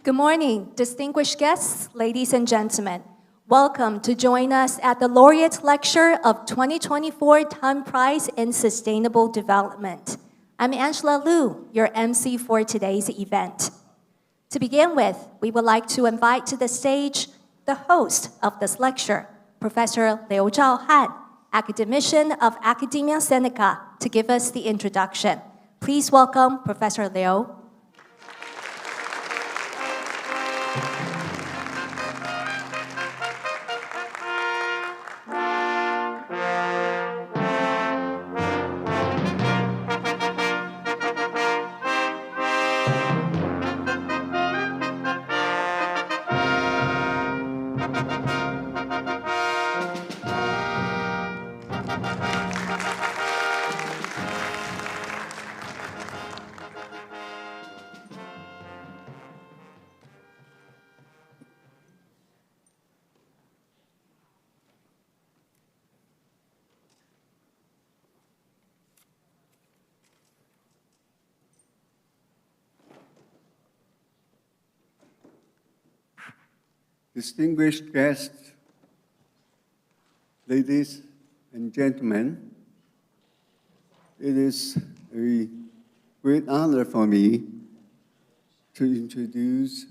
Good morning, distinguished guests, ladies and gentlemen. Welcome to join us at the Laureate Lecture of 2024 Time Prize in Sustainable Development. I'm Angela Liu, your MC for today's event. To begin with, we would like to invite to the stage the host of this lecture, Professor Liu Zhaohan, academician of Academia Sinica, to give us the introduction. Please welcome Professor Liu. Distinguished guests, ladies and gentlemen, it is a great honor for me to introduce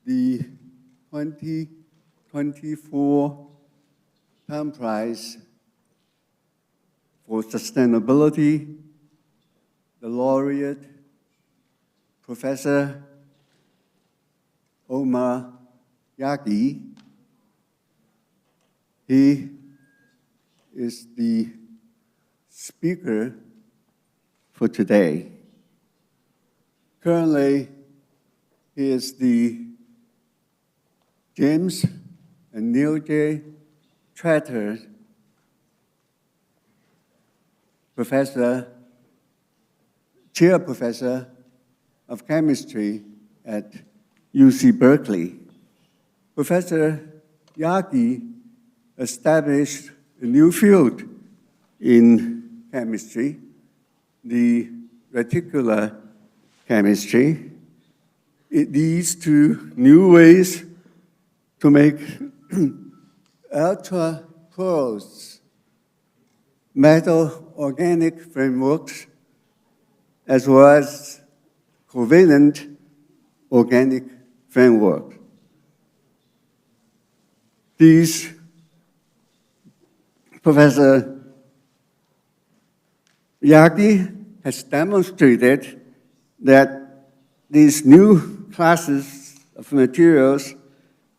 the 2024 Time Prize for Sustainability, the laureate, Professor Omar Yagi. He is the speaker for today. Currently, he is the James and Neil J. Tratter Chair Professor of Chemistry at UC Berkeley. Professor Yagi established a new field in chemistry, the reticular chemistry. It leads to new ways to make ultra-porous metal organic frameworks as well as covalent organic framework. Professor Yagi has demonstrated that these new classes of materials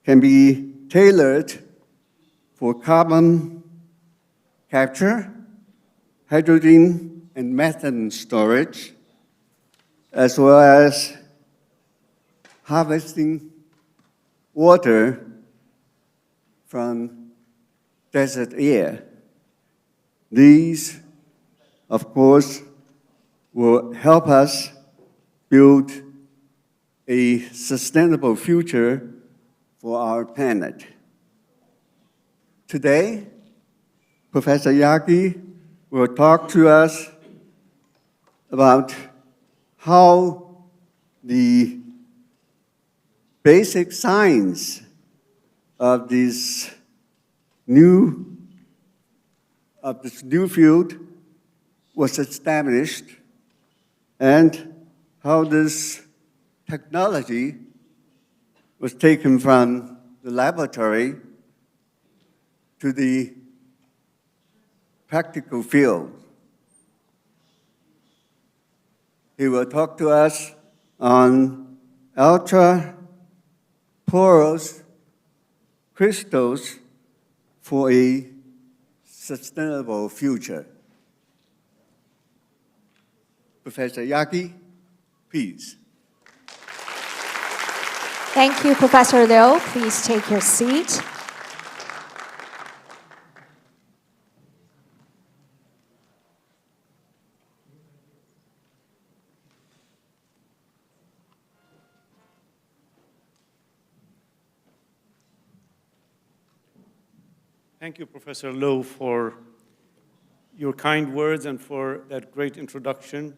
can be tailored for carbon capture, hydrogen and methane storage, as well as harvesting water from desert air. These, of course, will help us build a sustainable future for our planet. Today, Professor Yagi will talk to us about how the basic science of this new field was established and how this technology was taken from the laboratory to the practical field. He will talk to us on ultra-porous crystals for a sustainable future. Professor Yagi, please. Thank you, Professor Liu. Please take your seat. Thank you, Professor Liu, for your kind words and for that great introduction.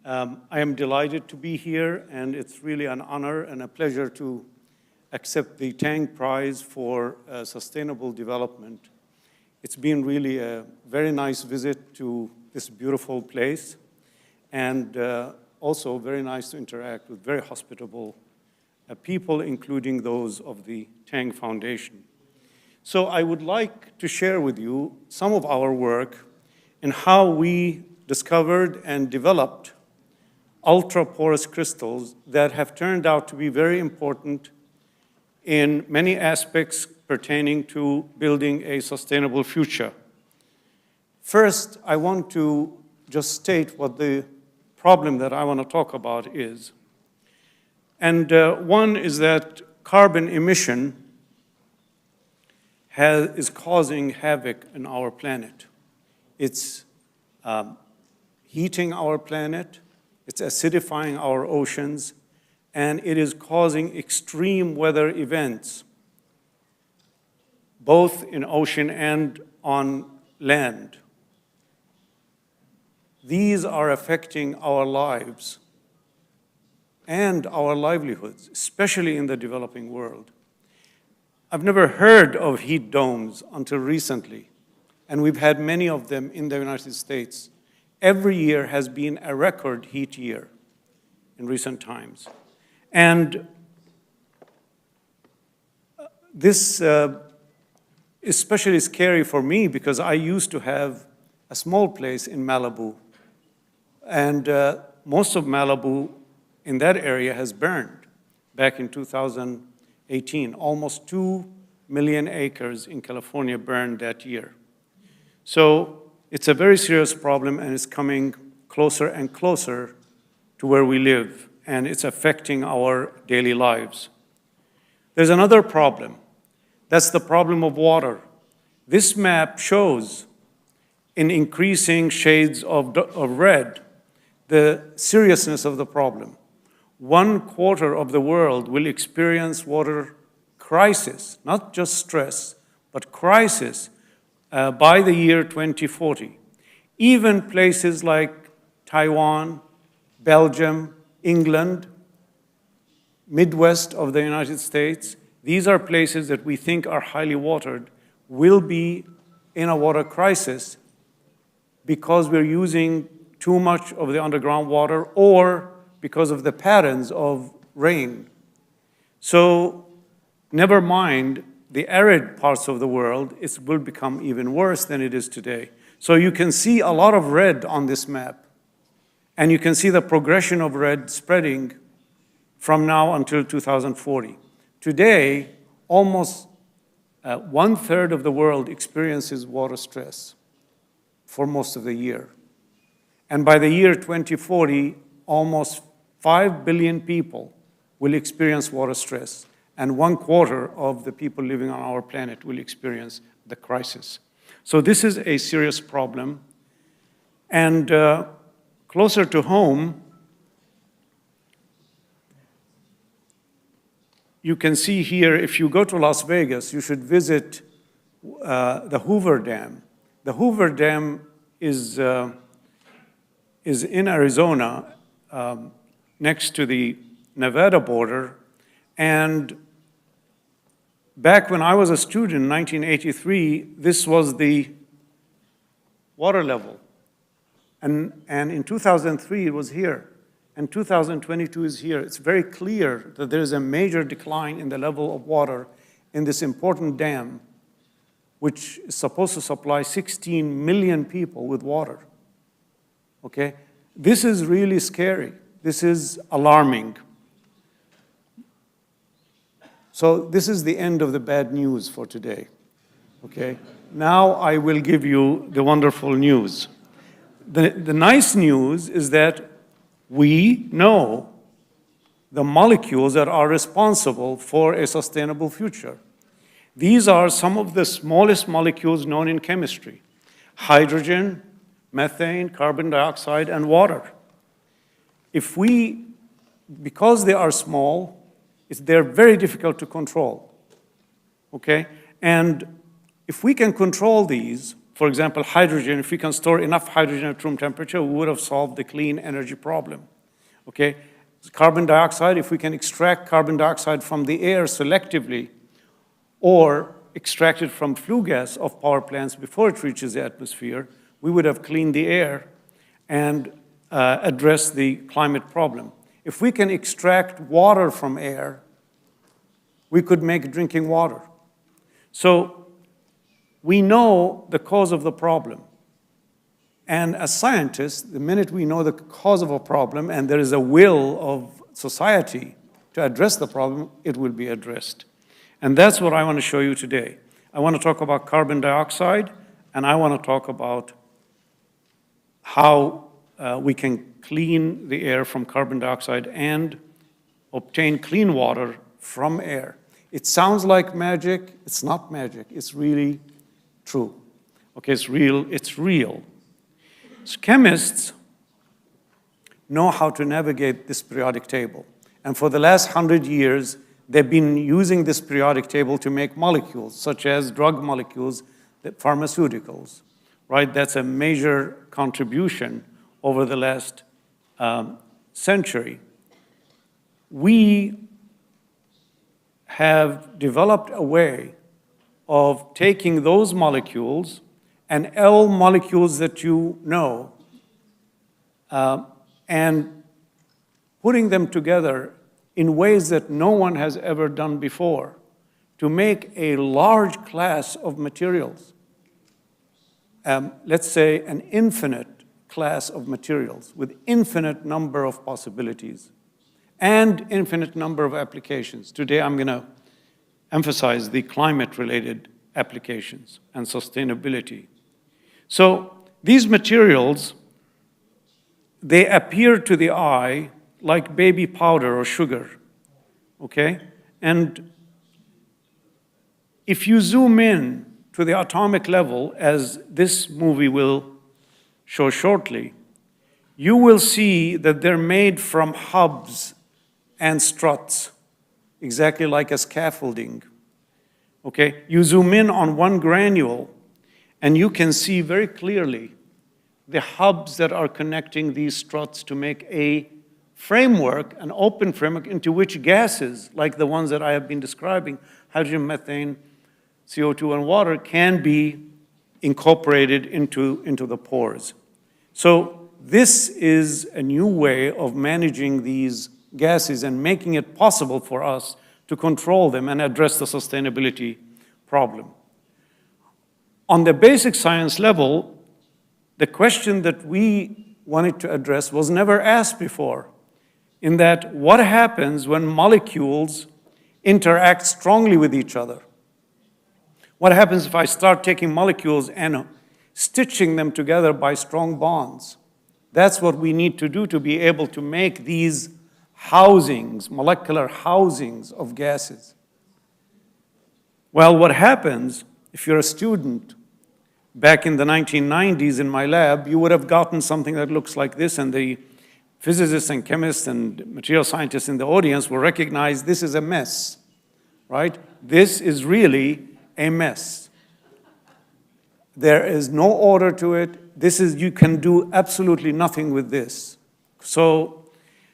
I am delighted to be here, and it's really an honor and a pleasure to accept the Tang Prize for Sustainable Development. It's been really a very nice visit to this beautiful place, and also very nice to interact with very hospitable people, including those of the Tang Foundation. So I would like to share with you some of our work in how we discovered and developed ultra-porous crystals that have turned out to be very important in many aspects pertaining to building a sustainable future. First, I want to just state what the problem that I want to talk about is. And one is that carbon emission is causing havoc in our planet. It's heating our planet, it's acidifying our oceans, and it is causing extreme weather events, both in ocean and on land. These are affecting our lives and our livelihoods, especially in the developing world. I've never heard of heat domes until recently, and we've had many of them in the United States. Every year has been a record heat year in recent times. And this is especially scary for me because I used to have a small place in Malibu, and most of Malibu in that area has burned back in 2018. Almost 2 million acres in California burned that year. So it's a very serious problem, and it's coming closer and closer to where we live, and it's affecting our daily lives. There's another problem. That's the problem of water. This map shows in increasing shades of red the seriousness of the problem. 1/4 of the world will experience water crisis, not just stress, but crisis by the year 2040. Even places like Taiwan, Belgium, England, Midwest of the United States, these are places that we think are highly watered, will be in a water crisis because we're using too much of the underground water or because of the patterns of rain. So never mind the arid parts of the world, it will become even worse than it is today. So you can see a lot of red on this map, and you can see the progression of red spreading from now until 2040. Today, almost 1/3 of the world experiences water stress for most of the year. And by the year 2040, almost 5 billion people will experience water stress, and 1/4 of the people living on our planet will experience the crisis. So this is a serious problem. And closer to home, you can see here, if you go to Las Vegas, you should visit the Hoover Dam. The Hoover Dam is in Arizona, next to the Nevada border. And back when I was a student in 1983, this was the water level. And in 2003, it was here. And 2022 is here. It's very clear that there is a major decline in the level of water in this important dam, which is supposed to supply 16 million people with water. Okay? This is really scary. This is alarming. So this is the end of the bad news for today. Okay? Now I will give you the wonderful news. The nice news is that we know the molecules that are responsible for a sustainable future. These are some of the smallest molecules known in chemistry: hydrogen, methane, carbon dioxide, and water. Because they are small, they're very difficult to control, okay? And if we can control these, For example, hydrogen, if we can store enough hydrogen at room temperature, we would have solved the clean energy problem, okay? Carbon dioxide, if we can extract carbon dioxide from the air selectively or extract it from flue gas of power plants before it reaches the atmosphere, we would have cleaned the air and addressed the climate problem. If we can extract water from air, we could make drinking water. So we know the cause of the problem. And as scientists, the minute we know the cause of a problem and there is a will of society to address the problem, it will be addressed. And that's what I want to show you today. I want to talk about carbon dioxide, and I want to talk about how we can clean the air from carbon dioxide and obtain clean water from air. It sounds like magic. It's not magic. It's really true. Okay, it's real. It's real. So chemists know how to navigate this periodic table. And for the last 100 years, they've been using this periodic table to make molecules, such as drug molecules, pharmaceuticals, right? That's a major contribution over the last century. We have developed a way of taking those molecules and all molecules that you know and putting them together in ways that no one has ever done before to make a large class of materials. Let's say an infinite class of materials with infinite number of possibilities and infinite number of applications. Today I'm going to emphasize the climate-related applications and sustainability. So these materials, they appear to the eye like baby powder or sugar, okay? And if you zoom in to the atomic level, as this movie will show shortly, you will see that they're made from hubs and struts, exactly like a scaffolding, okay? You zoom in on one granule, and you can see very clearly the hubs that are connecting these struts to make a framework, an open framework into which gases, like the ones that I have been describing, hydrogen, methane, CO2, and water, can be incorporated into the pores. So this is a new way of managing these gases and making it possible for us to control them and address the sustainability problem. On the basic science level, the question that we wanted to address was never asked before, in that what happens when molecules interact strongly with each other? What happens if I start taking molecules and stitching them together by strong bonds? That's what we need to do to be able to make these housings, molecular housings of gases. Well, what happens if you're a student back in the 1990s in my lab, you would have gotten something that looks like this, and the physicists and chemists and material scientists in the audience will recognize this is a mess, right? This is really a mess. There is no order to it. You can do absolutely nothing with this. So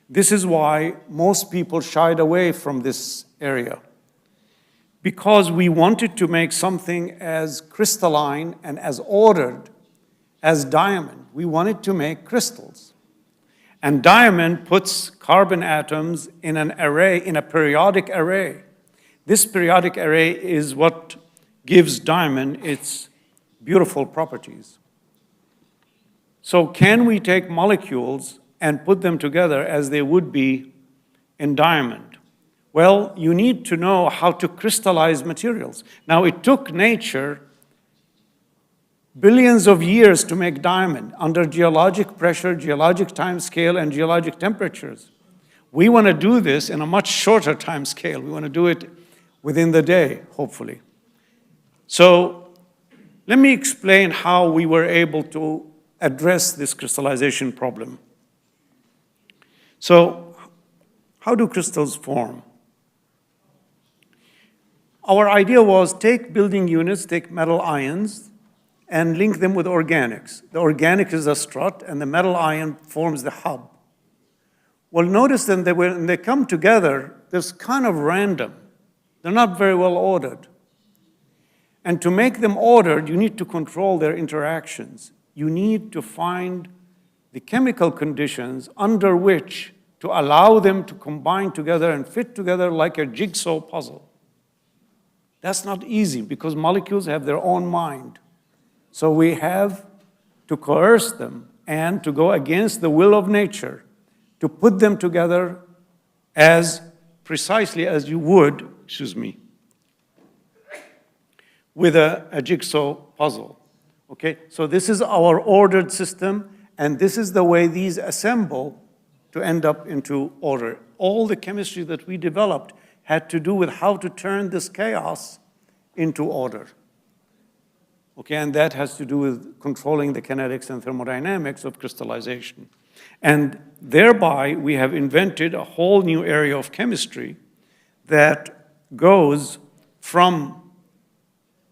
this is why most people shied away from this area, because we wanted to make something as crystalline and as ordered as diamond. We wanted to make crystals. And diamond puts carbon atoms in an array, in a periodic array. This periodic array is what gives diamond its beautiful properties. So can we take molecules and put them together as they would be in diamond? Well, you need to know how to crystallize materials. Now, it took nature billions of years to make diamond under geologic pressure, geologic time scale, and geologic temperatures. We want to do this in a much shorter time scale. We want to do it within the day, hopefully. So let me explain how we were able to address this crystallization problem. So how do crystals form? Our idea was take building units, take metal ions, and link them with organics. The organic is a strut, and the metal ion forms the hub. Well, notice then that when they come together, they're kind of random. They're not very well ordered. And to make them ordered, you need to control their interactions. You need to find the chemical conditions under which to allow them to combine together and fit together like a jigsaw puzzle. That's not easy because molecules have their own mind. So we have to coerce them and to go against the will of nature to put them together as precisely as you would, with a jigsaw puzzle. Okay, so this is our ordered system, and this is the way these assemble to end up into order. All the chemistry that we developed had to do with how to turn this chaos into order. Okay, and that has to do with controlling the kinetics and thermodynamics of crystallization. And thereby, we have invented a whole new area of chemistry that goes from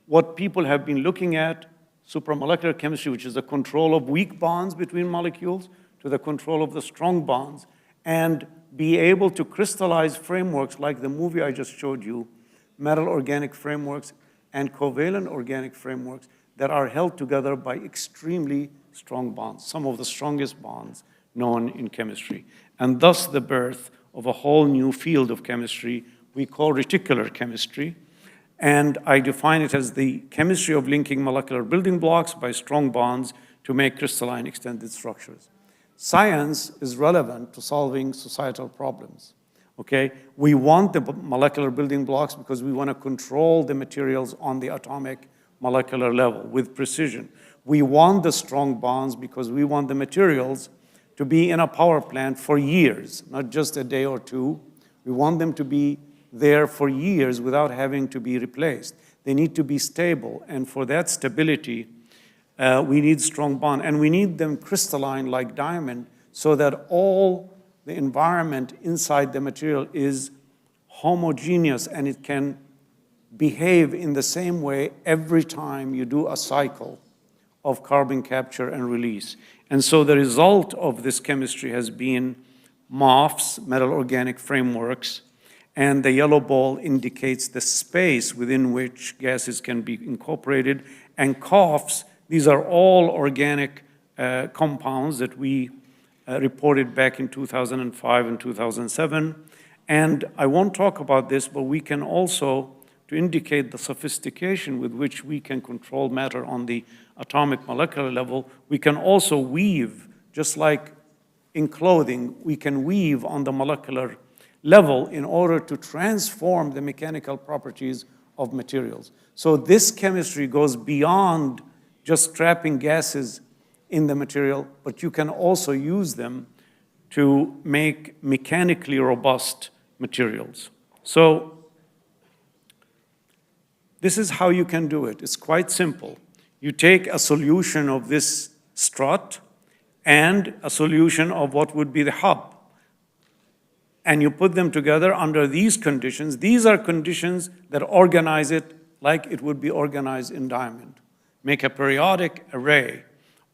what people have been looking at, supramolecular chemistry, which is the control of weak bonds between molecules, to the control of the strong bonds, and be able to crystallize frameworks like the movie I just showed you, metal organic frameworks and covalent organic frameworks that are held together by extremely strong bonds, some of the strongest bonds known in chemistry. And thus the birth of a whole new field of chemistry we call reticular chemistry. And I define it as the chemistry of linking molecular building blocks by strong bonds to make crystalline extended structures. Science is relevant to solving societal problems, okay? We want the molecular building blocks because we want to control the materials on the atomic molecular level with precision. We want the strong bonds because we want the materials to be in a power plant for years, not just a day or two. We want them to be there for years without having to be replaced. They need to be stable, and for that stability, we need strong bond, and we need them crystalline like diamond so that all the environment inside the material is homogeneous and it can behave in the same way every time you do a cycle of carbon capture and release. And so the result of this chemistry has been MOFs, metal organic frameworks, and the yellow ball indicates the space within which gases can be incorporated, and COFs, these are all organic compounds that we reported back in 2005 and 2007. And I won't talk about this, but we can also, to indicate the sophistication with which we can control matter on the atomic molecular level, we can also weave, just like in clothing, we can weave on the molecular level in order to transform the mechanical properties of materials. So this chemistry goes beyond just trapping gases in the material, but you can also use them to make mechanically robust materials. So this is how you can do it. It's quite simple. You take a solution of this strut and a solution of what would be the hub, and you put them together under these conditions. These are conditions that organize it like it would be organized in diamond. Make a periodic array,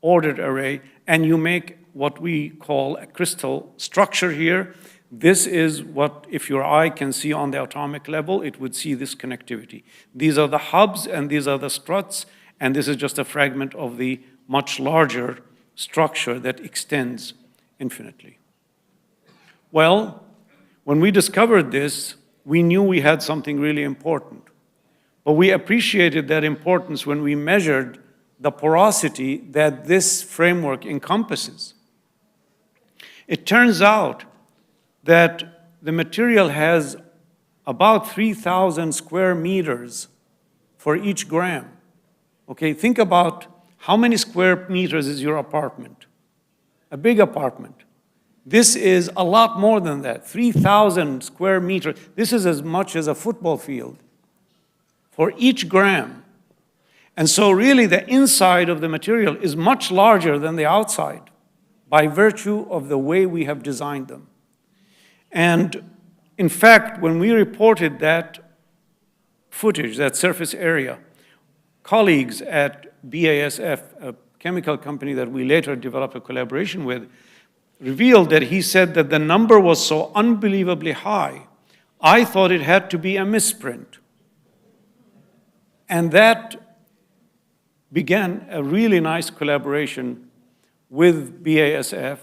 ordered array, and you make what we call a crystal structure here. This is what, if your eye can see on the atomic level, it would see this connectivity. These are the hubs and these are the struts, and this is just a fragment of the much larger structure that extends infinitely. Well, when we discovered this, we knew we had something really important. But we appreciated that importance when we measured the porosity that this framework encompasses. It turns out that the material has about 3,000 square meters for each gram. Okay, think about how many square meters is your apartment? A big apartment. This is a lot more than that, 3,000 square meters. This is as much as a football field for each gram. And so really the inside of the material is much larger than the outside by virtue of the way we have designed them. And in fact, when we reported that footage, that surface area, colleagues at BASF, a chemical company that we later developed a collaboration with, revealed that he said that the number was so unbelievably high, I thought it had to be a misprint. And that began a really nice collaboration with BASF.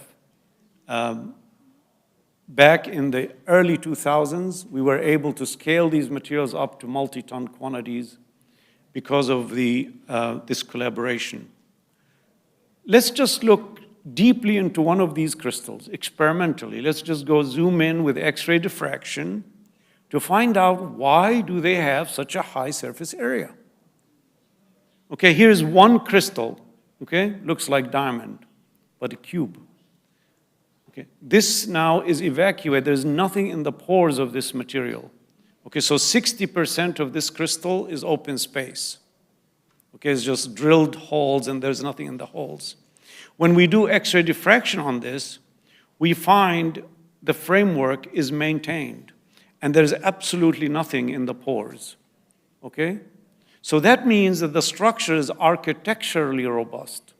Back in the early 2000s, we were able to scale these materials up to multi-ton quantities because of this collaboration. Let's just look deeply into one of these crystals, experimentally. Let's just go zoom in with X-ray diffraction to find out why do they have such a high surface area. Okay, here's one crystal, okay? Looks like diamond, but a cube. Okay, this now is evacuated. There's nothing in the pores of this material. Okay, so 60% of this crystal is open space. Okay, it's just drilled holes and there's nothing in the holes. When we do X-ray diffraction on this, we find the framework is maintained and there's absolutely nothing in the pores. Okay? So that means that the structure is architecturally robust.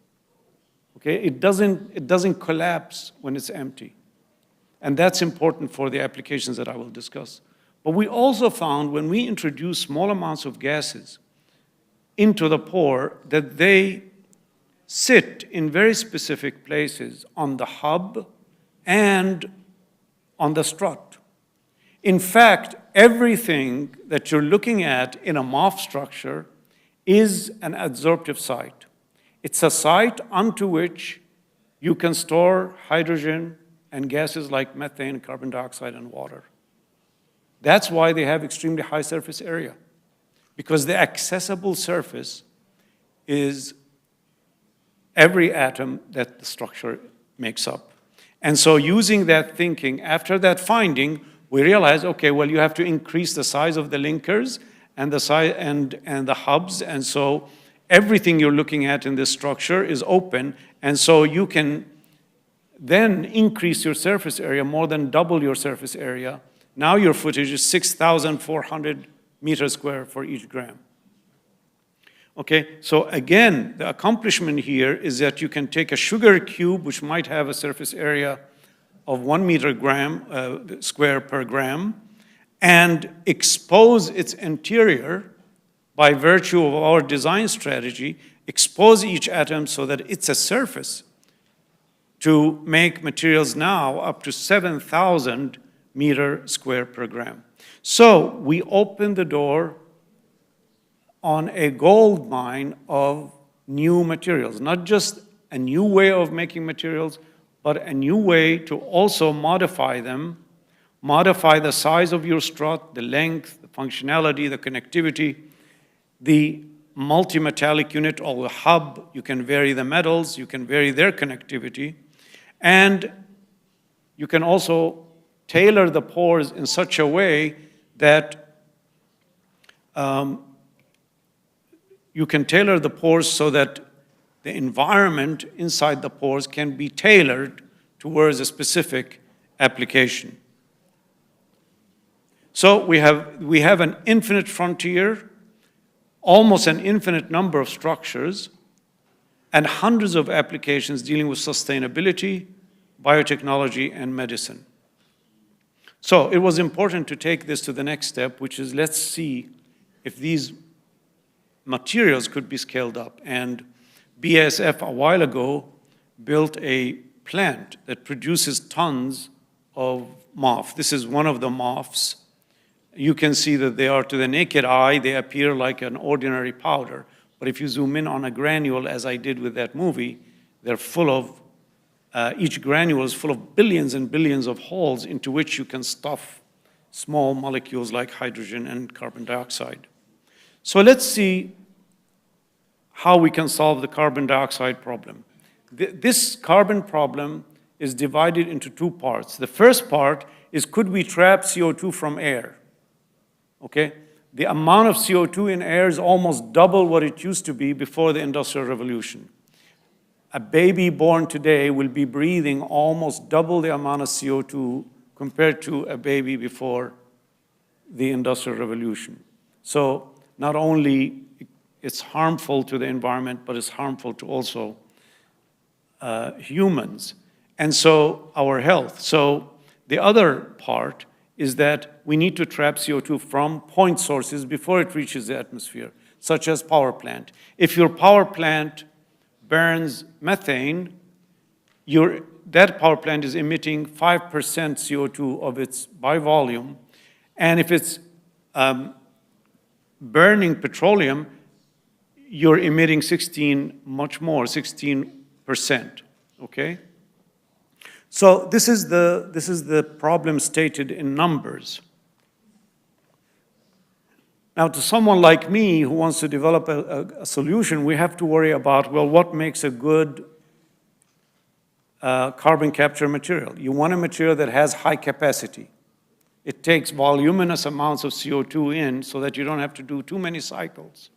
Okay, it doesn't collapse when it's empty. And that's important for the applications that I will discuss. But we also found when we introduce small amounts of gases into the pore that they sit in very specific places on the hub and on the strut. In fact, everything that you're looking at in a MOF structure is an adsorptive site. It's a site onto which you can store hydrogen and gases like methane, carbon dioxide, and water. That's why they have extremely high surface area, because the accessible surface is every atom that the structure makes up. And so using that thinking, after that finding, we realized, okay, well, you have to increase the size of the linkers and the size and the hubs, and so everything you're looking at in this structure is open, and so you can then increase your surface area, more than double your surface area. Now your footage is 6,400 meters square for each gram. Okay, so again, the accomplishment here is that you can take a sugar cube, which might have a surface area of 1 meter square per gram, and expose its interior by virtue of our design strategy, expose each atom so that it's a surface to make materials now up to 7,000 meter square per gram. So we open the door on a gold mine of new materials, not just a new way of making materials, but a new way to also modify them, modify the size of your strut, the length, the functionality, the connectivity, the multi-metallic unit or the hub. You can vary the metals, you can vary their connectivity, and you can also tailor the pores in such a way that you can tailor the pores so that the environment inside the pores can be tailored towards a specific application. So we have an infinite frontier, almost an infinite number of structures, and hundreds of applications dealing with sustainability, biotechnology, and medicine. So it was important to take this to the next step, which is let's see if these materials could be scaled up. And BASF a while ago built a plant that produces tons of MOF. This is one of the MOFs. You can see that they are, to the naked eye, they appear like an ordinary powder. But if you zoom in on a granule, as I did with that movie, they're full of, each granule is full of billions and billions of holes into which you can stuff small molecules like hydrogen and carbon dioxide. So let's see how we can solve the carbon dioxide problem. This carbon problem is divided into two parts. The first part is, could we trap CO2 from air? Okay? The amount of CO2 in air is almost double what it used to be before the Industrial Revolution. A baby born today will be breathing almost double the amount of CO2 compared to a baby before the Industrial Revolution. So not only it's harmful to the environment, but it's harmful to also humans, and so our health. So the other part is that we need to trap CO2 from point sources before it reaches the atmosphere, such as power plant. If your power plant burns methane, that power plant is emitting 5% CO2 of its by volume, and if it's burning petroleum, you're emitting much more, 16%, okay? So this is the problem stated in numbers. Now, to someone like me who wants to develop a solution, we have to worry about, well, what makes a good carbon capture material? You want a material that has high capacity. It takes voluminous amounts of CO2 in so that you don't have to do too many cycles.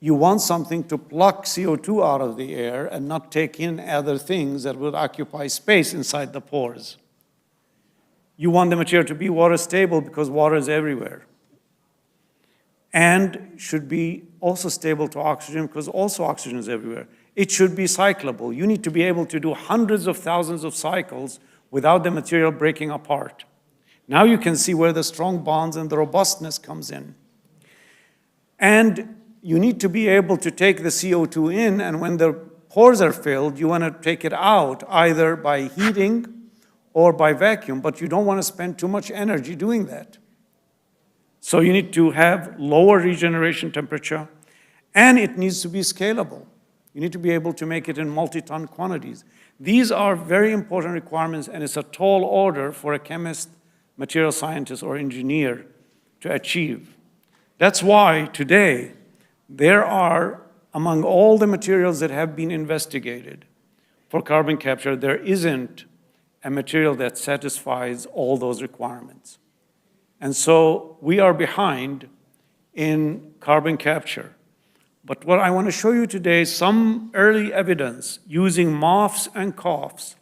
You want something to pluck CO2 out of the air and not take in other things that would occupy space inside the pores. You want the material to be water stable because water is everywhere. And should be also stable to oxygen because also oxygen is everywhere. It should be cyclable. You need to be able to do hundreds of thousands of cycles without the material breaking apart. Now you can see where the strong bonds and the robustness comes in. And you need to be able to take the CO2 in, and when the pores are filled, you want to take it out either by heating or by vacuum, but you don't want to spend too much energy doing that. So you need to have lower regeneration temperature, and it needs to be scalable. You need to be able to make it in multi-ton quantities. These are very important requirements, and it's a tall order for a chemist, material scientist, or engineer to achieve. That's why today, there are, among all the materials that have been investigated for carbon capture, there isn't a material that satisfies all those requirements. And so we are behind in carbon capture. But what I want to show you today is some early evidence using MOFs and COFs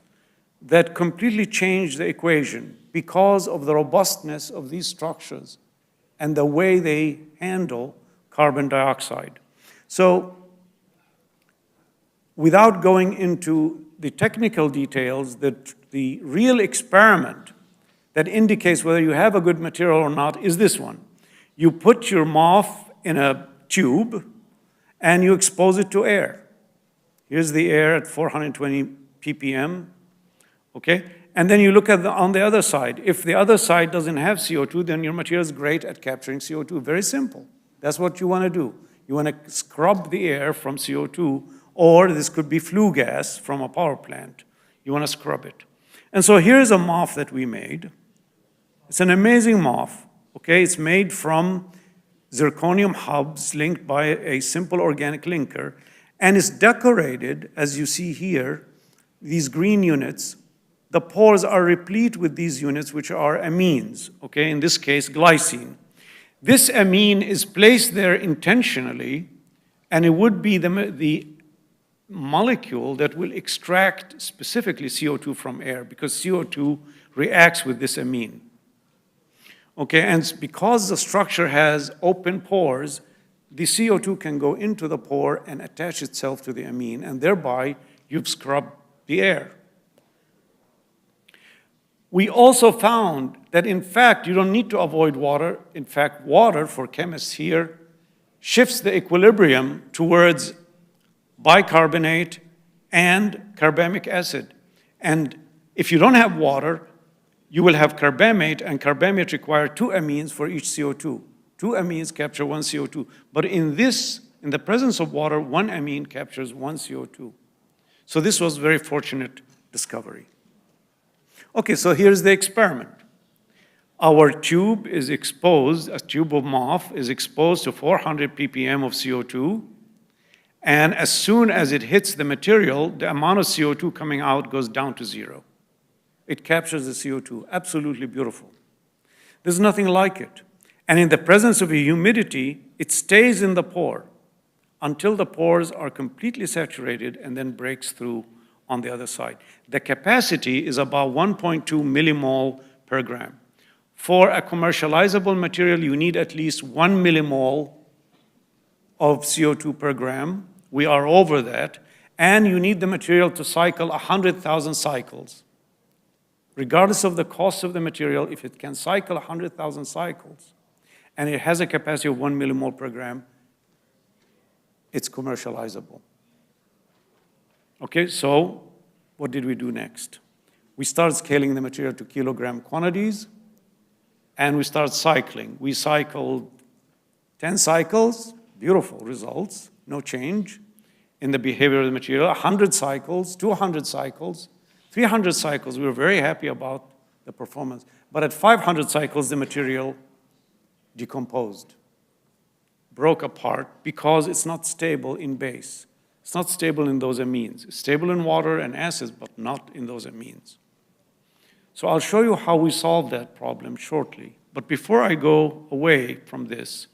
that completely change the equation because of the robustness of these structures and the way they handle carbon dioxide. So without going into the technical details, the real experiment that indicates whether you have a good material or not is this one. You put your MOF in a tube and you expose it to air. Here's the air at 420 ppm, okay? And then you look at on the other side. If the other side doesn't have CO2, then your material is great at capturing CO2. Very simple. That's what you want to do. You want to scrub the air from CO2, or this could be flue gas from a power plant. You want to scrub it. And so here's a MOF that we made. It's an amazing MOF, okay? It's made from zirconium hubs linked by a simple organic linker, and it's decorated, as you see here, these green units. The pores are replete with these units, which are amines, okay? In this case, glycine. This amine is placed there intentionally, and it would be the molecule that will extract specifically CO2 from air, because CO2 reacts with this amine. Okay, and because the structure has open pores, the CO2 can go into the pore and attach itself to the amine, and thereby you've scrubbed the air. We also found that, in fact, you don't need to avoid water. In fact, water, for chemists here, shifts the equilibrium towards bicarbonate and carbamic acid. And if you don't have water, you will have carbamate, and carbamate require 2 amines for each CO2. 2 amines capture 1 CO2. But in the presence of water, 1 amine captures 1 CO2. So this was a very fortunate discovery. Okay, so here's the experiment. Our tube is exposed, a tube of MOF is exposed to 400 ppm of CO2, and as soon as it hits the material, the amount of CO2 coming out goes down to 0. It captures the CO2, absolutely beautiful. There's nothing like it. And in the presence of a humidity, it stays in the pore until the pores are completely saturated and then breaks through on the other side. The capacity is about 1.2 millimole per gram. For a commercializable material, you need at least 1 millimole of CO2 per gram. We are over that. And you need the material to cycle 100,000 cycles. Regardless of the cost of the material, if it can cycle 100,000 cycles, and it has a capacity of 1 millimole per gram, it's commercializable. Okay, so what did we do next? We started scaling the material to kilogram quantities, and we started cycling. We cycled 10 cycles, beautiful results, no change in the behavior of the material. 100 cycles, 200 cycles, 300 cycles, we were very happy about the performance. But at 500 cycles, the material decomposed, broke apart, because it's not stable in base. It's not stable in those amines. It's stable in water and acids, but not in those amines. So I'll show you how we solve that problem shortly. But before I go away from this,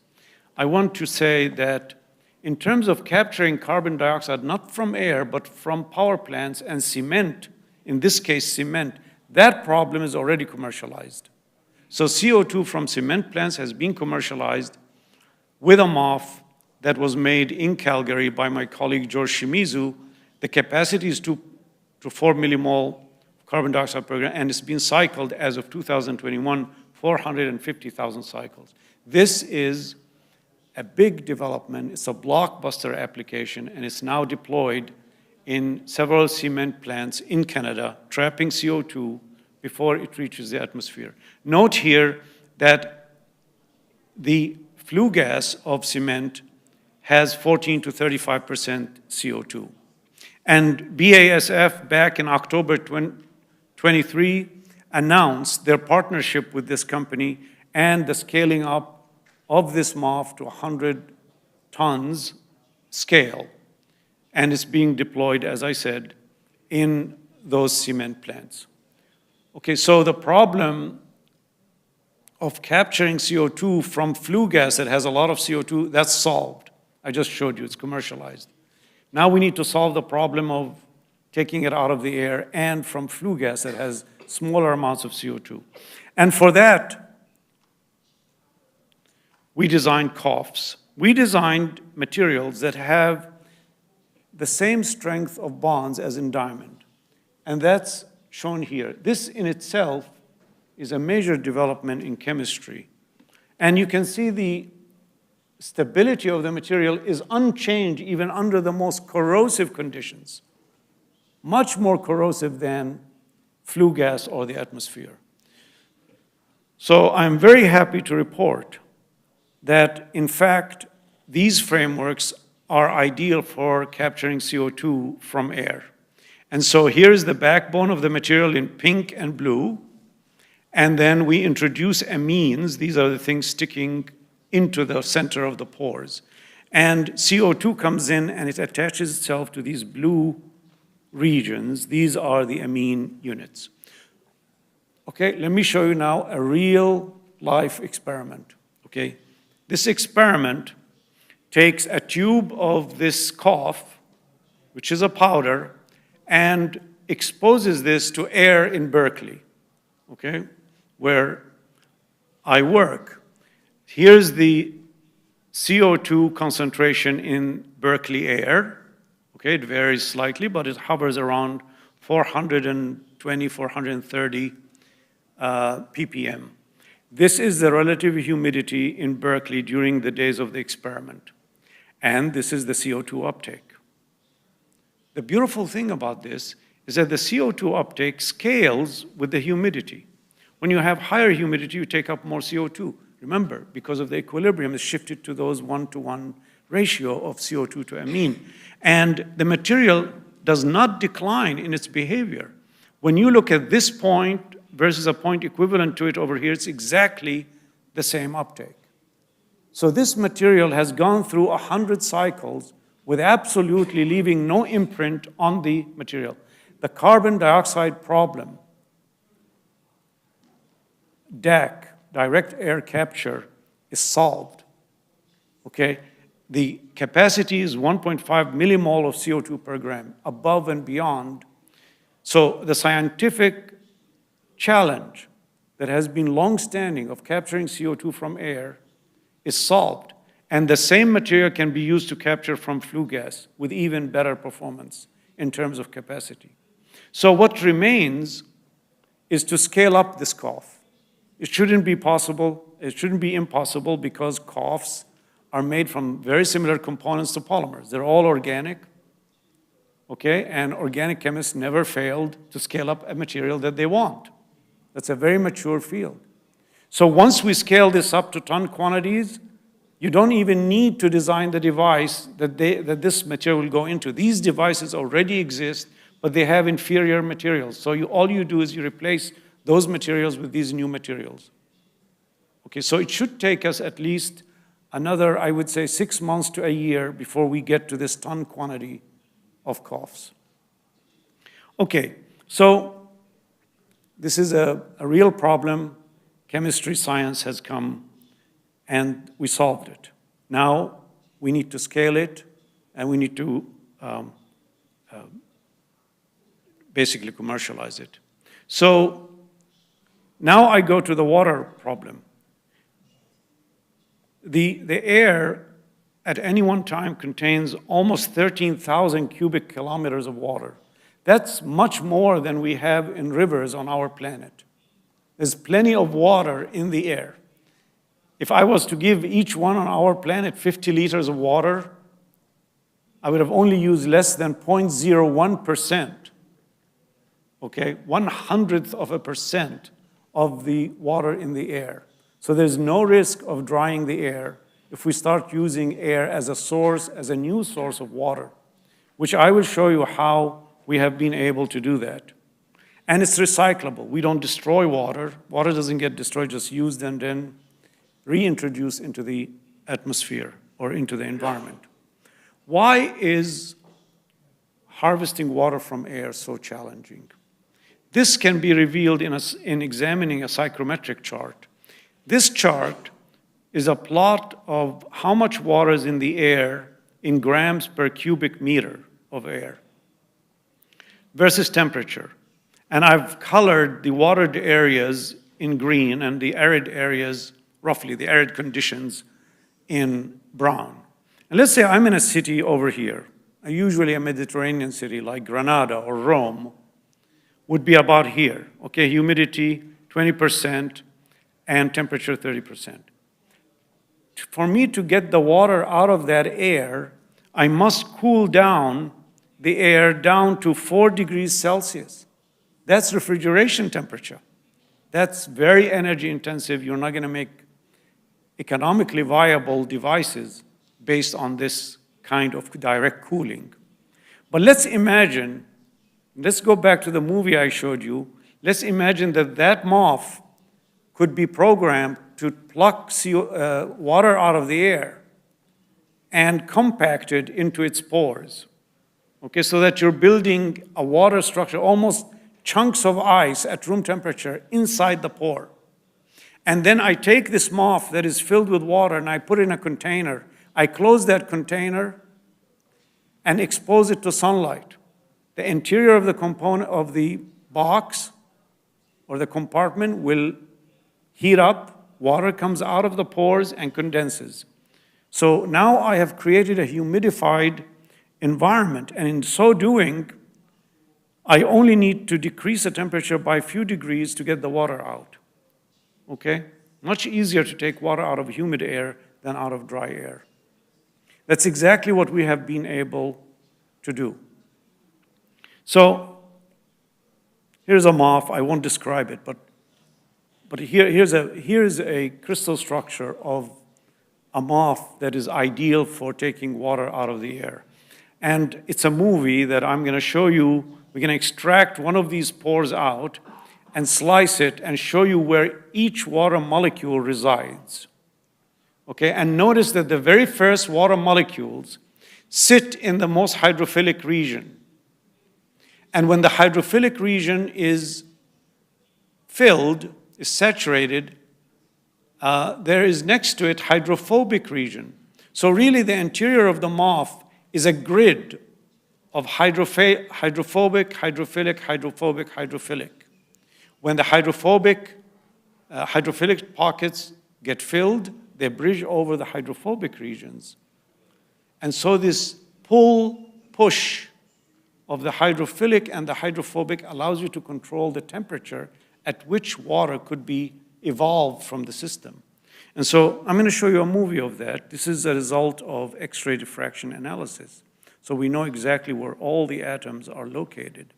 I want to say that in terms of capturing carbon dioxide, not from air, but from power plants and cement, in this case cement, that problem is already commercialized. So CO2 from cement plants has been commercialized with a MOF that was made in Calgary by my colleague George Shimizu. The capacity is 2 to 4 millimole carbon dioxide per gram, and it's been cycled as of 2021, 450,000 cycles. This is a big development. It's a blockbuster application, and it's now deployed in several cement plants in Canada, trapping CO2 before it reaches the atmosphere. Note here that the flue gas of cement has 14 to 35% CO2. And BASF, back in October 23, announced their partnership with this company and the scaling up of this MOF to 100 tons scale. And it's being deployed, as I said, in those cement plants. Okay, so the problem of capturing CO2 from flue gas that has a lot of CO2, that's solved. I just showed you, it's commercialized. Now we need to solve the problem of taking it out of the air and from flue gas that has smaller amounts of CO2. And for that, we designed COFs. We designed materials that have the same strength of bonds as in diamond. And that's shown here. This in itself is a major development in chemistry. And you can see the stability of the material is unchanged even under the most corrosive conditions, much more corrosive than flue gas or the atmosphere. So I'm very happy to report that, in fact, these frameworks are ideal for capturing CO2 from air. And so here's the backbone of the material in pink and blue. And then we introduce amines. These are the things sticking into the center of the pores. And CO2 comes in and it attaches itself to these blue regions. These are the amine units. Okay, let me show you now a real life experiment. Okay, this experiment takes a tube of this COF, which is a powder, and exposes this to air in Berkeley, okay, where I work. Here's the CO2 concentration in Berkeley air. Okay, it varies slightly, but it hovers around 420, 430 ppm. This is the relative humidity in Berkeley during the days of the experiment. And this is the CO2 uptake. The beautiful thing about this is that the CO2 uptake scales with the humidity. When you have higher humidity, you take up more CO2. Remember, because of the equilibrium, it's shifted to those 1-to-1 ratio of CO2 to amine. And the material does not decline in its behavior. When you look at this point versus a point equivalent to it over here, it's exactly the same uptake. So this material has gone through 100 cycles with absolutely leaving no imprint on the material. The carbon dioxide problem, DAC, direct air capture, is solved. Okay? The capacity is 1.5 millimole of CO2 per gram, above and beyond. So the scientific challenge that has been long-standing of capturing CO2 from air is solved. And the same material can be used to capture from flue gas with even better performance in terms of capacity. So what remains is to scale up this COF. It shouldn't be impossible because COFs are made from very similar components to polymers. They're all organic, okay? And organic chemists never failed to scale up a material that they want. That's a very mature field. So once we scale this up to ton quantities, you don't even need to design the device that this material will go into. These devices already exist, but they have inferior materials. So all you do is you replace those materials with these new materials. Okay, so it should take us at least another, I would say, 6 months to a year before we get to this ton quantity of COFs. Okay, so this is a real problem. Chemistry, science has come, and we solved it. Now we need to scale it, and we need to basically commercialize it. So now I go to the water problem. The air at any one time contains almost 13,000 cubic kilometers of water. That's much more than we have in rivers on our planet. There's plenty of water in the air. If I was to give each one on our planet 50 liters of water, I would have only used less than 0.01%, okay? 1/100% of the water in the air. So there's no risk of drying the air if we start using air as a source, as a new source of water, which I will show you how we have been able to do that. And it's recyclable. We don't destroy water. Water doesn't get destroyed, just used and then reintroduced into the atmosphere or into the environment. Why is harvesting water from air so challenging? This can be revealed in examining a psychrometric chart. This chart is a plot of how much water is in the air in grams per cubic meter of air versus temperature. And I've colored the watered areas in green and the arid areas, roughly the arid conditions, in brown. And let's say I'm in a city over here, usually a Mediterranean city like Granada or Rome, would be about here. Okay, humidity 20% and temperature 30%. For me to get the water out of that air, I must cool down the air down to 4 degrees Celsius. That's refrigeration temperature. That's very energy intensive. You're not going to make economically viable devices based on this kind of direct cooling. But let's imagine, let's go back to the movie I showed you. Let's imagine that that moth could be programmed to pluck water out of the air and compact it into its pores. Okay, so that you're building a water structure, almost chunks of ice at room temperature inside the pore. And then I take this moth that is filled with water and I put it in a container. I close that container and expose it to sunlight. The interior of the component of the box or the compartment will heat up, water comes out of the pores and condenses. So now I have created a humidified environment, and in so doing, I only need to decrease the temperature by a few degrees to get the water out. Okay? Much easier to take water out of humid air than out of dry air. That's exactly what we have been able to do. So here's a moth. I won't describe it, but here's a crystal structure of a moth that is ideal for taking water out of the air. And it's a movie that I'm going to show you. We're going to extract one of these pores out and slice it and show you where each water molecule resides. Okay, and notice that the very first water molecules sit in the most hydrophilic region. And when the hydrophilic region is filled, is saturated, there is next to it hydrophobic region. So really the interior of the moth is a grid of hydrophobic, hydrophilic, hydrophobic, hydrophilic. When the hydrophilic pockets get filled, they bridge over the hydrophobic regions. And so this pull-push of the hydrophilic and the hydrophobic allows you to control the temperature at which water could be evolved from the system. And so I'm going to show you a movie of that. This is a result of X-ray diffraction analysis. So we know exactly where all the atoms are located.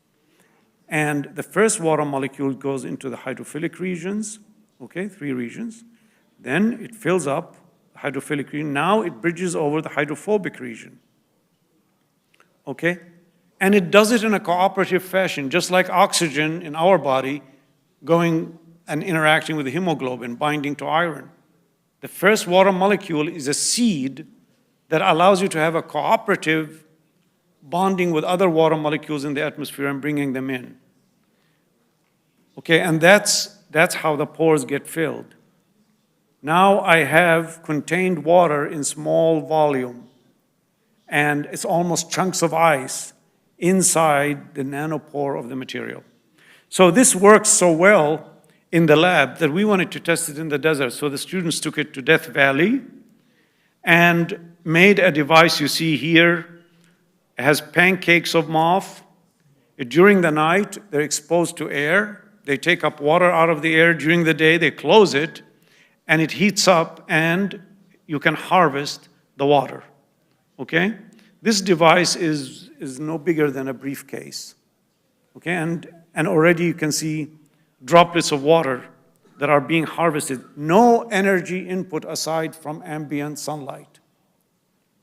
And the first water molecule goes into the hydrophilic regions, okay, 3 regions. Then it fills up the hydrophilic region. Now it bridges over the hydrophobic region, okay? And it does it in a cooperative fashion, just like oxygen in our body going and interacting with the hemoglobin, binding to iron. The first water molecule is a seed that allows you to have a cooperative bonding with other water molecules in the atmosphere and bringing them in. Okay, and that's how the pores get filled. Now I have contained water in small volume, and it's almost chunks of ice inside the nanopore of the material. So this works so well in the lab that we wanted to test it in the desert. So the students took it to Death Valley and made a device you see here. It has pancakes of moth. During the night, they're exposed to air. They take up water out of the air. During the day, they close it, and it heats up, and you can harvest the water, okay? This device is no bigger than a briefcase, okay? And already you can see droplets of water that are being harvested. No energy input aside from ambient sunlight,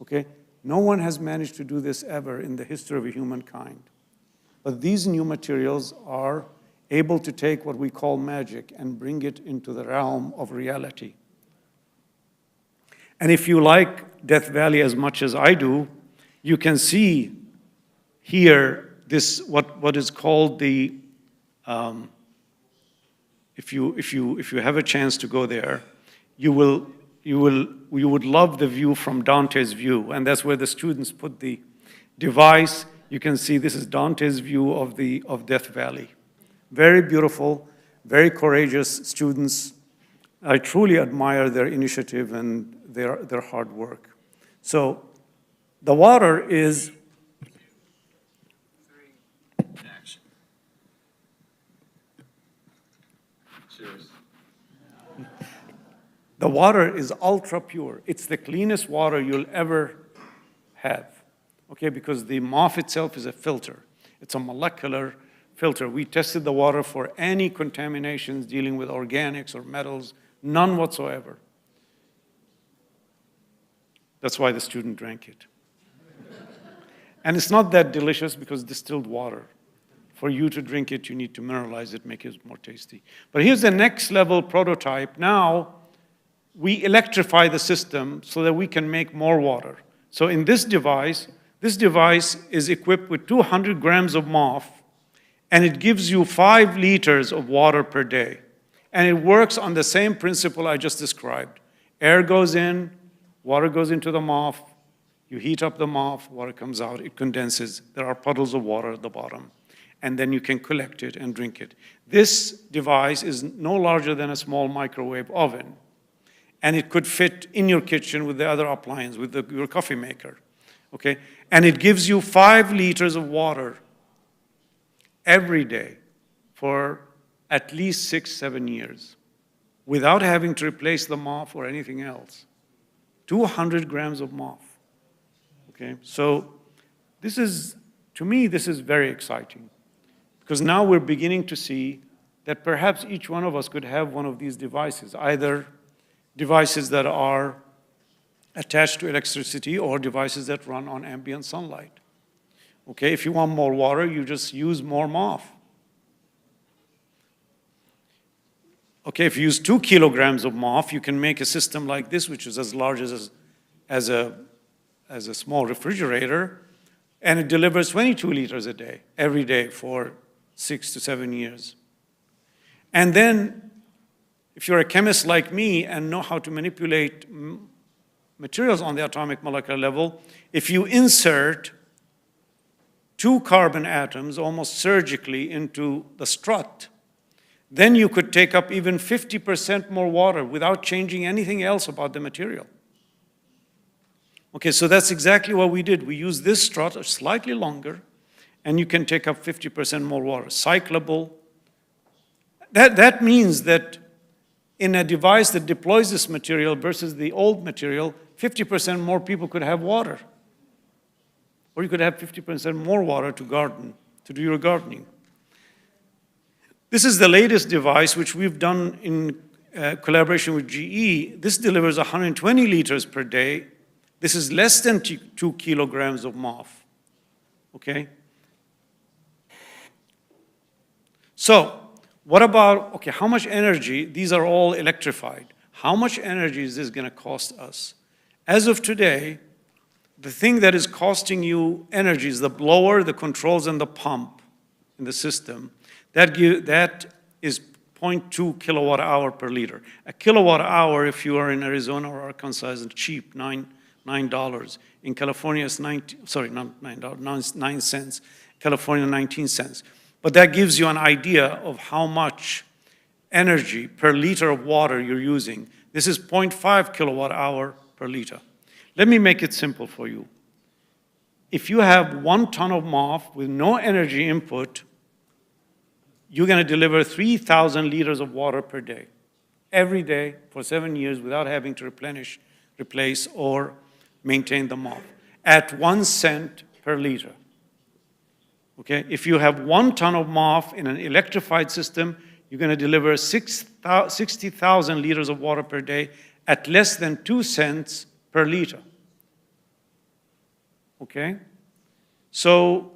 okay? No one has managed to do this ever in the history of humankind. But these new materials are able to take what we call magic and bring it into the realm of reality. And if you like Death Valley as much as I do, you can see here this what is called the if you have a chance to go there, you would love the view from Dante's view, and that's where the students put the device. You can see this is Dante's view of Death Valley. Very beautiful, very courageous students. I truly admire their initiative and their hard work. So the water is Action. Cheers. the water is ultra pure. It's the cleanest water you'll ever have, okay? Because the MOF itself is a filter. It's a molecular filter. We tested the water for any contaminations dealing with organics or metals, none whatsoever. That's why the student drank it. And it's not that delicious because distilled water. For you to drink it, you need to mineralize it, make it more tasty. But here's the next level prototype. Now, we electrify the system so that we can make more water. So in this device is equipped with 200 grams of MOF, and it gives you 5 liters of water per day. And it works on the same principle I just described. Air goes in, water goes into the MOF, you heat up the MOF, water comes out, it condenses. There are puddles of water at the bottom. And then you can collect it and drink it. This device is no larger than a small microwave oven. And it could fit in your kitchen with the other appliance, with your coffee maker, okay? And it gives you 5 liters of water every day for at least 6-7 years without having to replace the MOF or anything else. 200 grams of MOF, okay? So this is, to me, this is very exciting because now we're beginning to see that perhaps each one of us could have one of these devices, either devices that are attached to electricity or devices that run on ambient sunlight. Okay, if you want more water, you just use more MOF. Okay, if you use 2 kilograms of MOF, you can make a system like this, which is as large as a small refrigerator, and it delivers 22 liters a day, every day for 6 to 7 years. And then, if you're a chemist like me and know how to manipulate materials on the atomic molecular level, if you insert 2 carbon atoms almost surgically into the strut, then you could take up even 50% more water without changing anything else about the material. Okay, so that's exactly what we did. We used this strut, slightly longer, and you can take up 50% more water. Cyclable. That means that in a device that deploys this material versus the old material, 50% more people could have water. Or you could have 50% more water to garden, to do your gardening. This is the latest device, which we've done in collaboration with GE. This delivers 120 liters per day. This is less than 2 kilograms of MOF, okay? So, what about, okay, how much energy? These are all electrified. How much energy is this gonna cost us? As of today, the thing that is costing you energy is the blower, the controls, and the pump in the system. That is 0.2 kilowatt hour per liter. A kilowatt hour, if you are in Arizona or Arkansas, is cheap, $9. In California, it's 9 cents. California, 19 cents. But that gives you an idea of how much energy per liter of water you're using. This is 0.5 kilowatt hour per liter. Let me make it simple for you. If you have 1 ton of MOF with no energy input, you're going to deliver 3,000 liters of water per day, every day for 7 years without having to replenish, replace, or maintain the MOF at 1 cent per liter. Okay? If you have 1 ton of MOF in an electrified system, you're going to deliver 60,000 liters of water per day at less than 2 cents per liter. Okay? So,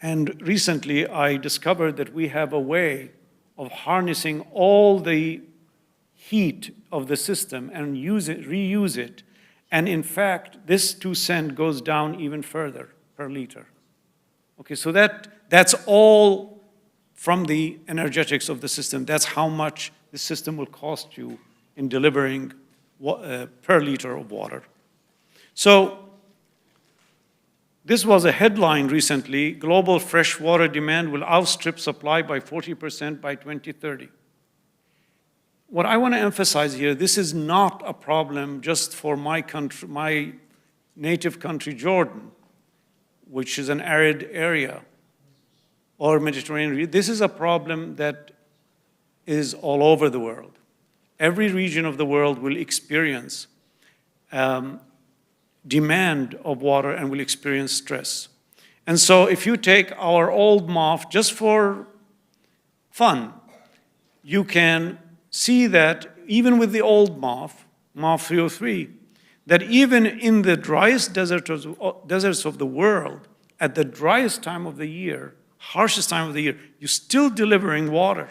and recently I discovered that we have a way of harnessing all the heat of the system and use it, reuse it. And in fact, this 2 cent goes down even further per liter. Okay, so that's all from the energetics of the system. That's how much the system will cost you in delivering per liter of water. So this was a headline recently: global freshwater demand will outstrip supply by 40% by 2030. What I want to emphasize here, this is not a problem just for my country, my native country, Jordan, which is an arid area, or Mediterranean region. This is a problem that is all over the world. Every region of the world will experience demand of water and will experience stress. And so if you take our old MOF just for fun, you can see that even with the old MOF 303, that even in the driest deserts of the world, at the driest time of the year, harshest time of the year, you're still delivering water.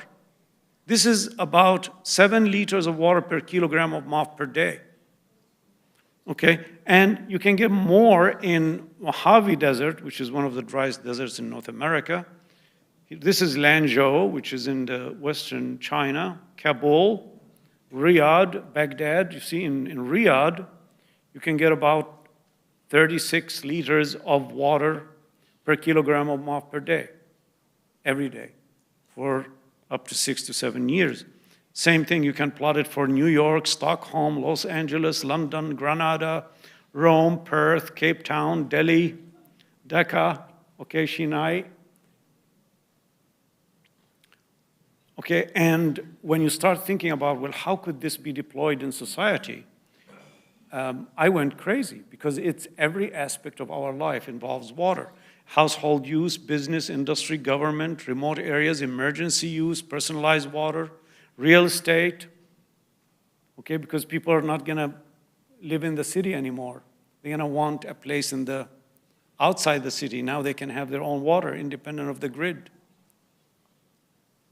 This is about 7 liters of water per kilogram of MOF per day. Okay, and you can get more in Mojave Desert, which is one of the driest deserts in North America. This is Lanzhou, which is in the western China, Kabul, Riyadh, Baghdad. You see in Riyadh, you can get about 36 liters of water per kilogram of MOF per day, every day, for up to 6 to 7 years. Same thing, you can plot it for New York, Stockholm, Los Angeles, London, Granada, Rome, Perth, Cape Town, Delhi, Dhaka, okay, Chennai. Okay, and when you start thinking about, well, how could this be deployed in society? I went crazy because it's every aspect of our life involves water. Household use, business, industry, government, remote areas, emergency use, personalized water, real estate, okay, because people are not gonna live in the city anymore. They're gonna want a place outside the city. Now they can have their own water independent of the grid.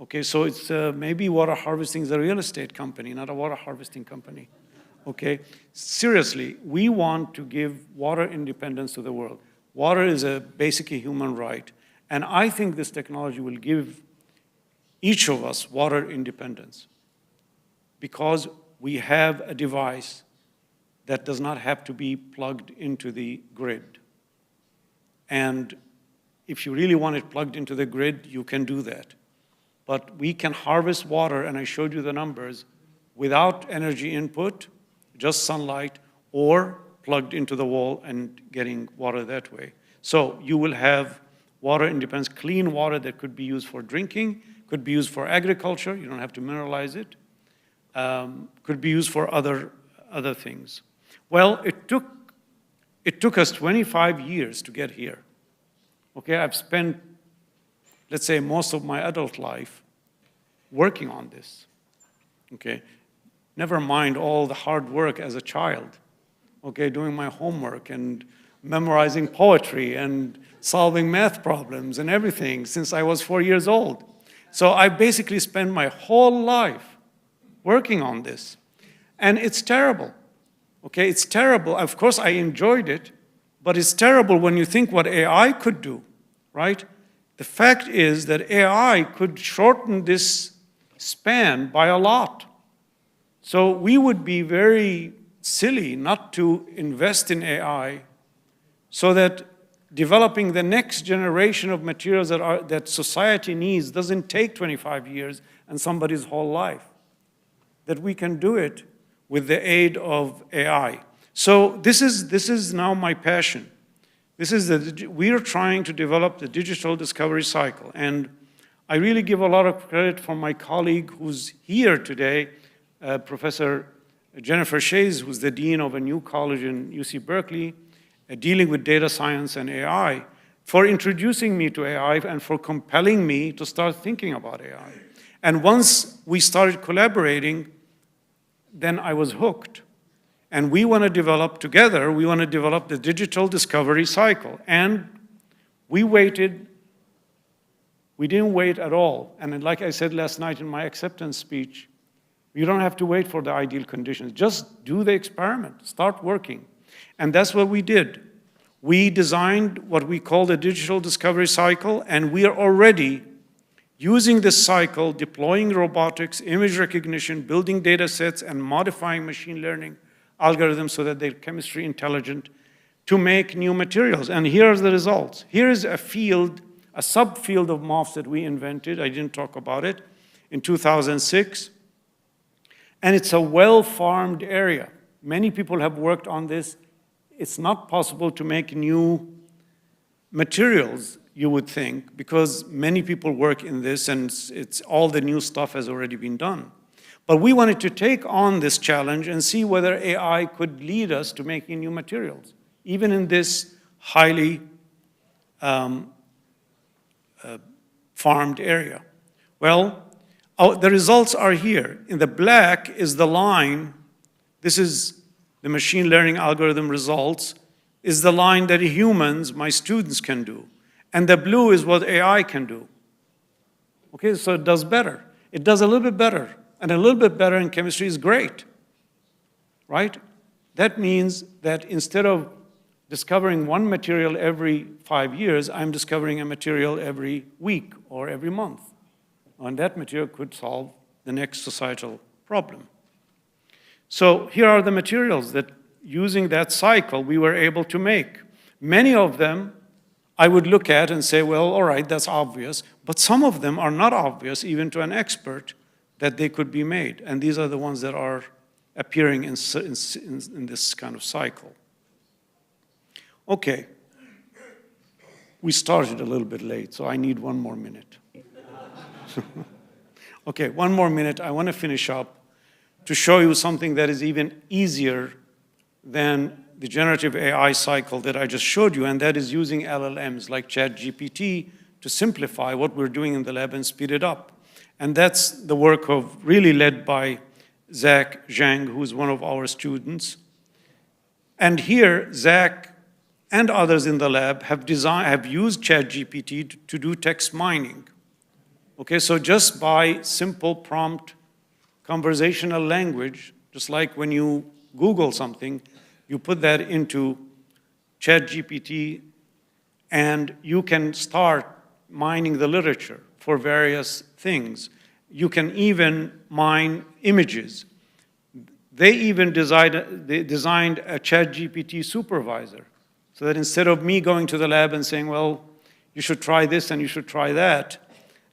Okay, so it's maybe water harvesting is a real estate company, not a water harvesting company. Okay, seriously, we want to give water independence to the world. Water is a basically human right, and I think this technology will give each of us water independence because we have a device that does not have to be plugged into the grid. And if you really want it plugged into the grid, you can do that. but we can harvest water, and I showed you the numbers, without energy input, just sunlight, or plugged into the wall and getting water that way. So you will have water independence, clean water that could be used for drinking, could be used for agriculture, you don't have to mineralize it, could be used for other things. Well, it took us 25 years to get here. Okay, I've spent, let's say, most of my adult life working on this. Okay, never mind all the hard work as a child. Okay, doing my homework and memorizing poetry and solving math problems and everything since I was 4 years old. So I basically spent my whole life working on this. And it's terrible. Okay, it's terrible. Of course, I enjoyed it, but it's terrible when you think what AI could do, right? The fact is that AI could shorten this span by a lot. So we would be very silly not to invest in AI so that developing the next generation of materials that society needs doesn't take 25 years and somebody's whole life. That we can do it with the aid of AI. So this is now my passion. We are trying to develop the digital discovery cycle. And I really give a lot of credit for my colleague who's here today, Professor Jennifer Shays, who's the dean of a new college in UC Berkeley, dealing with data science and AI, for introducing me to AI and for compelling me to start thinking about AI. And once we started collaborating, then I was hooked. And we want to develop together, we want to develop the digital discovery cycle. And we didn't wait at all. And like I said last night in my acceptance speech, you don't have to wait for the ideal conditions. Just do the experiment, start working. And that's what we did. We designed what we call the digital discovery cycle, and we are already using this cycle, deploying robotics, image recognition, building data sets, and modifying machine learning algorithms so that they're chemistry intelligent to make new materials. And here are the results. Here is a field, a subfield of MOFs that we invented. I didn't talk about it, in 2006. And it's a well-farmed area. Many people have worked on this. It's not possible to make new materials, you would think, because many people work in this and it's all the new stuff has already been done. But we wanted to take on this challenge and see whether AI could lead us to making new materials, even in this highly farmed area. Well, the results are here. In the black is the line. This is the machine learning algorithm results, is the line that humans, my students, can do. And the blue is what AI can do. Okay, so it does better. It does a little bit better. And a little bit better in chemistry is great, right? That means that instead of discovering one material every 5 years, I'm discovering a material every week or every month. And that material could solve the next societal problem. So here are the materials that, using that cycle, we were able to make. Many of them I would look at and say, well, all right, that's obvious. But some of them are not obvious, even to an expert, that they could be made. And these are the ones that are appearing in this kind of cycle. Okay. We started a little bit late, so I need one more minute. Okay, one more minute. I want to finish up to show you something that is even easier than the generative AI cycle that I just showed you, and that is using LLMs like ChatGPT to simplify what we're doing in the lab and speed it up. And that's the work of, really led by Zach Zhang, who's one of our students. And here, Zach and others in the lab have used ChatGPT to do text mining. Okay, so just by simple prompt conversational language, just like when you Google something, you put that into ChatGPT and you can start mining the literature for various things. You can even mine images. They even designed a ChatGPT supervisor so that instead of me going to the lab and saying, well, you should try this and you should try that,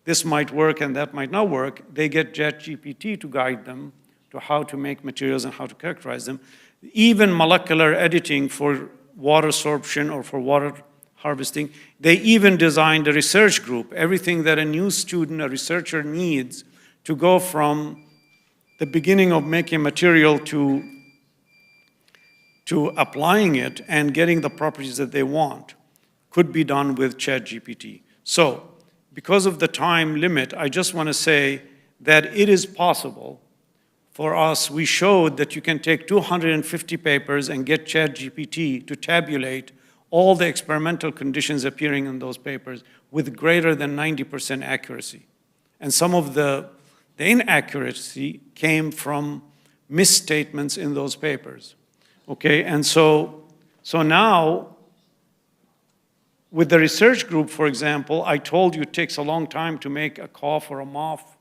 this might work and that might not work, they get ChatGPT to guide them to how to make materials and how to characterize them. Even molecular editing for water sorption or for water harvesting, they even designed a research group, everything that a new student, a researcher needs to go from the beginning of making material to applying it and getting the properties that they want could be done with ChatGPT. So, because of the time limit, I just want to say that it is possible for us. We showed that you can take 250 papers and get ChatGPT to tabulate all the experimental conditions appearing in those papers with greater than 90% accuracy. And some of the inaccuracy came from misstatements in those papers. Okay, and so now, with the research group, for example, I told you it takes a long time to make a cough or a moth.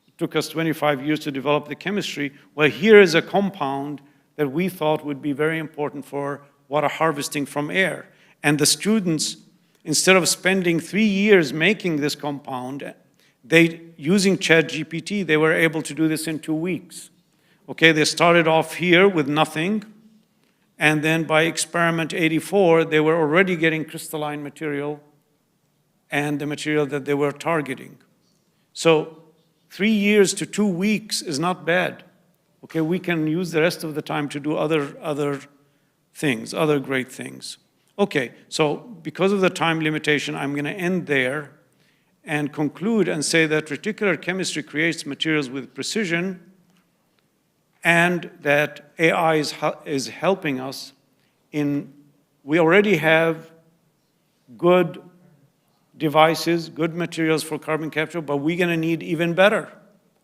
It took us 25 years to develop the chemistry. Well, here is a compound that we thought would be very important for water harvesting from air. And the students, instead of spending 3 years making this compound, using ChatGPT, they were able to do this in 2 weeks. Okay, they started off here with nothing, and then by experiment 84, they were already getting crystalline material and the material that they were targeting. So 3 years to 2 weeks is not bad. Okay, we can use the rest of the time to do other things, other great things. Okay, so because of the time limitation, I'm going to end there and conclude and say that reticular chemistry creates materials with precision, and that AI is helping us we already have good devices, good materials for carbon capture, but we're going to need even better,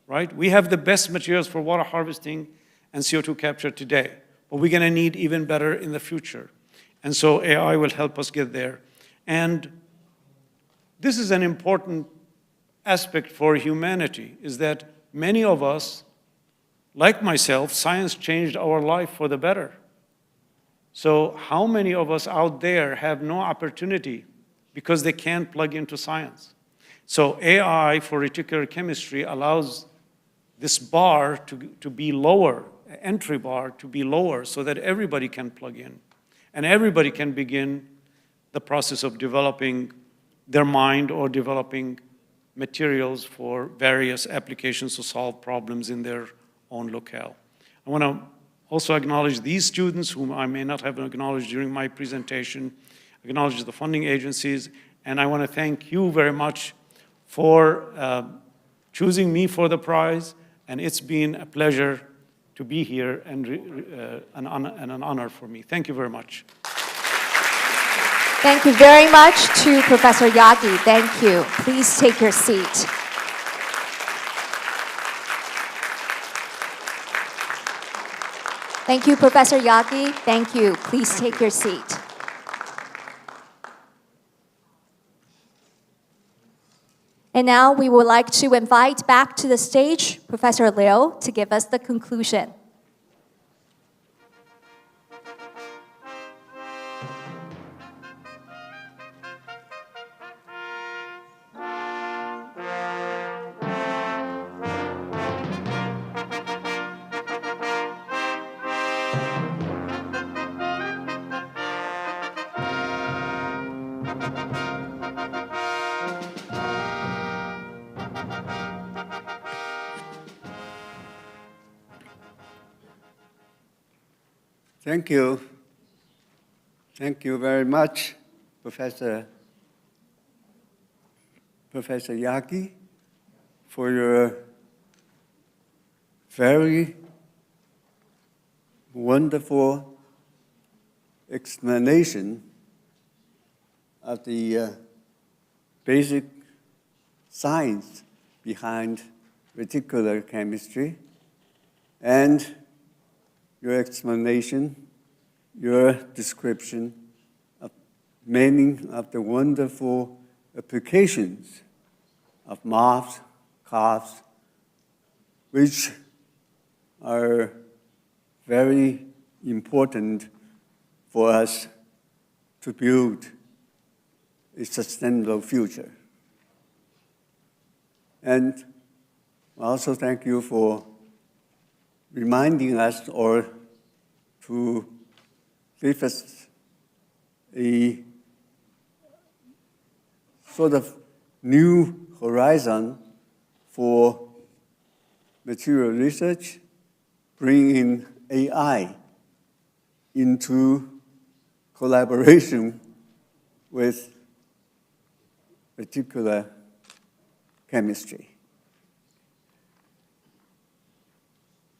right? We have the best materials for water harvesting and CO2 capture today, but we're going to need even better in the future. And so AI will help us get there. And this is an important aspect for humanity, is that many of us, like myself, science changed our life for the better. So how many of us out there have no opportunity because they can't plug into science? So AI for reticular chemistry allows this bar to be lower, entry bar to be lower, so that everybody can plug in. And everybody can begin the process of developing their mind or developing materials for various applications to solve problems in their own locale. I want to also acknowledge these students whom I may not have acknowledged during my presentation, acknowledge the funding agencies, and I want to thank you very much for choosing me for the prize, and it's been a pleasure to be here and an honor for me. Thank you very much. Thank you very much to Professor Yagi. Thank you. Please take your seat. Thank you, Professor Yagi. Thank you. Please take your seat. And now we would like to invite back to the stage Professor Liu to give us the conclusion. Thank you. Thank you very much, Professor Yagi, for your very wonderful explanation of the basic science behind reticular chemistry, and your explanation, your description of many of the wonderful applications of moths, coughs, which are very important for us to build a sustainable future. And also thank you for reminding us or to give us a sort of new horizon for material research, bringing AI into collaboration with particular chemistry.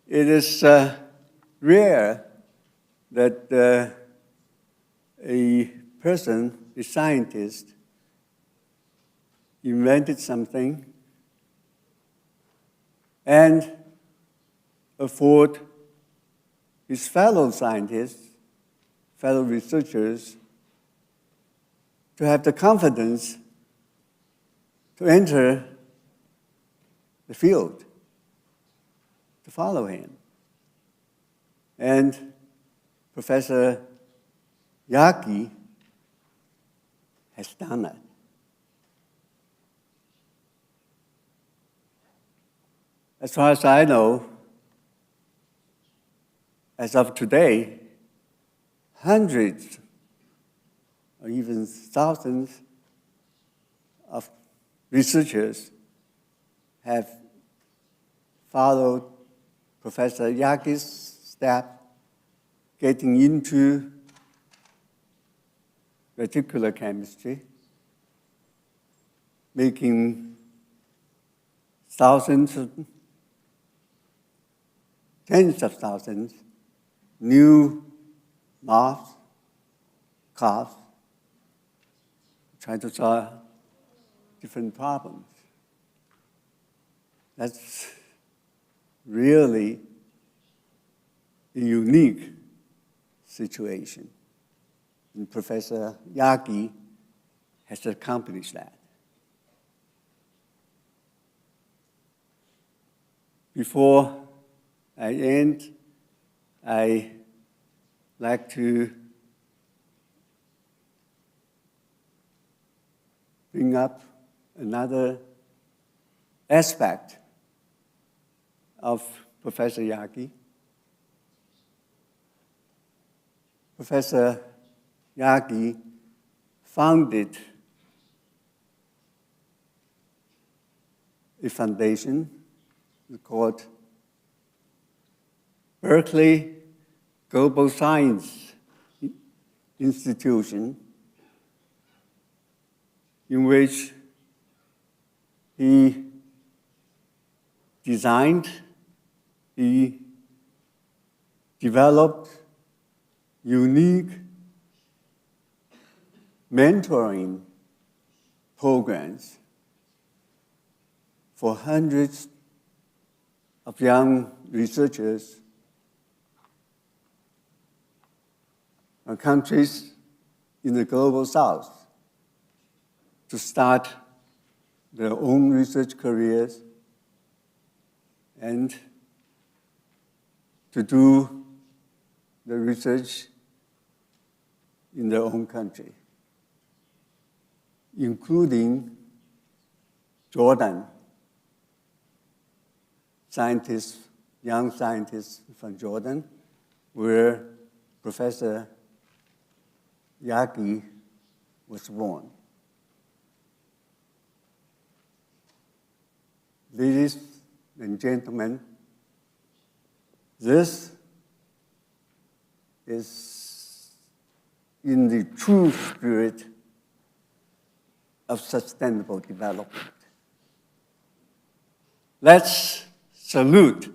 It is rare that a person, a scientist, invented something and afford his fellow scientists, fellow researchers, to have the confidence to enter the field, to follow him. And Professor Yaki has done that. As far as I know, as of today, hundreds or even thousands of researchers have followed Professor Yaki's step, getting into reticular chemistry, making tens of thousands new moths, calves, trying to solve different problems. That's really a unique situation. And Professor Yaki has accomplished that. Before I end, I like to bring up another aspect of Professor Yaki. Professor Yaki founded a foundation called Berkeley Global Science Institution, in which he designed, he developed unique mentoring programs for hundreds of young researchers in countries in the global south to start their own research careers and to do the research in their own country, including Jordan. Scientists, young scientists from Jordan, where Professor Yaki was born. Ladies and gentlemen, this is in the true spirit of sustainable development. Let's salute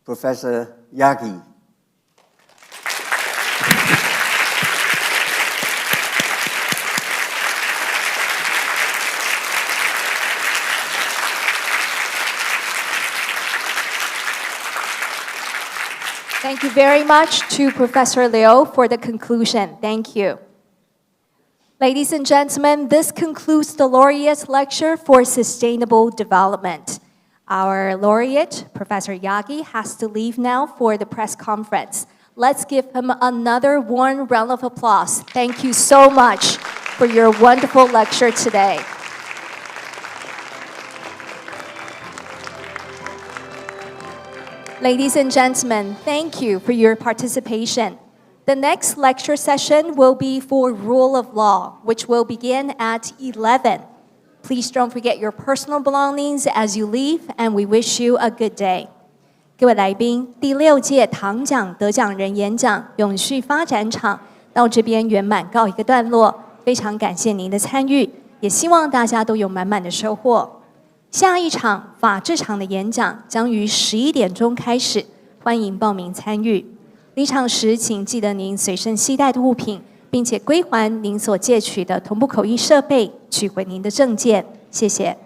Professor Yaki. Thank you very much to Professor Liu for the conclusion. Thank you. Ladies and gentlemen, this concludes the Laureate Lecture for Sustainable Development. Our laureate, Professor Yaki, has to leave now for the press conference. Let's give him another warm round of applause. Thank you so much for your wonderful lecture today. Ladies and gentlemen, thank you for your participation. The next lecture session will be for Rule of Law, which will begin at 11. Please don't forget your personal belongings as you leave, and we wish you a good day. 各位来宾，第6届唐奖得奖人演讲永续发展场到这边圆满告一个段落，非常感谢您的参与，也希望大家都有满满的收获。下一场法制场的演讲将于11点钟开始，欢迎报名参与。离场时，请记得您随身携带的物品，并且归还您所借取的同步口译设备，取回您的证件。谢谢。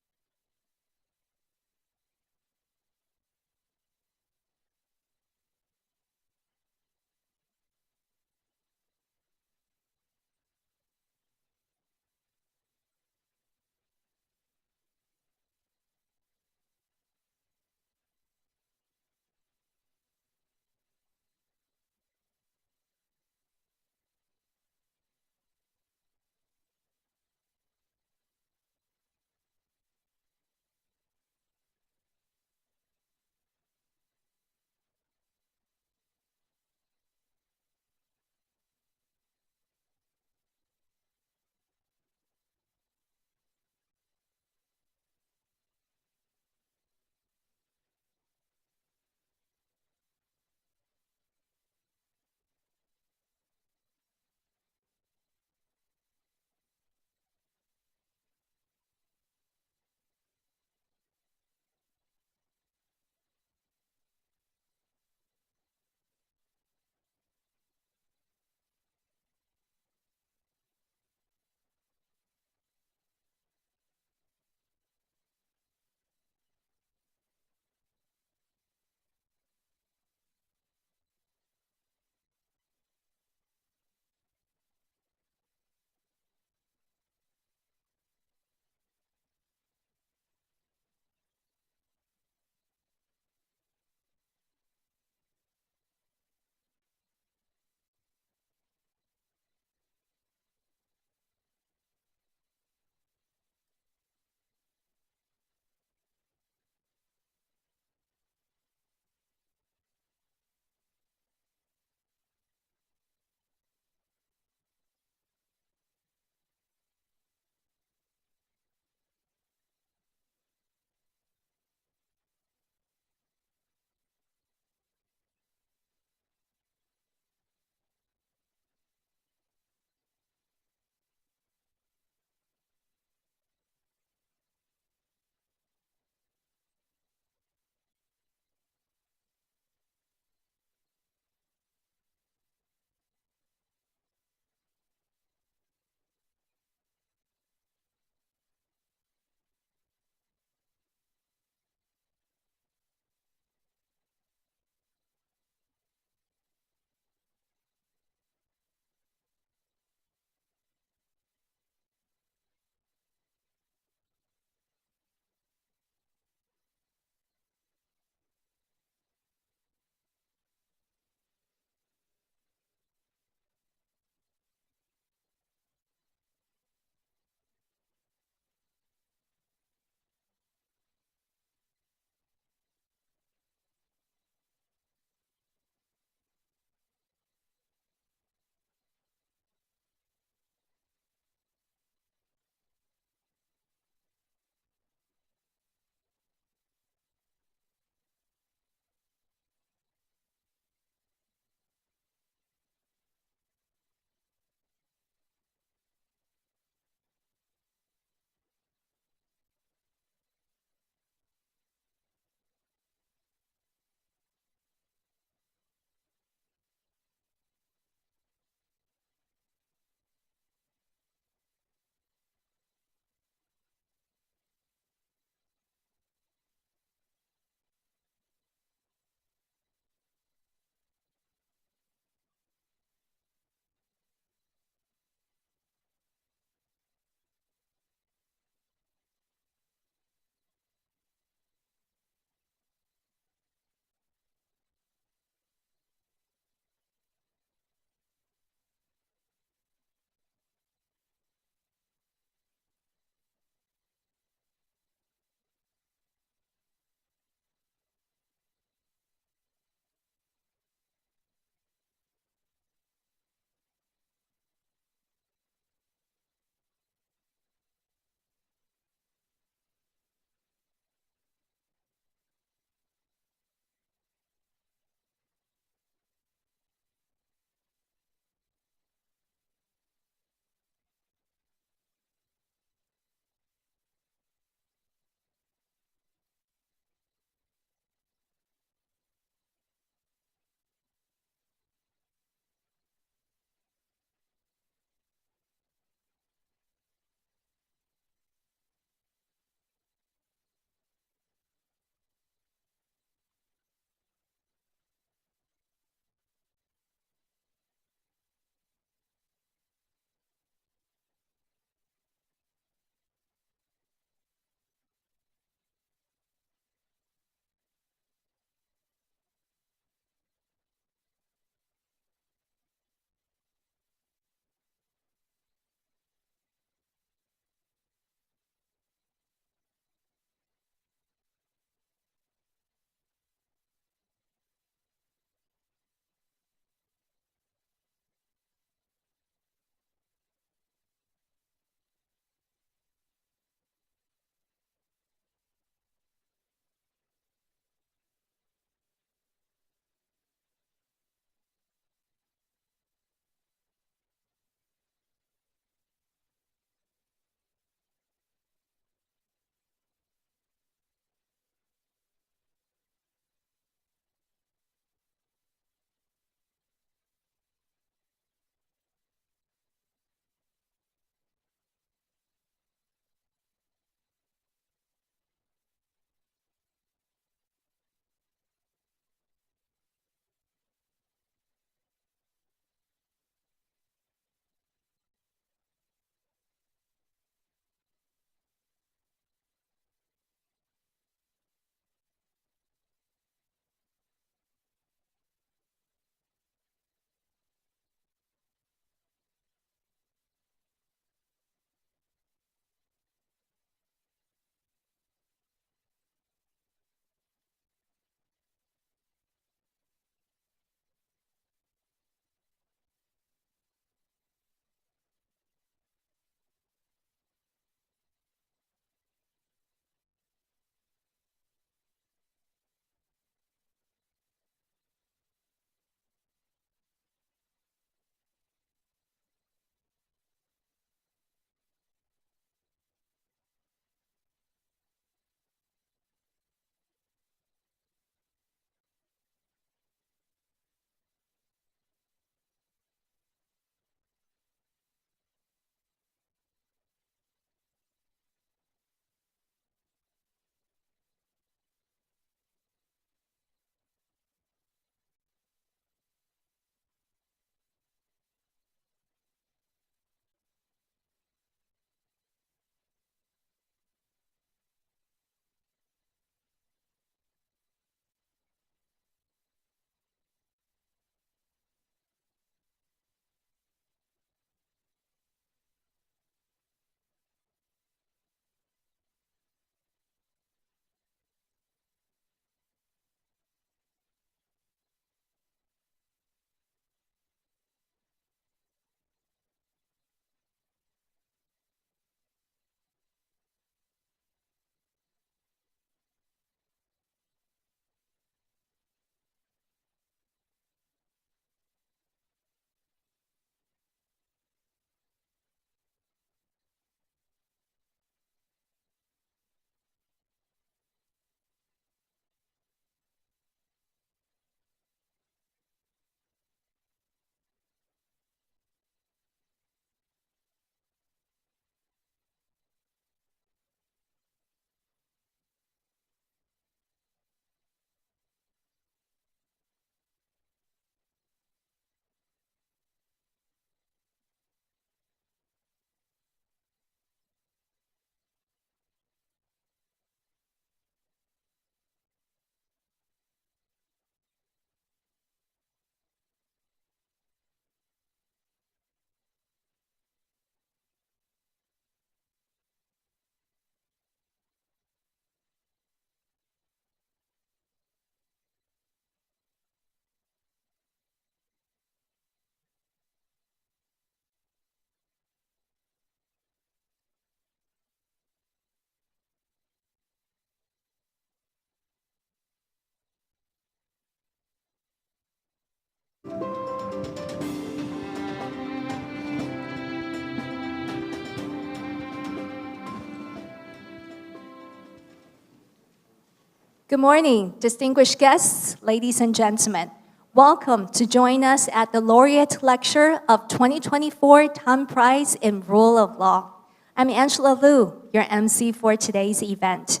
Good morning, distinguished guests, ladies and gentlemen. Welcome to join us at the Laureate Lecture of 2024 Time Prize in Rule of Law. I'm Angela Liu, your MC for today's event.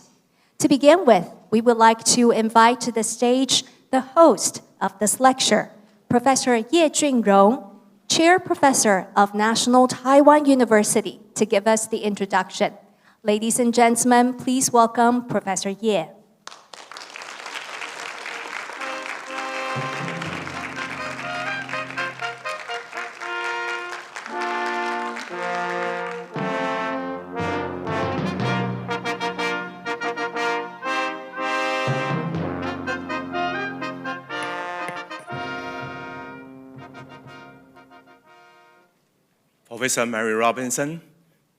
To begin with, we would like to invite to the stage the host of this lecture, Professor Ye Junrong, Chair Professor of National Taiwan University, to give us the introduction. Ladies and gentlemen, please welcome Professor Ye. Professor Mary Robinson,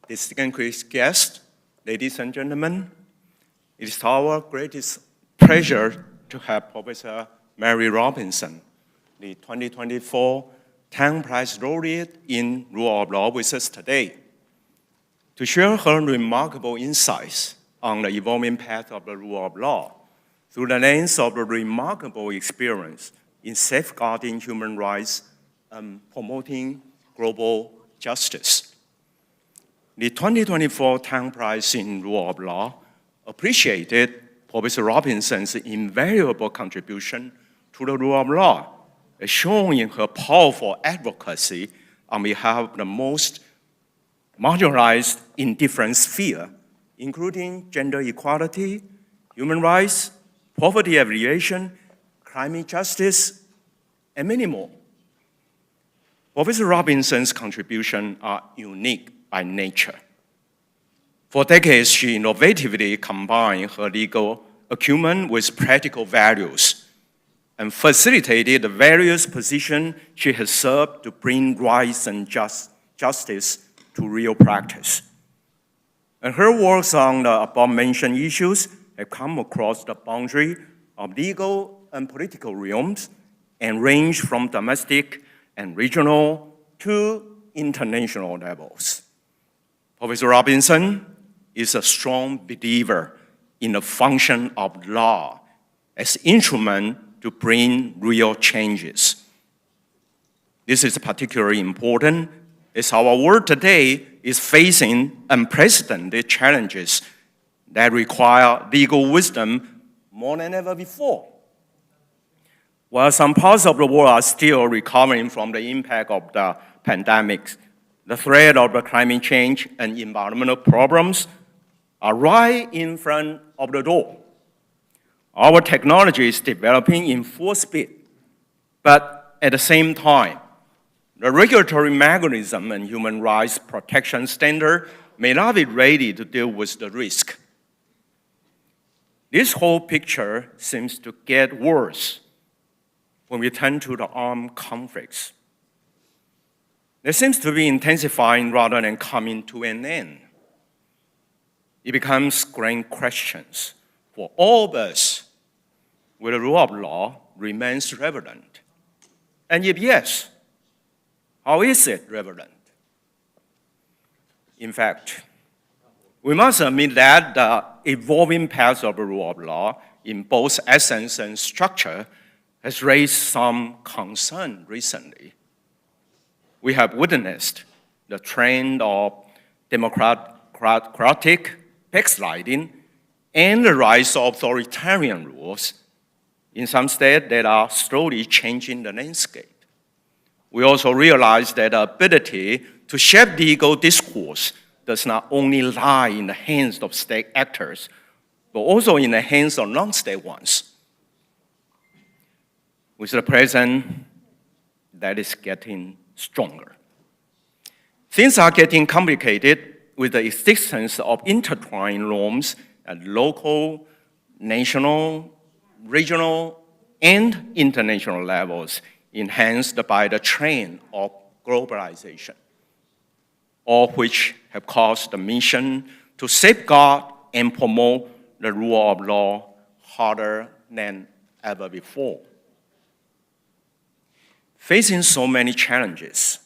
distinguished guests, ladies and gentlemen, it is our greatest pleasure to have Professor Mary Robinson, the 2024 Time Prize Laureate in Rule of Law with us today, to share her remarkable insights on the evolving path of the rule of law through the lens of the remarkable experience in safeguarding human rights and promoting global justice. The 2024 Tang Prize in Rule of Law appreciated Professor Robinson's invaluable contribution to the rule of law, as shown in her powerful advocacy on behalf of the most marginalized in different spheres, including gender equality, human rights, poverty alleviation, climate justice, and many more. Professor Robinson's contributions are unique by nature. For decades, she innovatively combined her legal acumen with practical values and facilitated the various positions she has served to bring rights and justice to real practice. And her works on the above-mentioned issues have come across the boundary of legal and political realms and range from domestic and regional to international levels. Professor Robinson is a strong believer in the function of law as instrument to bring real changes. This is particularly important as our world today is facing unprecedented challenges that require legal wisdom more than ever before. While some parts of the world are still recovering from the impact of the pandemic, the threat of the climate change and environmental problems are right in front of the door. Our technology is developing in full speed, but at the same time, the regulatory mechanism and human rights protection standard may not be ready to deal with the risk. This whole picture seems to get worse when we turn to the armed conflicts. They seems to be intensifying rather than coming to an end. It becomes grand questions for all of us whether the rule of law remains relevant. And if yes, how is it relevant? In fact, we must admit that the evolving path of the rule of law in both essence and structure has raised some concern recently. We have witnessed the trend of democratic backsliding and the rise of authoritarian rules in some states that are slowly changing the landscape. We also realize that the ability to shape legal discourse does not only lie in the hands of state actors, but also in the hands of non-state ones. With the present, that is getting stronger. Things are getting complicated with the existence of intertwined norms at local, national, regional, and international levels, enhanced by the trend of globalization, all which have caused the mission to safeguard and promote the rule of law harder than ever before. Facing so many challenges,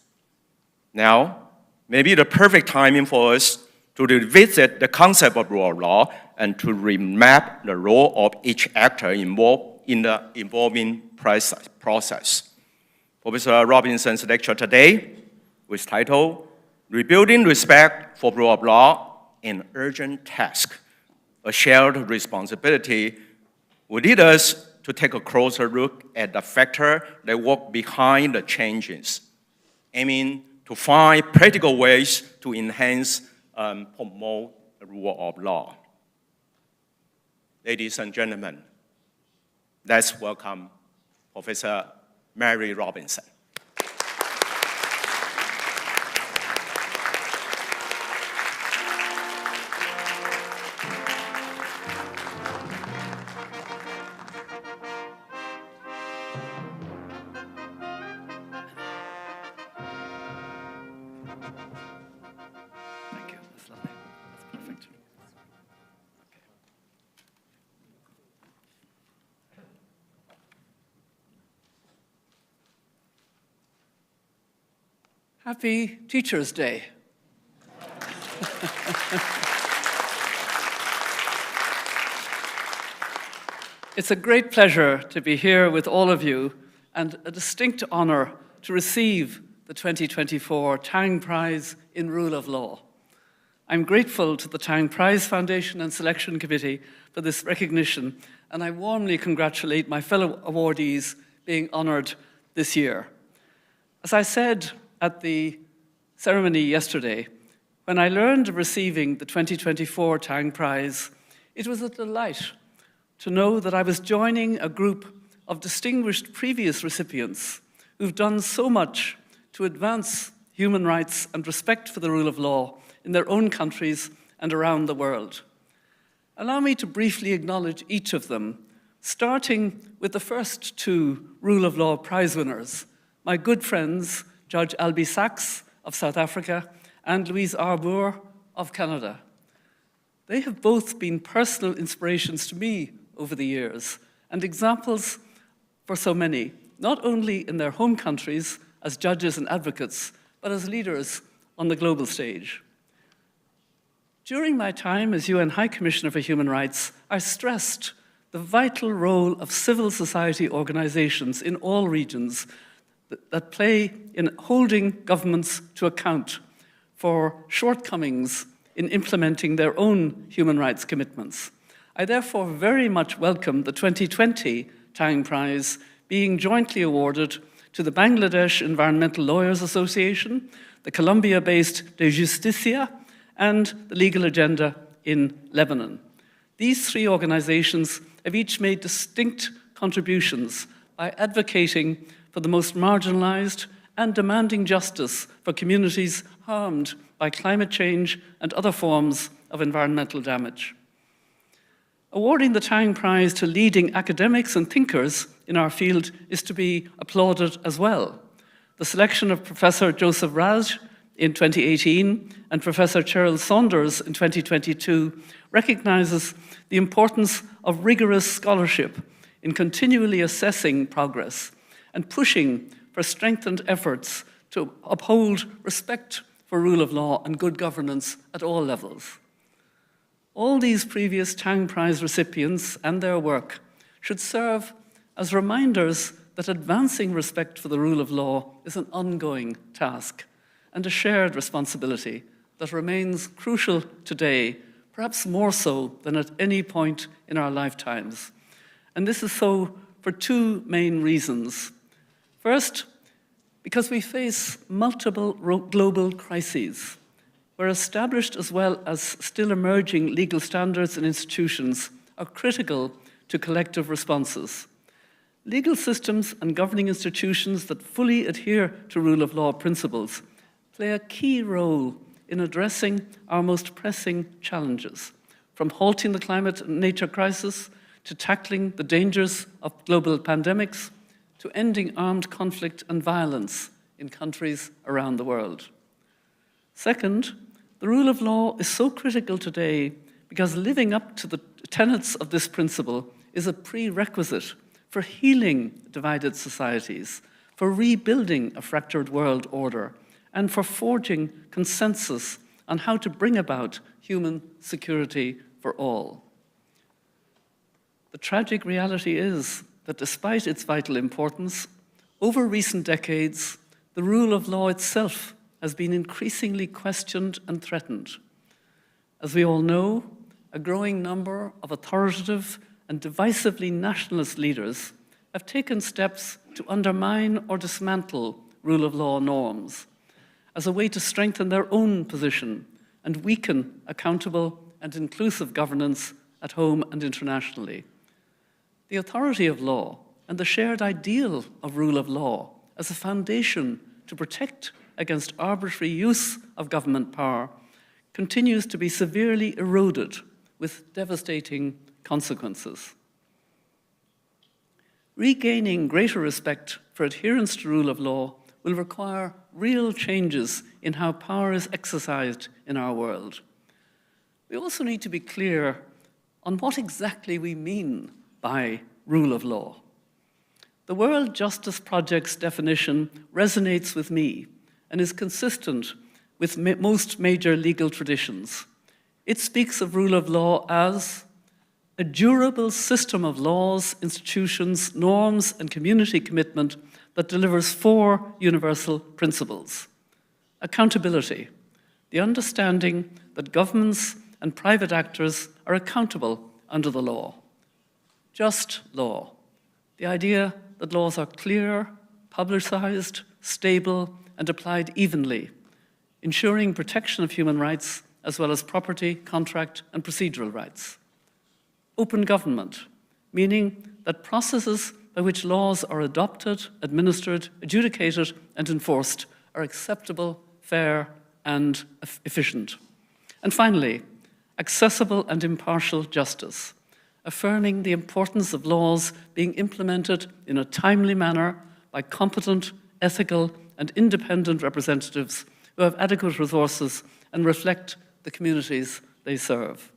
now may be the perfect timing for us to revisit the concept of rule of law and to remap the role of each actor involved in the evolving process. Professor Robinson's lecture today, with title, Rebuilding Respect for Rule of Law, an Urgent Task, a Shared Responsibility, will lead us to take a closer look at the factors that work behind the changes, aiming to find practical ways to enhance and promote the rule of law. Ladies and gentlemen, let's welcome Professor Mary Robinson. Thank you. That's lovely. That's perfect. Happy Teachers' Day. It's a great pleasure to be here with all of you and a distinct honor to receive the 2024 Tang Prize in Rule of Law. I'm grateful to the Tang Prize Foundation and Selection Committee for this recognition, and I warmly congratulate my fellow awardees being honored this year. As I said at the ceremony yesterday, when I learned of receiving the 2024 Tang Prize, it was a delight to know that I was joining a group of distinguished previous recipients who've done so much to advance human rights and respect for the rule of law in their own countries and around the world. Allow me to briefly acknowledge each of them, starting with the first two Rule of Law Prize winners, my good friends, Judge Albie Sachs of South Africa and Louise Arbour of Canada. They have both been personal inspirations to me over the years and examples for so many, not only in their home countries as judges and advocates, but as leaders on the global stage. During my time as UN High Commissioner for Human Rights, I stressed the vital role of civil society organizations in all regions that play in holding governments to account for shortcomings in implementing their own human rights commitments. I therefore very much welcome the 2020 Tang Prize being jointly awarded to the Bangladesh Environmental Lawyers Association, the Colombia-based De Justicia, and the Legal Agenda in Lebanon. These three organizations have each made distinct contributions by advocating for the most marginalized and demanding justice for communities harmed by climate change and other forms of environmental damage. Awarding the Tang Prize to leading academics and thinkers in our field is to be applauded as well. The selection of Professor Joseph Raj in 2018 and Professor Cheryl Saunders in 2022 recognizes the importance of rigorous scholarship in continually assessing progress and pushing for strengthened efforts to uphold respect for rule of law and good governance at all levels. All these previous Tang Prize recipients and their work should serve as reminders that advancing respect for the rule of law is an ongoing task and a shared responsibility that remains crucial today, perhaps more so than at any point in our lifetimes. And this is so for two main reasons. First, because we face multiple global crises, where established as well as still emerging legal standards and institutions are critical to collective responses. Legal systems and governing institutions that fully adhere to rule of law principles play a key role in addressing our most pressing challenges, from halting the climate and nature crisis to tackling the dangers of global pandemics to ending armed conflict and violence in countries around the world. Second, the rule of law is so critical today because living up to the tenets of this principle is a prerequisite for healing divided societies, for rebuilding a fractured world order, and for forging consensus on how to bring about human security for all. The tragic reality is that despite its vital importance, over recent decades, the rule of law itself has been increasingly questioned and threatened. As we all know, a growing number of authoritative and divisively nationalist leaders have taken steps to undermine or dismantle rule of law norms as a way to strengthen their own position and weaken accountable and inclusive governance at home and internationally. The authority of law and the shared ideal of rule of law as a foundation to protect against arbitrary use of government power continues to be severely eroded with devastating consequences. Regaining greater respect for adherence to rule of law will require real changes in how power is exercised in our world. We also need to be clear on what exactly we mean by rule of law. The World Justice Project's definition resonates with me and is consistent with most major legal traditions. It speaks of rule of law as a durable system of laws, institutions, norms, and community commitment that delivers 4 universal principles. Accountability, the understanding that governments and private actors are accountable under the law. Just law, the idea that laws are clear, publicized, stable, and applied evenly, ensuring protection of human rights as well as property, contract, and procedural rights. Open government, meaning that processes by which laws are adopted, administered, adjudicated, and enforced are acceptable, fair, and efficient. And finally, accessible and impartial justice, affirming the importance of laws being implemented in a timely manner by competent, ethical, and independent representatives who have adequate resources and reflect the communities they serve.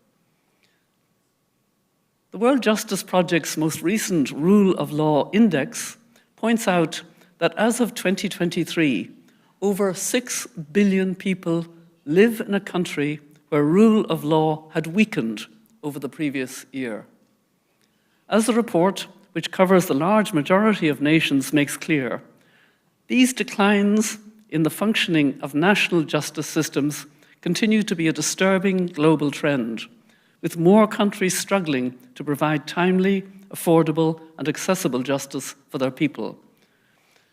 The World Justice Project's most recent Rule of Law Index points out that as of 2023, over 6 billion people live in a country where rule of law had weakened over the previous year. As the report, which covers the large majority of nations, makes clear, these declines in the functioning of national justice systems continue to be a disturbing global trend, with more countries struggling to provide timely, affordable, and accessible justice for their people.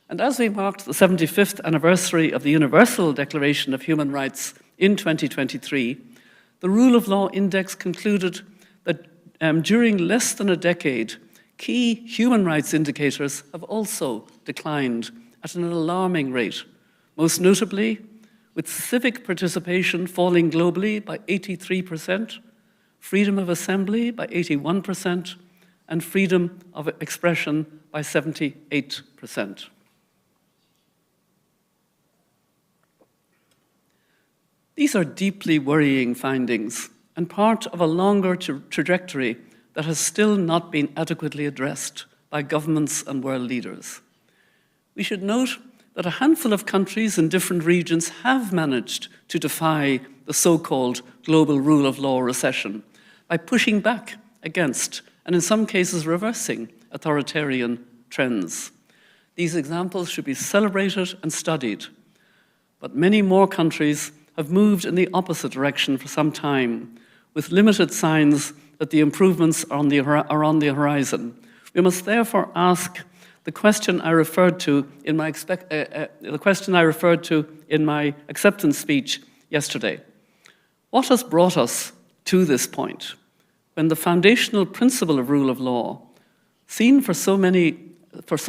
And as we marked the 75th anniversary of the Universal Declaration of Human Rights in 2023, the Rule of Law Index concluded that during less than a decade, key human rights indicators have also declined at an alarming rate, most notably with civic participation falling globally by 83%, freedom of assembly by 81%, and freedom of expression by 78%. These are deeply worrying findings and part of a longer trajectory that has still not been adequately addressed by governments and world leaders. We should note that a handful of countries in different regions have managed to defy the so-called global rule of law recession by pushing back against, and in some cases reversing, authoritarian trends. These examples should be celebrated and studied, but many more countries have moved in the opposite direction for some time, with limited signs that the improvements are on the horizon. We must therefore ask the question I referred to in my acceptance speech yesterday. What has brought us to this point, when the foundational principle of rule of law, seen for so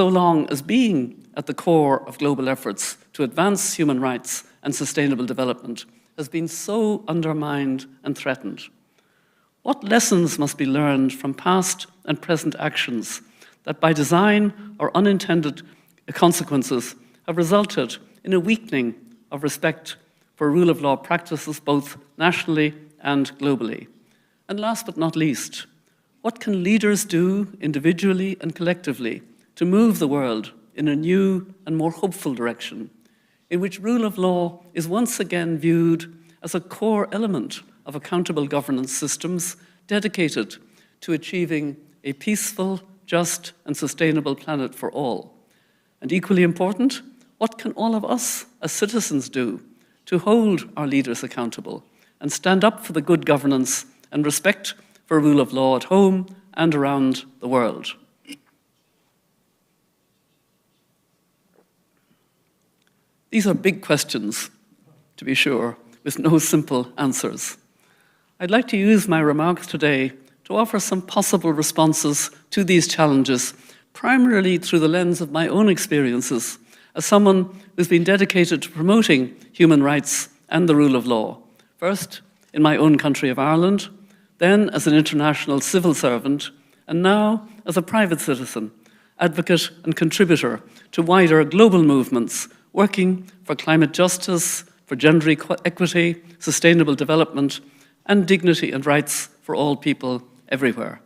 long as being at the core of global efforts to advance human rights and sustainable development, has been so undermined and threatened? What lessons must be learned from past and present actions that by design or unintended consequences have resulted in a weakening of respect for rule of law practices both nationally and globally? And last but not least, what can leaders do individually and collectively to move the world in a new and more hopeful direction, in which rule of law is once again viewed as a core element of accountable governance systems dedicated to achieving a peaceful, just, and sustainable planet for all. And equally important, what can all of us as citizens do to hold our leaders accountable and stand up for the good governance and respect for rule of law at home and around the world? These are big questions, to be sure, with no simple answers. I'd like to use my remarks today to offer some possible responses to these challenges, primarily through the lens of my own experiences as someone who's been dedicated to promoting human rights and the rule of law, first in my own country of Ireland, then as an international civil servant, and now as a private citizen, advocate and contributor to wider global movements working for climate justice, for gender equity, sustainable development, and dignity and rights for all people everywhere.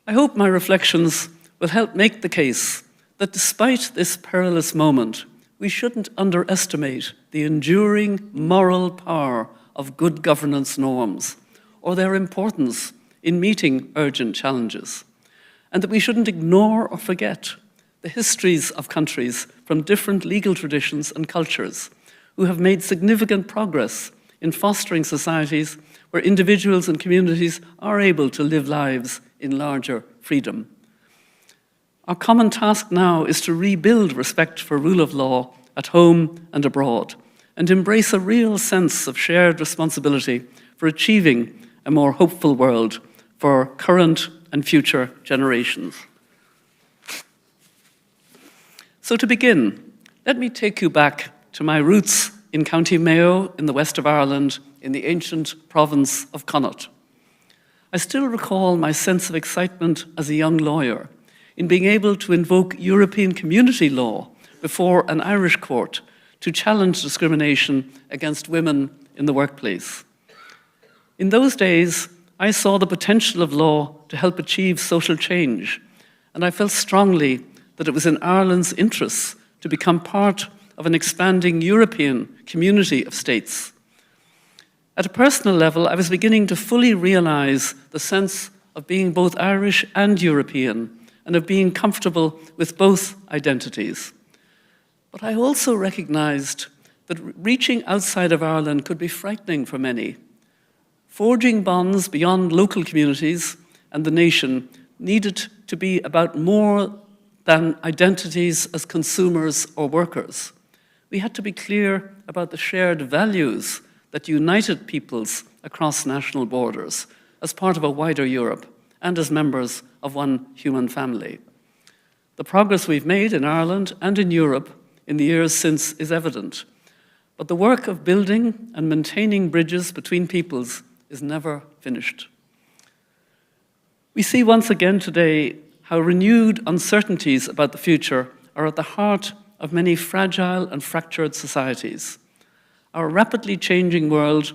I hope my reflections will help make the case that despite this perilous moment, we shouldn't underestimate the enduring moral power of good governance norms or their importance in meeting urgent challenges, and that we shouldn't ignore or forget the histories of countries from different legal traditions and cultures who have made significant progress in fostering societies where individuals and communities are able to live lives in larger freedom. Our common task now is to rebuild respect for rule of law at home and abroad, and embrace a real sense of shared responsibility for achieving a more hopeful world for current and future generations. So to begin, let me take you back to my roots in County Mayo in the west of Ireland in the ancient province of Connaught. I still recall my sense of excitement as a young lawyer in being able to invoke European community law before an Irish court to challenge discrimination against women in the workplace. In those days, I saw the potential of law to help achieve social change, and I felt strongly that it was in Ireland's interests to become part of an expanding European community of states. At a personal level, I was beginning to fully realize the sense of being both Irish and European, and of being comfortable with both identities. But I also recognized that reaching outside of Ireland could be frightening for many. Forging bonds beyond local communities and the nation needed to be about more than identities as consumers or workers. We had to be clear about the shared values that united peoples across national borders as part of a wider Europe and as members of one human family. The progress we've made in Ireland and in Europe in the years since is evident, but the work of building and maintaining bridges between peoples is never finished. We see once again today how renewed uncertainties about the future are at the heart of many fragile and fractured societies. Our rapidly changing world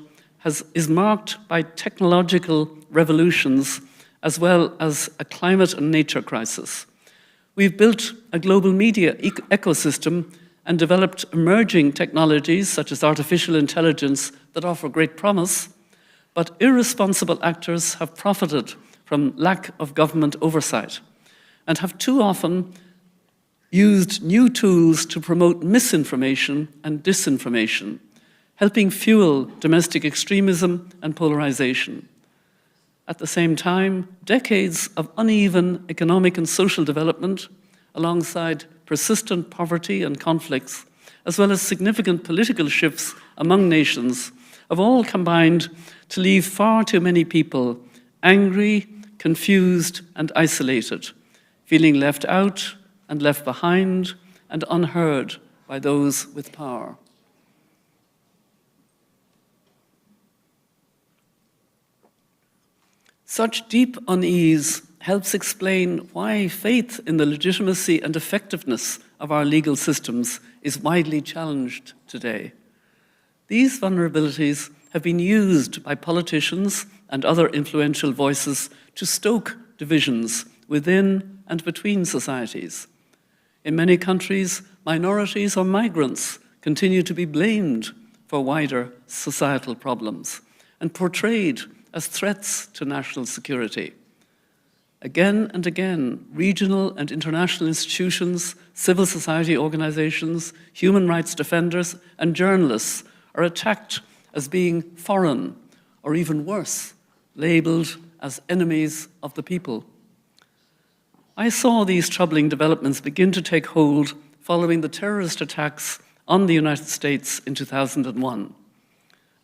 is marked by technological revolutions as well as a climate and nature crisis. We've built a global media ecosystem and developed emerging technologies such as artificial intelligence that offer great promise, but irresponsible actors have profited from lack of government oversight and have too often used new tools to promote misinformation and disinformation, helping fuel domestic extremism and polarization. At the same time, decades of uneven economic and social development, alongside persistent poverty and conflicts, as well as significant political shifts among nations, have all combined to leave far too many people angry, confused, and isolated, feeling left out and left behind and unheard by those with power. Such deep unease helps explain why faith in the legitimacy and effectiveness of our legal systems is widely challenged today. These vulnerabilities have been used by politicians and other influential voices to stoke divisions within and between societies. In many countries, minorities or migrants continue to be blamed for wider societal problems and portrayed as threats to national security. Again and again, regional and international institutions, civil society organizations, human rights defenders, and journalists are attacked as being foreign, or even worse, labeled as enemies of the people. I saw these troubling developments begin to take hold following the terrorist attacks on the United States in 2001.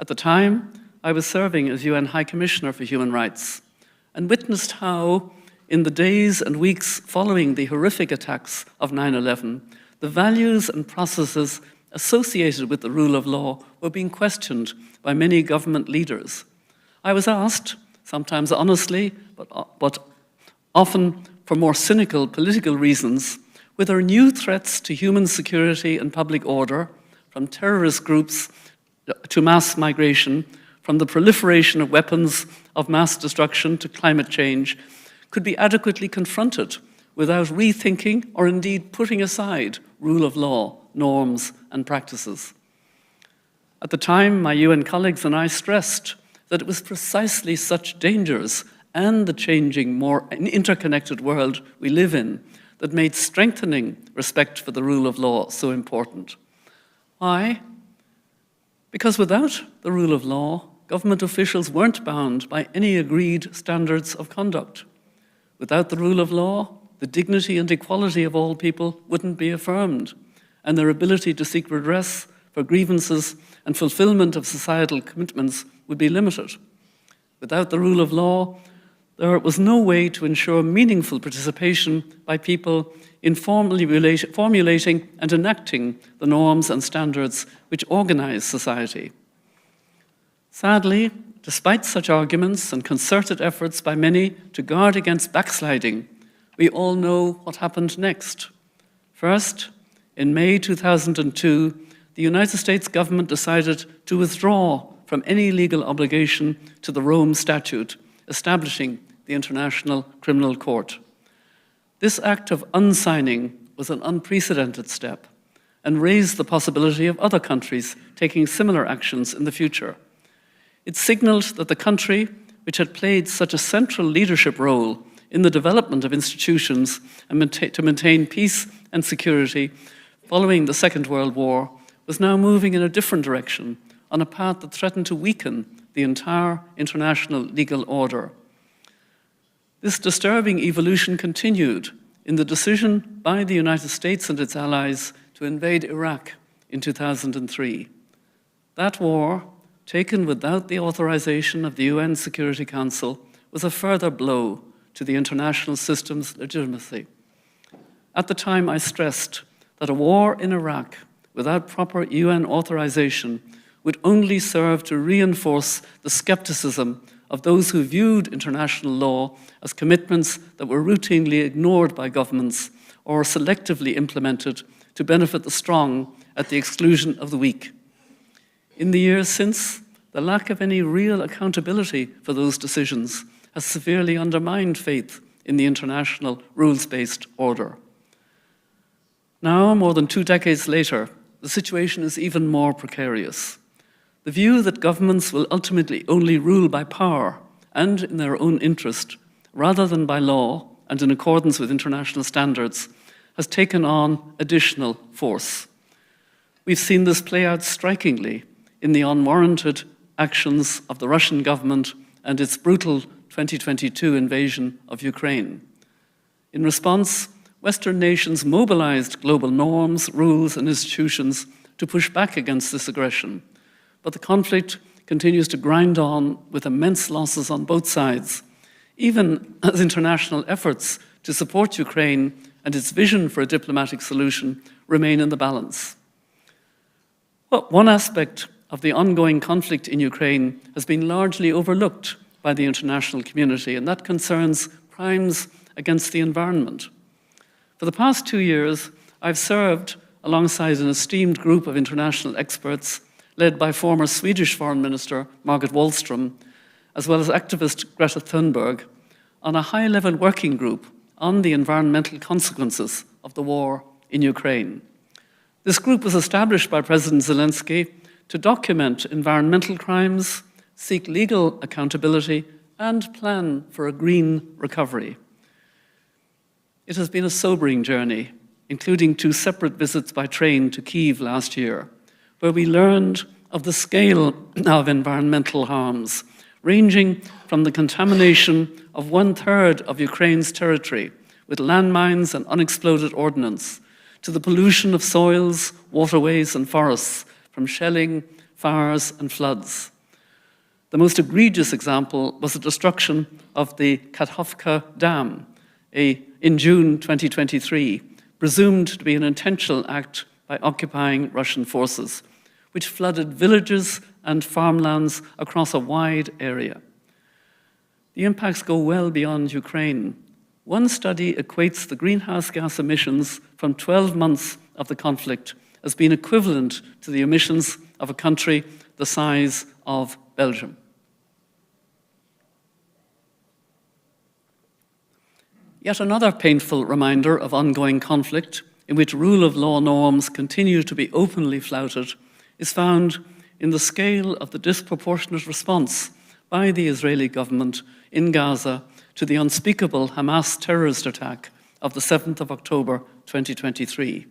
At the time, I was serving as UN High Commissioner for Human Rights and witnessed how, in the days and weeks following the horrific attacks of 9/11, the values and processes associated with the rule of law were being questioned by many government leaders. I was asked, sometimes honestly, but often for more cynical political reasons, whether new threats to human security and public order, from terrorist groups to mass migration, from the proliferation of weapons of mass destruction to climate change, could be adequately confronted without rethinking or indeed putting aside rule of law, norms, and practices. At the time, my UN colleagues and I stressed that it was precisely such dangers and the changing, more interconnected world we live in that made strengthening respect for the rule of law so important. Why? Because without the rule of law, government officials weren't bound by any agreed standards of conduct. Without the rule of law, the dignity and equality of all people wouldn't be affirmed, and their ability to seek redress for grievances and fulfillment of societal commitments would be limited. Without the rule of law, there was no way to ensure meaningful participation by people in formulating and enacting the norms and standards which organize society. Sadly, despite such arguments and concerted efforts by many to guard against backsliding, we all know what happened next. First, in May 2002, the United States government decided to withdraw from any legal obligation to the Rome Statute, establishing the International Criminal Court. This act of unsigning was an unprecedented step and raised the possibility of other countries taking similar actions in the future. It signaled that the country, which had played such a central leadership role in the development of institutions and to maintain peace and security following the Second World War, was now moving in a different direction, on a path that threatened to weaken the entire international legal order. This disturbing evolution continued in the decision by the United States and its allies to invade Iraq in 2003. That war, taken without the authorization of the UN Security Council, was a further blow to the international system's legitimacy. At the time, I stressed that a war in Iraq without proper UN authorization would only serve to reinforce the skepticism of those who viewed international law as commitments that were routinely ignored by governments or selectively implemented to benefit the strong at the exclusion of the weak. In the years since, the lack of any real accountability for those decisions has severely undermined faith in the international rules-based order. Now, more than 2 decades later, the situation is even more precarious. The view that governments will ultimately only rule by power and in their own interest, rather than by law and in accordance with international standards, has taken on additional force. We've seen this play out strikingly in the unwarranted actions of the Russian government and its brutal 2022 invasion of Ukraine. In response, Western nations mobilized global norms, rules, and institutions to push back against this aggression. But the conflict continues to grind on with immense losses on both sides, even as international efforts to support Ukraine and its vision for a diplomatic solution remain in the balance. Well, one aspect of the ongoing conflict in Ukraine has been largely overlooked by the international community, and that concerns crimes against the environment. For the past 2 years, I've served alongside an esteemed group of international experts led by former Swedish Foreign Minister Margot Wallström, as well as activist Greta Thunberg, on a high-level working group on the environmental consequences of the war in Ukraine. This group was established by President Zelensky to document environmental crimes, seek legal accountability, and plan for a green recovery. It has been a sobering journey, including 2 separate visits by train to Kyiv last year, where we learned of the scale of environmental harms, ranging from the contamination of 1/3 of Ukraine's territory with landmines and unexploded ordnance, to the pollution of soils, waterways, and forests from shelling, fires, and floods. The most egregious example was the destruction of the Kathovka Dam in June 2023, presumed to be an intentional act by occupying Russian forces, which flooded villages and farmlands across a wide area. The impacts go well beyond Ukraine. One study equates the greenhouse gas emissions from 12 months of the conflict as being equivalent to the emissions of a country the size of Belgium. Yet another painful reminder of ongoing conflict, in which rule of law norms continue to be openly flouted, is found in the scale of the disproportionate response by the Israeli government in Gaza to the unspeakable Hamas terrorist attack of the 7th of October 2023.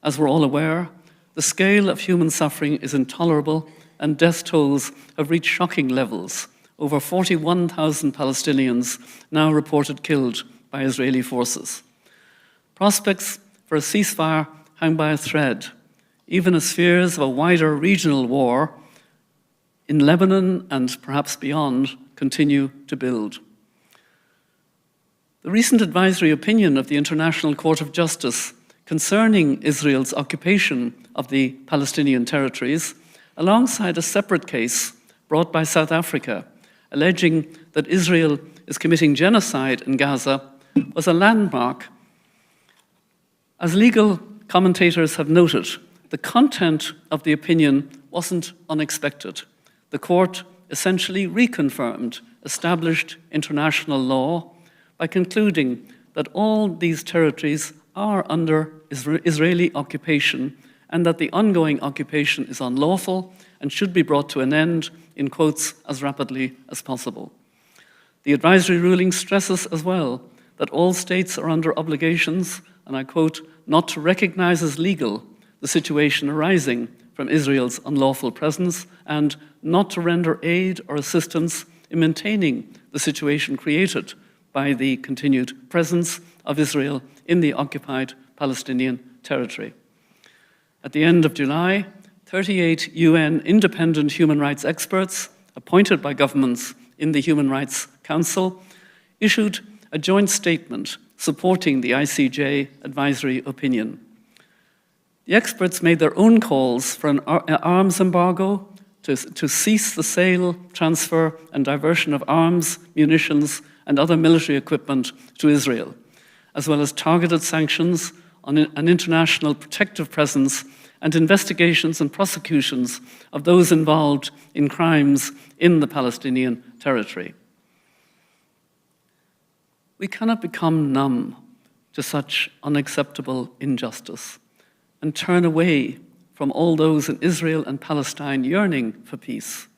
As we're all aware, the scale of human suffering is intolerable, and death tolls have reached shocking levels. Over 41,000 Palestinians now reported killed by Israeli forces. Prospects for a ceasefire hang by a thread, even as fears of a wider regional war in Lebanon and perhaps beyond continue to build. The recent advisory opinion of the International Court of Justice concerning Israel's occupation of the Palestinian territories, alongside a separate case brought by South Africa, alleging that Israel is committing genocide in Gaza, was a landmark. As legal commentators have noted, the content of the opinion wasn't unexpected. The court essentially reconfirmed established international law by concluding that all these territories are under Israeli occupation and that the ongoing occupation is unlawful and should be brought to an end, in quotes, as rapidly as possible. The advisory ruling stresses as well that all states are under obligations, and I quote, not to recognize as legal the situation arising from Israel's unlawful presence and not to render aid or assistance in maintaining the situation created by the continued presence of Israel in the occupied Palestinian territory. At the end of July, 38 UN independent human rights experts appointed by governments in the Human Rights Council issued a joint statement supporting the ICJ advisory opinion. The experts made their own calls for an arms embargo to cease the sale, transfer, and diversion of arms, munitions, and other military equipment to Israel, as well as targeted sanctions on an international protective presence and investigations and prosecutions of those involved in crimes in the Palestinian territory. We cannot become numb to such unacceptable injustice and turn away from all those in Israel and Palestine yearning for peace.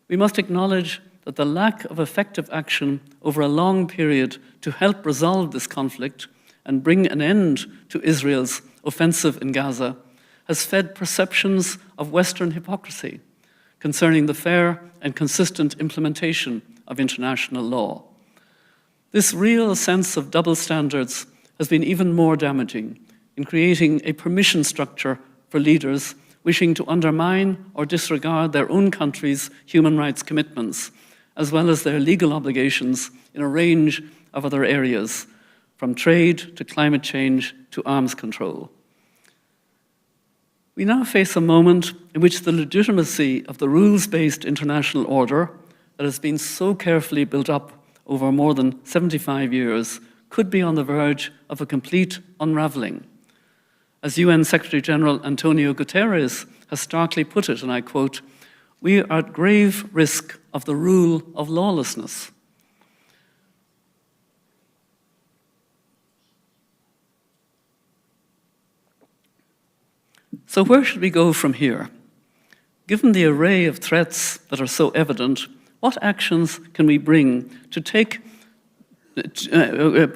We must acknowledge that the lack of effective action over a long period to help resolve this conflict and bring an end to Israel's offensive in Gaza has fed perceptions of Western hypocrisy concerning the fair and consistent implementation of international law. This real sense of double standards has been even more damaging in creating a permission structure for leaders wishing to undermine or disregard their own country's human rights commitments, as well as their legal obligations in a range of other areas, from trade to climate change to arms control. We now face a moment in which the legitimacy of the rules-based international order that has been so carefully built up over more than 75 years could be on the verge of a complete unraveling. As UN Secretary-General Antonio Guterres has starkly put it, and I quote, "We are at grave risk of the rule of lawlessness." So where should we go from here? Given the array of threats that are so evident, what actions can we begin to take that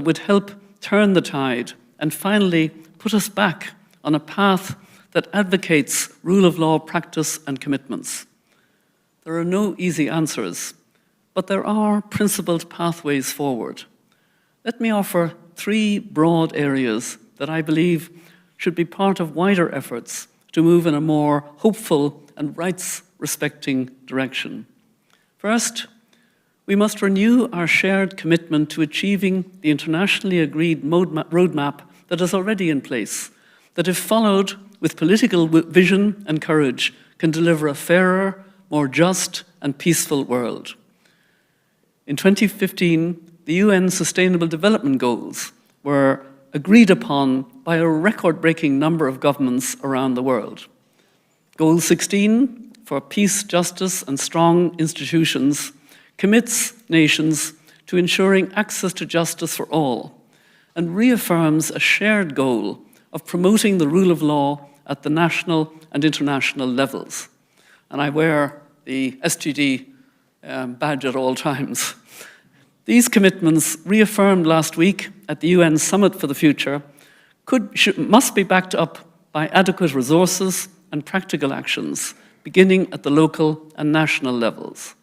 would help turn the tide and finally put us back on a path that advocates rule of law practice and commitments? There are no easy answers, but there are principled pathways forward. Let me offer 3 broad areas that I believe should be part of wider efforts to move in a more hopeful and rights-respecting direction. First, we must renew our shared commitment to achieving the internationally agreed roadmap that is already in place, that if followed with political vision and courage, can deliver a fairer, more just and peaceful world. In 2015, the UN Sustainable Development Goals were agreed upon by a record-breaking number of governments around the world. Goal 16, for peace, justice and strong institutions, commits nations to ensuring access to justice for all and reaffirms a shared goal of promoting the rule of law at the national and international levels. And I wear the SGD badge at all times. These commitments, reaffirmed last week at the UN Summit for the Future, must be backed up by adequate resources and practical actions, beginning at the local and national levels.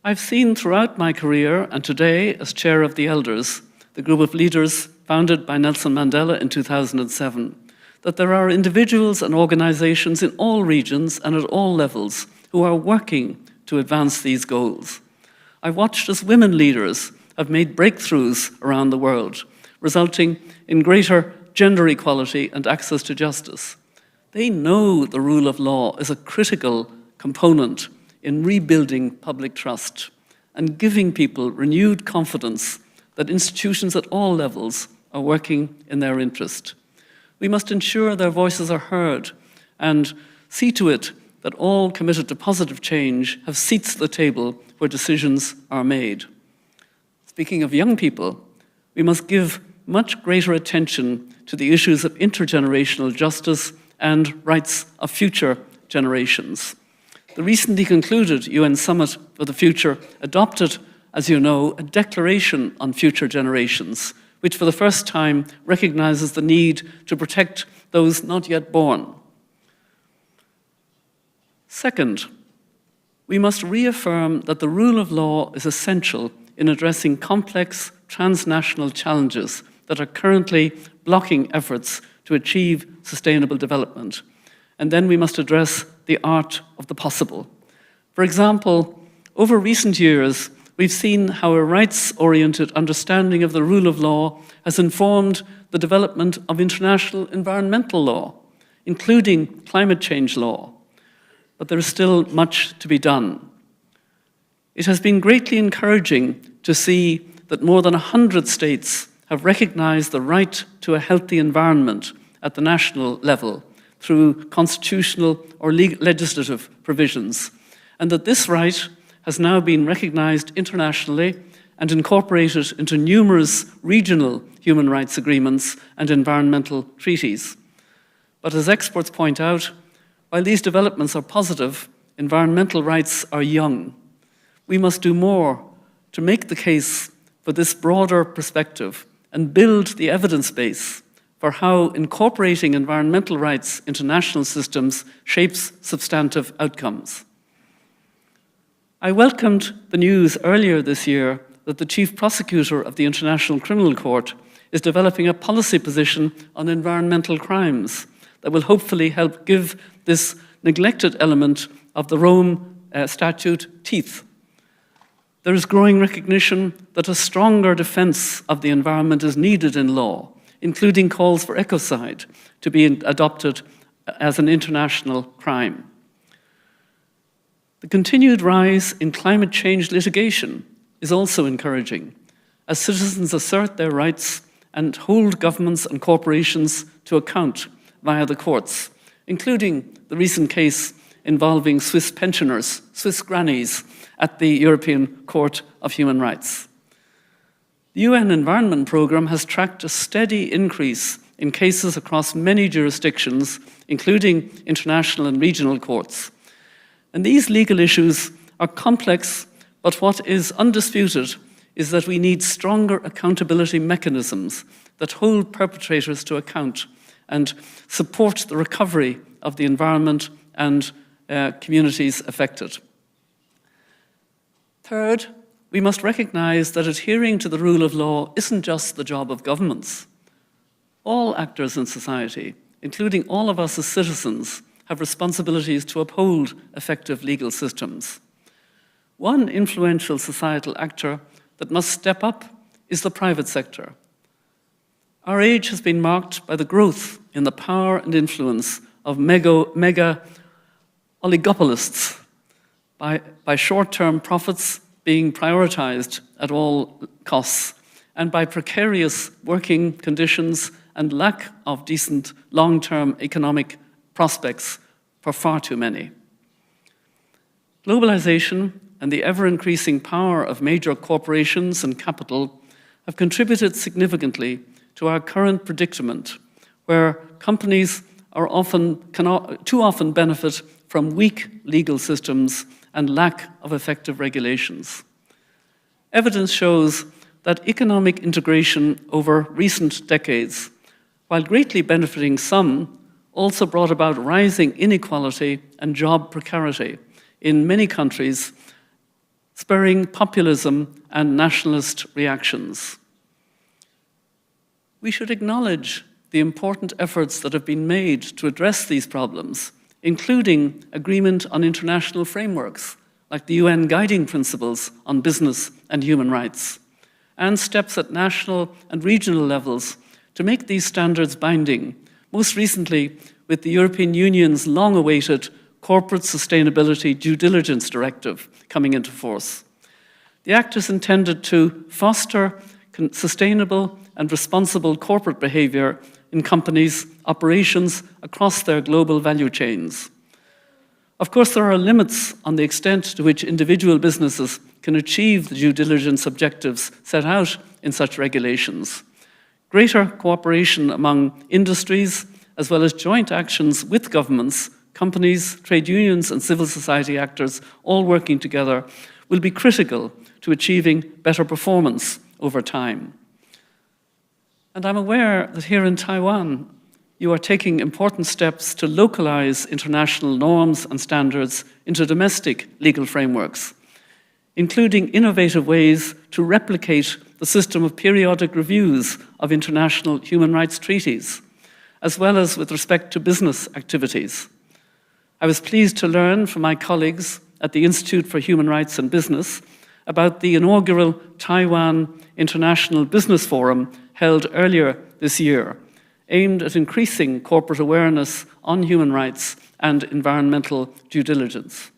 I've seen throughout my career, and today as chair of the Elders, the group of leaders founded by Nelson Mandela in 2007, that there are individuals and organizations in all regions and at all levels who are working to advance these goals. I've watched as women leaders have made breakthroughs around the world, resulting in greater gender equality and access to justice. They know the rule of law is a critical component in rebuilding public trust and giving people renewed confidence that institutions at all levels are working in their interest. We must ensure their voices are heard and see to it that all committed to positive change have seats at the table where decisions are made. Speaking of young people, we must give much greater attention to the issues of intergenerational justice and rights of future generations. The recently concluded UN Summit for the Future adopted, as you know, a declaration on future generations, which for the first time recognizes the need to protect those not yet born. Second, we must reaffirm that the rule of law is essential in addressing complex transnational challenges that are currently blocking efforts to achieve sustainable development. And then we must address the art of the possible. For example, over recent years, we've seen how a rights-oriented understanding of the rule of law has informed the development of international environmental law, including climate change law. But there is still much to be done. It has been greatly encouraging to see that more than 100 states have recognized the right to a healthy environment at the national level through constitutional or legislative provisions, and that this right has now been recognized internationally and incorporated into numerous regional human rights agreements and environmental treaties. But as experts point out, while these developments are positive, environmental rights are young. We must do more to make the case for this broader perspective and build the evidence base for how incorporating environmental rights into national systems shapes substantive outcomes. I welcomed the news earlier this year that the Chief Prosecutor of the International Criminal Court is developing a policy position on environmental crimes that will hopefully help give this neglected element of the Rome Statute teeth. There is growing recognition that a stronger defense of the environment is needed in law, including calls for ecocide to be adopted as an international crime. The continued rise in climate change litigation is also encouraging, as citizens assert their rights and hold governments and corporations to account via the courts, including the recent case involving Swiss pensioners, Swiss grannies, at the European Court of Human Rights. The UN Environment Programme has tracked a steady increase in cases across many jurisdictions, including international and regional courts. And these legal issues are complex, but what is undisputed is that we need stronger accountability mechanisms that hold perpetrators to account and support the recovery of the environment and communities affected. Third, we must recognize that adhering to the rule of law isn't just the job of governments. All actors in society, including all of us as citizens, have responsibilities to uphold effective legal systems. One influential societal actor that must step up is the private sector. Our age has been marked by the growth in the power and influence of mega oligopolists, by short-term profits being prioritized at all costs, and by precarious working conditions and lack of decent long-term economic prospects for far too many. Globalization and the ever-increasing power of major corporations and capital have contributed significantly to our current predicament, where companies too often benefit from weak legal systems and lack of effective regulations. Evidence shows that economic integration over recent decades, while greatly benefiting some, also brought about rising inequality and job precarity in many countries, spurring populism and nationalist reactions. We should acknowledge the important efforts that have been made to address these problems, including agreement on international frameworks, like the UN Guiding Principles on Business and Human Rights, and steps at national and regional levels to make these standards binding, most recently with the European Union's long-awaited Corporate Sustainability Due Diligence Directive coming into force. The Act is intended to foster sustainable and responsible corporate behavior in companies' operations across their global value chains. Of course, there are limits on the extent to which individual businesses can achieve the due diligence objectives set out in such regulations. Greater cooperation among industries, as well as joint actions with governments, companies, trade unions, and civil society actors all working together will be critical to achieving better performance over time. And I'm aware that here in Taiwan, you are taking important steps to localize international norms and standards into domestic legal frameworks, including innovative ways to replicate the system of periodic reviews of international human rights treaties, as well as with respect to business activities. I was pleased to learn from my colleagues at the Institute for Human Rights and Business about the inaugural Taiwan International Business Forum held earlier this year, aimed at increasing corporate awareness on human rights and environmental due diligence.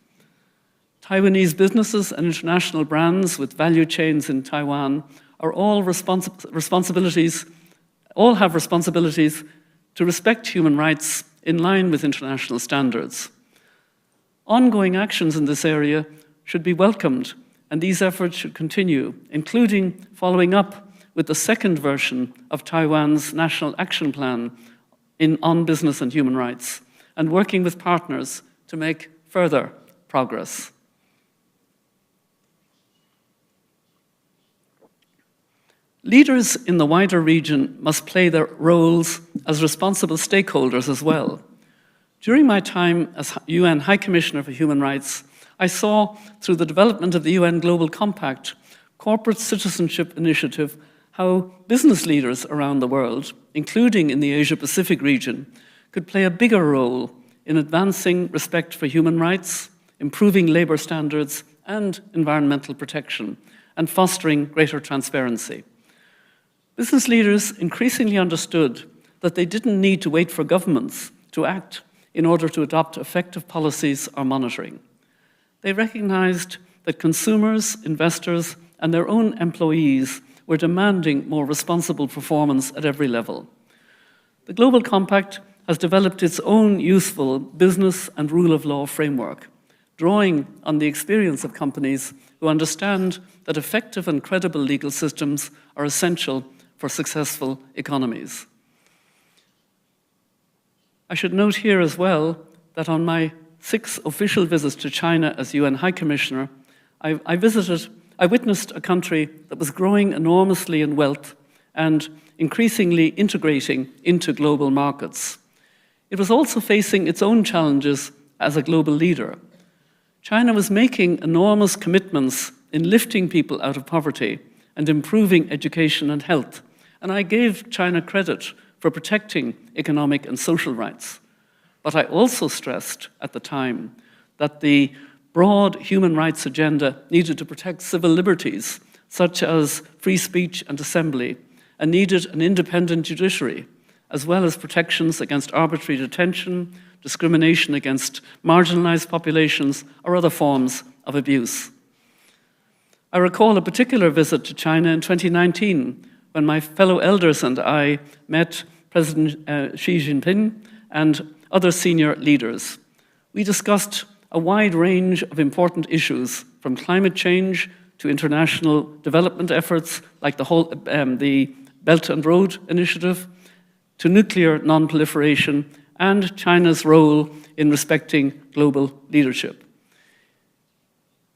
Taiwanese businesses and international brands with value chains in Taiwan are all have responsibilities to respect human rights in line with international standards. Ongoing actions in this area should be welcomed, and these efforts should continue, including following up with the second version of Taiwan's National Action Plan on business and human rights, and working with partners to make further progress. Leaders in the wider region must play their roles as responsible stakeholders as well. During my time as UN High Commissioner for Human Rights, I saw, through the development of the UN Global Compact, Corporate Citizenship Initiative, how business leaders around the world, including in the Asia-Pacific region, could play a bigger role in advancing respect for human rights, improving labor standards and environmental protection, and fostering greater transparency. Business leaders increasingly understood that they didn't need to wait for governments to act in order to adopt effective policies or monitoring. They recognized that consumers, investors, and their own employees were demanding more responsible performance at every level. The Global Compact has developed its own useful business and rule of law framework, drawing on the experience of companies who understand that effective and credible legal systems are essential for successful economies. I should note here as well that on my 6 official visits to China as UN High Commissioner, I witnessed a country that was growing enormously in wealth and increasingly integrating into global markets. It was also facing its own challenges as a global leader. China was making enormous commitments in lifting people out of poverty and improving education and health, and I gave China credit for protecting economic and social rights. But I also stressed at the time that the broad human rights agenda needed to protect civil liberties, such as free speech and assembly, and needed an independent judiciary, as well as protections against arbitrary detention, discrimination against marginalized populations, or other forms of abuse. I recall a particular visit to China in 2019, when my fellow elders and I met President Xi Jinping and other senior leaders. We discussed a wide range of important issues, from climate change to international development efforts like the Belt and Road Initiative, to nuclear non-proliferation and China's role in respecting global leadership.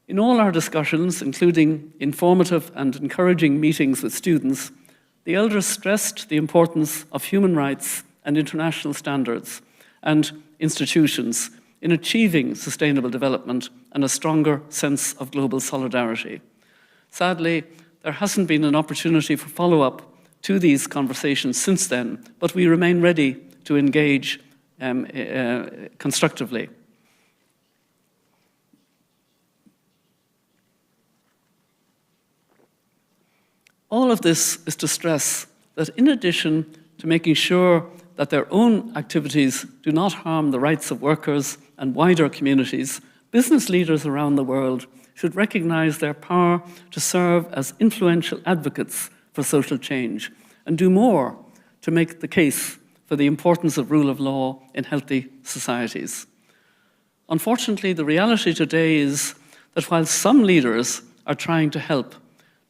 In all our discussions, including informative and encouraging meetings with students, the elders stressed the importance of human rights and international standards and institutions in achieving sustainable development and a stronger sense of global solidarity. Sadly, there hasn't been an opportunity for follow-up to these conversations since then, but we remain ready to engage constructively. All of this is to stress that in addition to making sure that their own activities do not harm the rights of workers and wider communities, business leaders around the world should recognize their power to serve as influential advocates for social change and do more to make the case for the importance of rule of law in healthy societies. Unfortunately, the reality today is that while some leaders are trying to help,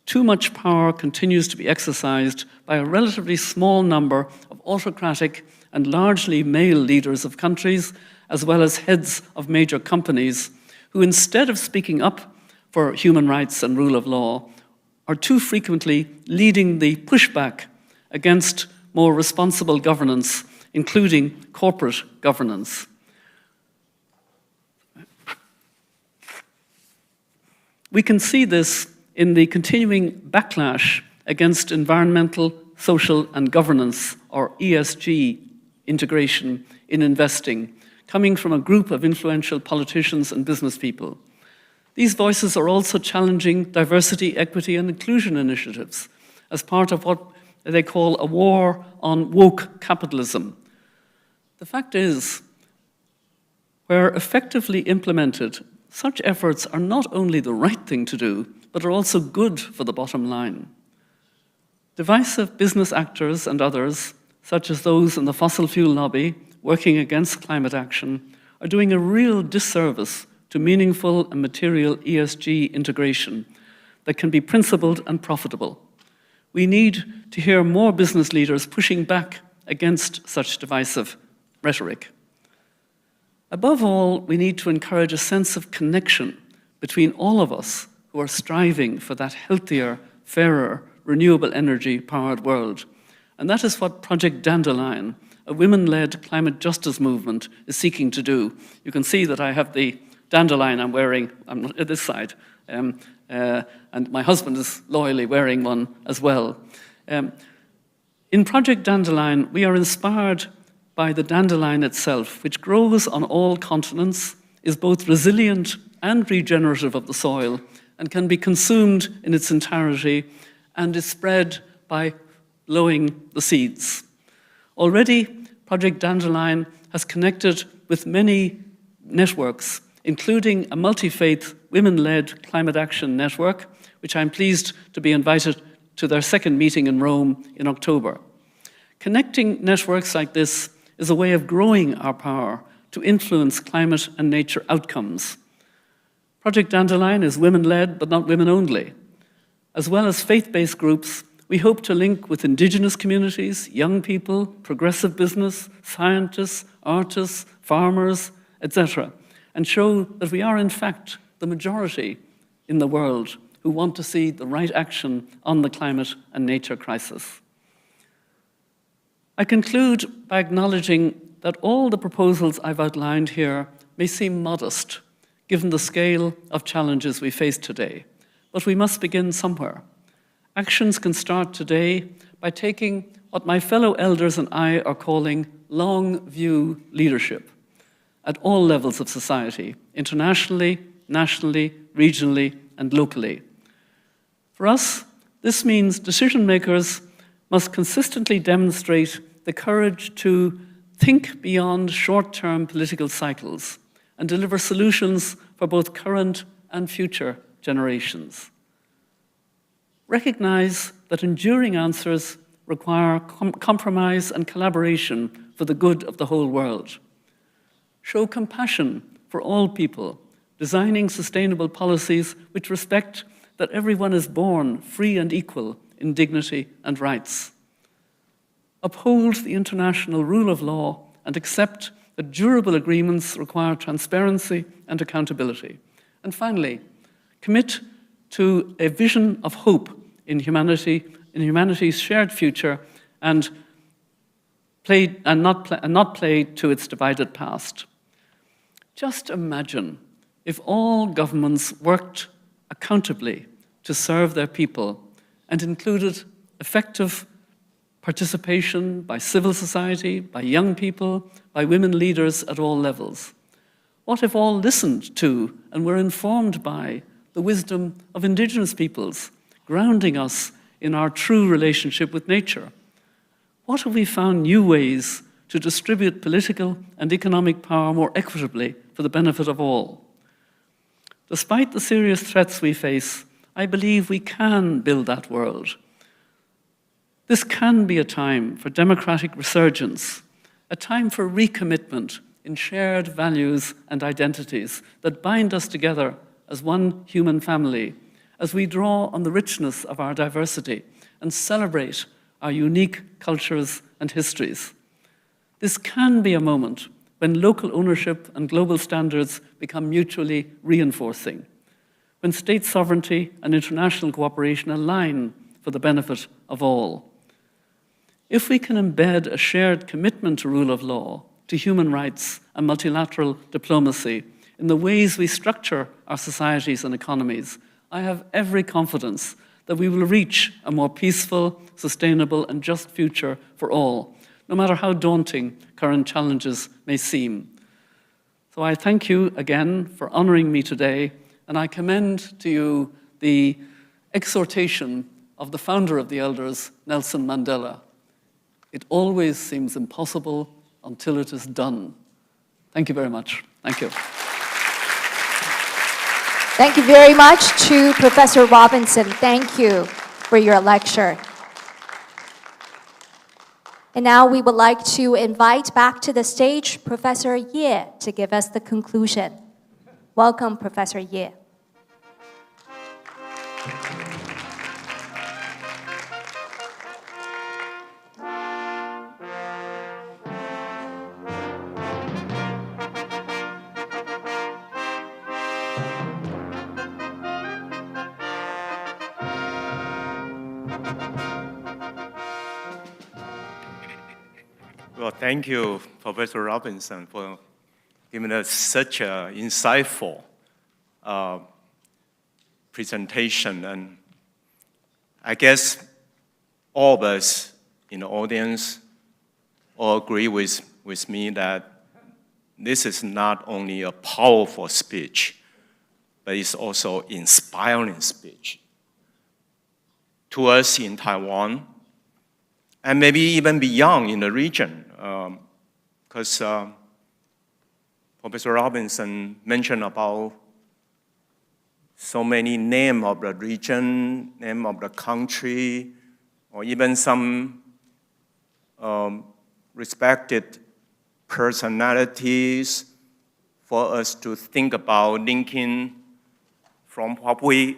too much power continues to be exercised by a relatively small number of autocratic and largely male leaders of countries, as well as heads of major companies, who instead of speaking up for human rights and rule of law, are too frequently leading the pushback against more responsible governance, including corporate governance. We can see this in the continuing backlash against environmental, social, and governance, or ESG, integration in investing, coming from a group of influential politicians and business people. These voices are also challenging diversity, equity, and inclusion initiatives as part of what they call a war on woke capitalism. The fact is, where effectively implemented, such efforts are not only the right thing to do, but are also good for the bottom line. Divisive business actors and others, such as those in the fossil fuel lobby working against climate action, are doing a real disservice to meaningful and material ESG integration that can be principled and profitable. We need to hear more business leaders pushing back against such divisive rhetoric. Above all, we need to encourage a sense of connection between all of us who are striving for that healthier, fairer, renewable energy-powered world. And that is what Project Dandelion, a women-led climate justice movement, is seeking to do. You can see that I have the dandelion I'm wearing. I'm not at this side. And my husband is loyally wearing one as well. In Project Dandelion, we are inspired by the dandelion itself, which grows on all continents, is both resilient and regenerative of the soil, and can be consumed in its entirety, and is spread by blowing the seeds. Already, Project Dandelion has connected with many networks, including a multi-faith, women-led climate action network, which I'm pleased to be invited to their second meeting in Rome in October. Connecting networks like this is a way of growing our power to influence climate and nature outcomes. Project Dandelion is women-led, but not women only. As well as faith-based groups, We hope to link with indigenous communities, young people, progressive business, scientists, artists, farmers, etc., and show that we are in fact the majority in the world who want to see the right action on the climate and nature crisis. I conclude by acknowledging that all the proposals I've outlined here may seem modest, given the scale of challenges we face today. But we must begin somewhere. Actions can start today by taking what my fellow elders and I are calling long-view leadership at all levels of society, internationally, nationally, regionally, and locally. For us, this means decision makers must consistently demonstrate the courage to think beyond short-term political cycles and deliver solutions for both current and future generations. Recognize that enduring answers require compromise and collaboration for the good of the whole world. Show compassion for all people, designing sustainable policies which respect that everyone is born free and equal in dignity and rights. Uphold the international rule of law and accept that durable agreements require transparency and accountability. And finally, commit to a vision of hope in humanity's shared future and not play to its divided past. Just imagine if all governments worked accountably to serve their people and included effective participation by civil society, by young people, by women leaders at all levels. What if all listened to and were informed by the wisdom of indigenous peoples, grounding us in our true relationship with nature? What if we found new ways to distribute political and economic power more equitably for the benefit of all? Despite the serious threats we face, I believe we can build that world. This can be a time for democratic resurgence, a time for recommitment in shared values and identities that bind us together as one human family, as we draw on the richness of our diversity and celebrate our unique cultures and histories. This can be a moment when local ownership and global standards become mutually reinforcing, when state sovereignty and international cooperation align for the benefit of all. If we can embed a shared commitment to rule of law, to human rights and multilateral diplomacy in the ways we structure our societies and economies, I have every confidence that we will reach a more peaceful, sustainable, and just future for all, no matter how daunting current challenges may seem. So I thank you again for honoring me today, and I commend to you the exhortation of the founder of the Elders, Nelson Mandela. It always seems impossible until it is done. Thank you very much. Thank you. Thank you very much to Professor Robinson. Thank you for your lecture. And now we would like to invite back to the stage Professor Ye to give us the conclusion. Welcome, Professor Ye. Well, thank you, Professor Robinson, for giving us such an insightful presentation. And I guess all of us in the audience all agree with me that this is not only a powerful speech, but it's also inspiring speech to us in Taiwan, and maybe even beyond in the region, because Professor Robinson mentioned about so many names of the region, name of the country, or even some respected personalities for us to think about linking from what we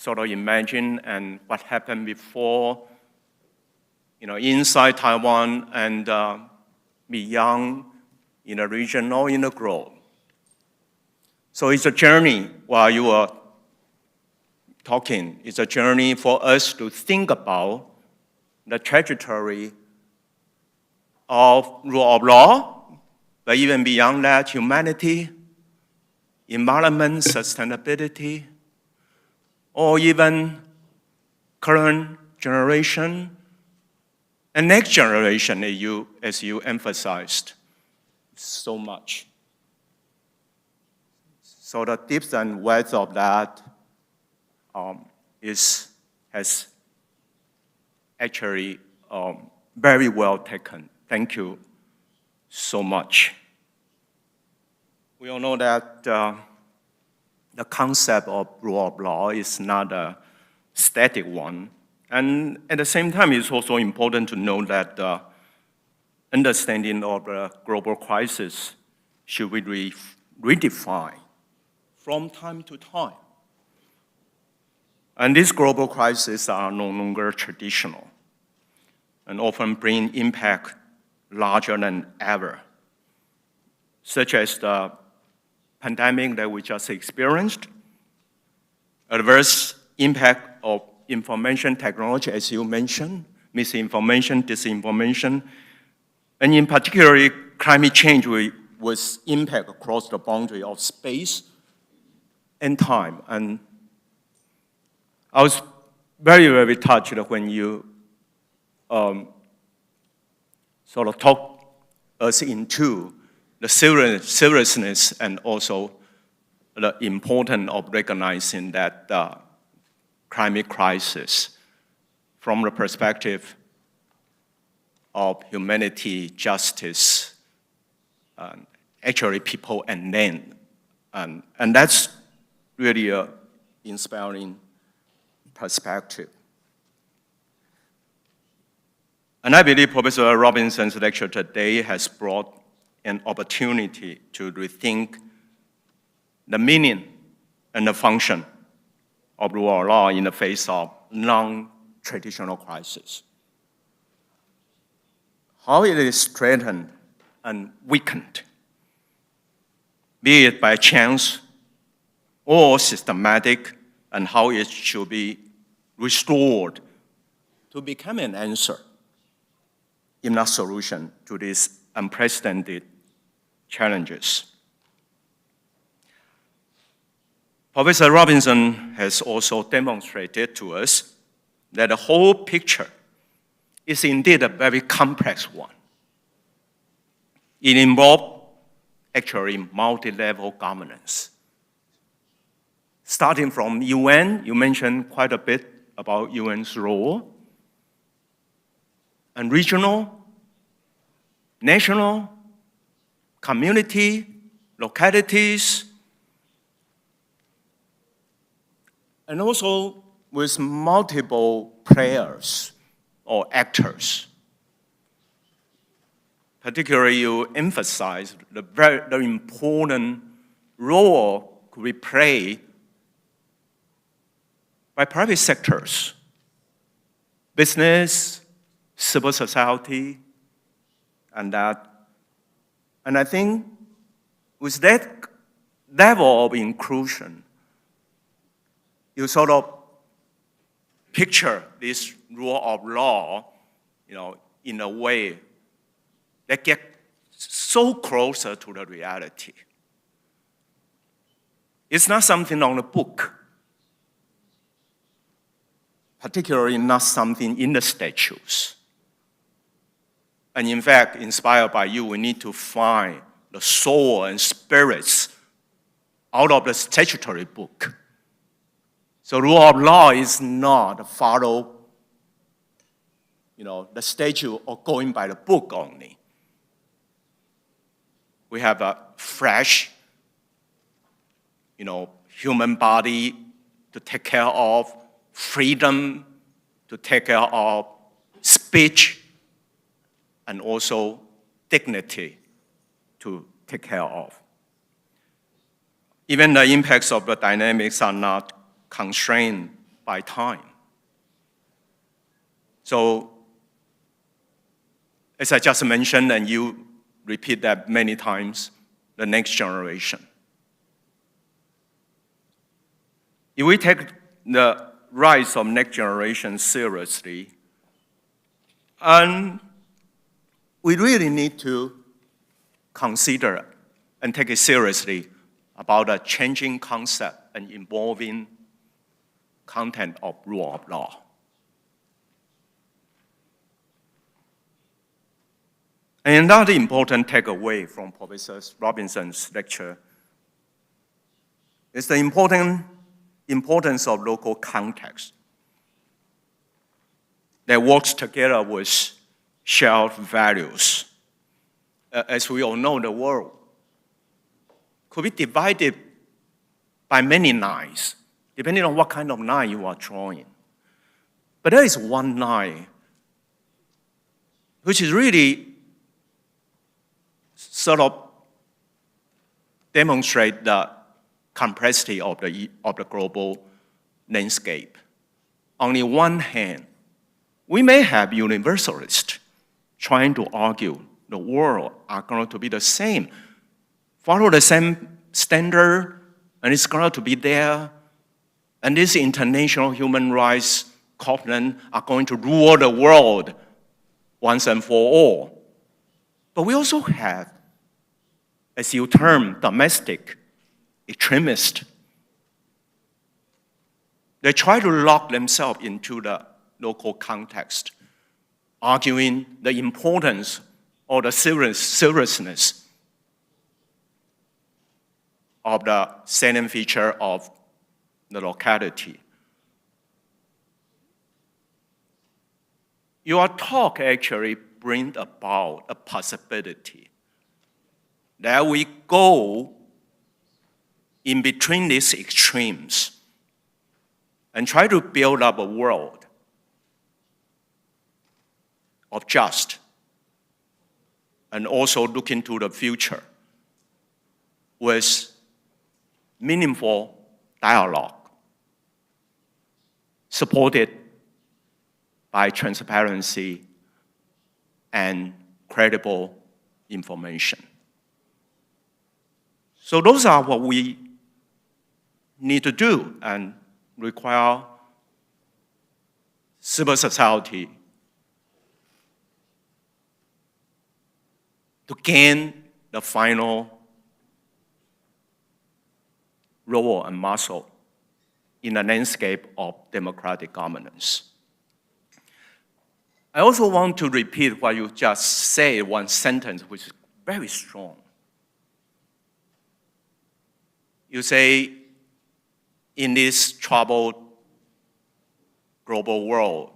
sort of imagine and what happened before, inside Taiwan and beyond in the region or in the globe. So it's a journey while you are talking. It's a journey for us to think about the trajectory of rule of law, but even beyond that, humanity, environment, sustainability, or even current generation and next generation, as you emphasized so much. So the depth and width of that has actually very well taken. Thank you so much. We all know that the concept of rule of law is not a static one. And at the same time, it's also important to know that understanding of the global crisis should be redefined from time to time. And these global crises are no longer traditional and often bring impact larger than ever, such as the pandemic that we just experienced, adverse impact of information technology, as you mentioned, misinformation, disinformation, and in particular, climate change with impact across the boundary of space and time. And I was very, very touched when you sort of talked us into the seriousness and also the importance of recognizing that climate crisis from the perspective of humanity, justice, actually people and land. And that's really an inspiring perspective. And I believe Professor Robinson's lecture today has brought an opportunity to rethink the meaning and the function of rule of law in the face of non-traditional crisis. How it is strengthened and weakened, be it by chance or systematic, and how it should be restored to become an answer, if not solution, to these unprecedented challenges. Professor Robinson has also demonstrated to us that the whole picture is indeed a very complex one. It involves actually multi-level governance. Starting from UN, you mentioned quite a bit about UN's role, and regional, national, community, localities, and also with multiple players or actors. Particularly, you emphasize the very important role could be played by private sectors, business, civil society, and that. And I think with that level of inclusion, you sort of picture this rule of law, in a way that gets so closer to the reality. It's not something on the book, particularly not something in the statutes. And in fact, inspired by you, we need to find the soul and spirits out of the statutory book. So rule of law is not follow, the statute or going by the book only. We have a fresh, human body to take care of, freedom to take care of, speech, and also dignity to take care of. Even the impacts of the dynamics are not constrained by time. So, as I just mentioned, and you repeat that many times, the next generation. If we take the rise of next generation seriously, and we really need to consider and take it seriously about a changing concept and evolving content of rule of law. And another important takeaway from Professor Robinson's lecture is the importance of local context that works together with shared values. As we all know, the world could be divided by many lines, depending on what kind of line you are drawing. But there is one line which is really sort of demonstrate the complexity of the global landscape. On the one hand, we may have universalists trying to argue the world are going to be the same, follow the same standard, and it's going to be there, and this international human rights covenant are going to rule the world once and for all. But we also have, as you term, domestic extremists. They try to lock themselves into the local context, arguing the importance or the seriousness of the salient feature of the locality. Your talk actually brings about a possibility that we go in between these extremes and try to build up a world of just and also look into the future with meaningful dialogue supported by transparency and credible information. So those are what we need to do and require civil society to gain the final role and muscle in the landscape of democratic governance. I also want to repeat what you just said, one sentence which is very strong. You say, in this troubled global world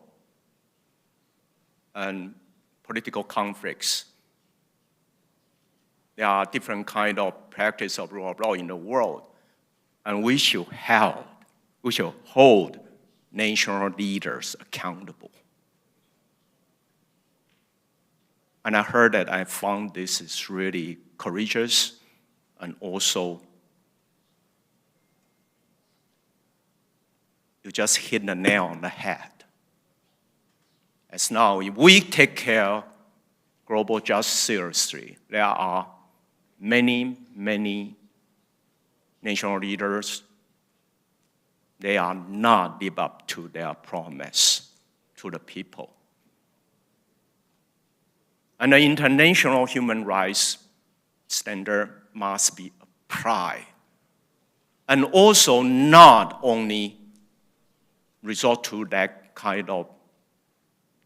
and political conflicts, there are different kinds of practice of rule of law in the world, and we should hold national leaders accountable. And I heard that, I found this is really courageous and also you just hit the nail on the head. As now, if we take care global justice seriously, there are many, many national leaders, they are not live up to their promise to the people. And the international human rights standard must be applied. And also not only resort to that kind of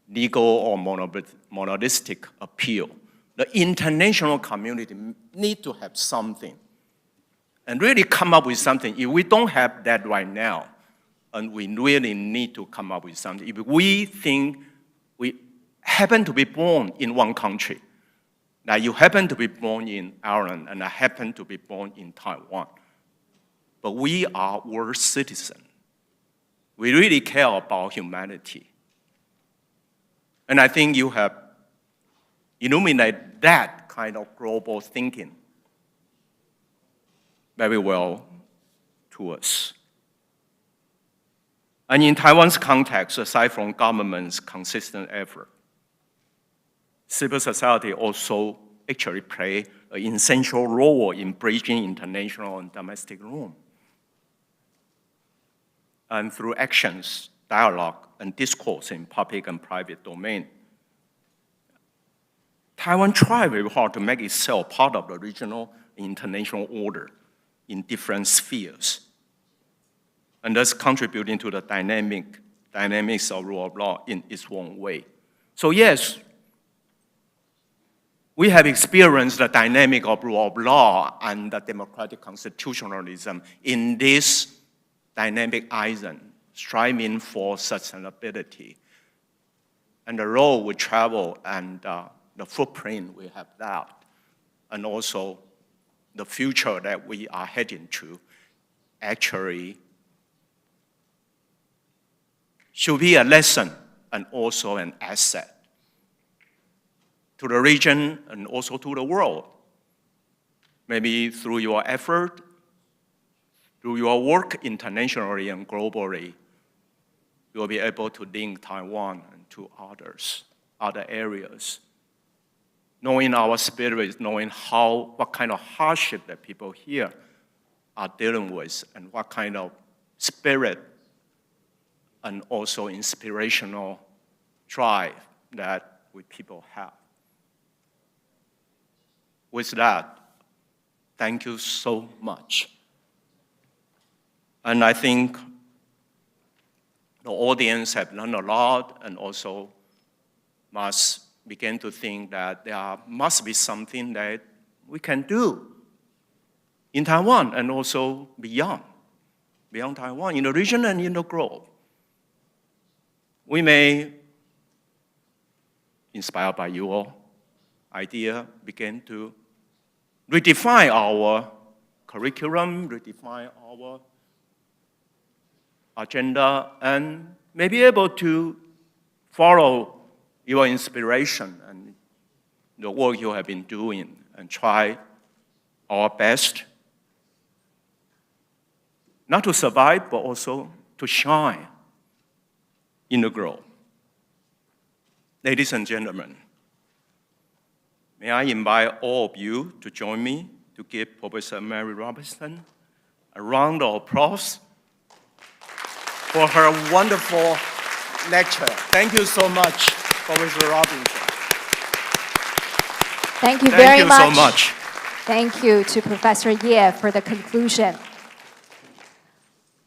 legal or monolistic appeal. The international community need to have something and really come up with something. If we don't have that right now, and we really need to come up with something, if we think we happen to be born in one country, that you happen to be born in Ireland and I happen to be born in Taiwan, but we are world citizens. We really care about humanity. And I think you have illuminated that kind of global thinking very well to us. And in Taiwan's context, aside from government's consistent effort, civil society also actually play an essential role in bridging international and domestic room. And through actions, dialogue, and discourse in public and private domain, Taiwan tried very hard to make itself part of the regional and international order in different spheres, and thus contributing to the dynamics of rule of law in its own way. So yes, we have experienced the dynamic of rule of law and the democratic constitutionalism in this dynamic island, striving for sustainability. And the road we travel and the footprint we have left, and also the future that we are heading to, actually should be a lesson and also an asset to the region and also to the world. Maybe through your effort, through your work internationally and globally, you will be able to link Taiwan to other areas. Knowing our spirit, knowing what kind of hardship that people here are dealing with, and what kind of spirit and also inspirational drive that we people have. With that, thank you so much. And I think the audience have learned a lot and also must begin to think that there must be something that we can do in Taiwan and also beyond Taiwan, in the region and in the globe. We may, inspired by your idea, begin to redefine our curriculum, redefine our agenda, and may be able to follow your inspiration and the work you have been doing and try our best, not to survive, but also to shine in the globe. Ladies and gentlemen, may I invite all of you to join me to give Professor Mary Robinson a round of applause for her wonderful lecture. Thank you so much, Professor Robinson. Thank you very much. Thank you so much. Thank you to Professor Ye for the conclusion.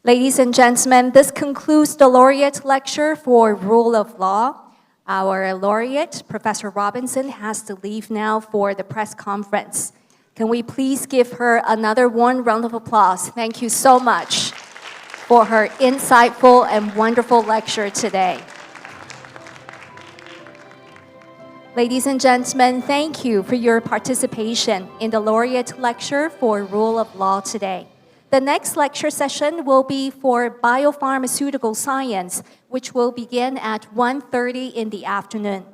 Ladies and gentlemen, this concludes the Laureate lecture for Rule of Law. Our laureate, Professor Robinson, has to leave now for the press conference. Can we please give her another one round of applause? Thank you so much for her insightful and wonderful lecture today. Ladies and gentlemen, thank you for your participation in the Laureate lecture for Rule of Law today. The next lecture session will be for biopharmaceutical science, which will begin at 1:30 in the afternoon.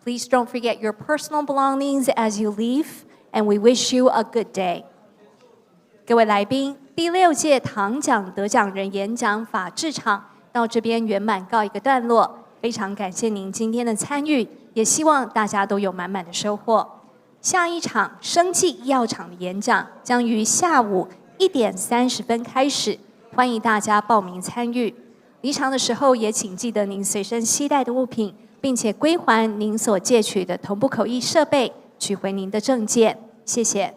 Please don't forget your personal belongings as you leave, and we wish you a good day. 各位来宾，第6届唐奖得奖人演讲法制场到这边圆满告一个段落。非常感谢您今天的参与，也希望大家都有满满的收获。下一场生技医药厂的演讲将于下午1点30分开始，欢迎大家报名参与。离场的时候也请记得您随身携带的物品，并且归还您所借取的同步口译设备，取回您的证件。谢谢。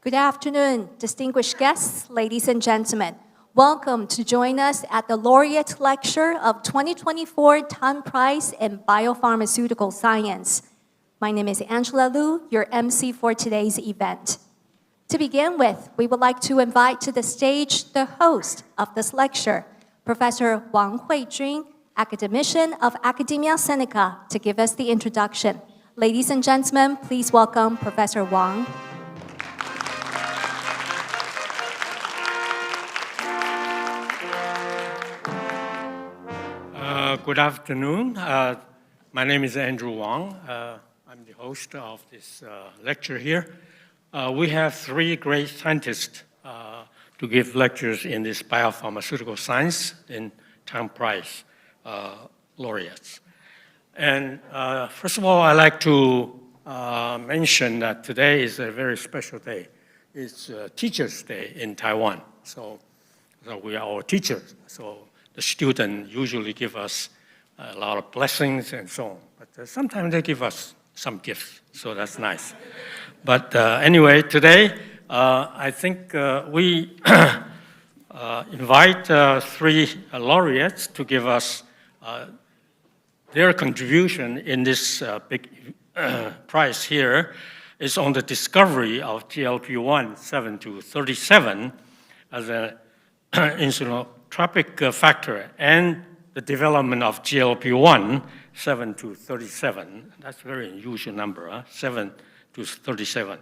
Good afternoon, distinguished guests, ladies and gentlemen. Welcome to join us at the Laureate Lecture of 2024 Tan Prize in Biopharmaceutical Science. My name is Angela Liu, your MC for today's event. To begin with, we would like to invite to the stage the host of this lecture, Professor Wang Huijun, academician of Academia Sinica, to give us the introduction. Ladies and gentlemen, please welcome Professor Wang. Good afternoon. My name is Andrew Wang. I'm the host of this lecture here. We have three great scientists to give lectures in this biopharmaceutical science in Tan Prize laureates. And first of all, I'd like to mention that today is a very special day. It's Teachers' Day in Taiwan. So we are all teachers. So the students usually give us a lot of blessings and so on. But sometimes they give us some gifts, so that's nice. But anyway, today, I think we invite three laureates to give us their contribution in this big prize here. Is on the discovery of GLP-1 7 to 37 as an insulinotropic factor and the development of GLP-1 7 to 37. That's a very unusual number, 7 to 37.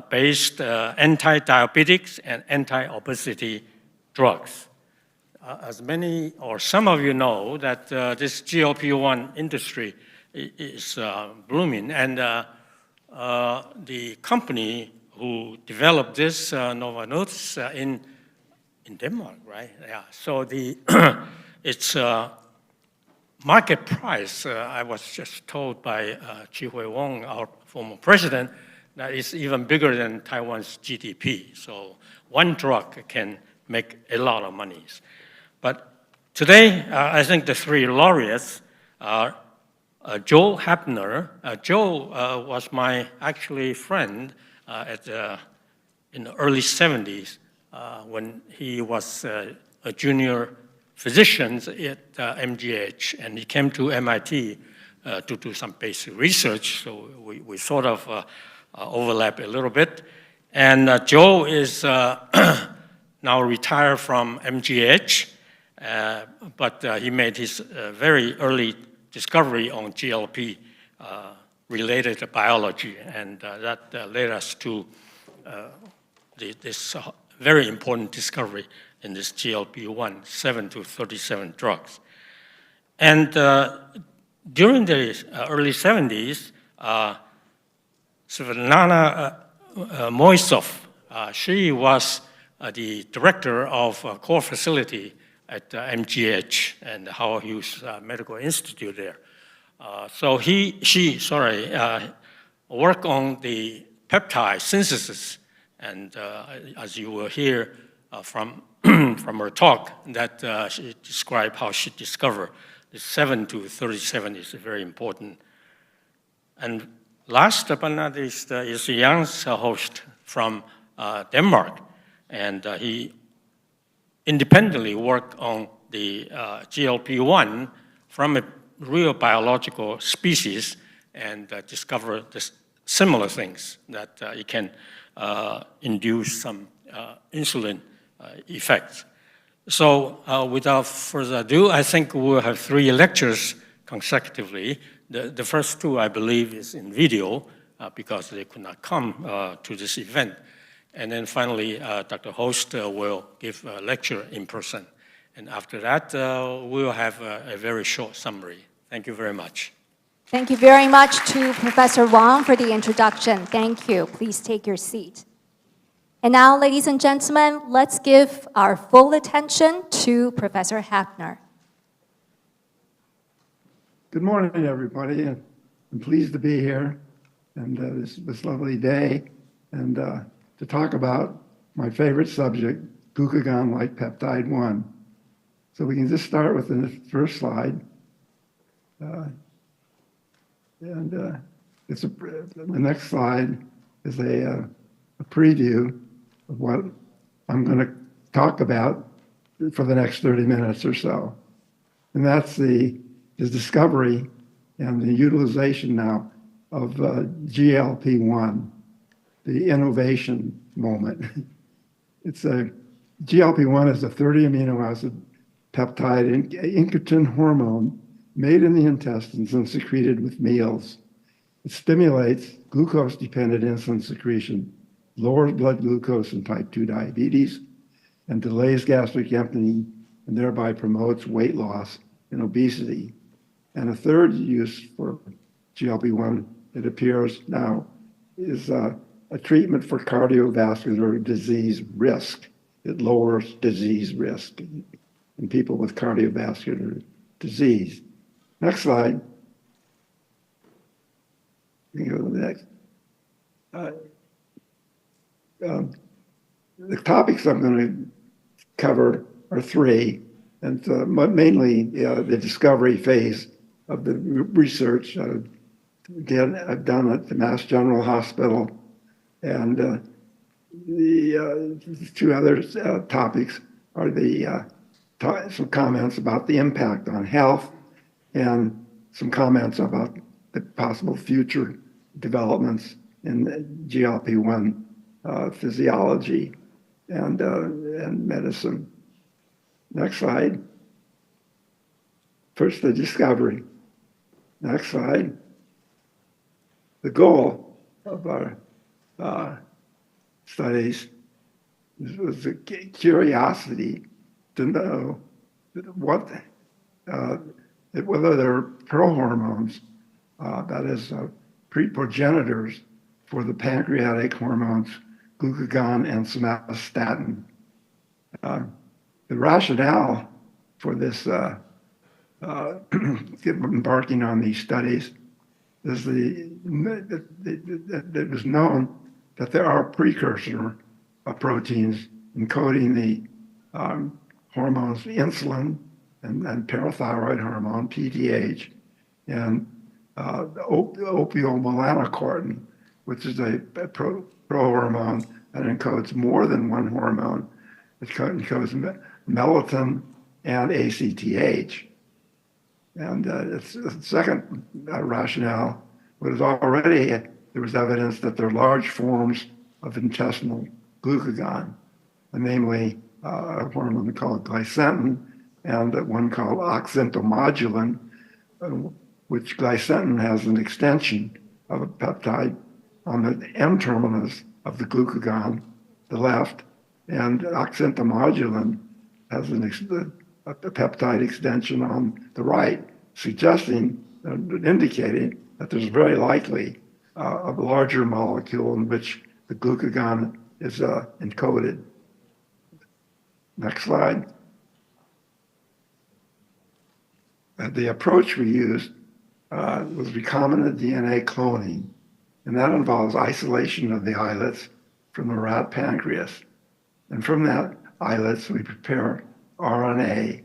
Based anti-diabetics and anti-obesity drugs. As many or some of you know that this GLP-1 industry is blooming, and the company who developed this, Novo Nordisk, in Denmark, right? Yeah. So the its market price, I was just told by Chi-Hui Wong, our former president, that it's even bigger than Taiwan's GDP. So one drug can make a lot of money. But today, I think the three laureates are Joe Hapner. Joe was my actually friend in the early 70s when he was a junior physician at MGH, and he came to MIT to do some basic research, so we sort of overlap a little bit. And Joe is now retired from MGH, but he made his very early discovery on GLP related biology, and that led us to this very important discovery in this GLP-1 7 to 37 drugs. And during the early 70s, Svetlana Moisov, she was the director of a core facility at MGH and Howard Hughes Medical Institute there. So she worked on the peptide synthesis, and as you will hear from her talk, that she described how she discovered the 7 to 37 is very important. And last but not least is Jan's host from Denmark, and he independently worked on the GLP-1 from a real biological species and discovered the similar things, that it can induce some insulin effects. So without further ado, I think we'll have three lectures consecutively. The first two, I believe, is in video because they could not come to this event. And then finally, Dr. Host will give a lecture in person. And after that, we'll have a very short summary. Thank you very much. Thank you very much to Professor Wang for the introduction. Thank you. Please take your seat. And now, ladies and gentlemen, let's give our full attention to Professor Hapner. Good morning, everybody. I'm pleased to be here and this lovely day and to talk about my favorite subject, glucagon-like peptide 1. So we can just start with the first slide. The next slide is a a preview of what I'm going to talk about for the next 30 minutes or so. And that's the discovery and the utilization now of GLP-1, the innovation moment. It's a GLP-1 is a 30 amino acid peptide incretin hormone made in the intestines and secreted with meals. It stimulates glucose-dependent insulin secretion, lowers blood glucose in type 2 diabetes, and delays gastric emptying, and thereby promotes weight loss and obesity. And a third use for GLP-1, it appears now, is a treatment for cardiovascular disease risk. It lowers disease risk in people with cardiovascular disease. Next slide. You can go to the next. The topics I'm going to cover are three, and mainly the discovery phase of the research. Again, I've done at the Mass General Hospital, and the two other topics are some comments about the impact on health and some comments about the possible future developments in GLP-1 physiology and medicine. Next slide. First, the discovery. Next slide. The goal of our studies was the curiosity to know whether there are prohormones, that is, progenitors for the pancreatic hormones glucagon and somatostatin. The rationale for this embarking on these studies is that it was known that there are precursor proteins encoding the hormones insulin and parathyroid hormone, PTH, and opiomelanocortin, which is a prohormone that encodes more than one hormone. It encodes melatonin and ACTH. And it's the second rationale was already there was evidence that there are large forms of intestinal glucagon, namely a hormone called glycemtin and one called oxyntomodulin, which glycemtin has an extension of a peptide on the N-terminus of the glucagon, the left, and oxyntomodulin has a peptide extension on the right, suggesting, indicating that there's very likely a larger molecule in which the glucagon is encoded. Next slide. The approach we used was recombinant DNA cloning, and that involves isolation of the islets from the rat pancreas. And from that islets, we prepare RNA,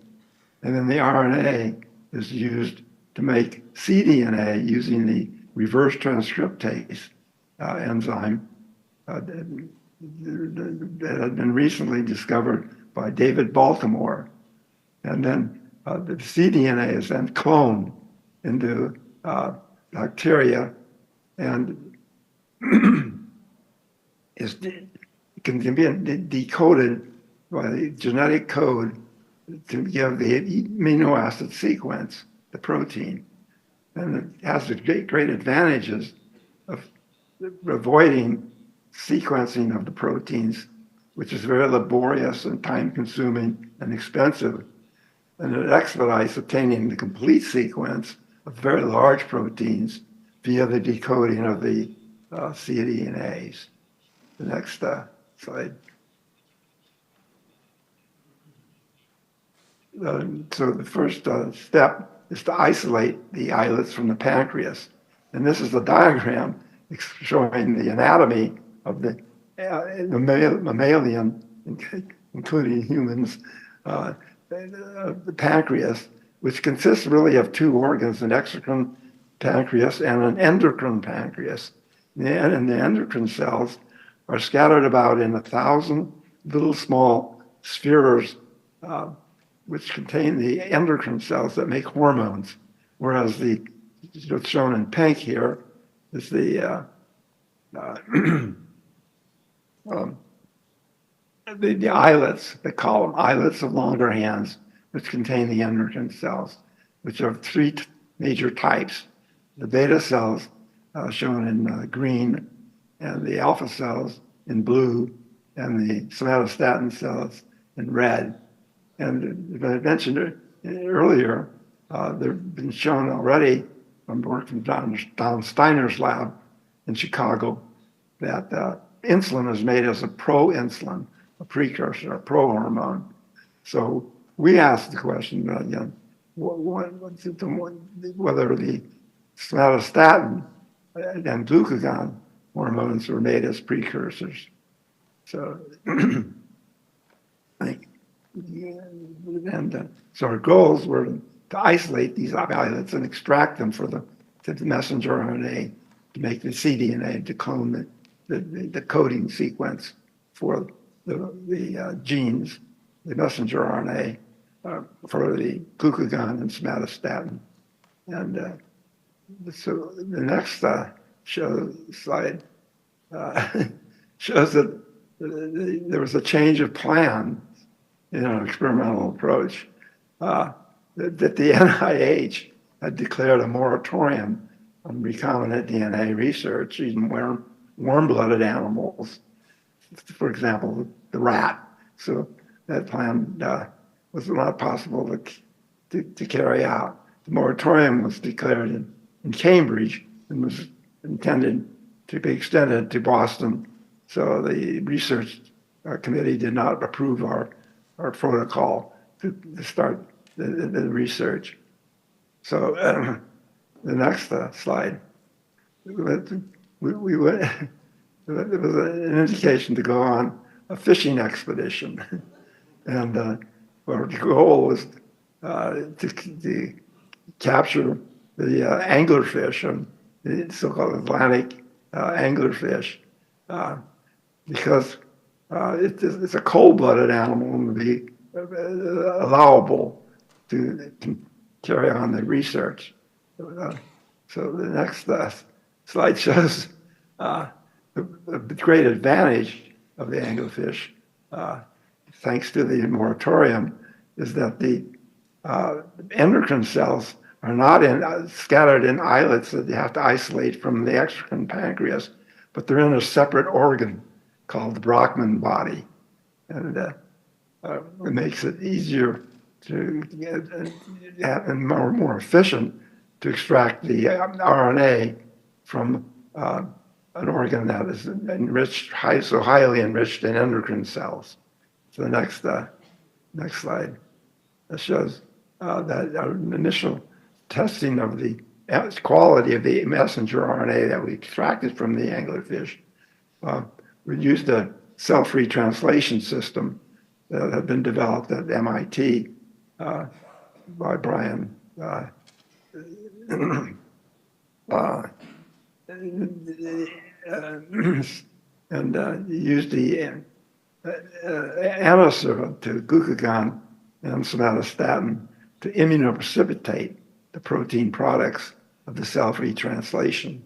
and then the RNA is used to make cDNA using the reverse transcriptase enzyme that had been recently discovered by David Baltimore. And then the cDNA is then cloned into bacteria and can be decoded by the genetic code to give the amino acid sequence, the protein. And it has the great advantages of avoiding sequencing of the proteins, which is very laborious and time-consuming and expensive. And it expedites obtaining the complete sequence of very large proteins via the decoding of the cDNAs. The next slide. So the first step is to isolate the islets from the pancreas. And this is a diagram showing the anatomy of the mammalian, including humans, the pancreas, which consists really of two organs, an exocrine pancreas and an endocrine pancreas. And the endocrine cells are scattered about in 1,000 little small spheres, which contain the endocrine cells that make hormones, whereas what's shown in pink here is the the islets, they call them islets of Langerhans, which contain the endocrine cells, which are three major types. The beta cells shown in green, and the alpha cells in blue, and the somatostatin cells in red. And as I mentioned earlier, they've been shown already from work from Don Steiner's lab in Chicago that insulin is made as a pro-insulin, a precursor, a pro-hormone. So we asked the question, whether the somatostatin and glucagon hormones were made as precursors. So, so our goals were to isolate these islets and extract them for the messenger RNA to make the cDNA, to clone the coding sequence for the genes, the messenger RNA for the glucagon and somatostatin. And so the next slide shows that there was a change of plan in our experimental approach, that the NIH had declared a moratorium on recombinant DNA research, even warm-blooded animals, for example, the rat. So that plan was not possible to carry out. The moratorium was declared in Cambridge and was intended to be extended to Boston. So the research committee did not approve our protocol to start the research. So the next slide, we went, it was an indication to go on a fishing expedition. And our goal was to capture the anglerfish, the so-called Atlantic anglerfish, because it's a cold-blooded animal and would be allowable to carry on the research. So the next slide shows the great advantage of the anglerfish, thanks to the moratorium, is that the endocrine cells are not scattered in islets that you have to isolate from the exocrine pancreas, but they're in a separate organ called the Brockman body. And it makes it easier to and more efficient to extract the RNA from an organ that is enriched, so highly enriched in endocrine cells. So the next slide shows that our initial testing of the quality of the messenger RNA that we extracted from the anglerfish. We used a cell-free translation system that had been developed at MIT by Brian and used the answer to glucagon and somatostatin to immunoprecipitate the protein products of the cell-free translation,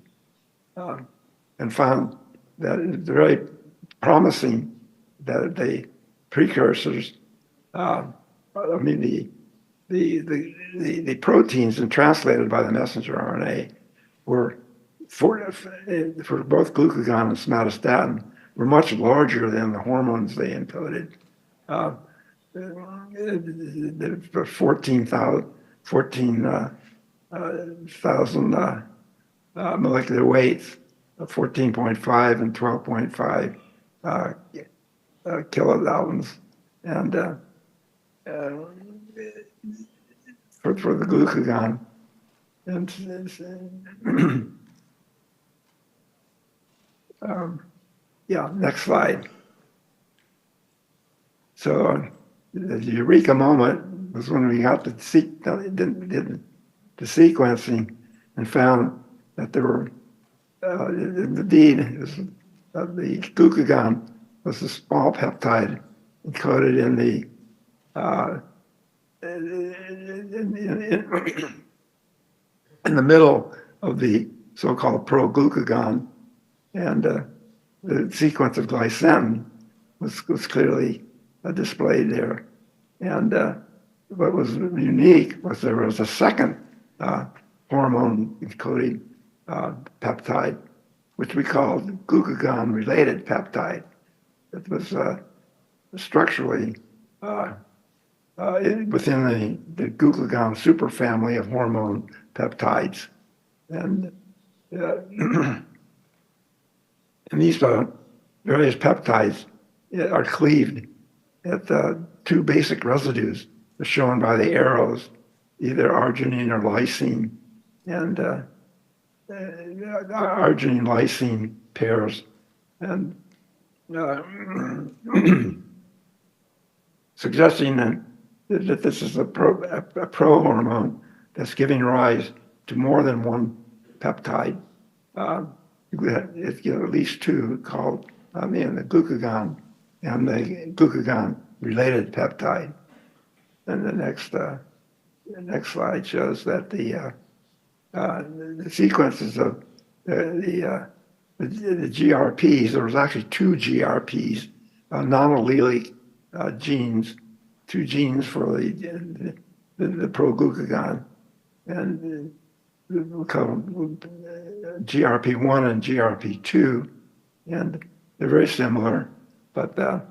and found that it's very promising that the precursors, the proteins and translated by the messenger RNA were, for both glucagon and somatostatin, were much larger than the hormones they encoded. 14,000 molecular weights, 14.5 and 12.5 kilodaltons, and for the glucagon. And yeah, next slide. So the eureka moment was when we got the sequencing and found that there were indeed the glucagon was a small peptide encoded in the in the middle of the so-called proglucagon, and the sequence of glycine was clearly displayed there. And what was unique was there was a second hormone encoding peptide, which we called glucagon-related peptide. It was structurally within the glucagon superfamily of hormone peptides. And, and these various peptides are cleaved at two basic residues as shown by the arrows, either arginine or lysine, and arginine-lysine pairs. And suggesting that this is a prohormone that's giving rise to more than one peptide. It's at least two called the glucagon and the glucagon-related peptide. And the next slide shows that the sequences of the GRPs. There was actually two GRPs, non-allelic genes, two genes for the proglucagon, and we call them GRP1 and GRP2, and they're very similar, but the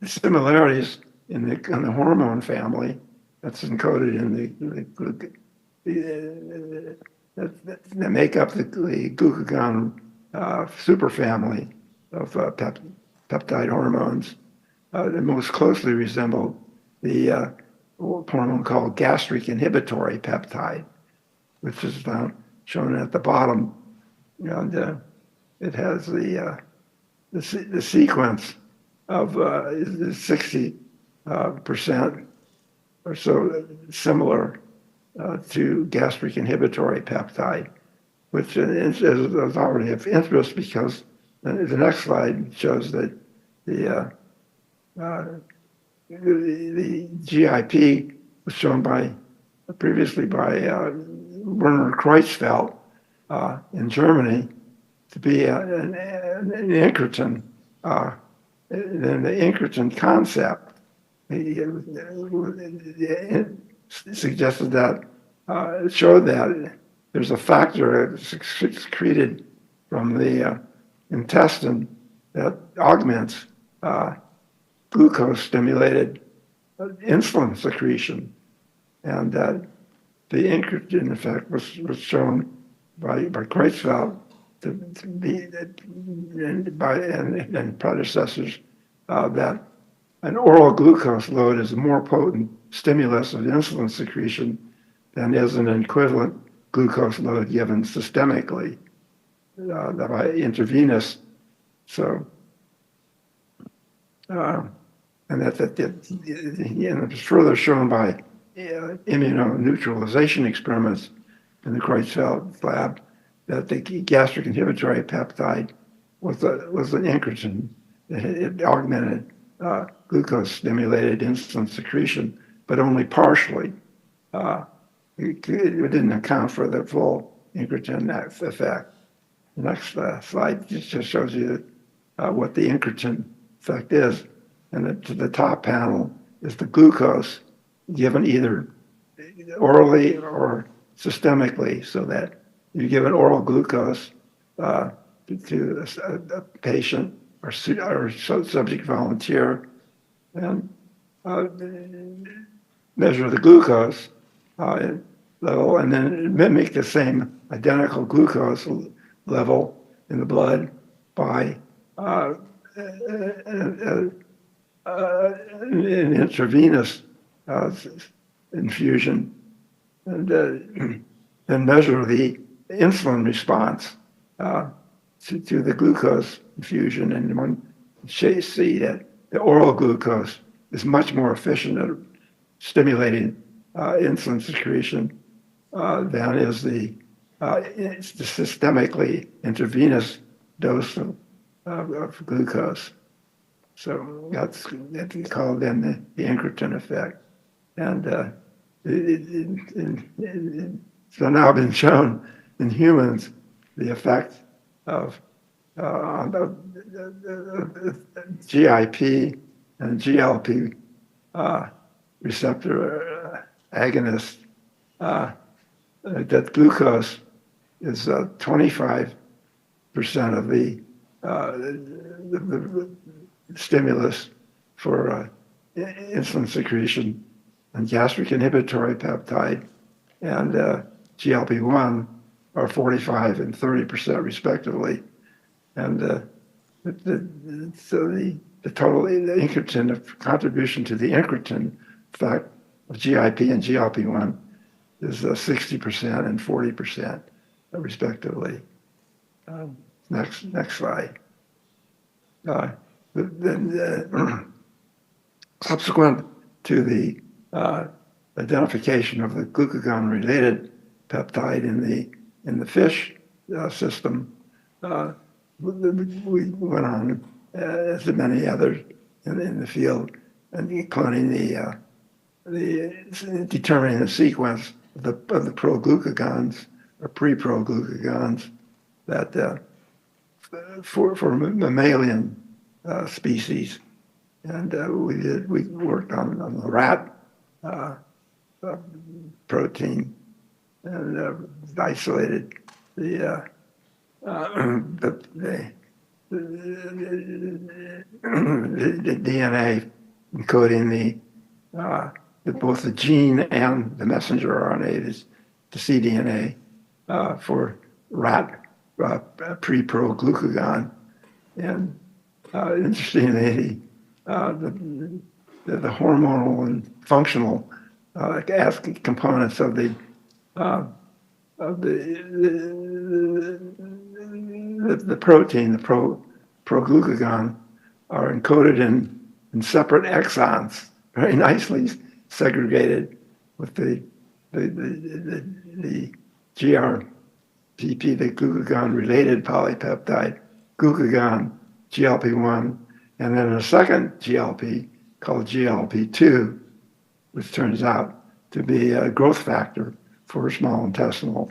similarities in the hormone family that's encoded in that make up the glucagon superfamily of peptide hormones. That most closely resemble the hormone called gastric inhibitory peptide, which is shown at the bottom, and it has the sequence of 60% or so similar to gastric inhibitory peptide, which is already of interest because the next slide shows that the GIP was shown previously by Werner Creutzfeldt in Germany to be an incretin. Then the incretin concept suggested that it showed that there's a factor secreted from the intestine that augments glucose-stimulated insulin secretion, and that the incretin effect was shown by Creutzfeldt to be and predecessors that an oral glucose load is a more potent stimulus of insulin secretion than is an equivalent glucose load given systemically by intravenous. So, and that it was further shown by immunoneutralization experiments in the Creutzfeldt lab that the gastric inhibitory peptide was an incretin. It augmented glucose-stimulated insulin secretion, but only partially. It didn't account for the full incretin effect. The next slide just shows you what the incretin effect is. And to the top panel is the glucose given either orally or systemically, so that you give an oral glucose to a patient or subject volunteer and measure the glucose level, and then mimic the same identical glucose level in the blood by an intravenous infusion, and then measure the insulin response to the glucose infusion. And one see that the oral glucose is much more efficient at stimulating insulin secretion than is the systemically intravenous dose of glucose. So that's called then the incretin effect. And it's now been shown in humans the effect of GIP and GLP receptor agonists, that glucose is 25% of the stimulus for insulin secretion, and gastric inhibitory peptide and GLP-1 are 45 and 30% respectively. And so the total incretin of contribution to the incretin effect of GIP and GLP-1 is 60% and 40% respectively. Next slide. Subsequent to the identification of the glucagon-related peptide in the fish system, we went on, as did many others in the field, and including the determining the sequence of the proglucagons or pre-proglucagons that for mammalian species, and we worked on the rat protein and isolated the DNA encoding both the gene and the messenger RNA, the cDNA, for rat pre-proglucagon. And interestingly, the hormonal and functional components of the protein, the proglucagon, are encoded in separate exons, very nicely segregated, with the GRPP, the glucagon-related polypeptide, glucagon, GLP-1, and then a second GLP called GLP-2, which turns out to be a growth factor for small intestinal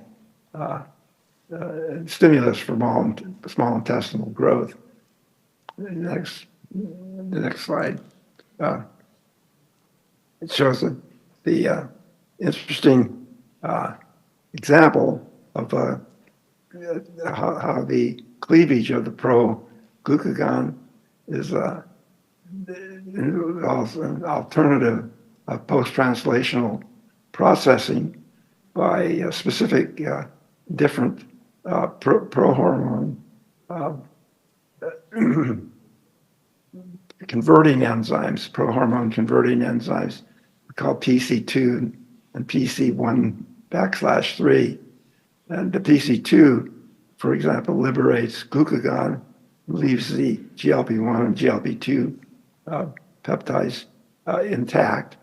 stimulus for small intestinal growth. The next slide. It shows the interesting example of how the cleavage of the proglucagon involves an alternative post-translational processing by specific different prohormone converting enzymes, prohormone converting enzymes, called PC2 and PC1/3. And the PC2, for example, liberates glucagon, leaves the GLP-1 and GLP-2 peptides intact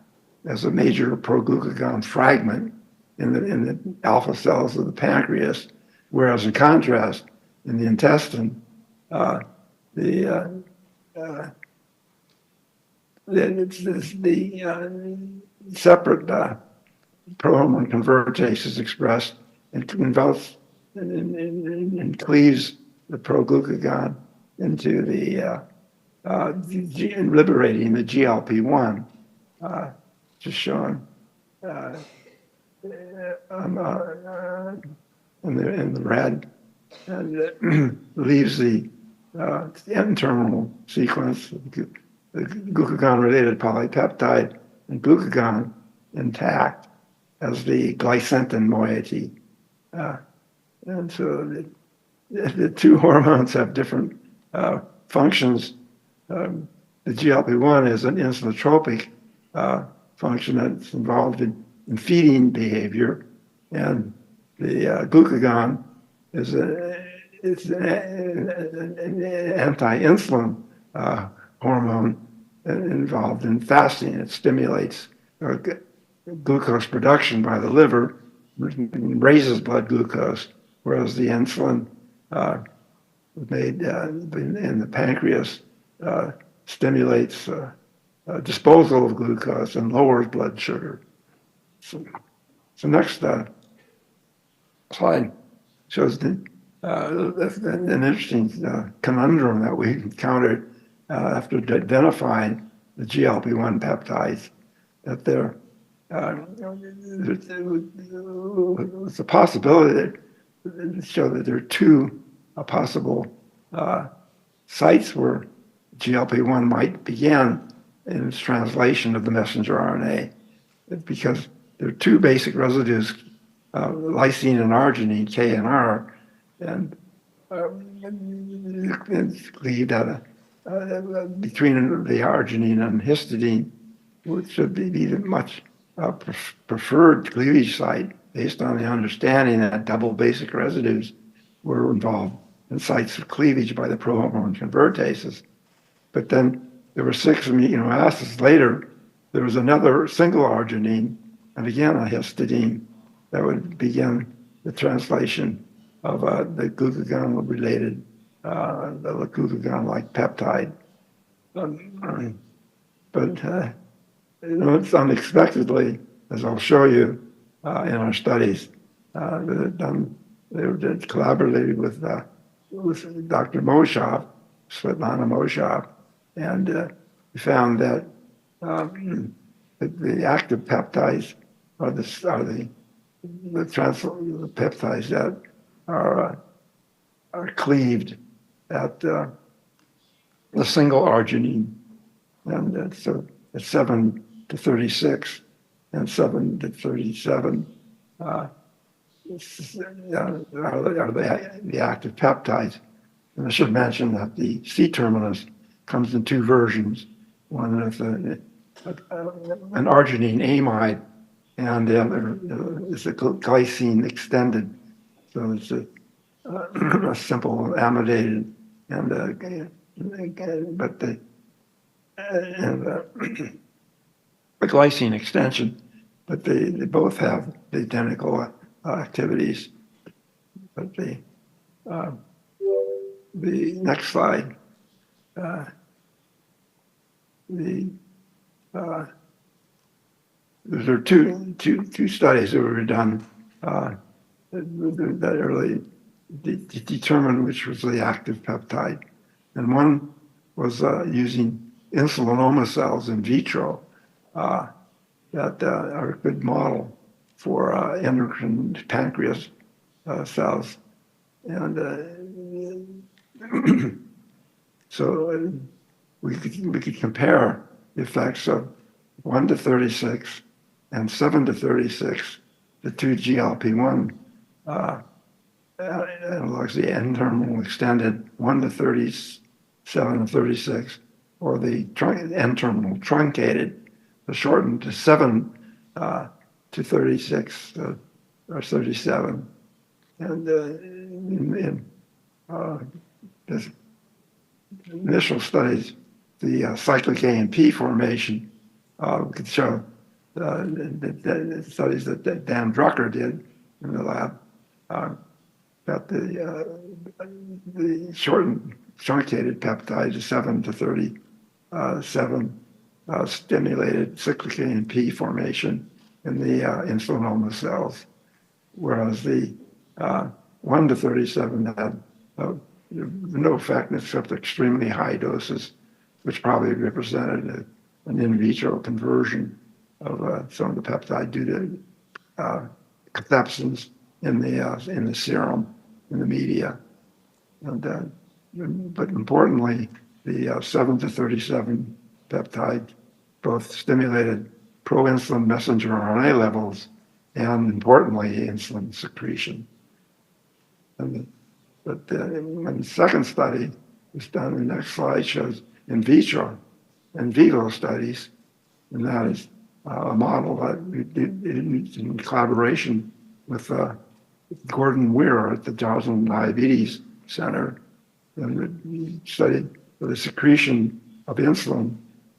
as a major proglucagon fragment in the alpha cells of the pancreas, whereas in contrast, in the intestine, the separate prohormone convertase is expressed and envelops and cleaves the proglucagon into liberating the GLP-1, just shown in the red, and leaves the N-terminal sequence, the glucagon-related polypeptide and glucagon intact as the glycentin moiety. And so the two hormones have different functions. The GLP-1 is an insulinotropic function that's involved in feeding behavior, and the glucagon is an anti-insulin hormone involved in fasting. It stimulates glucose production by the liver, raises blood glucose, whereas the insulin made in the pancreas stimulates disposal of glucose and lowers blood sugar. So next slide shows an interesting conundrum that we encountered after identifying the GLP-1 peptides, that there's a possibility that show that there are two possible sites where GLP-1 might begin in its translation of the messenger RNA, because there are two basic residues, lysine and arginine, K and R, and it's cleaved at between the arginine and histidine, which should be the much preferred cleavage site based on the understanding that double basic residues were involved in sites of cleavage by the prohormone convertases. But then there were 6 amino acids later. There was another single arginine and again a histidine that would begin the translation of the glucagon-related, the glucagon-like peptide. But it's unexpectedly, as I'll show you in our studies, they collaborated with Dr. Moshav, Svetlana Moshav, and we found that the active peptides are the peptides that are cleaved at the single arginine, and so at 7 to 36 and 7 to 37 are the active peptides. And I should mention that the C-terminus comes in 2 versions. One is an arginine amide, and the other is a glycine extended. So it's a simple amidated but the glycine extension, but they both have the identical activities. But the next slide, there are two studies that were done that really determined which was the active peptide. And one was using insulinoma cells in vitro that are a good model for endocrine pancreas cells. And so we could compare the effects of 1 to 36 and 7 to 36, the 2 GLP-1 analogs, the N-terminal extended 1 to 37 and 36, or the N-terminal truncated, the shortened to 7 to 36 or 37. And in this initial studies, the cyclic AMP formation could show the studies that Dan Drucker did in the lab, that the shortened truncated peptides, 7 to 37, stimulated cyclic AMP formation in the insulinoma cells, whereas the 1 to 37 had no effect except extremely high doses, which probably represented an in vitro conversion of some of the peptide due to cathepsins in the serum, in the media. And but importantly, the 7 to 37 peptide both stimulated proinsulin messenger RNA levels and, importantly, insulin secretion. But the second study was done, the next slide shows in vitro and vivo studies, and that is a model that we did in collaboration with Gordon Weir at the Joslin Diabetes Center. And we studied the secretion of insulin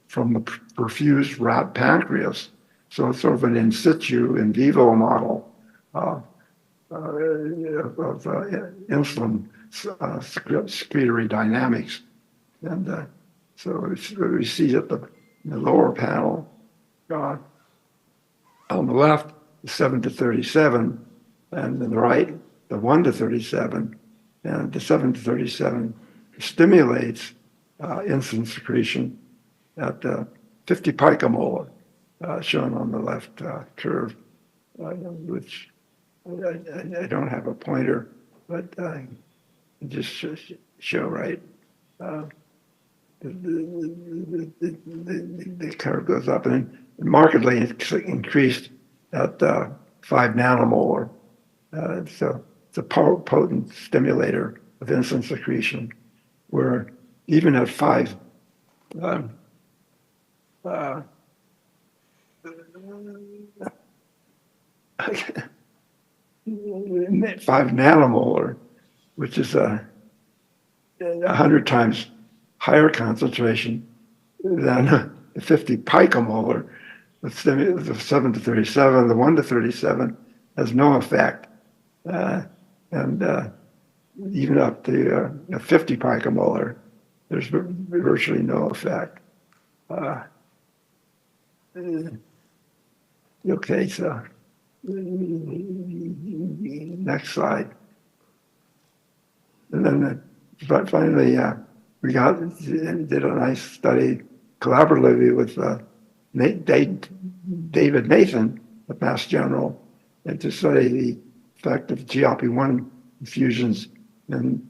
from the perfused rat pancreas. So it's sort of an in situ, in vivo model of insulin secretory dynamics. And so we see at the lower panel, on the left, the 7 to 37, and on the right, the 1 to 37. And the 7 to 37 stimulates insulin secretion at 50 picomolar, shown on the left curve, which I don't have a pointer, but just show right. The curve goes up and markedly increased at 5 nanomolar. So it's a potent stimulator of insulin secretion, where even at 5 nanomolar, which is 100 times higher concentration than 50 picomolar. The 7 to 37, the 1 to 37 has no effect. And even up to 50 picomolar, there's virtually no effect. Okay, so next slide. And then finally, we did a nice study collaboratively with David Nathan at Mass General, and to study the effect of GLP-1 infusions in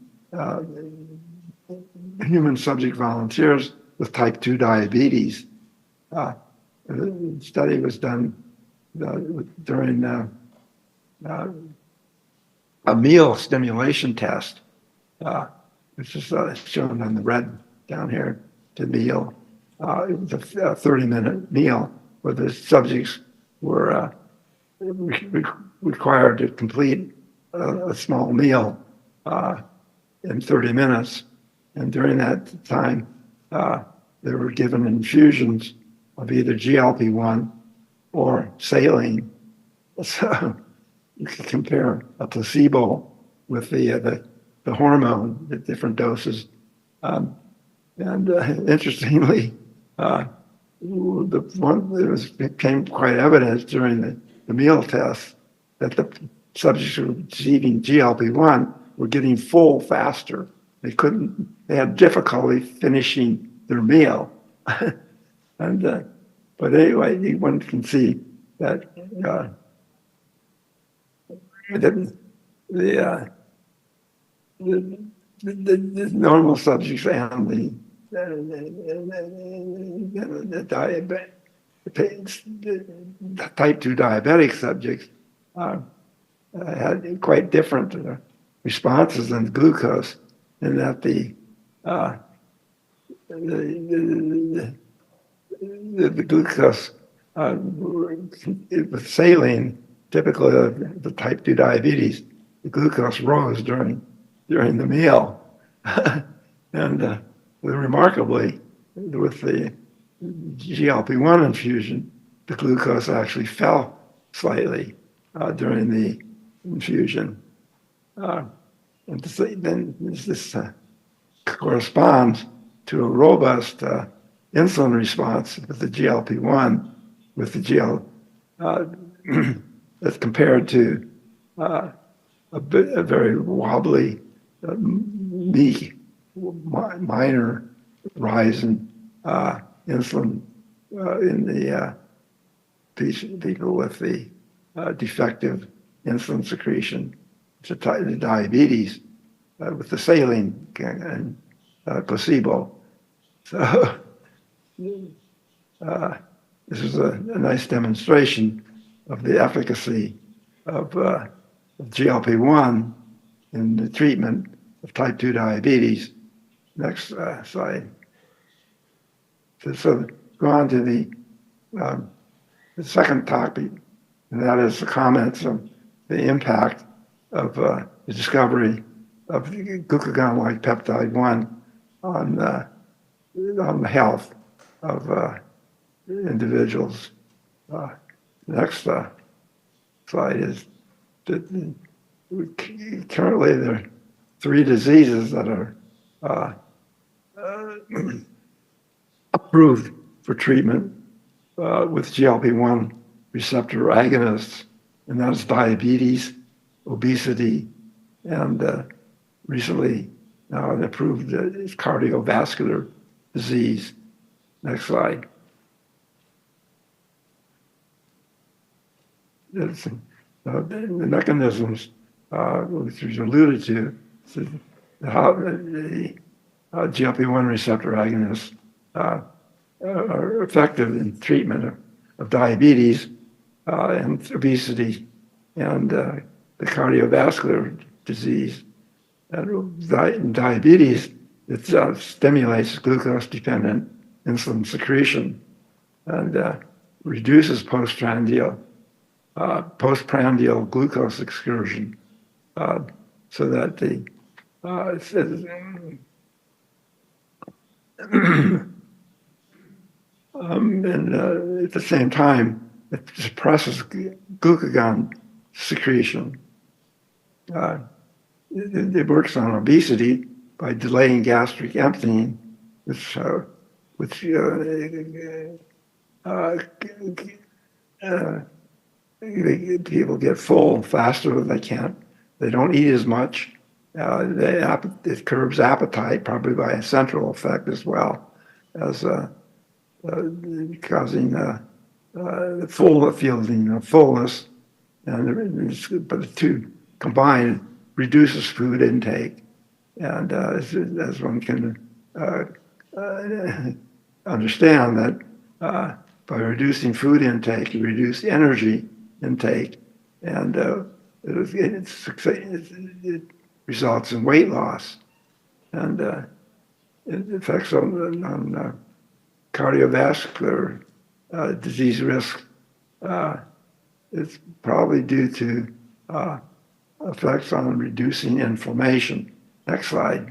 human subject volunteers with type 2 diabetes. The study was done during a meal stimulation test, which is shown on the red down here, the meal. It was a 30-minute meal where the subjects were required to complete a small meal in 30 minutes. And during that time, they were given infusions of either GLP-1 or saline. So you can compare a placebo with the hormone at different doses. And interestingly, it became quite evident during the meal test that the subjects who were receiving GLP-1 were getting full faster. They had difficulty finishing their meal. But anyway, one can see that the normal subjects and the type 2 diabetic subjects had quite different responses than glucose, in that the glucose with saline, typically the type 2 diabetes, the glucose rose during the meal. And remarkably, with the GLP-1 infusion, the glucose actually fell slightly during the infusion. And then this corresponds to a robust insulin response with the GLP-1, with the as compared to a very wobbly, meek, minor rise in insulin in the people with the defective insulin secretion, the diabetes, with the saline and placebo. So this is a nice demonstration of the efficacy of GLP-1 in the treatment of type 2 diabetes. Next slide. So go on to the second topic, and that is the comments on the impact of the discovery of glucagon-like peptide 1 on the health of individuals. Next slide is that currently there are three diseases that are approved for treatment with GLP-1 receptor agonists, and that is diabetes, obesity, and recently now approved is cardiovascular disease. Next slide. The mechanisms which was alluded to, so how the GLP-1 receptor agonists are effective in treatment of diabetes and obesity and the cardiovascular disease. And diabetes, it stimulates glucose-dependent insulin secretion and reduces postprandial glucose excursion, so that the at the same time, it suppresses glucagon secretion. It works on obesity by delaying gastric emptying, which people get full faster than they can't. They don't eat as much. It curbs appetite, probably by a central effect as well as causing the feeling of fullness. But the two combined reduces food intake, and as one can understand that by reducing food intake, you reduce energy intake, and it results in weight loss, and it affects on cardiovascular disease risk. It's probably due to effects on reducing inflammation. Next slide.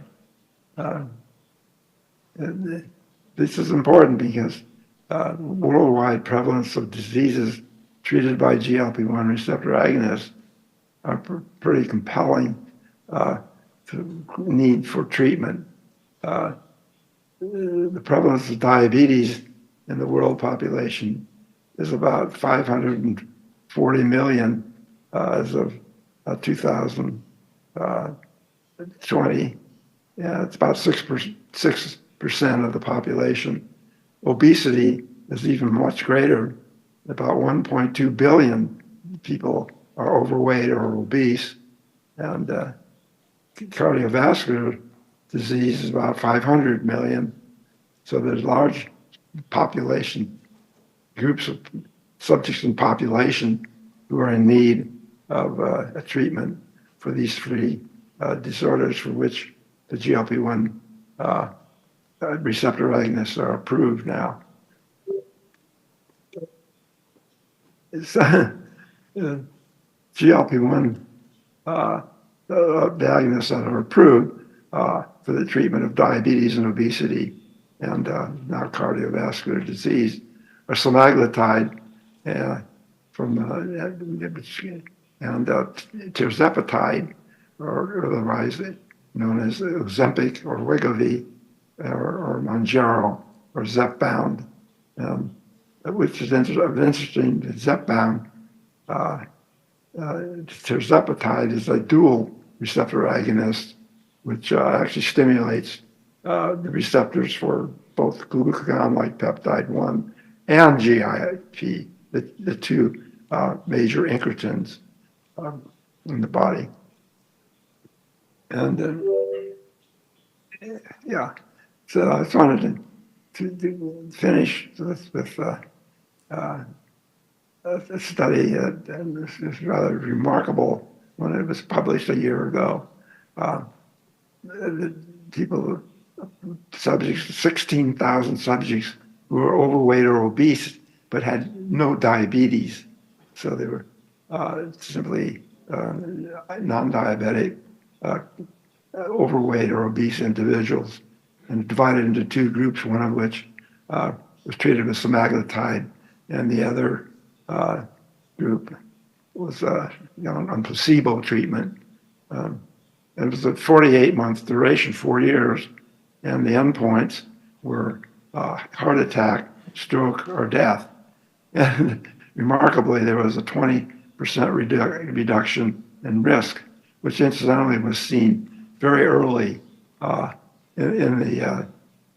This is important because worldwide prevalence of diseases treated by GLP-1 receptor agonists are pretty compelling need for treatment. The prevalence of diabetes in the world population is about 540 million as of 2020. Yeah, it's about 6% of the population. Obesity is even much greater. About 1.2 billion people are overweight or obese, and cardiovascular disease is about 500 million. So there's large population, groups of subjects in population who are in need of a treatment for these three disorders for which the GLP-1 receptor agonists are approved now. It's GLP-1 the agonists that are approved for the treatment of diabetes and obesity and now cardiovascular disease are semaglutide from and tirzepatide, or otherwise known as Ozempic or Wegovy, or Mounjaro or Zepbound, which is interesting. Zepbound, tirzepatide is a dual receptor agonist, which actually stimulates the receptors for both glucagon-like peptide 1 and GIP, the two major incretins in the body. And so I just wanted to finish with a study, and this is rather remarkable when it was published a year ago. Subjects, 16,000 subjects who were overweight or obese but had no diabetes. So they were simply non-diabetic, overweight or obese individuals, and divided into two groups, one of which was treated with semaglutide, and the other group was on placebo treatment. it was a 48-month duration, 4 years, and the endpoints were heart attack, stroke, or death. And remarkably, there was a 20% reduction in risk, which incidentally was seen very early in the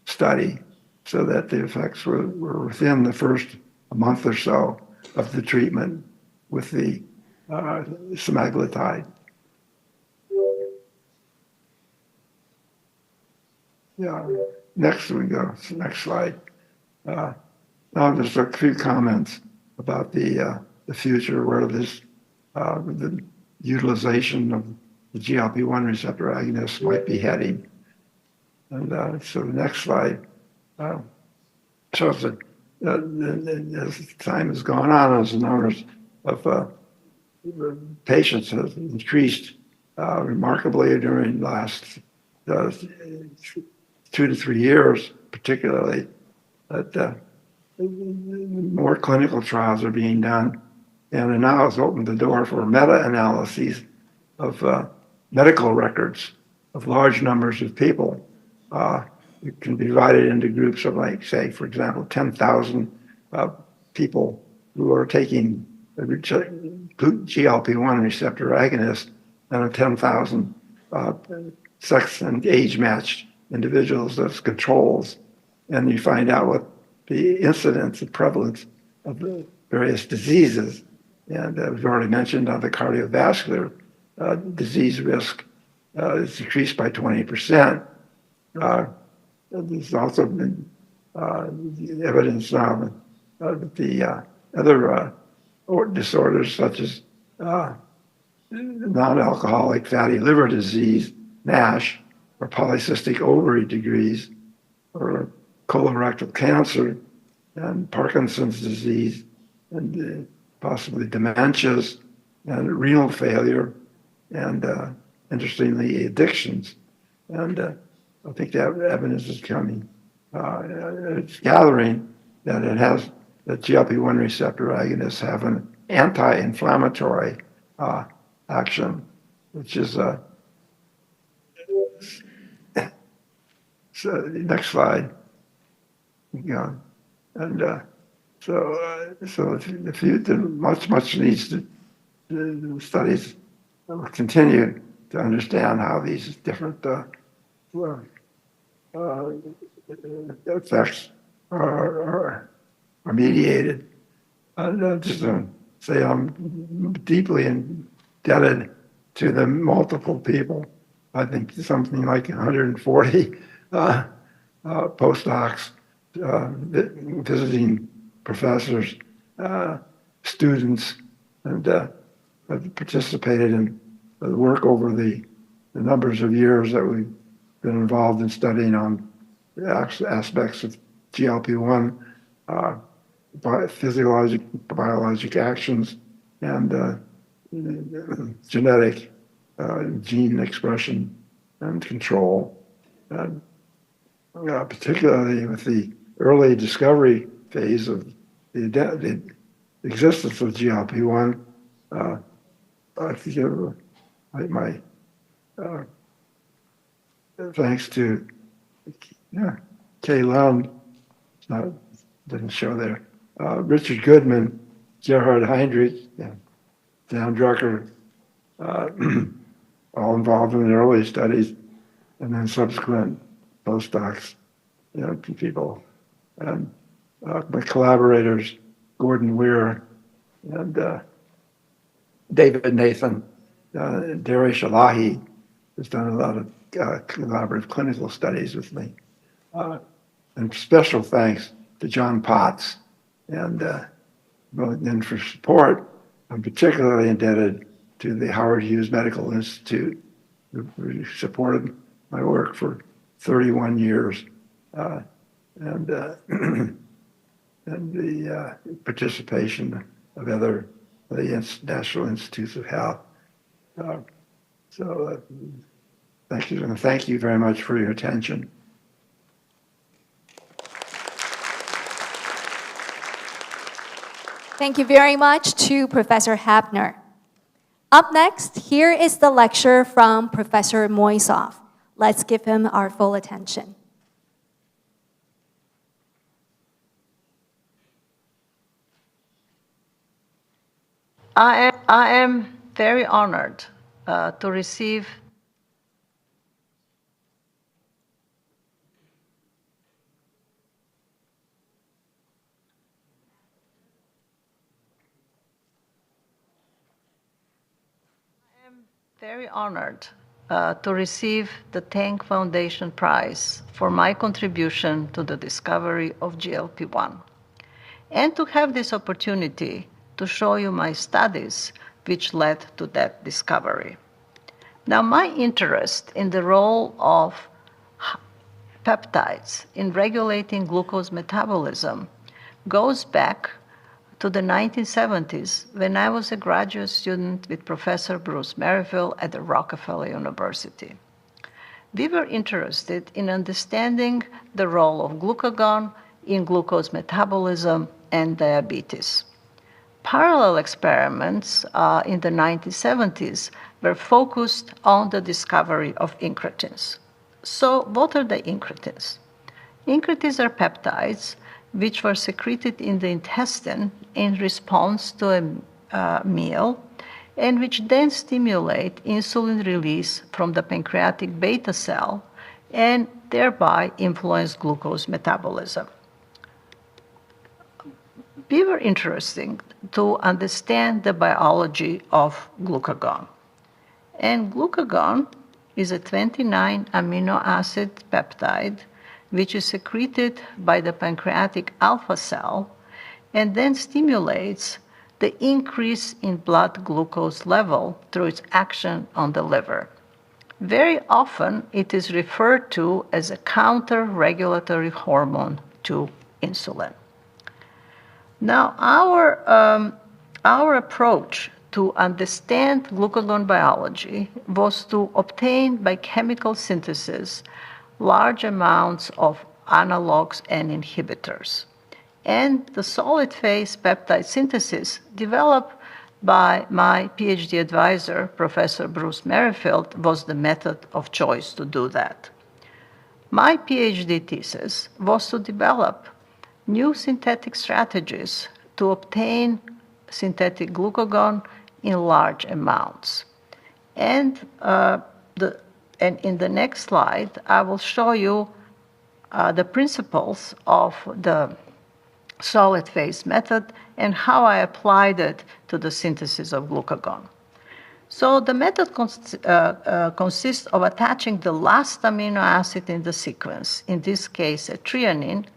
study, so that the effects were within the first month or so of the treatment with the semaglutide. Yeah, next we go, next slide. Now there's a few comments about the future, where this the utilization of the GLP-1 receptor agonists might be heading. And so the next slide shows that as time has gone on, as the numbers of patients has increased remarkably during the last 2 to 3 years, particularly, that more clinical trials are being done, and it now has opened the door for meta-analyses of medical records of large numbers of people. It can be divided into groups of, like, say, for example, 10,000 people who are taking GLP-1 receptor agonists, and 10,000 sex and age-matched individuals as controls. And you find out what the incidence and prevalence of the various diseases. And we've already mentioned on the cardiovascular disease risk is decreased by 20%. There's also been evidence now that the other disorders, such as non-alcoholic fatty liver disease, NASH, or polycystic ovary disease, or colorectal cancer, and Parkinson's disease, and possibly dementias, and renal failure, and interestingly, addictions. And I think that evidence is coming. It's gathering that that GLP-1 receptor agonists have an anti-inflammatory action, which is so next slide. Yeah, and so much needs to the studies continue to understand how these different effects are mediated. Just to say, I'm deeply indebted to the multiple people. I think something like 140 postdocs, visiting professors, students, and have participated in the work over the numbers of years that we've been involved in studying on aspects of GLP-1, physiologic, biologic actions, and genetic gene expression and control. And particularly with the early discovery phase of the existence of GLP-1, I think my thanks to Kay Lund, didn't show there, Richard Goodman, Gerhard Heinrich, Dan Drucker, all involved in the early studies, and then subsequent postdocs, people, and my collaborators, Gordon Weir and David Nathan, Darish Elahi has done a lot of collaborative clinical studies with me. And special thanks to John Potts. And then for support, I'm particularly indebted to the Howard Hughes Medical Institute, who supported my work for 31 years, and the participation of the National Institutes of Health. So thank you, and thank you very much for your attention. Thank you very much to Professor Hapner. Up next, here is the lecture from Professor Moisov. Let's give him our full attention. I am very honored to receive the Tang Foundation Prize for my contribution to the discovery of GLP-1, and to have this opportunity to show you my studies which led to that discovery. Now, my interest in the role of peptides in regulating glucose metabolism goes back to the 1970s when I was a graduate student with Professor Bruce Merrivale at the Rockefeller University. We were interested in understanding the role of glucagon in glucose metabolism and diabetes. Parallel experiments in the 1970s were focused on the discovery of incretins. So what are the incretins? Incretins are peptides which were secreted in the intestine in response to a meal, and which then stimulate insulin release from the pancreatic beta cell and thereby influence glucose metabolism. We were interested to understand the biology of glucagon. And glucagon is a 29 amino acid peptide which is secreted by the pancreatic alpha cell and then stimulates the increase in blood glucose level through its action on the liver. Very often, it is referred to as a counter-regulatory hormone to insulin. Now, our approach to understand glucagon biology was to obtain by chemical synthesis large amounts of analogs and inhibitors. And the solid phase peptide synthesis developed by my PhD advisor, Professor Bruce Merrifield, was the method of choice to do that. My PhD thesis was to develop new synthetic strategies to obtain synthetic glucagon in large amounts. And in the next slide, I will show you the principles of the solid phase method and how I applied it to the synthesis of glucagon. So the method consists of attaching the last amino acid in the sequence, in this case a threonine,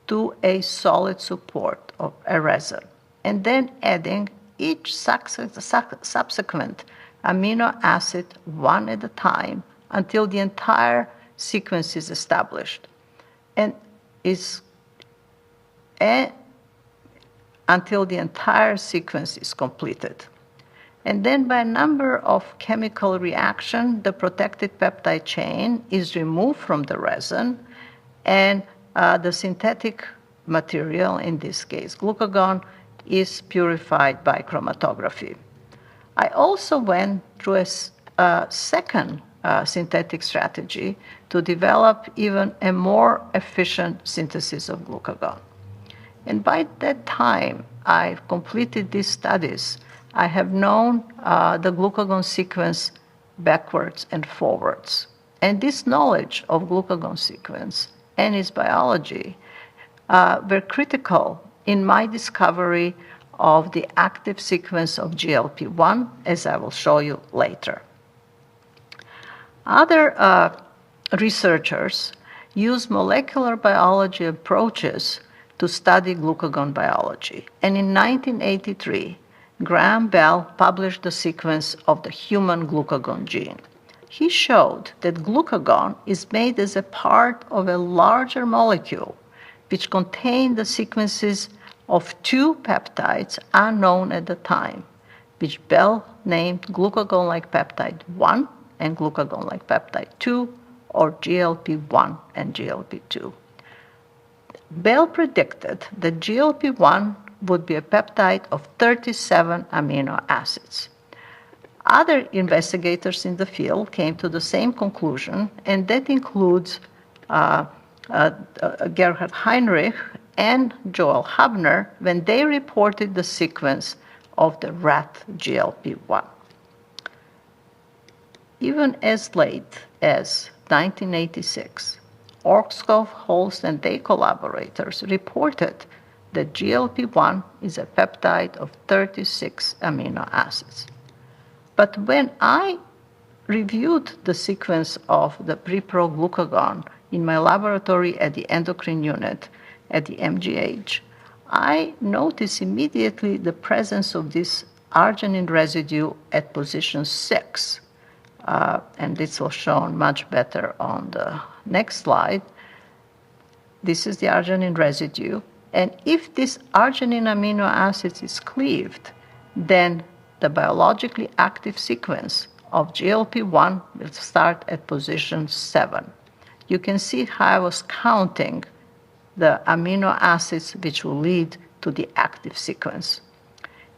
to a solid support of a resin, and then adding each subsequent amino acid one at a time until the entire sequence is established until the entire sequence is completed. And then by a number of chemical reactions, the protected peptide chain is removed from the resin, and the synthetic material, in this case glucagon, is purified by chromatography. I also went through a second synthetic strategy to develop even a more efficient synthesis of glucagon. And by that time, I've completed these studies. I have known the glucagon sequence backwards and forwards. And this knowledge of glucagon sequence and its biology were critical in my discovery of the active sequence of GLP-1, as I will show you later. Other researchers use molecular biology approaches to study glucagon biology. And in 1983, Graham Bell published the sequence of the human glucagon gene. He showed that glucagon is made as a part of a larger molecule which contained the sequences of two peptides unknown at the time, which Bell named glucagon-like peptide 1 and glucagon-like peptide 2, or GLP-1 and GLP-2. Bell predicted that GLP-1 would be a peptide of 37 amino acids. Other investigators in the field came to the same conclusion, and that includes Gerhard Heinrich and Joel Hubner when they reported the sequence of the rat GLP-1. Even as late as 1986, Orskov, Holst, and their collaborators reported that GLP-1 is a peptide of 36 amino acids. But when I reviewed the sequence of the pre-pro-glucagon in my laboratory at the endocrine unit at the MGH, I noticed immediately the presence of this arginine residue at position 6. And this will shown much better on the next slide. This is the arginine residue. And if this arginine amino acid is cleaved, then the biologically active sequence of GLP-1 will start at position 7. You can see how I was counting the amino acids which will lead to the active sequence.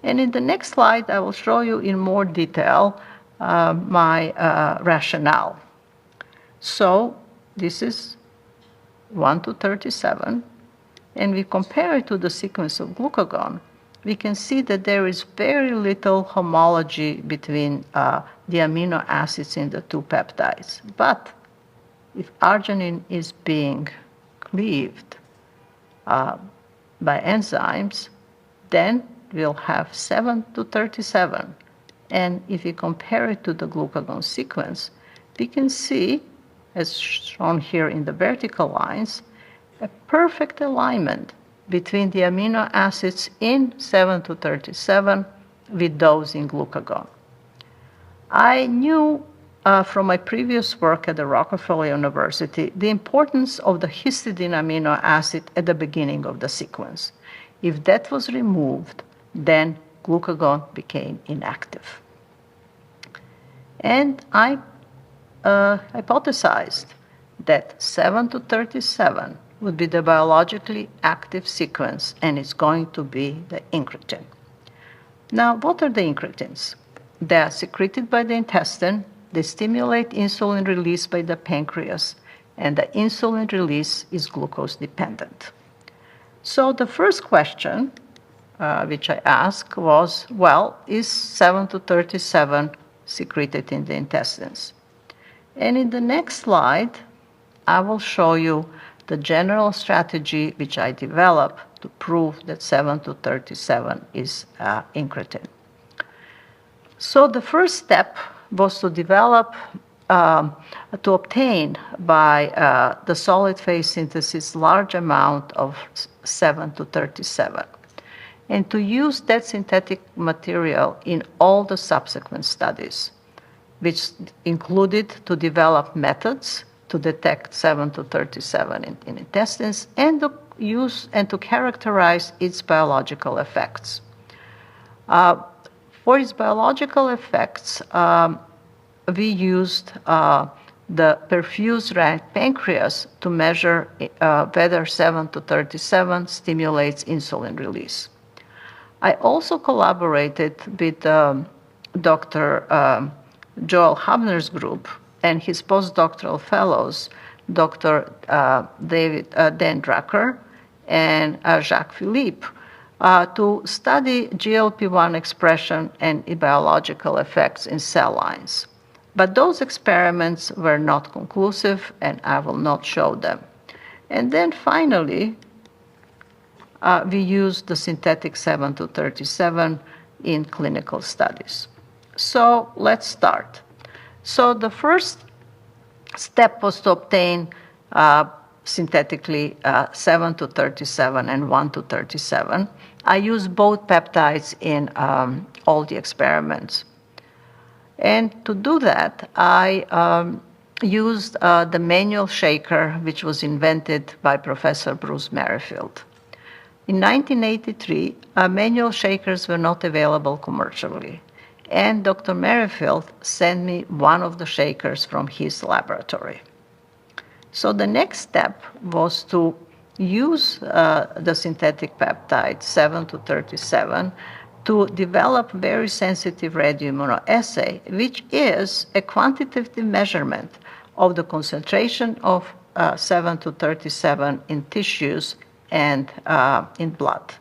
And in the next slide, I will show you in more detail my rationale. So this is 1 to 37, and we compare it to the sequence of glucagon. We can see that there is very little homology between the amino acids in the two peptides. But if arginine is being cleaved by enzymes, then we'll have 7 to 37. And if we compare it to the glucagon sequence, we can see, as shown here in the vertical lines, a perfect alignment between the amino acids in 7 to 37 with those in glucagon. I knew from my previous work at the Rockefeller University the importance of the histidine amino acid at the beginning of the sequence. If that was removed, then glucagon became inactive. And I hypothesized that 7 to 37 would be the biologically active sequence, and it's going to be the incretin. Now, what are the incretins? They are secreted by the intestine, they stimulate insulin release by the pancreas, and the insulin release is glucose dependent. So the first question which I asked was, well, is 7 to 37 secreted in the intestines? And in the next slide, I will show you the general strategy which I developed to prove that 7 to 37 is incretin. So the first step was to develop, to obtain by the solid phase synthesis large amount of 7 to 37, and to use that synthetic material in all the subsequent studies, which included to develop methods to detect 7 to 37 in intestines, and to use and to characterize its biological effects. For its biological effects, we used the perfused rat pancreas to measure whether 7 to 37 stimulates insulin release. I also collaborated with Dr. Joel Hubner's group and his postdoctoral fellows, Dr. Dan Drucker and Jacques Philippe, to study GLP-1 expression and biological effects in cell lines. But those experiments were not conclusive, and I will not show them. And then finally, we used the synthetic 7 to 37 in clinical studies. So let's start. So the first step was to obtain synthetically 7 to 37 and 1 to 37. I used both peptides in all the experiments. And to do that, I used the manual shaker, which was invented by Professor Bruce Merrifield. In 1983, manual shakers were not available commercially, and Dr. Merrifield sent me one of the shakers from his laboratory. So the next step was to use the synthetic peptide 7 to 37 to develop very sensitive radioimmunoassay, which is a quantitative measurement of the concentration of 7-37 in tissues and in blood.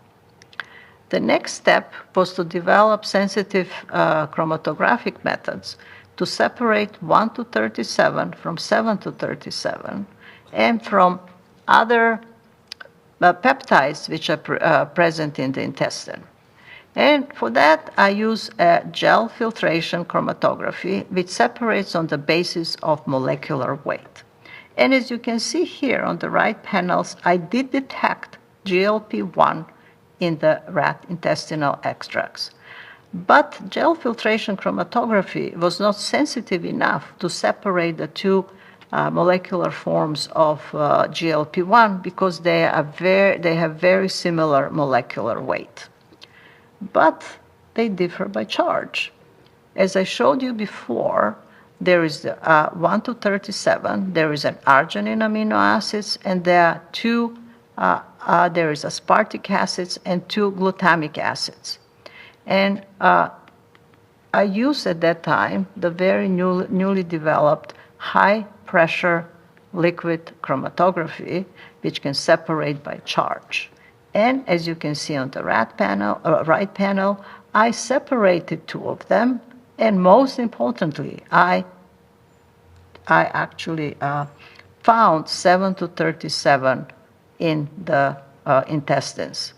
The next step was to develop sensitive chromatographic methods to separate 1-37 from 7-37 and from other peptides which are present in the intestine. And for that, I use a gel filtration chromatography, which separates on the basis of molecular weight. And as you can see here on the right panels, I did detect GLP-1 in the rat intestinal extracts. But gel filtration chromatography was not sensitive enough to separate the two molecular forms of GLP-1 because they have very similar molecular weight. But they differ by charge. As I showed you before, there is the 1-37, there is an arginine amino acids, and there are there is aspartic acids and 2 glutamic acids. And I used at that time the very newly developed high-pressure liquid chromatography, which can separate by charge. And as you can see on the right panel, I separated 2 of them, and most importantly, I actually found 7-37 in the intestines.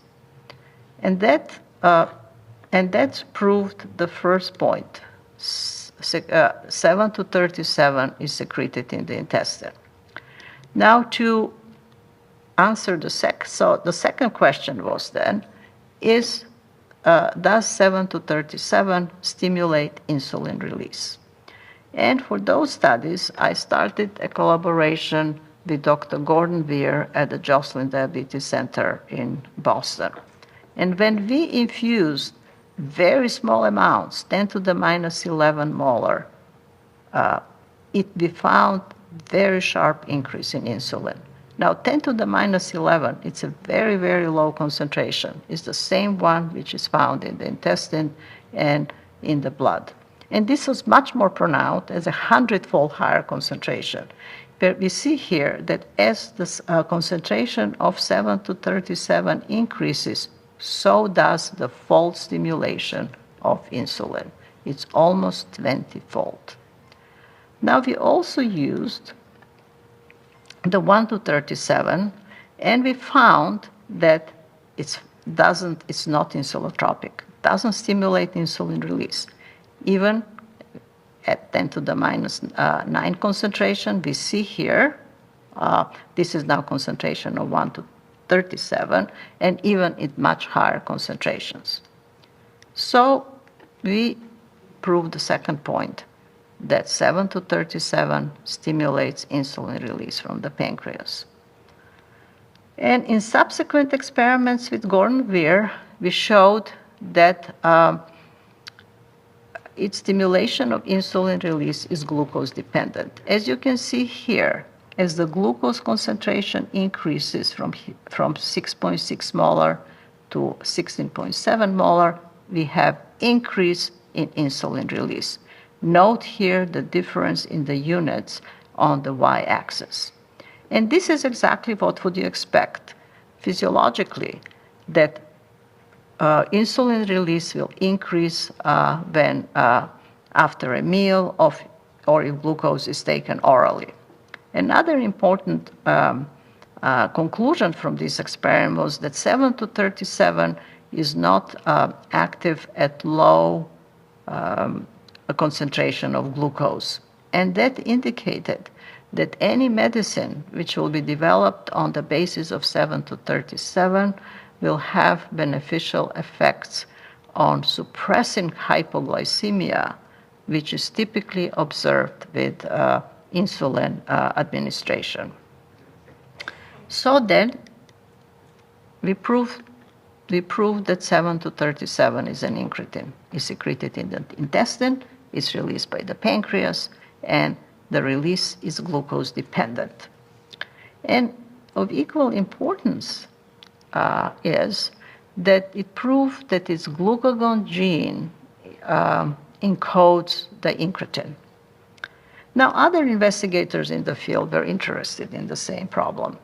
And that proved the first point. 7-37 is secreted in the intestine. Now to answer the second question was then, does 7-37 stimulate insulin release? And for those studies, I started a collaboration with Dr. Gordon Weir at the Joslin Diabetes Center in Boston. And when we infused very small amounts, 10⁻11 molar, we found very sharp increase in insulin. Now, 10⁻11, it's a very, very low concentration. It's the same one which is found in the intestine and in the blood. And this was much more pronounced as a 100-fold higher concentration. But we see here that as the concentration of 7-37 increases, so does the fold stimulation of insulin. It's almost 20-fold. Now, we also used the 1-37, and we found that it's not insulotropic, doesn't stimulate insulin release. Even at 10⁻9 concentration, we see here, this is now concentration of 1-37, and even at much higher concentrations. So we proved the second point, that 7-37 stimulates insulin release from the pancreas. And in subsequent experiments with Gordon Weir, we showed that its stimulation of insulin release is glucose dependent. As you can see here, as the glucose concentration increases from 6.6 molar to 16.7 molar, we have increase in insulin release. Note here the difference in the units on the y-axis. And this is exactly what would you expect physiologically, that insulin release will increase when after a meal or if glucose is taken orally. Another important conclusion from this experiment was that 7-37 is not active at low concentration of glucose. And that indicated that any medicine which will be developed on the basis of 7-37 will have beneficial effects on suppressing hypoglycemia, which is typically observed with insulin administration. So then, we proved that 7-37 is an incretin. It's secreted in the intestine, it's released by the pancreas, and the release is glucose dependent. And of equal importance is that it proved that its glucagon gene encodes the incretin. Now, other investigators in the field were interested in the same problem.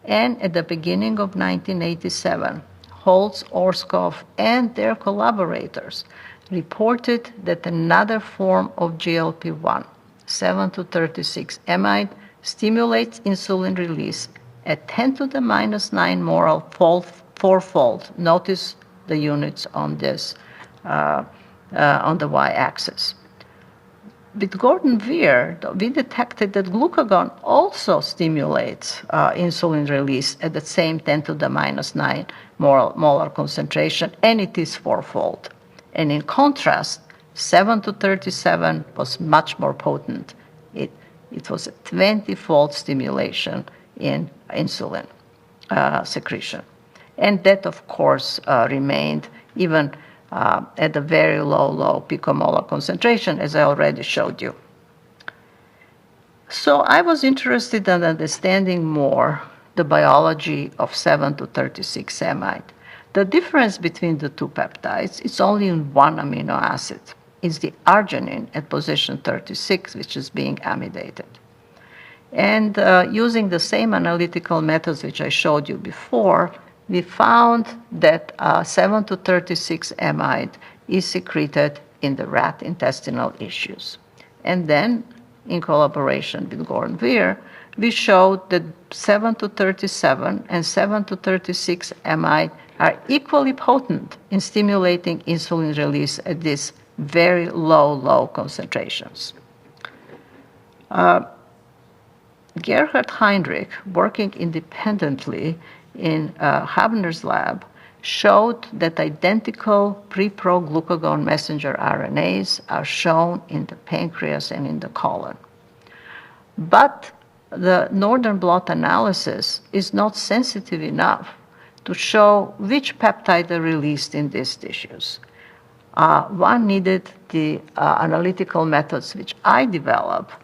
And at the beginning of 1987, Holtz, Orskov, and their collaborators reported that another form of GLP-1, 7-36 amide, stimulates insulin release at 10 to the minus 9 moral fourfold. Notice the units on this, on the y-axis. With Gordon-Weir, we detected that glucagon also stimulates insulin release at the same 10 to the minus 9 molar concentration, and it is fourfold. And in contrast, 7-37 was much more potent. It was a 20-fold stimulation in insulin secretion. And that, of course, remained even at a very low picomolar concentration, as I already showed you. So I was interested in understanding more the biology of 7-36 amide. The difference between the two peptides is only in one amino acid. It's the arginine at position 36, which is being amidated. And using the same analytical methods which I showed you before, we found that 7-36 amide is secreted in the rat intestinal tissues. And then, in collaboration with Gordon-Weir, we showed that 7-37 and 7-36 amide are equally potent in stimulating insulin release at these very low concentrations. Gerhard Heinrich, working independently in Habner's lab, showed that identical pre-pro-glucagon messenger RNAs are shown in the pancreas and in the colon. But the northern blot analysis is not sensitive enough to show which peptide are released in these tissues. One needed the analytical methods which I developed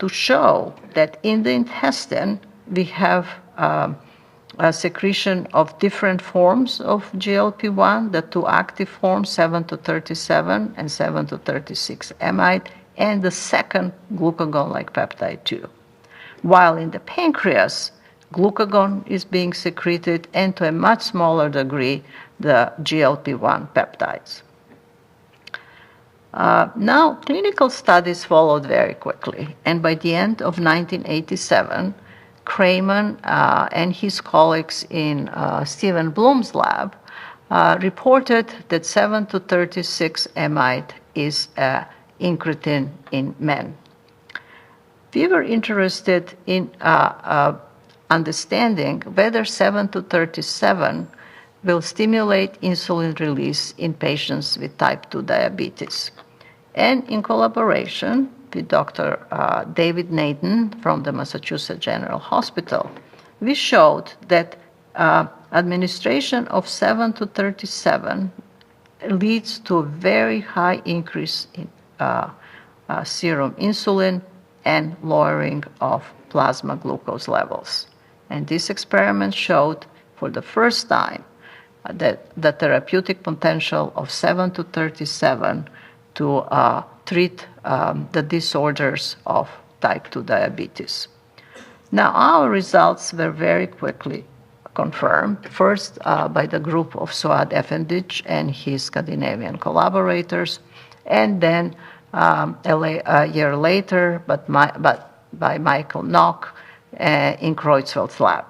to show that in the intestine we have a secretion of different forms of GLP-1, the two active forms, 7-37 and 7-36 amide, and the second glucagon-like peptide 2. While in the pancreas, glucagon is being secreted, and to a much smaller degree, the GLP-1 peptides. Now, clinical studies followed very quickly, and by the end of 1987, Kramer and his colleagues in Stephen Bloom's lab reported that 7-36 amide is incretin in men. We were interested in understanding whether 7-37 will stimulate insulin release in patients with type 2 diabetes. And in collaboration with Dr. David Nathan from the Massachusetts General Hospital, we showed that administration of 7-37 leads to a very high increase in serum insulin and lowering of plasma glucose levels. And this experiment showed for the first time that the therapeutic potential of 7-37 to treat the disorders of type 2 diabetes. Now, our results were very quickly confirmed, first by the group of Suad Efendic and his Scandinavian collaborators, and then a year later by Michael Nock in Creutzfeldt's lab.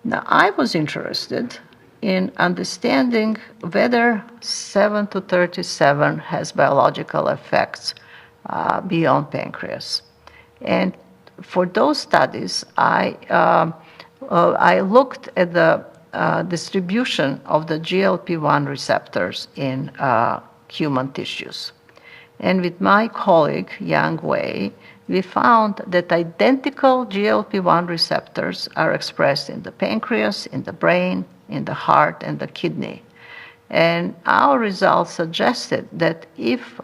Now, I was interested in understanding whether 7-37 has biological effects beyond pancreas. And for those studies, I looked at the distribution of the GLP-1 receptors in human tissues. And with my colleague, Ing-wen, we found that identical GLP-1 receptors are expressed in the pancreas, in the brain, in the heart, and the kidney. And our results suggested that if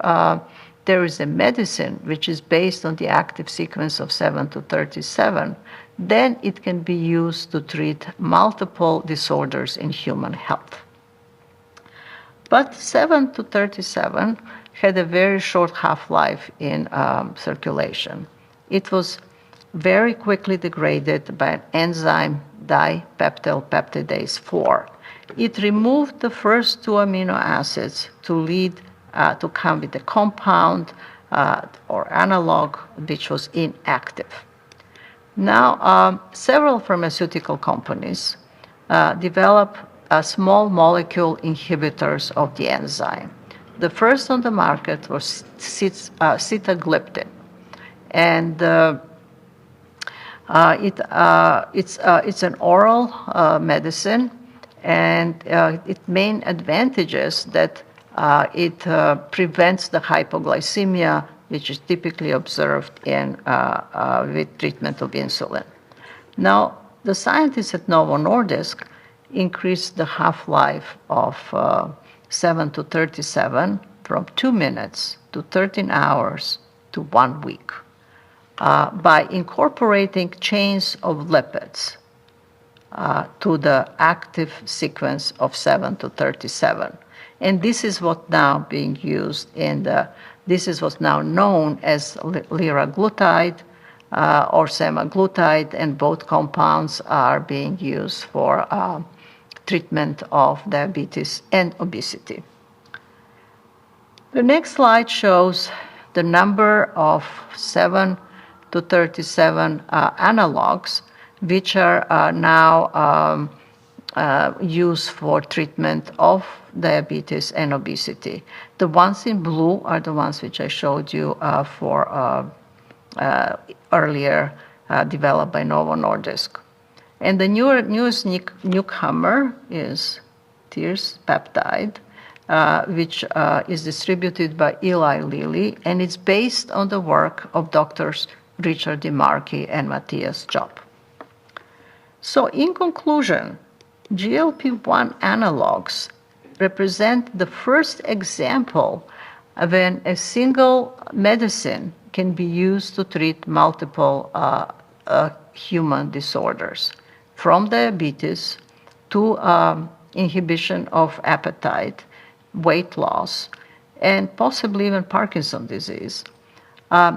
there is a medicine which is based on the active sequence of 7-37, then it can be used to treat multiple disorders in human health. But 7 to 37 had a very short half-life in circulation. It was very quickly degraded by an enzyme dipeptyl peptidase 4. It removed the first 2 amino acids to lead to come with a compound or analog which was inactive. Now, several pharmaceutical companies develop small molecule inhibitors of the enzyme. The first on the market was sitagliptin, and it's an oral medicine, and its main advantage is that it prevents the hypoglycemia, which is typically observed with treatment of insulin. Now, the scientists at Novo Nordisk increased the half-life of 7 to 37 from 2 minutes to 13 hours to 1 week by incorporating chains of lipids to the active sequence of 7 to 37. And this is what now being used this is what's now known as liraglutide or semaglutide, and both compounds are being used for treatment of diabetes and obesity. The next slide shows the number of 7 to 37 analogs which are now used for treatment of diabetes and obesity. The ones in blue are the ones which I showed you earlier, developed by Novo Nordisk. And the newest newcomer is tirzepatide, which is distributed by Eli Lilly, and it's based on the work of doctors Richard DiMarchi and Matthias Job. So in conclusion, GLP-1 analogs represent the first example of when a single medicine can be used to treat multiple human disorders, from diabetes to inhibition of appetite, weight loss, and possibly even Parkinson's disease.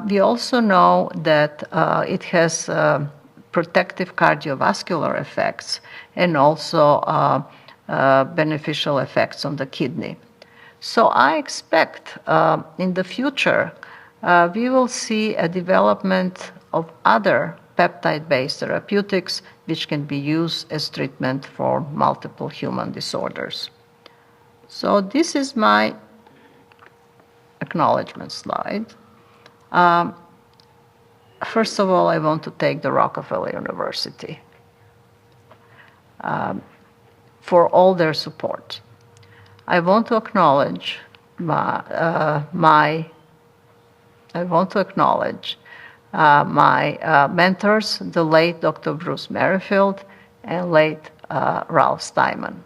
We also know that it has protective cardiovascular effects and also beneficial effects on the kidney. So I expect in the future we will see a development of other peptide-based therapeutics which can be used as treatment for multiple human disorders. So this is my acknowledgement slide. First of all, I want to thank the Rockefeller University for all their support. I want to acknowledge my mentors, the late Dr. Bruce Merrifield and late Ralph Steinman.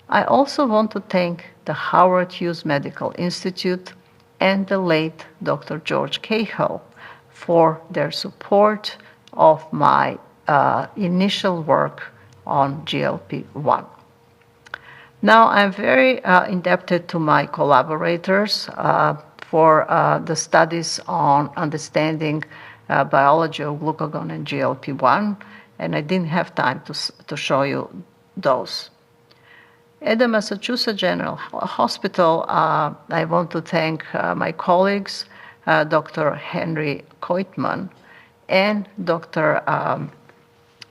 I also want to thank the Howard Hughes Medical Institute and the late Dr. George Cahill for their support of my initial work on GLP-1. Now, I'm very indebted to my collaborators for the studies on understanding biology of glucagon and GLP-1, and I didn't have time to show you those. At the Massachusetts General Hospital, I want to thank my colleagues, Dr. Henry Koitman and Dr.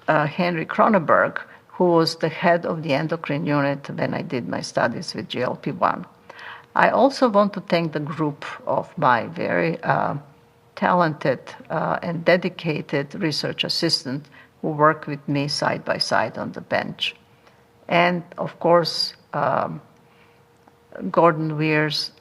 Henry Cronenberg, who was the head of the endocrine unit when I did my studies with GLP-1. I also want to thank the group of my very talented and dedicated research assistants who work with me side by side on the bench. And of course, Gordon Weir's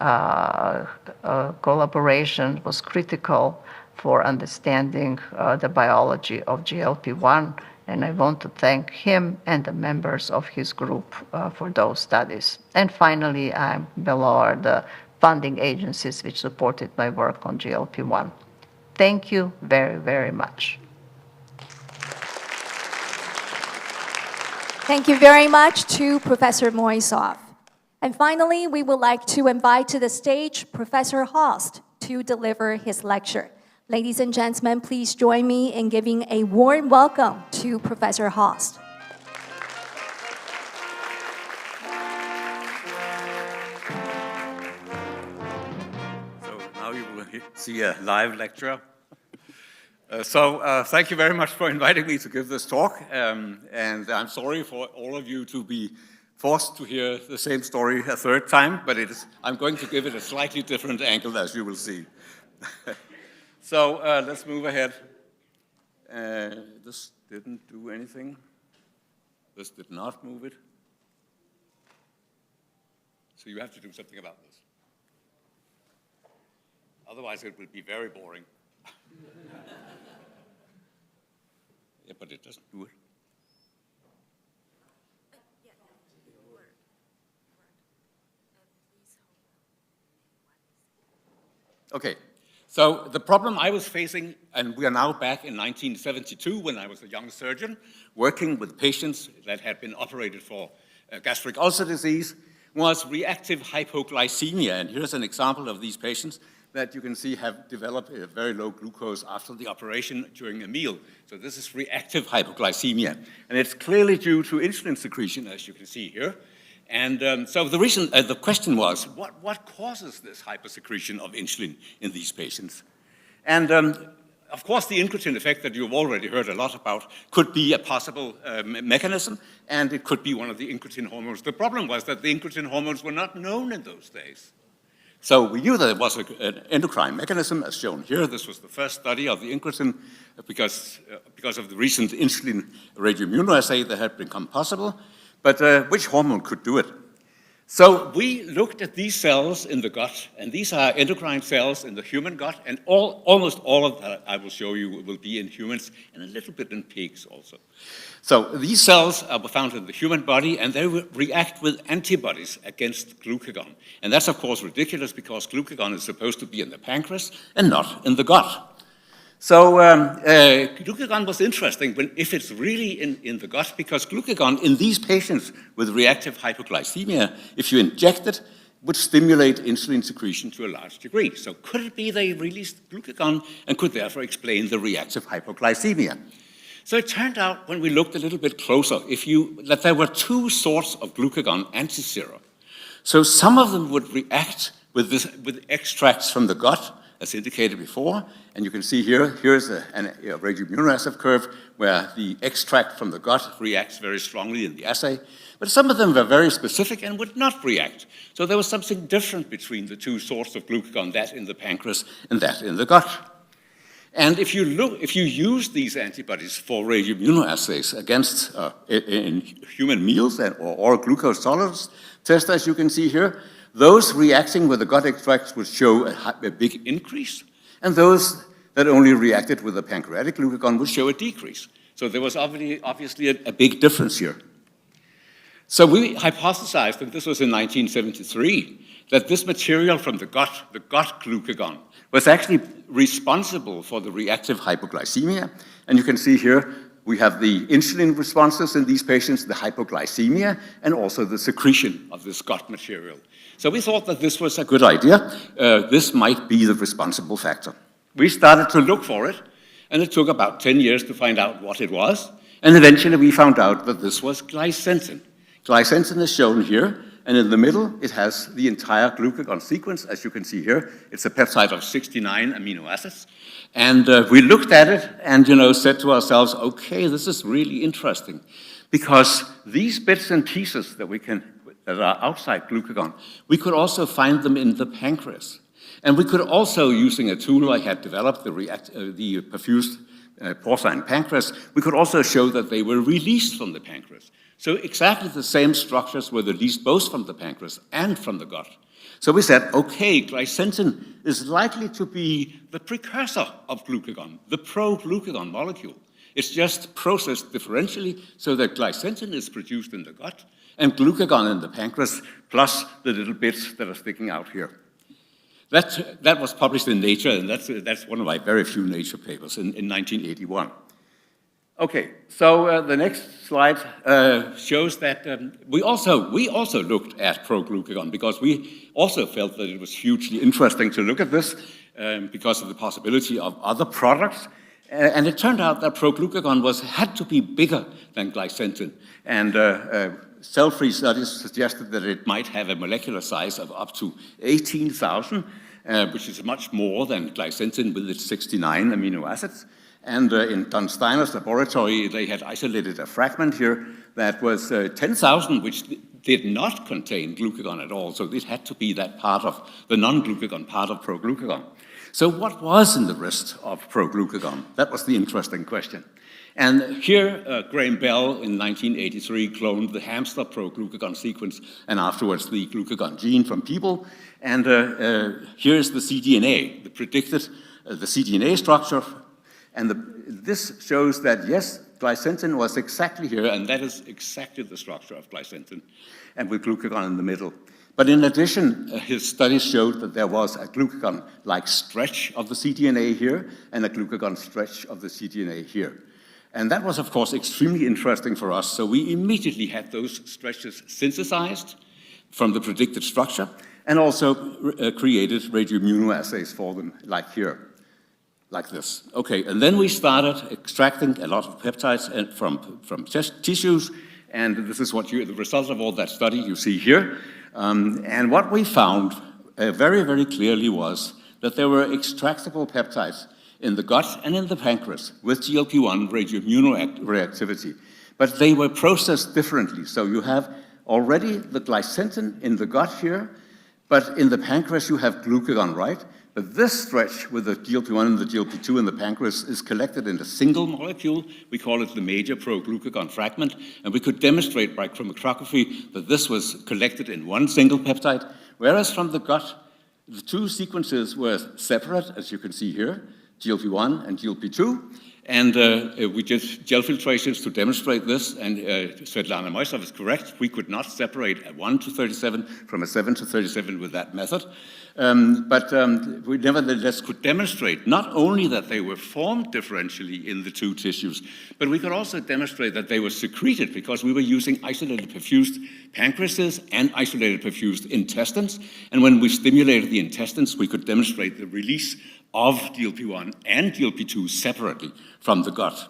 collaboration was critical for understanding the biology of GLP-1, and I want to thank him and the members of his group for those studies. And finally, below are the funding agencies which supported my work on GLP-1. Thank you very, very much. Thank you very much to Professor Moisov. And finally, we would like to invite to the stage Professor Host to deliver his lecture. Ladies and gentlemen, please join me in giving a warm welcome to Professor Host. So now you will see a live lecture. Thank you very much for inviting me to give this talk. And I'm sorry for all of you to be forced to hear the same story a third time, but I'm going to give it a slightly different angle, as you will see. Let's move ahead. This didn't do anything. This did not move it. So you have to do something about this. Otherwise, it will be very boring. Yeah, but it doesn't do it. Okay, so the problem I was facing, and we are now back in 1972 when I was a young surgeon, working with patients that had been operated for gastric ulcer disease, was reactive hypoglycemia. And here's an example of these patients that you can see have developed a very low glucose after the operation during a meal. So this is reactive hypoglycemia. And it's clearly due to insulin secretion, as you can see here. And so the question was, what causes this hypersecretion of insulin in these patients? And of course, the incretin effect that you've already heard a lot about could be a possible mechanism, and it could be one of the incretin hormones. The problem was that the incretin hormones were not known in those days. So we knew that it was an endocrine mechanism, as shown here. This was the first study of the incretin because of the recent insulin radioimmunoassay that had become possible. But which hormone could do it? So we looked at these cells in the gut, and these are endocrine cells in the human gut, and almost all of that I will show you will be in humans and a little bit in pigs also. So these cells are found in the human body, and they react with antibodies against glucagon. And that's, of course, ridiculous because glucagon is supposed to be in the pancreas and not in the gut. So glucagon was interesting if it's really in the gut, because glucagon in these patients with reactive hypoglycemia, if you inject it, would stimulate insulin secretion to a large degree. So could it be they released glucagon and could therefore explain the reactive hypoglycemia? So it turned out, when we looked a little bit closer, that there were two sorts of glucagon antisera. So some of them would react with extracts from the gut, as indicated before, and you can see here's a radioimmunoassay curve where the extract from the gut reacts very strongly in the assay, but some of them were very specific and would not react. So there was something different between the two sorts of glucagon, that in the pancreas and that in the gut. And if you use these antibodies for radioimmunoassays against in human meals or glucose tolerance tests, as you can see here, those reacting with the gut extracts would show a big increase, and those that only reacted with the pancreatic glucagon would show a decrease. So there was obviously a big difference here. So we hypothesized, and this was in 1973, that this material from the gut glucagon, was actually responsible for the reactive hypoglycemia. And you can see here, we have the insulin responses in these patients, the hypoglycemia, and also the secretion of this gut material. So we thought that this was a good idea. This might be the responsible factor. We started to look for it, and it took about 10 years to find out what it was. And eventually we found out that this was glycensine. Glycensine is shown here, and in the middle it has the entire glucagon sequence. As you can see here, it's a peptide of 69 amino acids. And we looked at it and said to ourselves, okay, this is really interesting, because these bits and pieces that are outside glucagon, we could also find them in the pancreas. And we could also, using a tool I had developed, the perfused porcine pancreas, we could also show that they were released from the pancreas. So exactly the same structures were released both from the pancreas and from the gut. So we said, okay, glycensine is likely to be the precursor of glucagon, the pro-glucagon molecule. It's just processed differentially so that glycensine is produced in the gut and glucagon in the pancreas, plus the little bits that are sticking out here. That was published in Nature, and that's one of my very few Nature papers in 1981. Okay, so the next slide shows that we also looked at proglucagon because we also felt that it was hugely interesting to look at this because of the possibility of other products. And it turned out that proglucagon had to be bigger than glycentrin. And cell-free studies suggested that it might have a molecular size of up to 18,000, which is much more than glycentrin with its 69 amino acids. And in Don Steiner's laboratory, they had isolated a fragment here that was 10,000, which did not contain glucagon at all. So it had to be that part of the non-glucagon part of proglucagon. So what was in the rest of proglucagon? That was the interesting question. And here, Graham Bell in 1983 cloned the hamster proglucagon sequence and afterwards the glucagon gene from people. And here's the cDNA, the predicted, the cDNA structure. And this shows that, yes, glycentrin was exactly here, and that is exactly the structure of glycentrin, and with glucagon in the middle. But in addition, his studies showed that there was a glucagon-like stretch of the cDNA here, and a glucagon stretch of the cDNA here. And that was, of course, extremely interesting for us, so we immediately had those stretches synthesized from the predicted structure, and also created radioimmunoassays for them, like here. Like this. Okay, and then we started extracting a lot of peptides from tissues, and this is what the result of all that study you see here. And what we found very, very clearly was that there were extractable peptides in the gut and in the pancreas with GLP-1 radioimmunoreactivity, but they were processed differently. So you have already the glycentrin in the gut here, but in the pancreas you have glucagon, right? But this stretch with the GLP-1 and the GLP-2 in the pancreas is collected in a single molecule. We call it the major proglucagon fragment. And we could demonstrate by chromatography that this was collected in one single peptide, whereas from the gut, the two sequences were separate, as you can see here, GLP-1 and GLP-2. And we did gel filtrations to demonstrate this, and Svetlana Moisov is correct. We could not separate a 1 to 37 from a 7 to 37 with that method. But we nevertheless could demonstrate not only that they were formed differentially in the two tissues, but we could also demonstrate that they were secreted because we were using isolated perfused pancreases and isolated perfused intestines. And when we stimulated the intestines, we could demonstrate the release of GLP-1 and GLP-2 separately from the gut.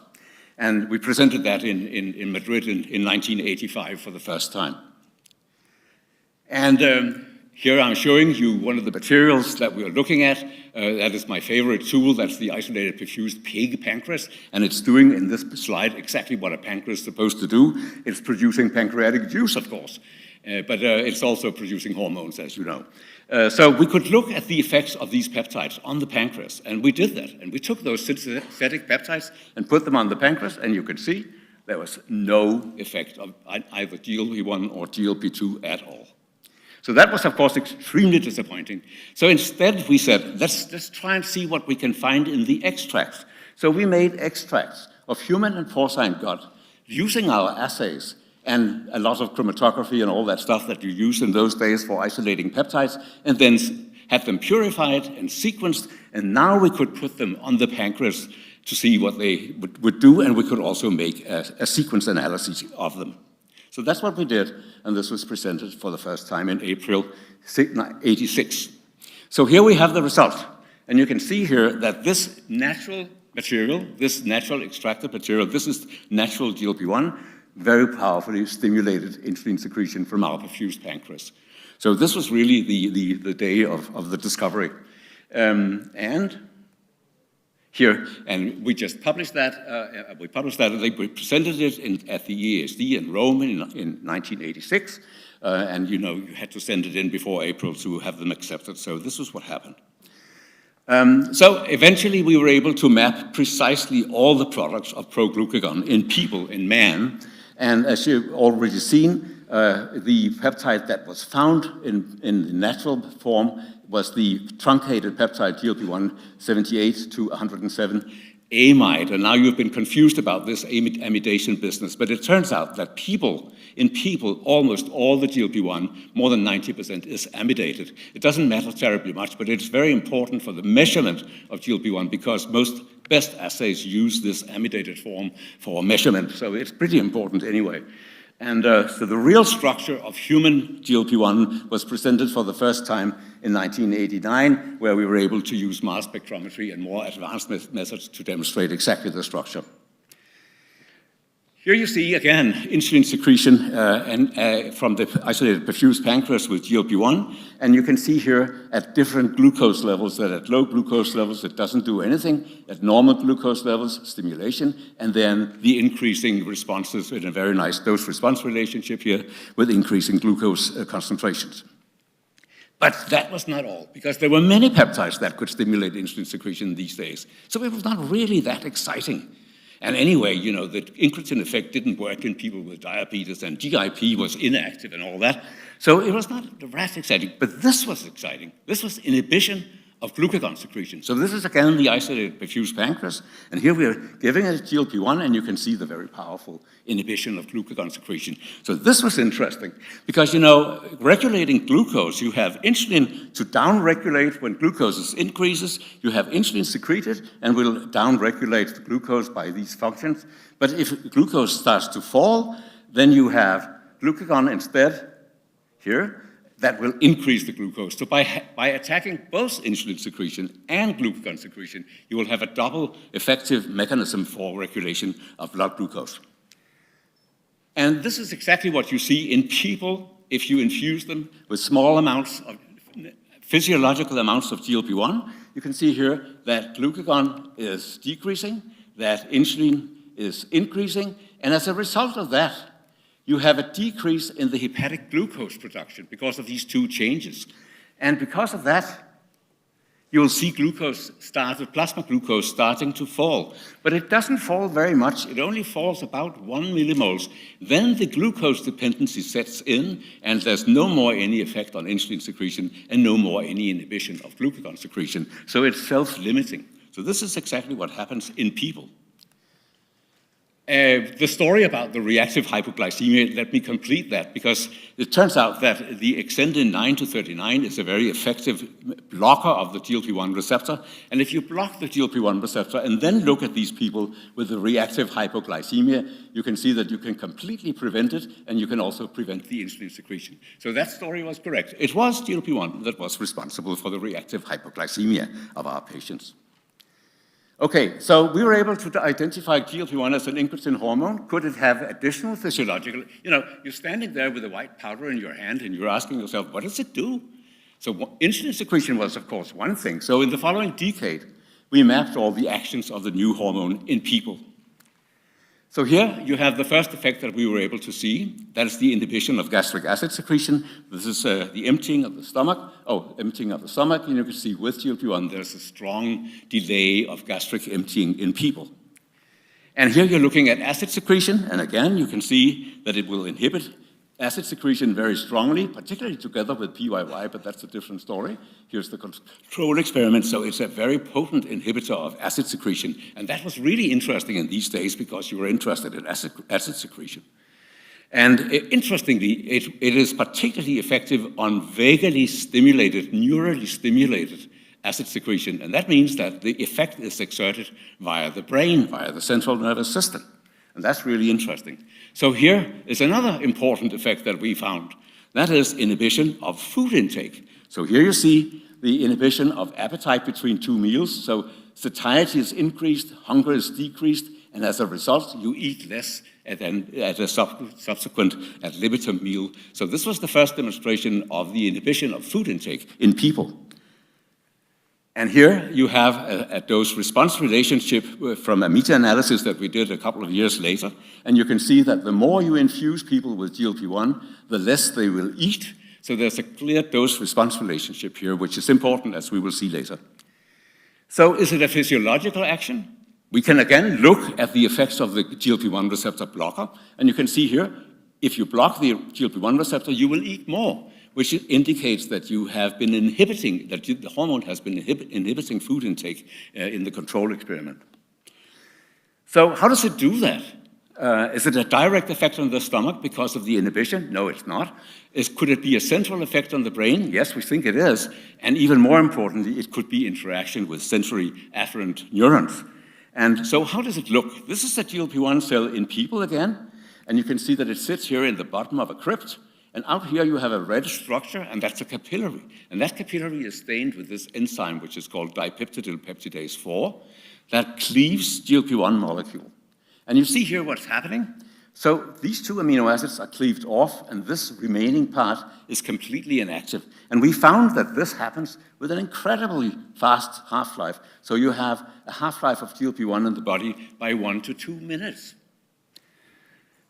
And we presented that in Madrid in 1985 for the first time. And here I'm showing you one of the materials that we are looking at. That is my favorite tool. That's the isolated perfused pig pancreas. And it's doing in this slide exactly what a pancreas is supposed to do. It's producing pancreatic juice, of course. But it's also producing hormones, as you know. So we could look at the effects of these peptides on the pancreas, and we did that. And we took those synthetic peptides and put them on the pancreas, and you can see there was no effect of either GLP-1 or GLP-2 at all. So that was, of course, extremely disappointing. So instead, we said, let's try and see what we can find in the extracts. So we made extracts of human and porcine gut using our assays and a lot of chromatography and all that stuff that you used in those days for isolating peptides, and then had them purified and sequenced, and now we could put them on the pancreas to see what they would do, and we could also make a sequence analysis of them. So that's what we did, and this was presented for the first time in April 86. So here we have the result, and you can see here that this natural material, this natural extracted material, this is natural GLP-1, very powerfully stimulated insulin secretion from our perfused pancreas. So this was really the day of the discovery. And here, and we just published that, we presented it at the EASD in Rome in 1986, and you had to send it in before April to have them accepted, so this was what happened. So eventually we were able to map precisely all the products of proglucagon in people, in man, and as you've already seen, the peptide that was found in the natural form was the truncated peptide GLP-1 78 to 107 amide, and now you've been confused about this amidation business, but it turns out that in people, almost all the GLP-1, more than 90%, is amidated. It doesn't matter terribly much, but it's very important for the measurement of GLP-1 because most best assays use this amidated form for measurement, so it's pretty important anyway. And so the real structure of human GLP-1 was presented for the first time in 1989, where we were able to use mass spectrometry and more advanced methods to demonstrate exactly the structure. Here you see, again, insulin secretion from the isolated perfused pancreas with GLP-1, and you can see here at different glucose levels that at low glucose levels it doesn't do anything, at normal glucose levels, stimulation, and then the increasing responses in a very nice dose-response relationship here with increasing glucose concentrations. But that was not all, because there were many peptides that could stimulate insulin secretion these days, so it was not really that exciting. And anyway, you know, the incretin effect didn't work in people with diabetes, and GIP was inactive and all that. So it was not that exciting, but this was exciting. This was inhibition of glucagon secretion. So this is again the isolated perfused pancreas, and here we are giving it GLP-1, and you can see the very powerful inhibition of glucagon secretion. So this was interesting, because, you know, regulating glucose, you have insulin to downregulate when glucose increases, you have insulin secreted, and will downregulate the glucose by these functions. But if glucose starts to fall, then you have glucagon instead here, that will increase the glucose. So by attacking both insulin secretion and glucagon secretion, you will have a double effective mechanism for regulation of blood glucose. And this is exactly what you see in people if you infuse them with small amounts of physiological amounts of GLP-1. You can see here that glucagon is decreasing, that insulin is increasing, and as a result of that, you have a decrease in the hepatic glucose production because of these two changes. And because of that, you'll see plasma glucose starting to fall. But it doesn't fall very much. It only falls about 1 millimoles. Then the glucose dependency sets in, and there's no more any effect on insulin secretion and no more any inhibition of glucagon secretion. So it's self-limiting. So this is exactly what happens in people. The story about the reactive hypoglycemia, let me complete that, because it turns out that the exendin 9-39 is a very effective blocker of the GLP-1 receptor. And if you block the GLP-1 receptor and then look at these people with the reactive hypoglycemia, you can see that you can completely prevent it, and you can also prevent the insulin secretion. So that story was correct. It was GLP-1 that was responsible for the reactive hypoglycemia of our patients. Okay, so we were able to identify GLP-1 as an incretin hormone. Could it have additional physiological, you know, you're standing there with a white powder in your hand and you're asking yourself, what does it do? So insulin secretion was, of course, one thing. So in the following decade, we mapped all the actions of the new hormone in people. So here you have the first effect that we were able to see. That is the inhibition of gastric acid secretion. This is the emptying of the stomach. Emptying of the stomach. And you can see with GLP-1, there's a strong delay of gastric emptying in people. And here you're looking at acid secretion. And again, you can see that it will inhibit acid secretion very strongly, particularly together with PYY, but that's a different story. Here's the control experiment. So it's a very potent inhibitor of acid secretion. And that was really interesting in these days because you were interested in acid secretion. And interestingly, it is particularly effective on vaguely stimulated, neurally stimulated acid secretion. And that means that the effect is exerted via the brain, via the central nervous system. And that's really interesting. So here is another important effect that we found. That is inhibition of food intake. So here you see the inhibition of appetite between two meals. So satiety is increased, hunger is decreased, and as a result, you eat less at a subsequent ad libitum meal. So this was the first demonstration of the inhibition of food intake in people. And here you have a dose-response relationship from a meta-analysis that we did a couple of years later. And you can see that the more you infuse people with GLP-1, the less they will eat. So there's a clear dose-response relationship here, which is important, as we will see later. So is it a physiological action? We can again look at the effects of the GLP-1 receptor blocker. And you can see here, if you block the GLP-1 receptor, you will eat more, which indicates that you have been inhibiting, that the hormone has been inhibiting food intake in the control experiment. So how does it do that? Is it a direct effect on the stomach because of the inhibition? No, it's not. Could it be a central effect on the brain? Yes, we think it is. And even more importantly, it could be interaction with sensory afferent neurons. And so how does it look? This is a GLP-1 cell in people again. And you can see that it sits here in the bottom of a crypt. And out here you have a red structure, and that's a capillary. And that capillary is stained with this enzyme, which is called dipeptidyl peptidase 4, that cleaves GLP-1 molecule. And you see here what's happening. So these two amino acids are cleaved off, and this remaining part is completely inactive. And we found that this happens with an incredibly fast half-life. So you have a half-life of GLP-1 in the body by 1 to 2 minutes.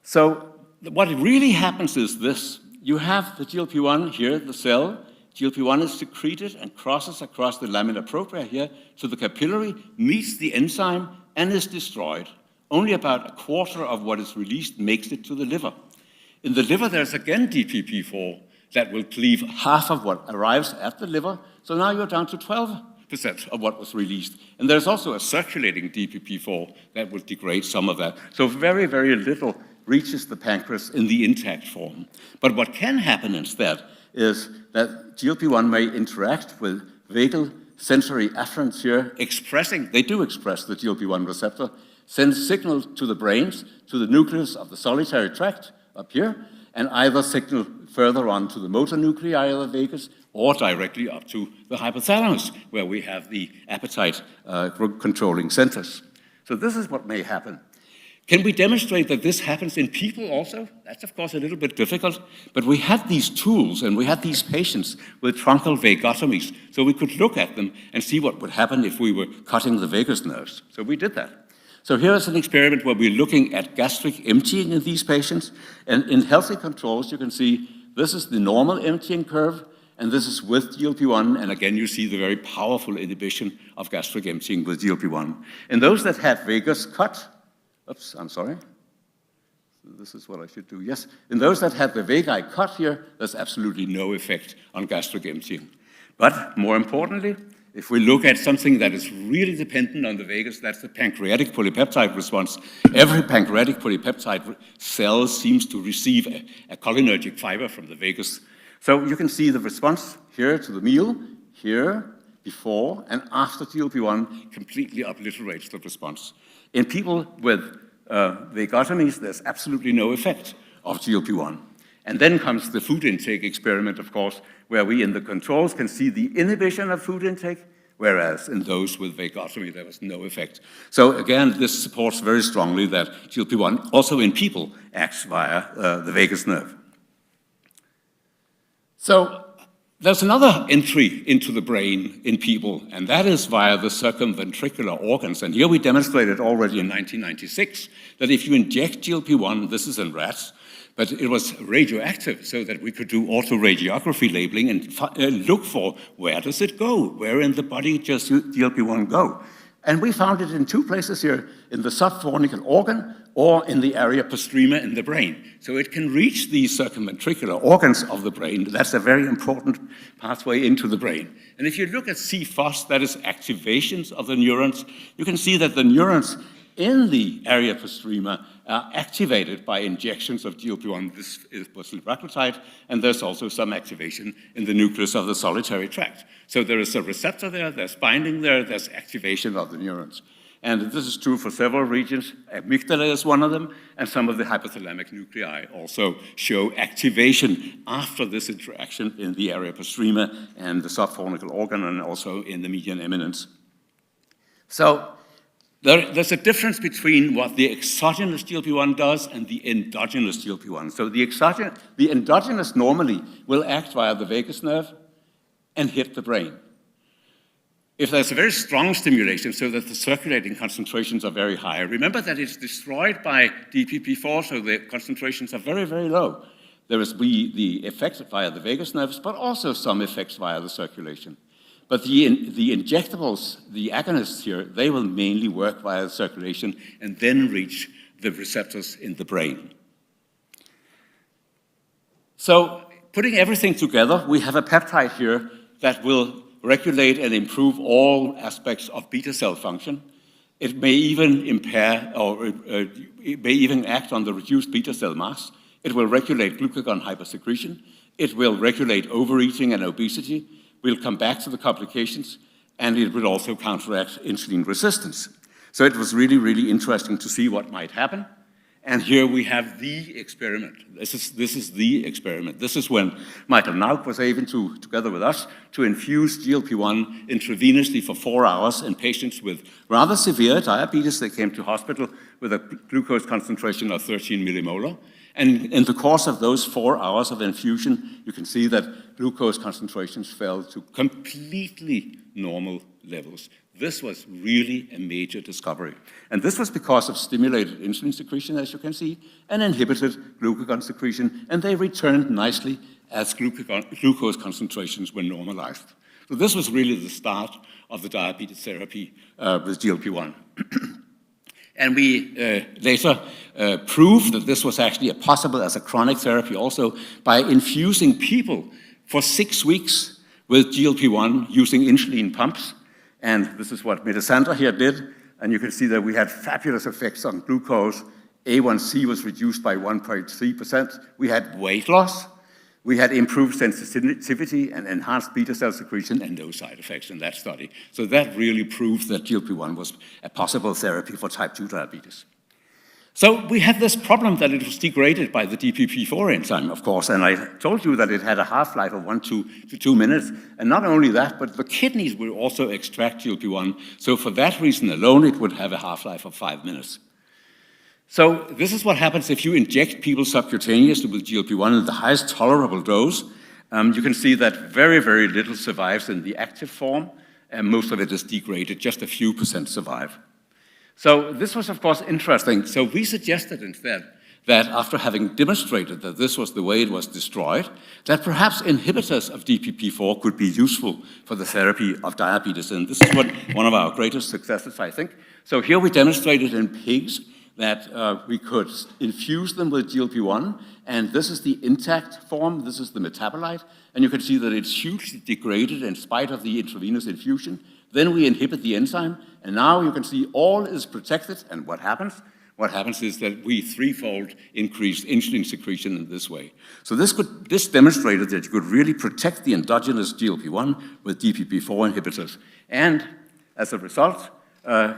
So what really happens is this. You have the GLP-1 here, the cell. GLP-1 is secreted and crosses across the lamina propria here to the capillary, meets the enzyme, and is destroyed. Only about a quarter of what is released makes it to the liver. In the liver, there's again DPP-4 that will cleave half of what arrives at the liver. So now you're down to 12% of what was released. And there's also a circulating DPP-4 that will degrade some of that. So very, very little reaches the pancreas in the intact form. But what can happen instead is that GLP-1 may interact with vagal sensory afferents here, they do express the GLP-1 receptor, sends signals to the brains, to the nucleus of the solitary tract up here, and either signal further on to the motor nuclei of the vagus or directly up to the hypothalamus, where we have the appetite controlling centers. So this is what may happen. Can we demonstrate that this happens in people also? That's, of course, a little bit difficult, but we had these tools and we had these patients with truncal vagotomies, so we could look at them and see what would happen if we were cutting the vagus nerves. So we did that. So here is an experiment where we're looking at gastric emptying in these patients, and in healthy controls, you can see this is the normal emptying curve, and this is with GLP-1, and again, you see the very powerful inhibition of gastric emptying with GLP-1. In those that had vagus cut, oops, I'm sorry. This is what I should do, yes. In those that had the vagi cut here, there's absolutely no effect on gastric emptying. But more importantly, if we look at something that is really dependent on the vagus, that's the pancreatic polypeptide response. Every pancreatic polypeptide cell seems to receive a cholinergic fiber from the vagus. So you can see the response here to the meal, here, before, and after GLP-1 completely obliterates the response. In people with vagotomies, there's absolutely no effect of GLP-1. And then comes the food intake experiment, of course, where we in the controls can see the inhibition of food intake, whereas in those with vagotomy, there was no effect. So again, this supports very strongly that GLP-1 also in people acts via the vagus nerve. So there's another entry into the brain in people, and that is via the circumventricular organs. And here we demonstrated already in 1996 that if you inject GLP-1, this is in rats, but it was radioactive so that we could do autoradiography labeling and look for where does it go? Where in the body does GLP-1 go? And we found it in two places here, in the subfornical organ or in the area postrema in the brain. So it can reach these circumventricular organs of the brain. That's a very important pathway into the brain. And if you look at C-FOS, that is activations of the neurons, you can see that the neurons in the area postrema are activated by injections of GLP-1. This was liraglutide, and there's also some activation in the nucleus of the solitary tract. So there is a receptor there, there's binding there, there's activation of the neurons. And this is true for several regions. Amygdala is one of them, and some of the hypothalamic nuclei also show activation after this interaction in the area postrema and the subfornical organ, and also in the median eminence. So there's a difference between what the exogenous GLP-1 does and the endogenous GLP-1. So the endogenous normally will act via the vagus nerve and hit the brain. If there's a very strong stimulation so that the circulating concentrations are very high, remember that it's destroyed by DPP-4, so the concentrations are very, very low. There is the effects via the vagus nerves, but also some effects via the circulation. But the injectables, the agonists here, they will mainly work via the circulation and then reach the receptors in the brain. So putting everything together, we have a peptide here that will regulate and improve all aspects of beta cell function. It may even impair, or it may even act on the reduced beta cell mass. It will regulate glucagon hypersecretion. It will regulate overeating and obesity. We'll come back to the complications, and it will also counteract insulin resistance. So it was really, really interesting to see what might happen. And here we have the experiment. This is the experiment. This is when Michael Nauk was able to, together with us, to infuse GLP-1 intravenously for 4 hours in patients with rather severe diabetes. They came to hospital with a glucose concentration of 13 millimolar. And in the course of those 4 hours of infusion, you can see that glucose concentrations fell to completely normal levels. This was really a major discovery. And this was because of stimulated insulin secretion, as you can see, and inhibited glucagon secretion, and they returned nicely as glucose concentrations were normalized. So this was really the start of the diabetes therapy with GLP-1. And we later proved that this was actually possible as a chronic therapy also by infusing people for 6 weeks with GLP-1 using insulin pumps. And this is what Medisandra here did. And you can see that we had fabulous effects on glucose. A1C was reduced by 1.3%. We had weight loss. We had improved sensitivity and enhanced beta cell secretion and no side effects in that study. So that really proved that GLP-1 was a possible therapy for type 2 diabetes. So we had this problem that it was degraded by the DPP-4 enzyme, of course, and I told you that it had a half-life of 1 to 2 minutes. And not only that, but the kidneys will also extract GLP-1. So for that reason alone, it would have a half-life of 5 minutes. So this is what happens if you inject people subcutaneously with GLP-1 at the highest tolerable dose. You can see that very, very little survives in the active form, and most of it is degraded, just a few percent survive. So this was, of course, interesting. So we suggested instead that after having demonstrated that this was the way it was destroyed, that perhaps inhibitors of DPP-4 could be useful for the therapy of diabetes. And this is one of our greatest successes, I think. So here we demonstrated in pigs that we could infuse them with GLP-1, and this is the intact form, this is the metabolite, and you can see that it's hugely degraded in spite of the intravenous infusion. Then we inhibit the enzyme, and now you can see all is protected, and what happens? What happens is that we threefold increase insulin secretion in this way. So this demonstrated that you could really protect the endogenous GLP-1 with DPP-4 inhibitors. And as a result,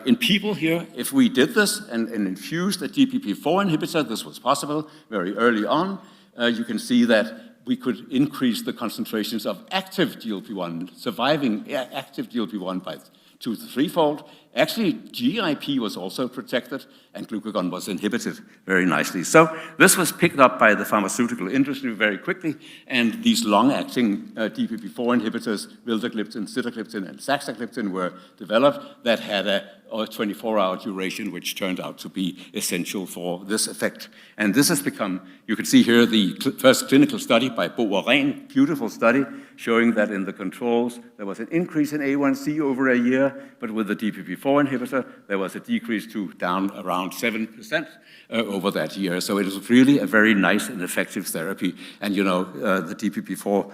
in people here, if we did this and infused a DPP-4 inhibitor, this was possible very early on, you can see that we could increase the concentrations of active GLP-1, surviving active GLP-1 by 2 to 3-fold. Actually, GIP was also protected, and glucagon was inhibited very nicely. So this was picked up by the pharmaceutical industry very quickly, and these long-acting DPP-4 inhibitors, vildagliptin, sitagliptin, and saxagliptin, were developed that had a 24-hour duration, which turned out to be essential for this effect. And this has become, you can see here, the first clinical study by Bo Warren, beautiful study, showing that in the controls, there was an increase in A1C over a year, but with the DPP-4 inhibitor, there was a decrease to down around 7% over that year. So it is really a very nice and effective therapy. And you know, the DPP-4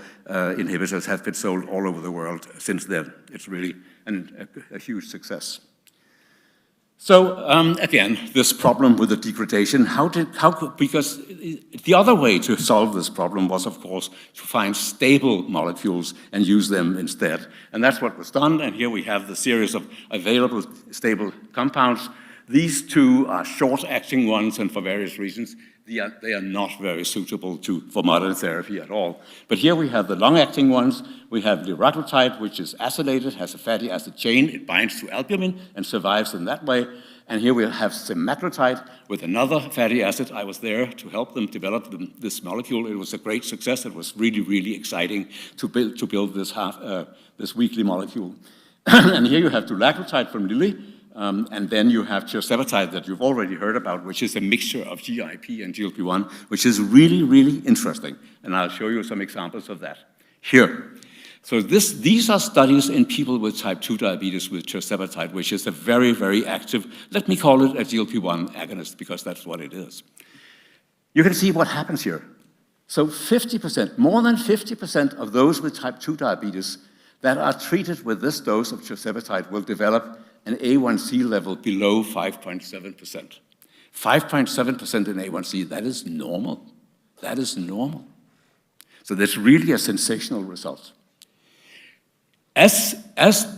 inhibitors have been sold all over the world since then. It's really a huge success. So again, this problem with the degradation, because the other way to solve this problem was, of course, to find stable molecules and use them instead. And that's what was done. And here we have the series of available stable compounds. These two are short-acting ones, and for various reasons, they are not very suitable for modern therapy at all. But here we have the long-acting ones. We have liraglutide, which is acylated, has a fatty acid chain. It binds to albumin and survives in that way. And here we have semaglutide with another fatty acid. I was there to help them develop this molecule. It was a great success. It was really, really exciting to build this weekly molecule. And here you have dulaglutide from Lilly. And then you have tirzepatide that you've already heard about, which is a mixture of GIP and GLP-1, which is really, really interesting. And I'll show you some examples of that here. So these are studies in people with type 2 diabetes with tirzepatide, which is a very, very active, let me call it a GLP-1 agonist, because that's what it is. You can see what happens here. So 50%, more than 50% of those with type 2 diabetes that are treated with this dose of tirzepatide will develop an A1C level below 5.7%. 5.7% in A1C, that is normal. That is normal. So that's really a sensational result. As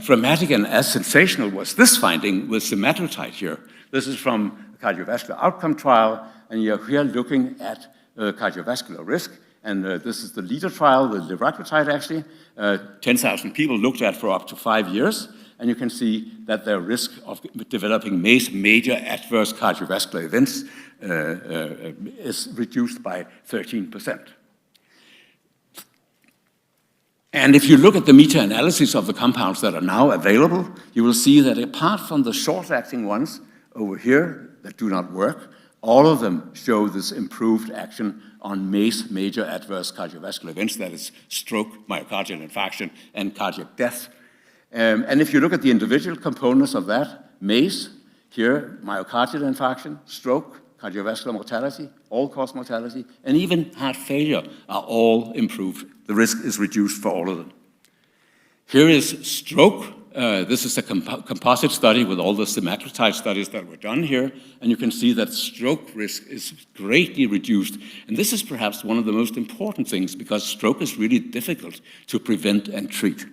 dramatic and as sensational was this finding with semaglutide here. This is from a cardiovascular outcome trial, and you're here looking at cardiovascular risk. And this is the LEADER trial with liraglutide, actually. 10,000 people looked at for up to 5 years. And you can see that their risk of developing major adverse cardiovascular events is reduced by 13%. And if you look at the meta-analysis of the compounds that are now available, you will see that apart from the short-acting ones over here that do not work, all of them show this improved action on MACE, major adverse cardiovascular events, that is stroke, myocardial infarction, and cardiac death. And if you look at the individual components of that, MACE, here, myocardial infarction, stroke, cardiovascular mortality, all-cause mortality, and even heart failure are all improved. The risk is reduced for all of them. Here is stroke. This is a composite study with all the semaglutide studies that were done here, and you can see that stroke risk is greatly reduced. And this is perhaps one of the most important things because stroke is really difficult to prevent and treat.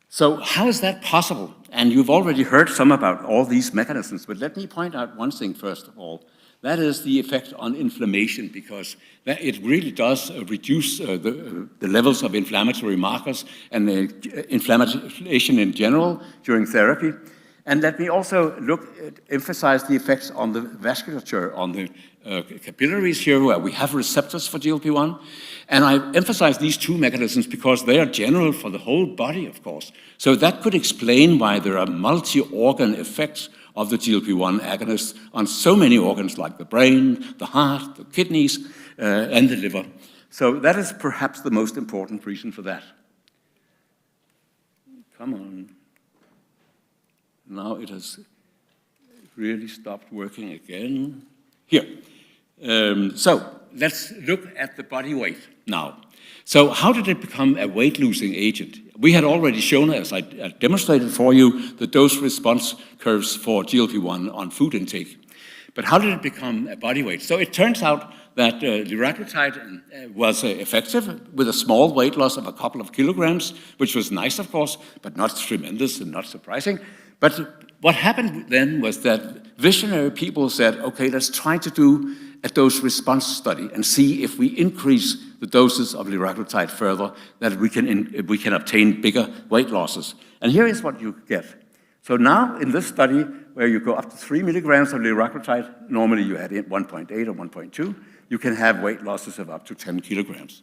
So how is that possible? And you've already heard some about all these mechanisms, but let me point out one thing first of all. That is the effect on inflammation, because it really does reduce the levels of inflammatory markers and inflammation in general during therapy. And let me also emphasize the effects on the vasculature, on the capillaries here, where we have receptors for GLP-1. And I emphasize these two mechanisms because they are general for the whole body, of course. So that could explain why there are multi-organ effects of the GLP-1 agonists on so many organs like the brain, the heart, the kidneys, and the liver. So that is perhaps the most important reason for that. Come on. Now it has really stopped working again. Here. So let's look at the body weight now. So how did it become a weight-losing agent? We had already shown, as I demonstrated for you, the dose-response curves for GLP-1 on food intake. But how did it become a body weight? So it turns out that liraglutide was effective with a small weight loss of a couple of kilograms, which was nice, of course, but not tremendous and not surprising. But what happened then was that visionary people said, okay, let's try to do a dose-response study and see if we increase the doses of liraglutide further, that we can obtain bigger weight losses. And here is what you get. So now in this study, where you go up to 3 milligrams of liraglutide, normally you add in 1.8 or 1.2, you can have weight losses of up to 10 kilograms.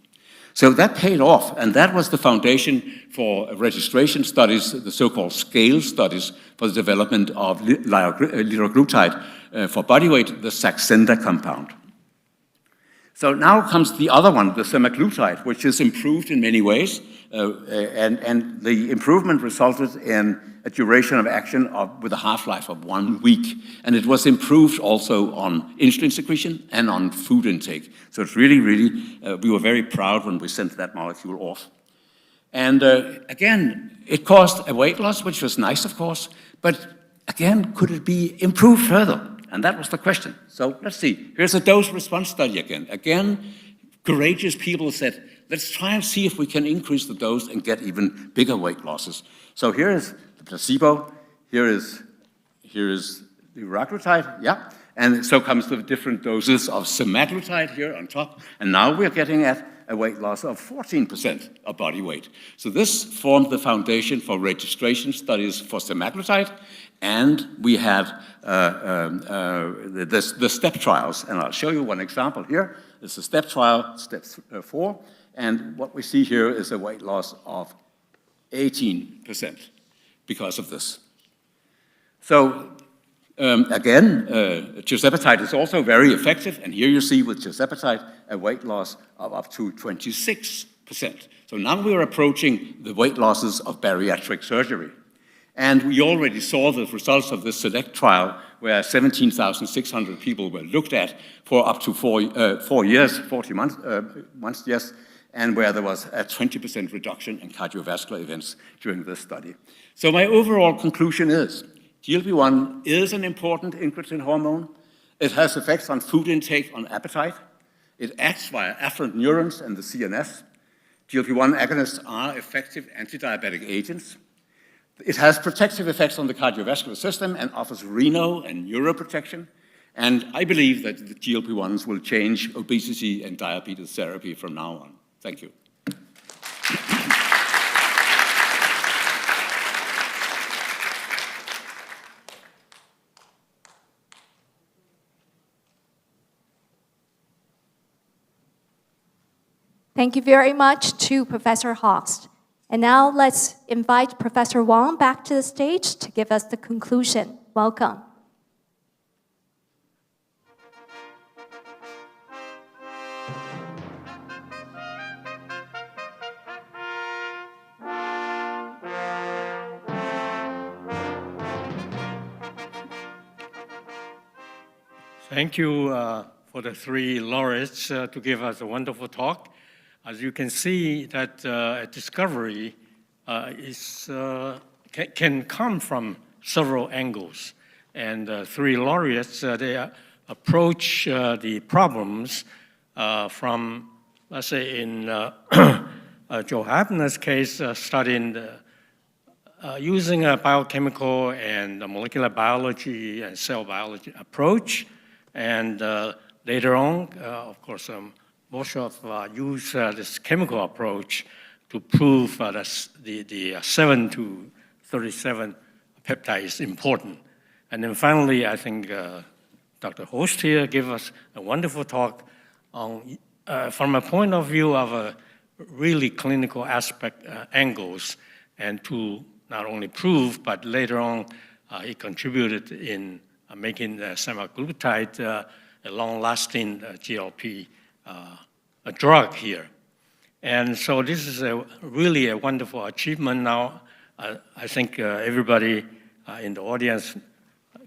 So that paid off, and that was the foundation for registration studies, the so-called scale studies for the development of liraglutide for body weight, the Saxenda compound. So now comes the other one, the semaglutide, which is improved in many ways, and the improvement resulted in a duration of action with a half-life of 1 week. And it was improved also on insulin secretion and on food intake. So it's really, we were very proud when we sent that molecule off. And again, it caused a weight loss, which was nice, of course, but again, could it be improved further? And that was the question. So let's see. Here's a dose-response study again. Again, courageous people said, let's try and see if we can increase the dose and get even bigger weight losses. So here is the placebo. Here is the liraglutide, yeah. And so comes the different doses of semaglutide here on top. And now we're getting at a weight loss of 14% of body weight. So this formed the foundation for registration studies for semaglutide. And we have the STEP trials. And I'll show you one example here. It's a STEP trial, step 4. And what we see here is a weight loss of 18% because of this. So again, tirzepatide is also very effective. And here you see with tirzepatide a weight loss of up to 26%. So now we're approaching the weight losses of bariatric surgery. And we already saw the results of this SELECT trial, where 17,600 people were looked at for up to 4 years, 40 months, yes. and where there was a 20% reduction in cardiovascular events during this study. So my overall conclusion is, GLP-1 is an important incretin hormone. It has effects on food intake, on appetite. It acts via afferent neurons and the CNS. GLP-1 agonists are effective anti-diabetic agents. It has protective effects on the cardiovascular system and offers renal and neuroprotection. And I believe that the GLP-1s will change obesity and diabetes therapy from now on. Thank you. Thank you very much to Professor Hawks. And now let's invite Professor Wang back to the stage to give us the conclusion. Welcome. Thank you for the three laureates to give us a wonderful talk. As you can see, that a discovery can come from several angles. And three laureates, they approach the problems from, let's say, in Joe Hapner's case, studying using a biochemical and molecular biology and cell biology approach. And later on, of course, Boshoff used this chemical approach to prove that the 7 to 37 peptide is important. And then finally, I think Dr. Host here gave us a wonderful talk on, from a point of view of a really clinical aspect angles, and to not only prove, but later on, he contributed in making the semaglutide a long-lasting GLP a drug here. And so this is really a wonderful achievement now. I think everybody in the audience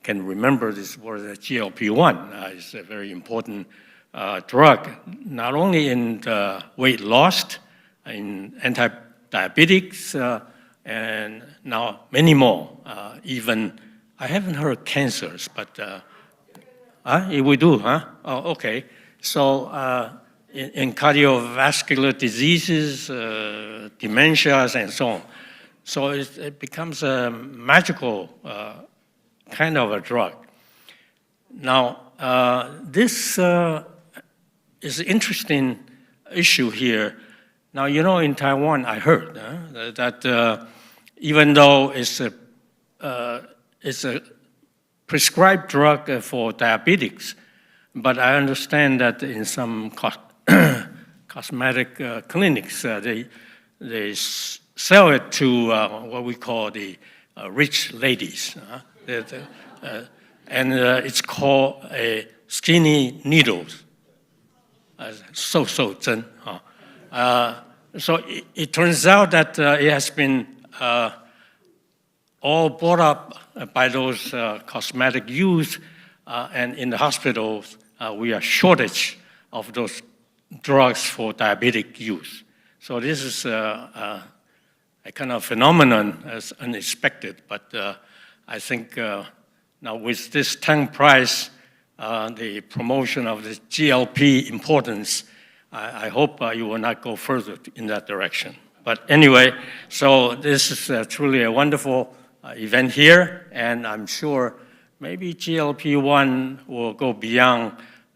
can remember this word GLP-1. It's a very important drug, not only in weight loss, in anti-diabetics, and now many more. Even, I haven't heard cancers, but we do, huh? Oh, okay. So in cardiovascular diseases, dementias, and so on. So it becomes a magical kind of a drug. Now, this is an interesting issue here. Now, you know, in Taiwan, I heard that even though it's a prescribed drug for diabetics, but I understand that in some cosmetic clinics, they sell it to what we call the rich ladies. And it's called a skinny needles. So it turns out that it has been all brought up by those cosmetic use, and in the hospitals, we are shortage of those drugs for diabetic use. So this is a kind of phenomenon as unexpected, but I think now with this Tang Prize, the promotion of the GLP importance, I hope you will not go further in that direction. But anyway, so this is truly a wonderful event here, and I'm sure maybe GLP-1 will go beyond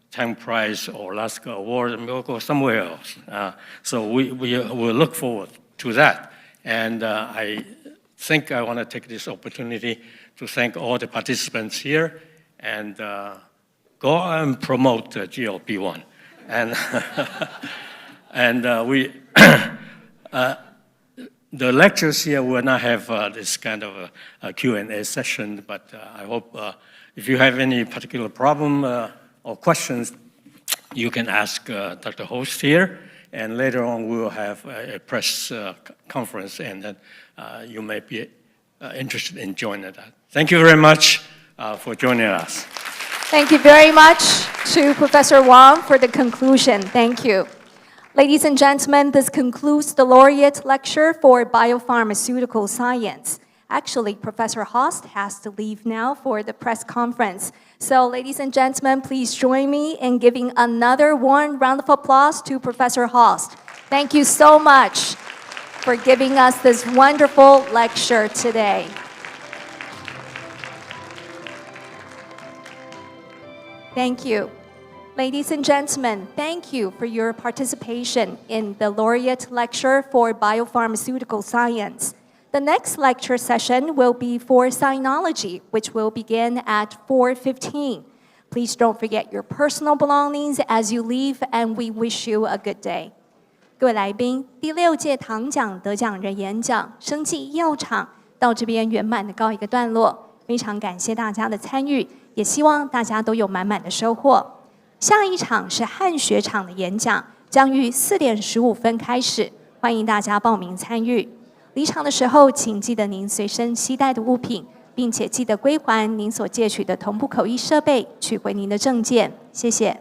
Tang Prize or Lasker Award, and we'll go somewhere else. So we will look forward to that. And I think I want to take this opportunity to thank all the participants here, and go and promote GLP-1. And, and we, the lectures here will not have this kind of a Q&A session, but I hope if you have any particular problem or questions, you can ask Dr. Host here, and later on we will have a press conference, and then you may be interested in joining that. Thank you very much for joining us. Thank you very much to Professor Wang for the conclusion. Thank you. Ladies and gentlemen, this concludes the Laureate Lecture for Biopharmaceutical Science. Actually, Professor Host has to leave now for the press conference. So, ladies and gentlemen, please join me in giving another warm round of applause to Professor Host. Thank you so much for giving us this wonderful lecture today. Thank you. Ladies and gentlemen, thank you for your participation in the Laureate Lecture for Biopharmaceutical Science. The next lecture session will be for Sinology, which will begin at 4:15. Please don't forget your personal belongings as you leave, and we wish you a good day. 各位来宾，第6届糖奖得奖人演讲《生技药厂》到这边圆满的告一个段落，非常感谢大家的参与，也希望大家都有满满的收获。下一场是汉学场的演讲，将于4点15分开始，欢迎大家报名参与。离场的时候，请记得您随身携带的物品，并且记得归还您所借取的同步口译设备，取回您的证件。谢谢。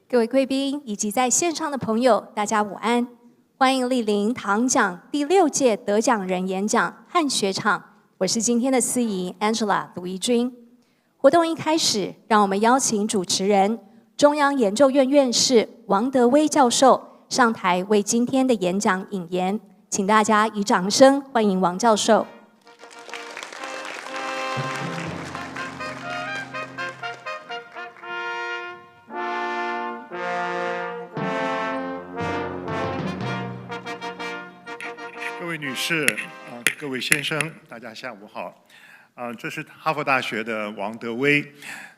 各位贵宾以及在线上的朋友，大家午安！欢迎莅临唐奖第6届得奖人演讲和学场。我是今天的司仪 Angela 卢怡君。活动一开始，让我们邀请主持人中央研究院院士王德威教授上台为今天的演讲引言，请大家以掌声欢迎王教授。各位女士各位先生，大家下午好。这是哈佛大学的王德威。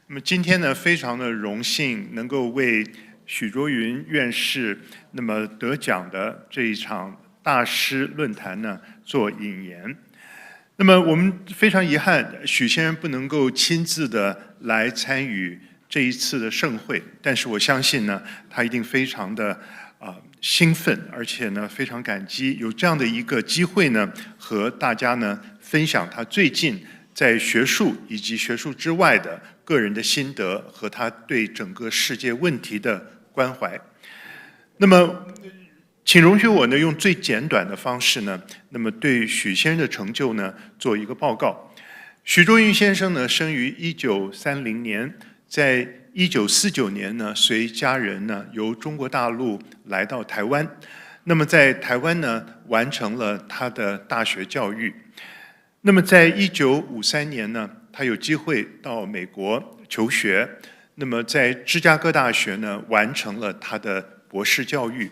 那么今天呢，非常的荣幸能够为许倬云院士那么得奖的这一场大师论坛呢做引言。那么我们非常遗憾，许先生不能够亲自的来参与这一次的盛会，但是我相信呢，他一定非常的兴奋，而且呢非常感激有这样的一个机会呢，和大家呢分享他最近在学术以及学术之外的个人的心得和他对整个世界问题的关怀。那么，请容许我呢用最简短的方式呢，那么对许先生的成就呢做一个报告。许倬云先生呢生于1930年，在1949年呢，随家人呢由中国大陆来到台湾，那么在台湾呢完成了他的大学教育。那么在1953年呢，他有机会到美国求学，那么在芝加哥大学呢完成了他的博士教育。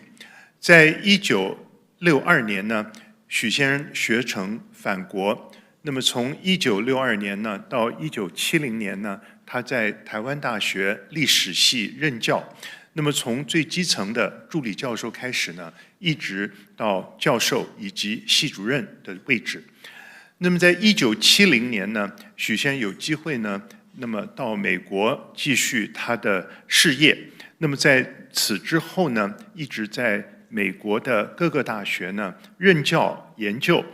在1962年呢，许先生学成返国。那么从1962年呢到1970年呢，他在台湾大学历史系任教。那么从最基层的助理教授开始呢，一直到教授以及系主任的位置。那么在1970年呢，许先生有机会呢，那么到美国继续他的事业。那么在此之后呢，一直在美国的各个大学呢任教研究。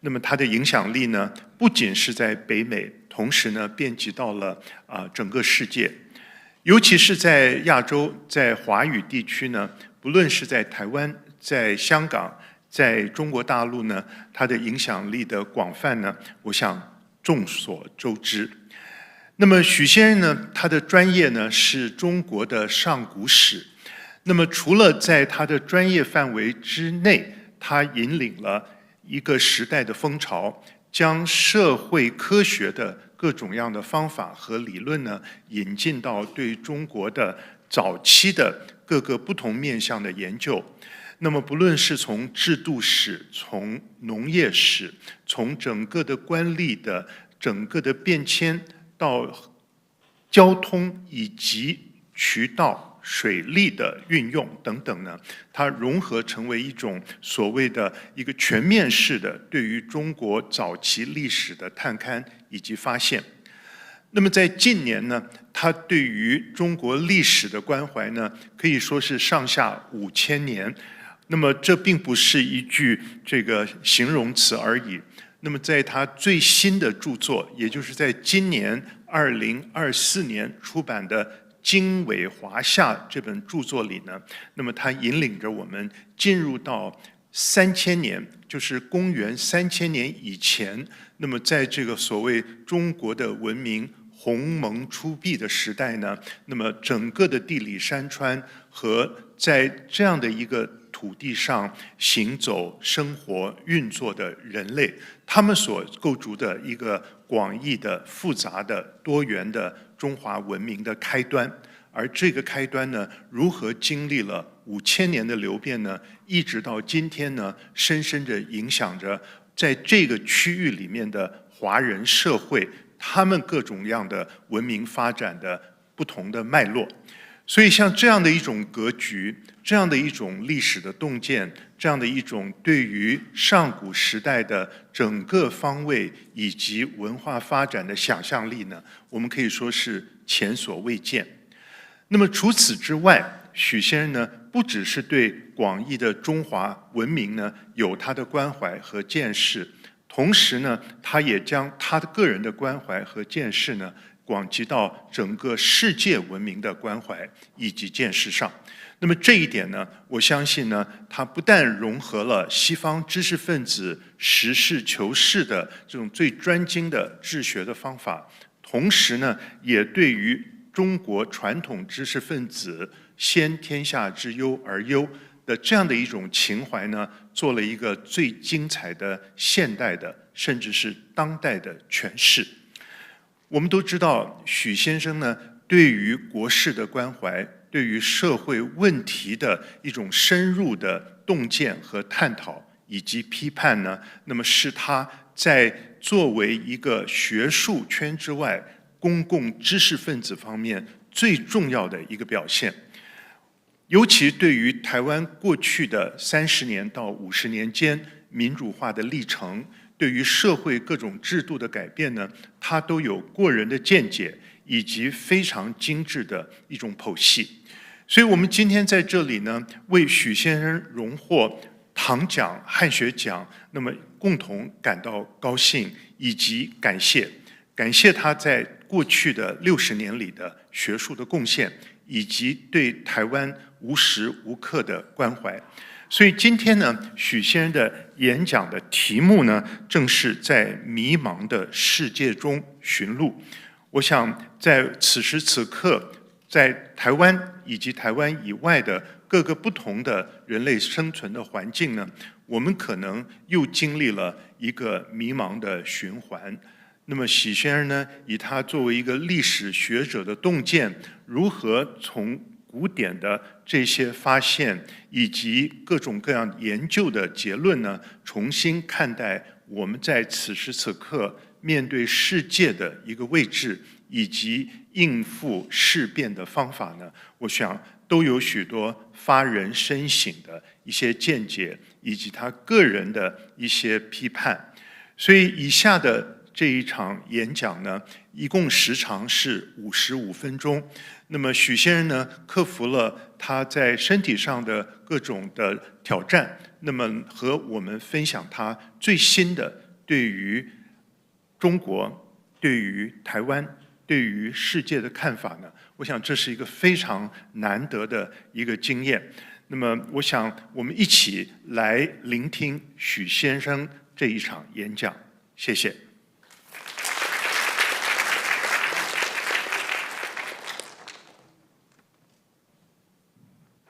那么他的影响力呢，不仅是在北美，同时呢遍及到了整个世界，尤其是在亚洲，在华语地区呢，不论是在台湾、在香港、在中国大陆呢，他的影响力的广泛呢，我想众所周知。那么许先生呢，他的专业呢是中国的上古史。那么除了在他的专业范围之内，他引领了一个时代的风潮，将社会科学的各种样的方法和理论呢，引进到对中国的早期的各个不同面向的研究。那么不论是从制度史、从农业史、从整个的官吏的整个的变迁，到交通以及渠道、水利的运用等等呢，它融合成为一种所谓的一个全面式的对于中国早期历史的探勘以及发现。那么在近年呢，他对于中国历史的关怀呢，可以说是上下5000年。那么这并不是一句这个形容词而已。那么在他最新的著作，也就是在今年2024年出版的《经纬华夏》这本著作里呢，那么他引领着我们进入到3000年，就是公元3000年以前，那么在这个所谓中国的文明鸿蒙初辟的时代呢，那么整个的地理山川和在这样的一个土地上行走、生活、运作的人类，他们所构筑的一个广义的、复杂的、多元的中华文明的开端。而这个开端呢，如何经历了5000年的流变呢，一直到今天呢，深深地影响着在这个区域里面的华人社会，他们各种样的文明发展的不同的脉络。所以像这样的一种格局，这样的一种历史的洞见，这样的一种对于上古时代的整个方位以及文化发展的想象力呢，我们可以说是前所未见。那么除此之外，许先生呢，不只是对广义的中华文明呢有他的关怀和见识，同时呢，他也将他的个人的关怀和见识呢，广及到整个世界文明的关怀以及见识上。那么这一点呢，我相信呢，它不但融合了西方知识分子实事求是的这种最专精的治学的方法，同时呢，也对于中国传统知识分子先天下之忧而忧的这样的一种情怀呢，做了一个最精彩的现代的，甚至是当代的诠释。我们都知道，许先生呢，对于国事的关怀，对于社会问题的一种深入的洞见和探讨以及批判呢，那么是他在作为一个学术圈之外公共知识分子方面最重要的一个表现。尤其对于台湾过去的30年到50年间民主化的历程，对于社会各种制度的改变呢，他都有过人的见解以及非常精致的一种剖析。所以我们今天在这里呢，为许先生荣获唐奖、汉学奖，那么共同感到高兴以及感谢。感谢他在过去的60年里的学术的贡献，以及对台湾无时无刻的关怀。所以今天呢，许先生的演讲的题目呢，正是在迷茫的世界中寻路。我想在此时此刻，在台湾以及台湾以外的各个不同的人类生存的环境呢，我们可能又经历了一个迷茫的循环。那么许先生呢，以他作为一个历史学者的洞见，如何从古典的这些发现以及各种各样研究的结论呢，重新看待我们在此时此刻面对世界的一个位置，以及应付事变的方法呢，我想都有许多发人深省的一些见解，以及他个人的一些批判。所以以下的这一场演讲呢，一共时长是55分钟。那么许先生呢，克服了他在身体上的各种的挑战，那么和我们分享他最新的对于中国、对于台湾、对于世界的看法呢，我想这是一个非常难得的一个经验。那么我想我们一起来聆听许先生这一场演讲。谢谢。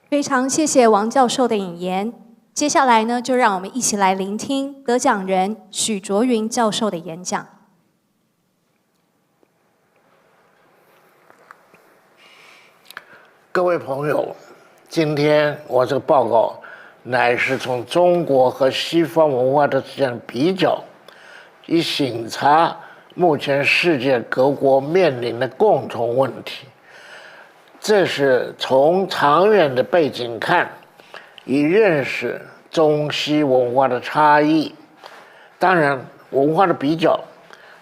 非常谢谢王教授的引言。接下来呢，就让我们一起来聆听得奖人许卓云教授的演讲。各位朋友，今天我这个报告乃是从中国和西方文化的之间的比较，以省察目前世界各国面临的共同问题。这是从长远的背景看，以认识中西文化的差异。当然，文化的比较，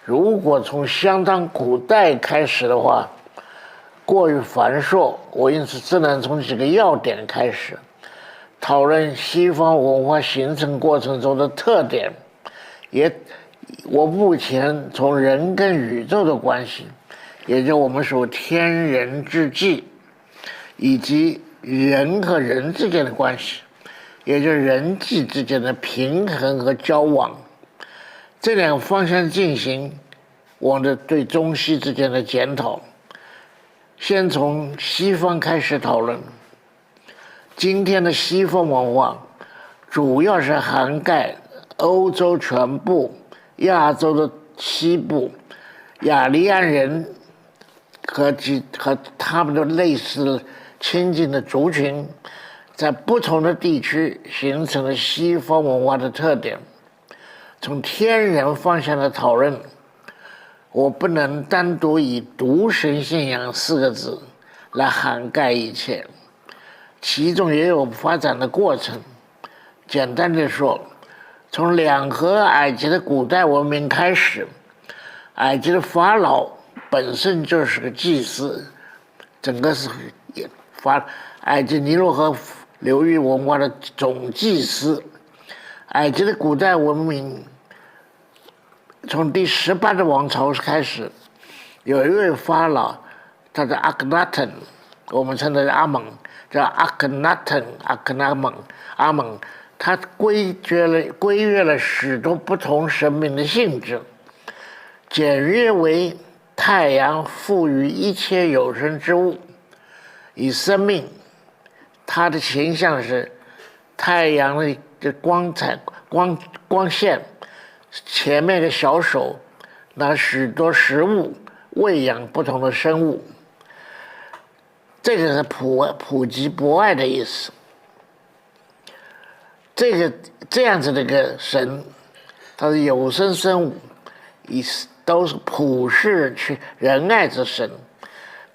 如果从相当古代开始的话，过于繁琐，我因此只能从几个要点开始，讨论西方文化形成过程中的特点。我目前从人跟宇宙的关系，也就我们说天人之际，以及人和人之间的关系，也就是人际之间的平衡和交往，这两个方向进行我的对中西之间的检讨。先从西方开始讨论。今天的西方文化主要是涵盖欧洲全部、亚洲的西部、雅利安人和他们的类似亲近的族群，在不同的地区形成了西方文化的特点。从天人方向的讨论，我不能单独以独神信仰4个字来涵盖一切，其中也有发展的过程。简单的说，从两河埃及的古代文明开始，埃及的法老本身就是个祭司，整个是埃及尼罗河流域文化的总祭司。埃及的古代文明从第18的王朝开始，有一位法老，他叫阿克纳顿，我们称他是阿蒙，叫阿克纳顿、阿蒙，他规约了许多不同生命的性质，简约为太阳赋予一切有生之物以生命。它的形象是太阳的光线，前面的小手拿许多食物喂养不同的生物，这个是普及博爱的意思。这样子的一个神，他是有生生物，都是普世去仁爱之神。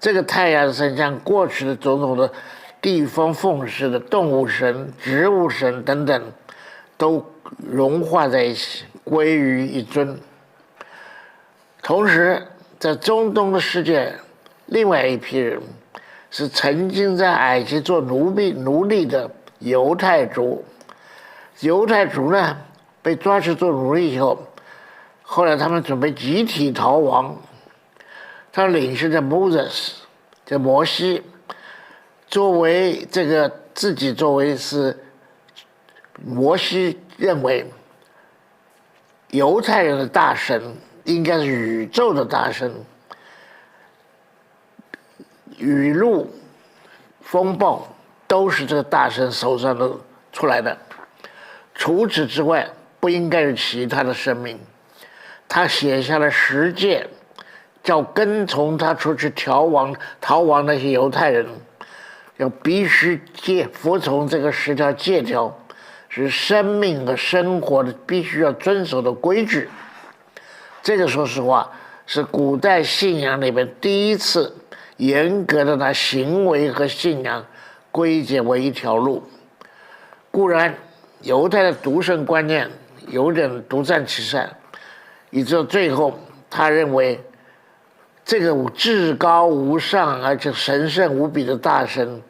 这个太阳神像过去的种种的地方奉祀的动物神、植物神等等，都融化在一起，归于一尊。同时，在中东的世界，另外一批人是曾经在埃及做奴隶的犹太族。犹太族呢，被抓去做奴隶以后，后来他们准备集体逃亡。他的领袖叫 Moses， 叫摩西，作为是摩西认为犹太人的大神应该是宇宙的大神，雨露、风暴都是这个大神手上的出来的。除此之外，不应该有其他的生命。他写下了10诫，叫跟从他出去逃亡那些犹太人，要必须服从这个10条诫条，是生命和生活的必须要遵守的规矩。这个说实话是古代信仰里面第一次严格的拿行为和信仰归结为一条路。固然犹太的独神观念有点独善其身，以致最后他认为这个至高无上而且神圣无比的大神，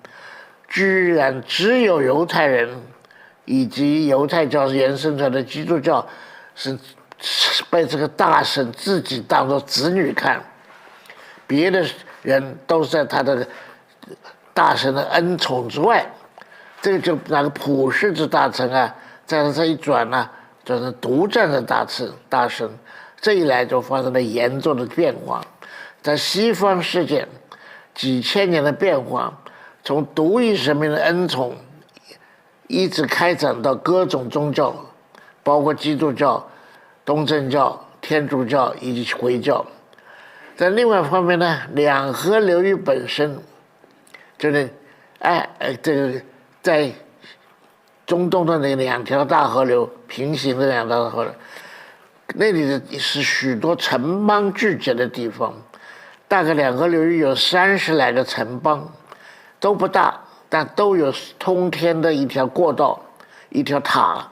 居然只有犹太人以及犹太教延伸出来的基督教是被这个大神自己当作子女看，别的人都是在他的大神的恩宠之外。这个就那个普世之大臣啊，在他这一转呢，转成独占的大神，这一来就发生了严重的变化。在西方世界几千年的变化，从独一神明的恩宠，一直开展到各种宗教，包括基督教、东正教、天主教以及回教。在另外一方面呢，两河流域本身就是这个在中东的那2条大河流平行的2条大河流，那里是许多城邦聚集的地方，大概两河流域有30来个城邦，都不大，但都有通天的一条过道，一条塔，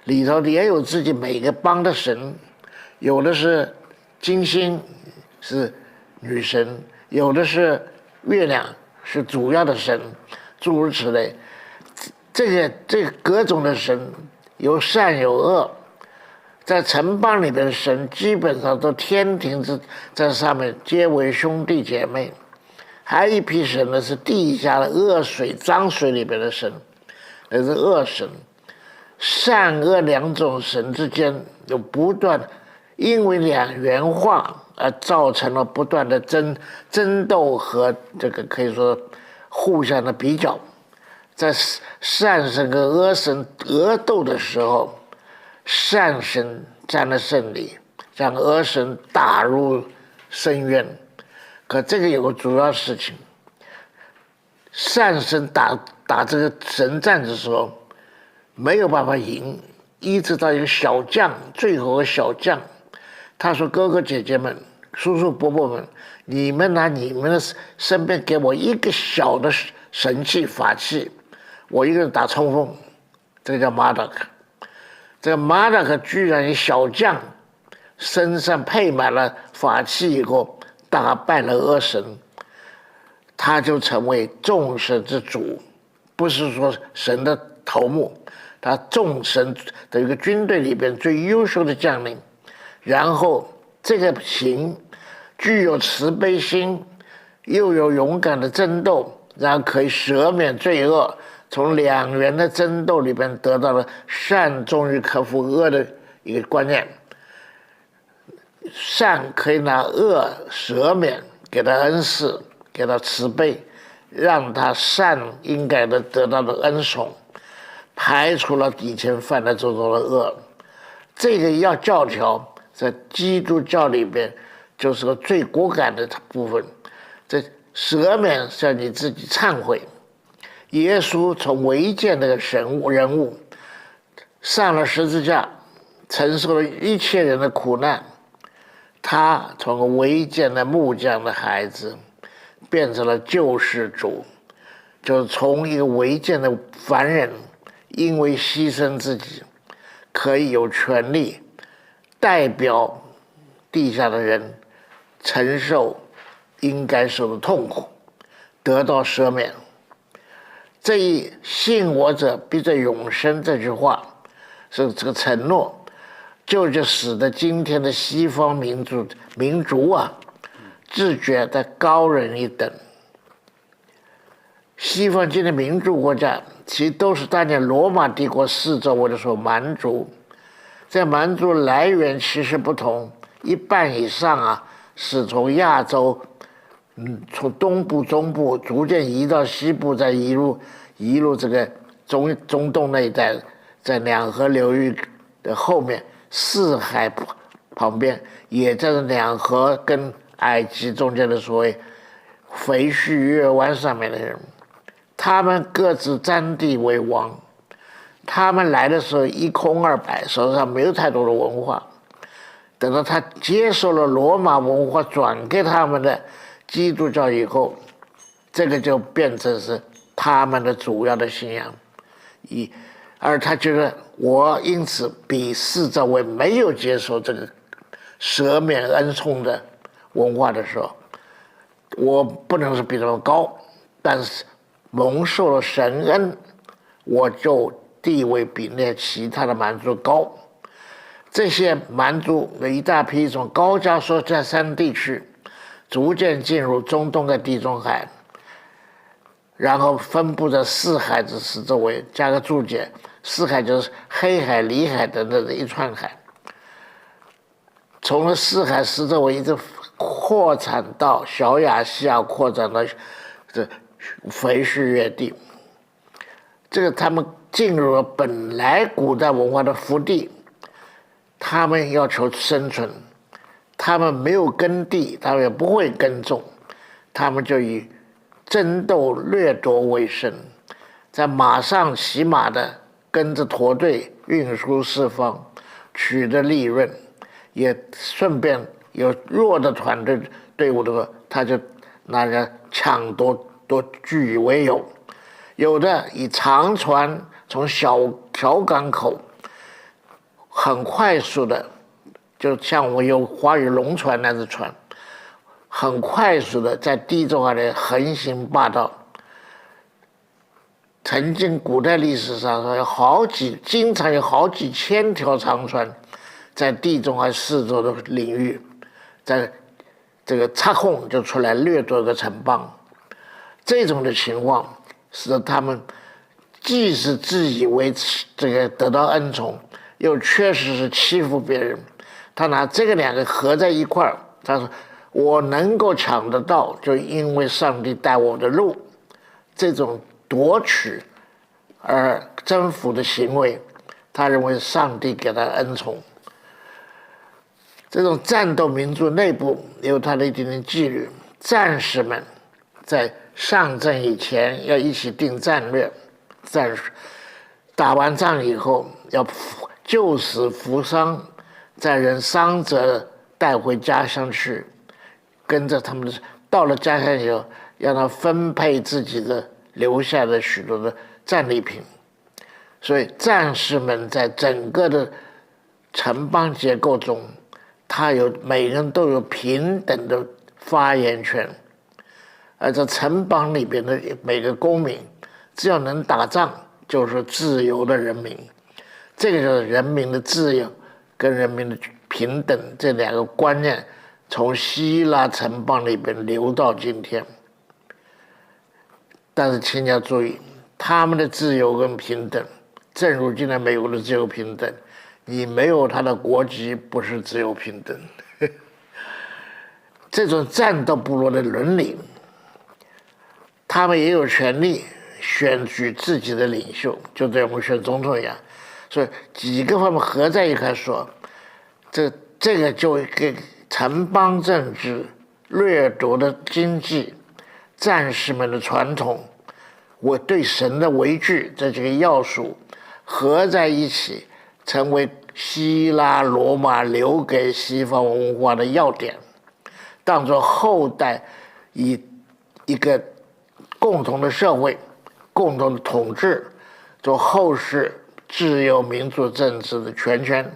里头也有自己每个邦的神，有的是金星是女神，有的是月亮是主要的神，诸如此类。这个各种的神有善有恶，在城邦里边的神基本上都天庭在上面皆为兄弟姐妹。还有一批神呢是地下的恶水脏水里边的神，那是恶神。善恶2种神之间有不断，因为2元化而造成了不断的争斗和这个可以说互相的比较。在善神跟恶神恶斗的时候，善神占了胜利，让恶神打入深渊。可这个有个主要事情，善神打这个神战的时候没有办法赢，一直到一个小将，最后一个小将，他说：“哥哥姐姐们，叔叔伯伯们，你们拿你们的身边给我一个小的神器法器，我一个人打冲锋，这个叫马达克。这个马达克居然一小将身上配满了法器以后，打败了恶神，他就成为众神之主，不是说神的头目，他众神的一个军队里边最优秀的将领。然后这个行具有慈悲心，又有勇敢的争斗，然后可以赦免罪恶，从两元的争斗里边得到了善终于克服恶的一个观念。善可以拿恶赦免，给他恩赐，给他慈悲，让他善应该的得到的恩宠，排除了以前犯的种种的恶。这个要教条在基督教里边就是个最果敢的部分。这赦免是你自己忏悔。耶稣从违建的人物上了十字架，承受了一切人的苦难。他从违建的木匠的孩子变成了救世主，就是从一个违建的凡人，因为牺牲自己，可以有权利代表地下的人承受应该受的痛苦，得到赦免。这一信我者必在永生这句话是这个承诺，就使得今天的西方民族啊，自觉的高人一等。西方今天民主国家其实都是当年罗马帝国四周围的时候蛮族，这蛮族来源其实不同，一半以上啊是从亚洲，从东部、中部逐渐移到西部，再移入这个中东那一带，在两河流域的后面，四海旁边，也在两河跟埃及中间的所谓肥旭月湾上面的人，他们各自占地为王。他们来的时候一空二白，手上没有太多的文化。等到他接受了罗马文化转给他们的基督教以后，这个就变成是他们的主要的信仰。而他觉得我因此比四周围没有接受这个赦免恩宠的文化的时候，我不能是比他们高，但是蒙受了神恩，我就地位比那其他的蛮族高。这些蛮族的一大批从高加索这山地区逐渐进入中东的地中海，然后分布在四海之四周围，加个注解，四海就是黑海、里海等等的一串海。从四海四周围一直扩展到小亚细亚，扩展到这肥旭月地。这个他们进入了本来古代文化的福地，他们要求生存，他们没有耕地，他们也不会耕种，他们就以争斗掠夺为生，在马上骑马的跟着驼队运输四方，取得利润，也顺便有弱的团队伍的话，他就拿着抢夺据以为有。有的以长船从小港口很快速的，就像我们有华语龙船那只船，很快速的在地中海里横行霸道。曾经古代历史上经常有好几千条长船在地中海四周的领域，在这个插空就出来掠夺一个城邦。这种的情况使得他们既是自以为这个得到恩宠，又确实是欺负别人。他拿这个两个合在一块儿，他说我能够抢得到，就因为上帝带我的路。这种夺取而征服的行为，他认为上帝给他恩宠。这种战斗民族内部有他的一定的纪律，战士们在上阵以前要一起定战略，打完仗以后要救死扶伤，再人伤者带回家乡去，跟着他们的，到了家乡以后，让他分配自己的留下的许多的战利品。所以战士们在整个的城邦结构中，每个人都有平等的发言权。而在城邦里边的每个公民，只要能打仗，就是自由的人民。这个就是人民的自由跟人民的平等这两个观念，从希腊城邦里边流到今天。但是请你要注意，他们的自由跟平等，正如今天美国的自由平等，你没有他的国籍，不是自由平等。这种战斗部落的伦理，他们也有权利选举自己的领袖，就对我们选总统一样。所以几个方面合在一块说，这个就给城邦政治、掠夺的经济、战士们的传统、我对神的畏惧这几个要素合在一起，成为希腊罗马留给西方文化的要点，当作后代以一个共同的社会、共同的统治做后世自由民主政治的权。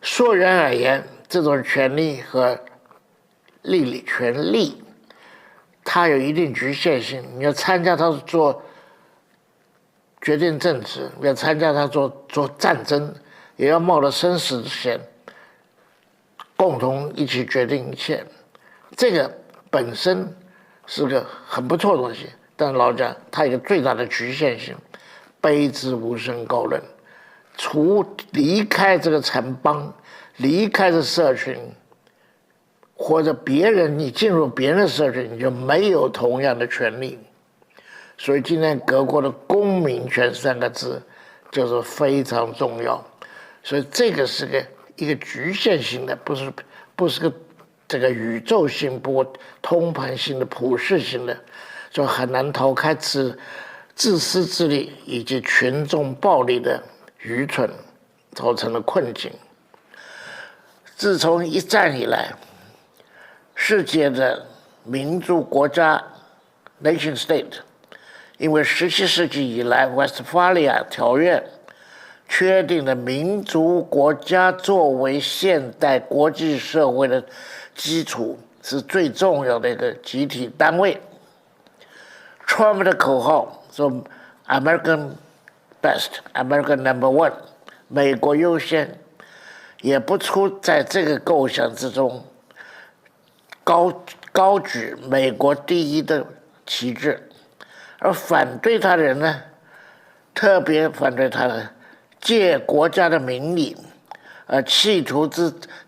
说远而言，这种权利和权利，它有一定局限性。你要参加它做决定政治，要参加它做战争，也要冒着生死之险，共同一起决定一切。这个本身是个很不错的东西，但老实讲，它有一个最大的局限性，卑职无声高人。除离开这个城邦，离开这社群，或者你进入别人的社群，你就没有同样的权利。所以今天各国的公民权3个字就是非常重要。所以这个是一个局限性的，不是个这个宇宙性、不通盘性的、普世性的，就很难逃开自私自利以及群众暴力的愚蠢造成的困境。自从一战以来，世界的民族国家 nation state 因为17世纪以来威斯法利亚条约确定了民族国家作为现代国际社会的基础，是最重要的一个集体单位。Trump 的口号说 American Best, American Number One， 美国优先，也不出在这个构想之中高举美国第一的旗帜。而反对他的人呢，特别反对他的借国家的名义，企图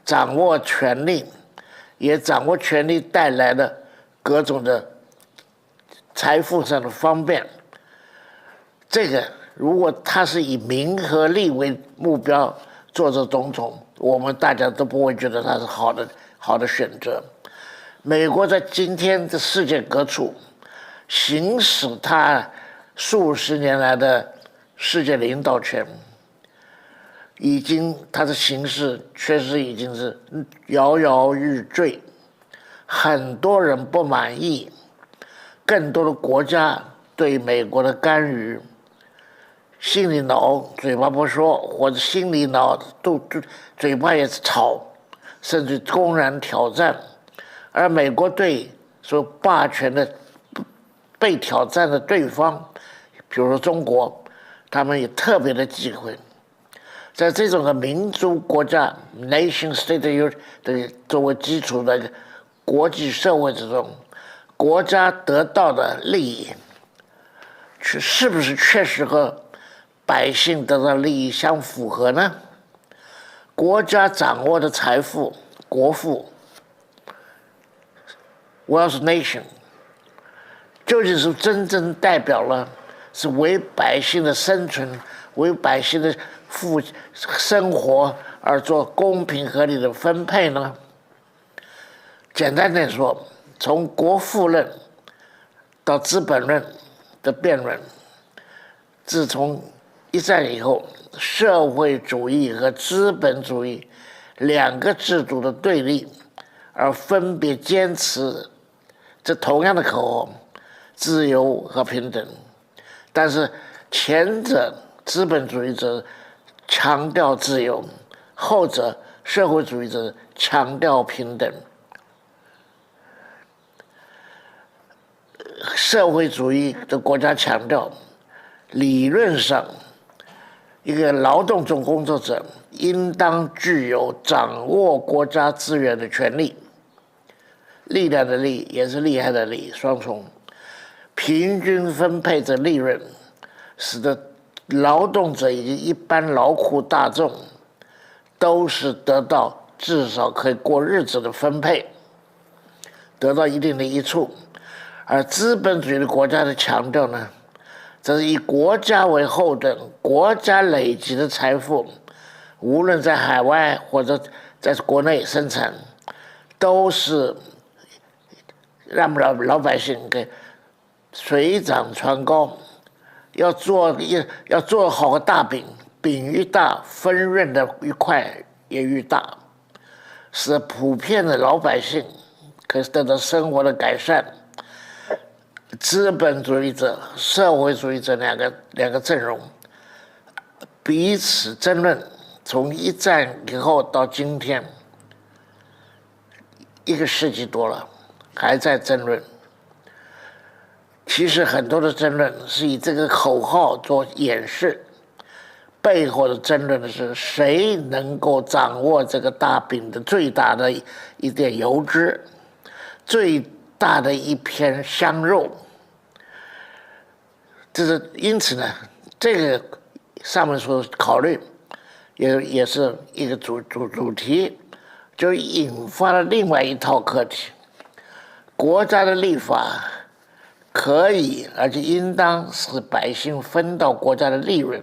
掌握权力，也掌握权力带来的各种的财富上的方便。这个如果他是以名和利为目标做这总统，我们大家都不会觉得他是好的选择。美国在今天的世界各处行使他数十年来的世界领导权，他的形势确实已经是摇摇欲坠，很多人不满意，更多的国家对美国的干预，心里恼，嘴巴不说，或者心里恼，嘴巴也吵，甚至公然挑战。而美国对说霸权的被挑战的对方，比如说中国，他们也特别的忌讳。在这种的民族国家 nation state 的作为基础的国际社会之中，国家得到的利益是不是确实和百姓得到利益相符合呢？国家掌握的财富、国富 wealth nation 究竟是真正代表了是为百姓的生存、为百姓的生活而做公平合理的分配呢？简单点说，从国富论到资本论的辩论，自从一战以后，社会主义和资本主义两个制度的对立，而分别坚持这同样的口号：自由和平等。但是前者资本主义者强调自由，后者社会主义者强调平等。社会主义的国家强调，理论上，一个劳动中工作者应当具有掌握国家资源的权利，力量的力也是厉害的力，双重，平均分配着利润，使得劳动者以及一般劳苦大众都是得到至少可以过日子的分配，得到一定的益处。而资本主义的国家的强调呢，则是以国家为后等，国家累积的财富，无论在海外或者在国内生产，都是让老百姓给水涨船高。要做好个大饼，饼愈大，分润的愈快也愈大，使普遍的老百姓可以得到生活的改善。资本主义者、社会主义者两个阵容彼此争论，从一战以后到今天1个世纪多了，还在争论。其实很多的争论是以这个口号做掩饰，背后的争论的是谁能够掌握这个大饼的最大的一点油脂，最大的一片香肉。因此呢，这个上面所考虑也是一个主题，就引发了另外一套课题。国家的立法可以而且应当使百姓分到国家的利润，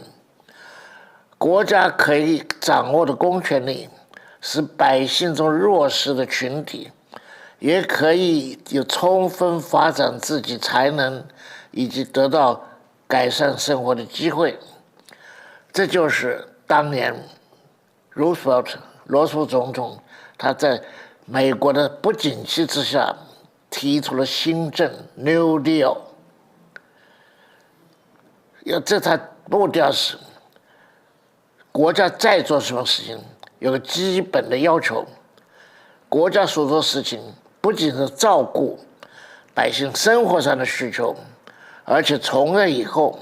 国家可以掌握的公权力，使百姓中弱势的群体也可以有充分发展自己才能，以及得到改善生活的机会。这就是当年罗斯福总统他在美国的不景气之下提出了新政 New Deal。他目标是国家再做什么事情有个基本的要求，国家所做事情不仅是照顾百姓生活上的需求，而且从那以后，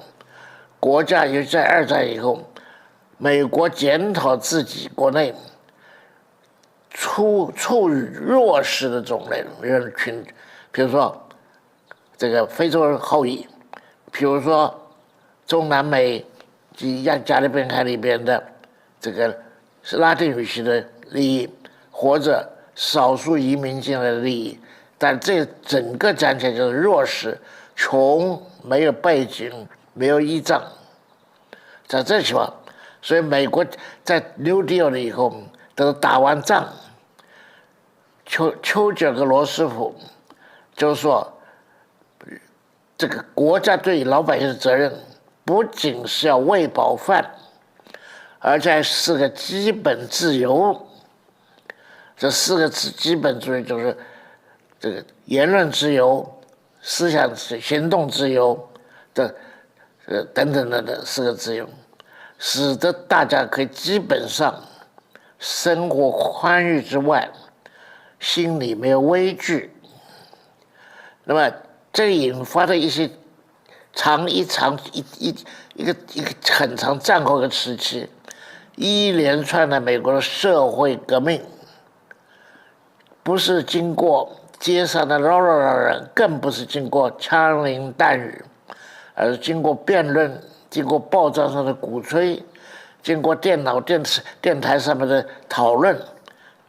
国家尤其在2战以后，美国检讨自己国内处于弱势的种类人群，比如说这个非洲人后裔，比如说中南美及加勒比海里边的这个是拉丁语系的利益，或者少数移民进来的利益，但这整个讲起来就是弱势、穷、没有背景、没有依仗，在这情况，所以美国在New Deal了以后，等打完仗，丘吉尔和罗斯福就是说，这个国家对老百姓的责任不仅是要喂饱饭，而且是个基本自由。这4个基本自由就是这个言论自由、思想行动自由的等等的4个自由，使得大家可以基本上生活宽裕之外，心里没有畏惧。那么这引发的一些一个很长战后的时期，一连串的美国的社会革命，不是经过街上的嚷嚷嚷嚷，更不是经过枪林弹雨，而是经过辩论，经过报章上的鼓吹，经过电台上面的讨论。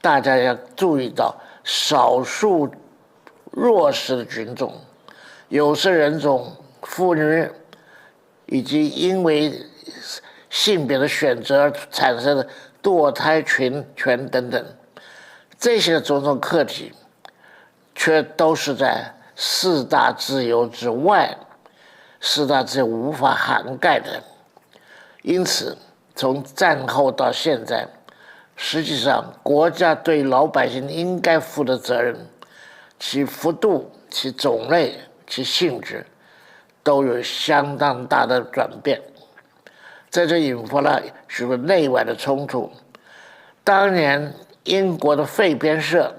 大家要注意到少数弱势的群众，有色人种、妇女，以及因为性别的选择而产生的堕胎权等等，这些种种课题却都是在4大自由之外，4大自由无法涵盖的。因此从战后到现在，实际上，国家对老百姓应该负的责任，其幅度、其种类、其性质，都有相当大的转变。这就引发了许多内外的冲突。当年英国的废编社，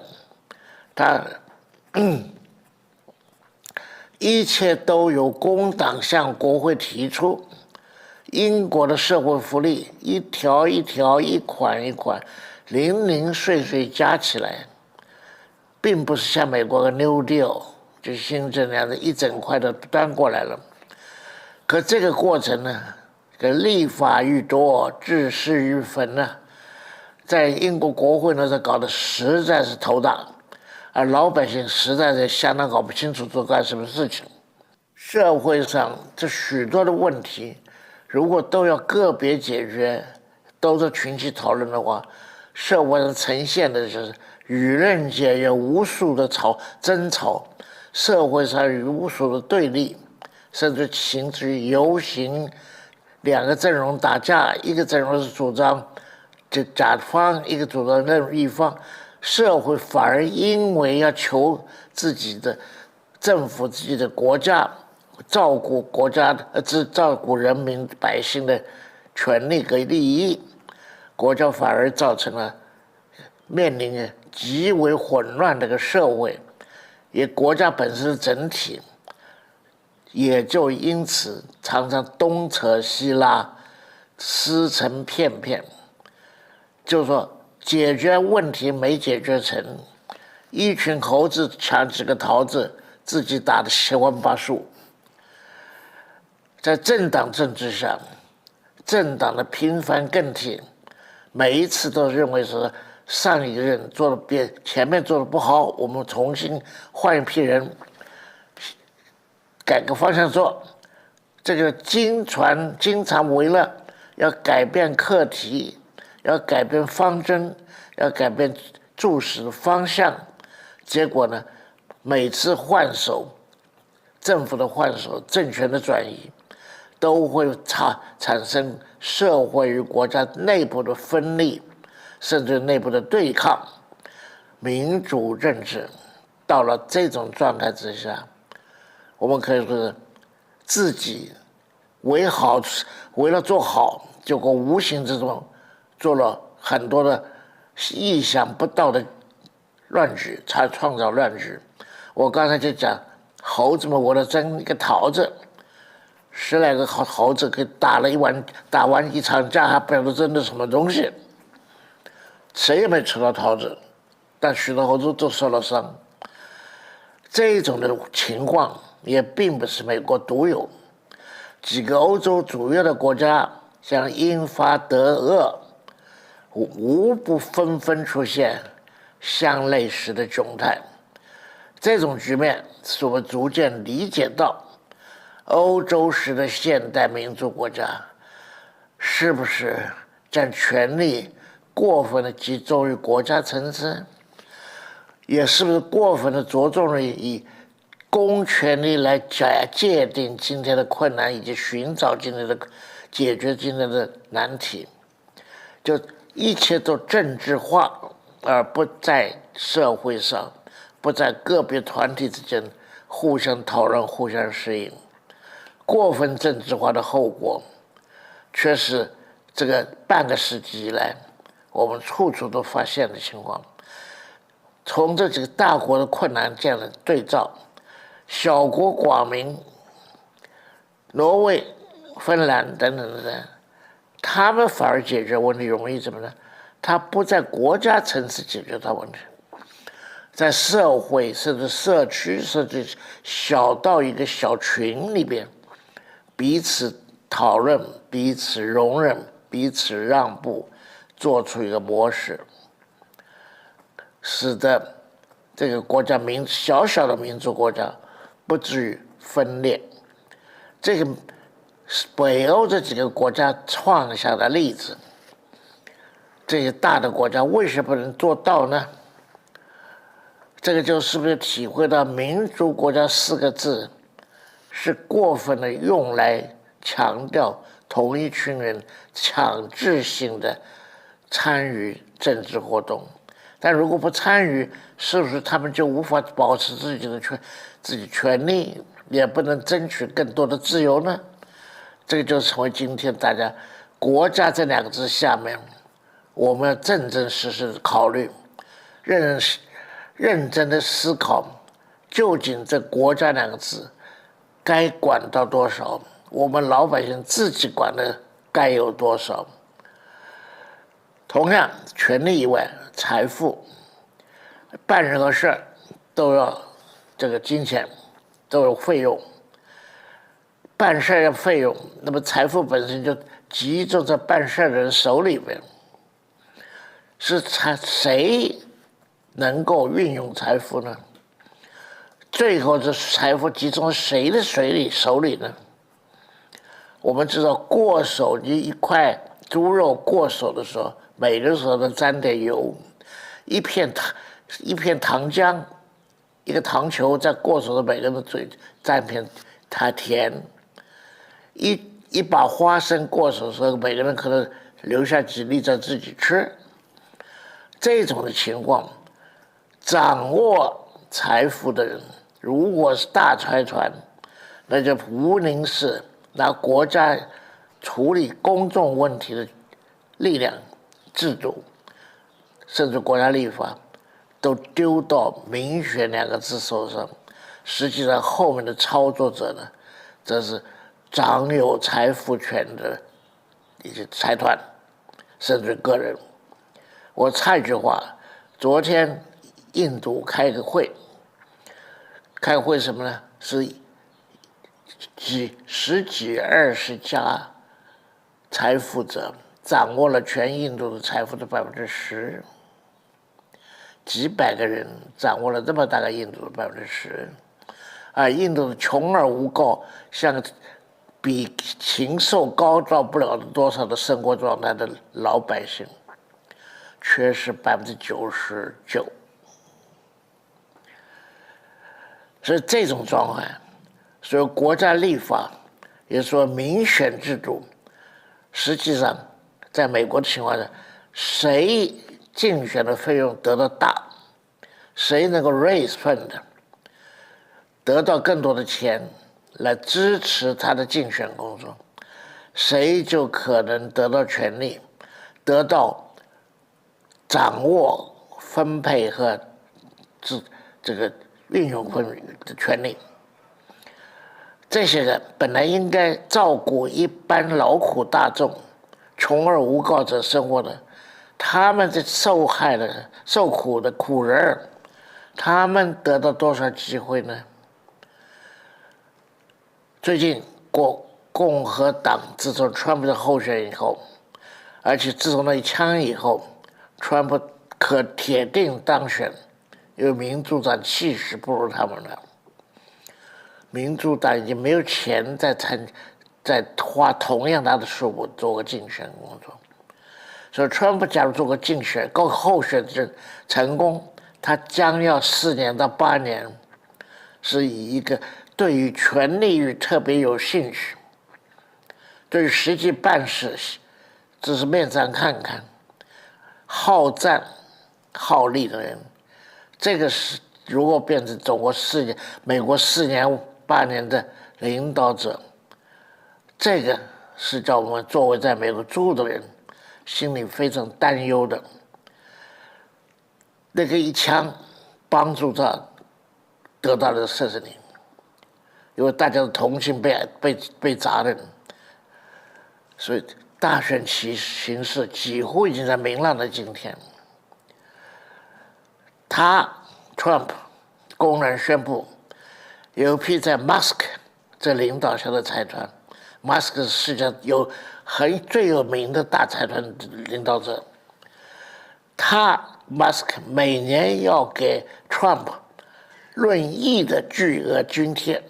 它一切都由工党向国会提出。英国的社会福利一条一条、一款一款、零零碎碎加起来，并不是像美国的 New Deal 就新政那样的一整块的端过来了。可这个过程呢，这个立法愈多，治事愈纷呢，在英国国会呢，这搞得实在是头大，而老百姓实在是相当搞不清楚做干什么事情。社会上这许多的问题，如果都要个别解决，都是群起讨论的话，社会上呈现的就是舆论界有无数的争吵，社会上有无数的对立，甚至形成于游行，两个阵营打架，一个阵营是主张这甲方，一个主张任意方，社会反而因为要求自己的政府、自己的国家照顾国家的照顾人民百姓的权利和利益，国家反而造成了面临极为混乱的一个社会，也国家本身的整体也就因此常常东扯西拉，撕成片片。就是说，解决问题没解决成，一群猴子抢几个桃子，自己打得七荤八素。在政党政治上，政党的频繁更替，每一次都认为是上一个人做的比前面做的不好，我们重新换一批人，改个方向做。这个经常为了要改变课题，要改变方针，要改变注视的方向，结果呢，每次换手，政府的换手，政权的转移，都会产生社会与国家内部的分立，甚至内部的对抗。民主政治到了这种状态之下，我们可以说是自己为了做好，结果无形之中做了很多的意想不到的乱局，才创造乱局。我刚才就讲，猴子们为了争一个桃子，10来个猴子给打完一场架，还不晓得争的什么东西，谁也没吃到桃子，但许多猴子都受了伤。这种的情况也并不是美国独有，几个欧洲主要的国家，像英法德俄，无不纷纷出现相类似的窘态。这种局面使我们逐渐理解到，欧洲式的现代民主国家是不是将权力过分的集中于国家层次，也是不是过分的着重于以公权力来界定今天的困难，以及寻找今天的解决今天的难题，就一切都政治化，而不在社会上，不在个别团体之间互相讨论、互相适应。过分政治化的后果，却是这个半个世纪以来我们处处都发现的情况。从这几个大国的困难这样的对照，小国寡民，挪威、芬兰等等等，他们反而解决问题容易，怎么呢？他不在国家层次解决他问题，在社会甚至社区，甚至小到一个小群里边，彼此讨论、彼此容忍、彼此让步，做出一个模式，使得这个国家小小的民族国家不至于分裂。这个北欧这几个国家创下的例子，这些大的国家为什么不能做到呢？这个就是不是体会到民主国家4个字是过分的用来强调同一群人强制性的参与政治活动。但如果不参与，是不是他们就无法保持自己权利，也不能争取更多的自由呢？这个就成为今天大家“国家”这两个字下面，我们要真真实实的考虑，认真的思考，究竟这“国家”两个字该管到多少？我们老百姓自己管的该有多少？同样，权利以外，财富，办任何事儿都要这个金钱，都有费用。办事要费用，那么财富本身就集中在办事的人手里面。是谁能够运用财富呢？最后这财富集中在谁的手里呢？我们知道，过手一块猪肉过手的时候，每个手都沾点油，一片糖浆，一个糖球在过手的每个人的嘴沾片它甜，一把花生过手的时候，每个人可能留下几粒在自己吃。这种的情况，掌握财富的人，如果是大财团，那就无宁是拿国家处理公众问题的力量、制度，甚至国家立法，都丢到民选两个字手上。实际上，后面的操作者呢，则是掌有财富权的一些财团，甚至个人。我插一句话，昨天印度开个会，开会什么呢？是十几20家财富者掌握了全印度的财富的10%，几百个人掌握了这么大个印度的10%，而印度的穷而无告，像比禽兽高到不了多少的生活状态的老百姓，却是99%。所以这种状况，所以国家立法，也说民选制度，实际上在美国的情况下，谁竞选的费用得到大，谁能够 raise fund， 得到更多的钱来支持他的竞选工作，谁就可能得到权利，得到掌握、分配和这个运用的权利。这些人本来应该照顾一般劳苦大众、穷而无告者生活的，他们这受害的、受苦的苦人，他们得到多少机会呢？最近共和党自从川普的候选以后，而且自从那一枪以后，川普可铁定当选，因为民主党气势不如他们了。民主党已经没有钱再花同样大的数目做个竞选工作，所以川普假如做个竞选，够候选人成功，他将要4年到8年，是以一个对于权力欲特别有兴趣，对于实际办事只是面上看看，好战好利的人，这个是如果变成美国4年8年的领导者，这个是叫我们作为在美国住的人心里非常担忧的。那个一枪帮助他得到了40年，因为大家的同情被砸的人，所以大选形势几乎已经在明朗的今天。Trump 公然宣布，有一批在 Musk 这领导下的财团，Musk 是世界上最有名的大财团领导者，Musk 每年要给 Trump 论亿的巨额津贴，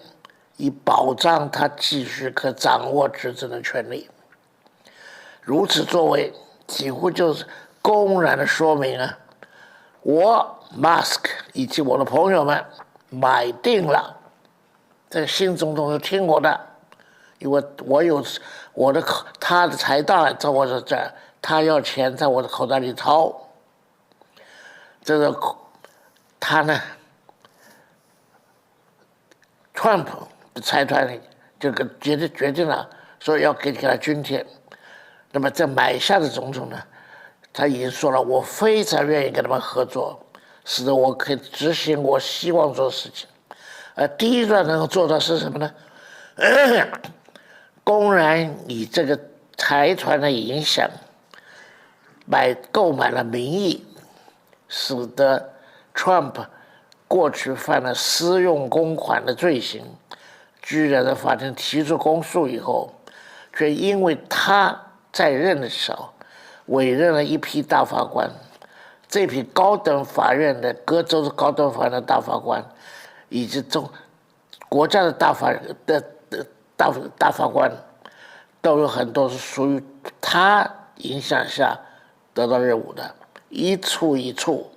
以保障他继续可掌握执政的权利。如此作为，几乎就是公然的说明啊，我 Musk 以及我的朋友们买定了，在新总统是听我的，因为我有他的财大在我这儿，他要钱在我的口袋里掏。这个他呢，Trump 的财团就决定了，说要给他津贴。那么这买下的总统呢，他已经说了，我非常愿意跟他们合作，使得我可以执行我希望做的事情。第一段能够做到是什么呢？公然以这个财团的影响，购买了民意，使得 Trump 过去犯了私用公款的罪行，居然在法庭提出公诉以后，却因为他在任的时候委任了一批大法官，这批高等法院的各州的高等法院的大法官，以及国家的大法官，都有很多是属于他影响下得到任务的，一处一处，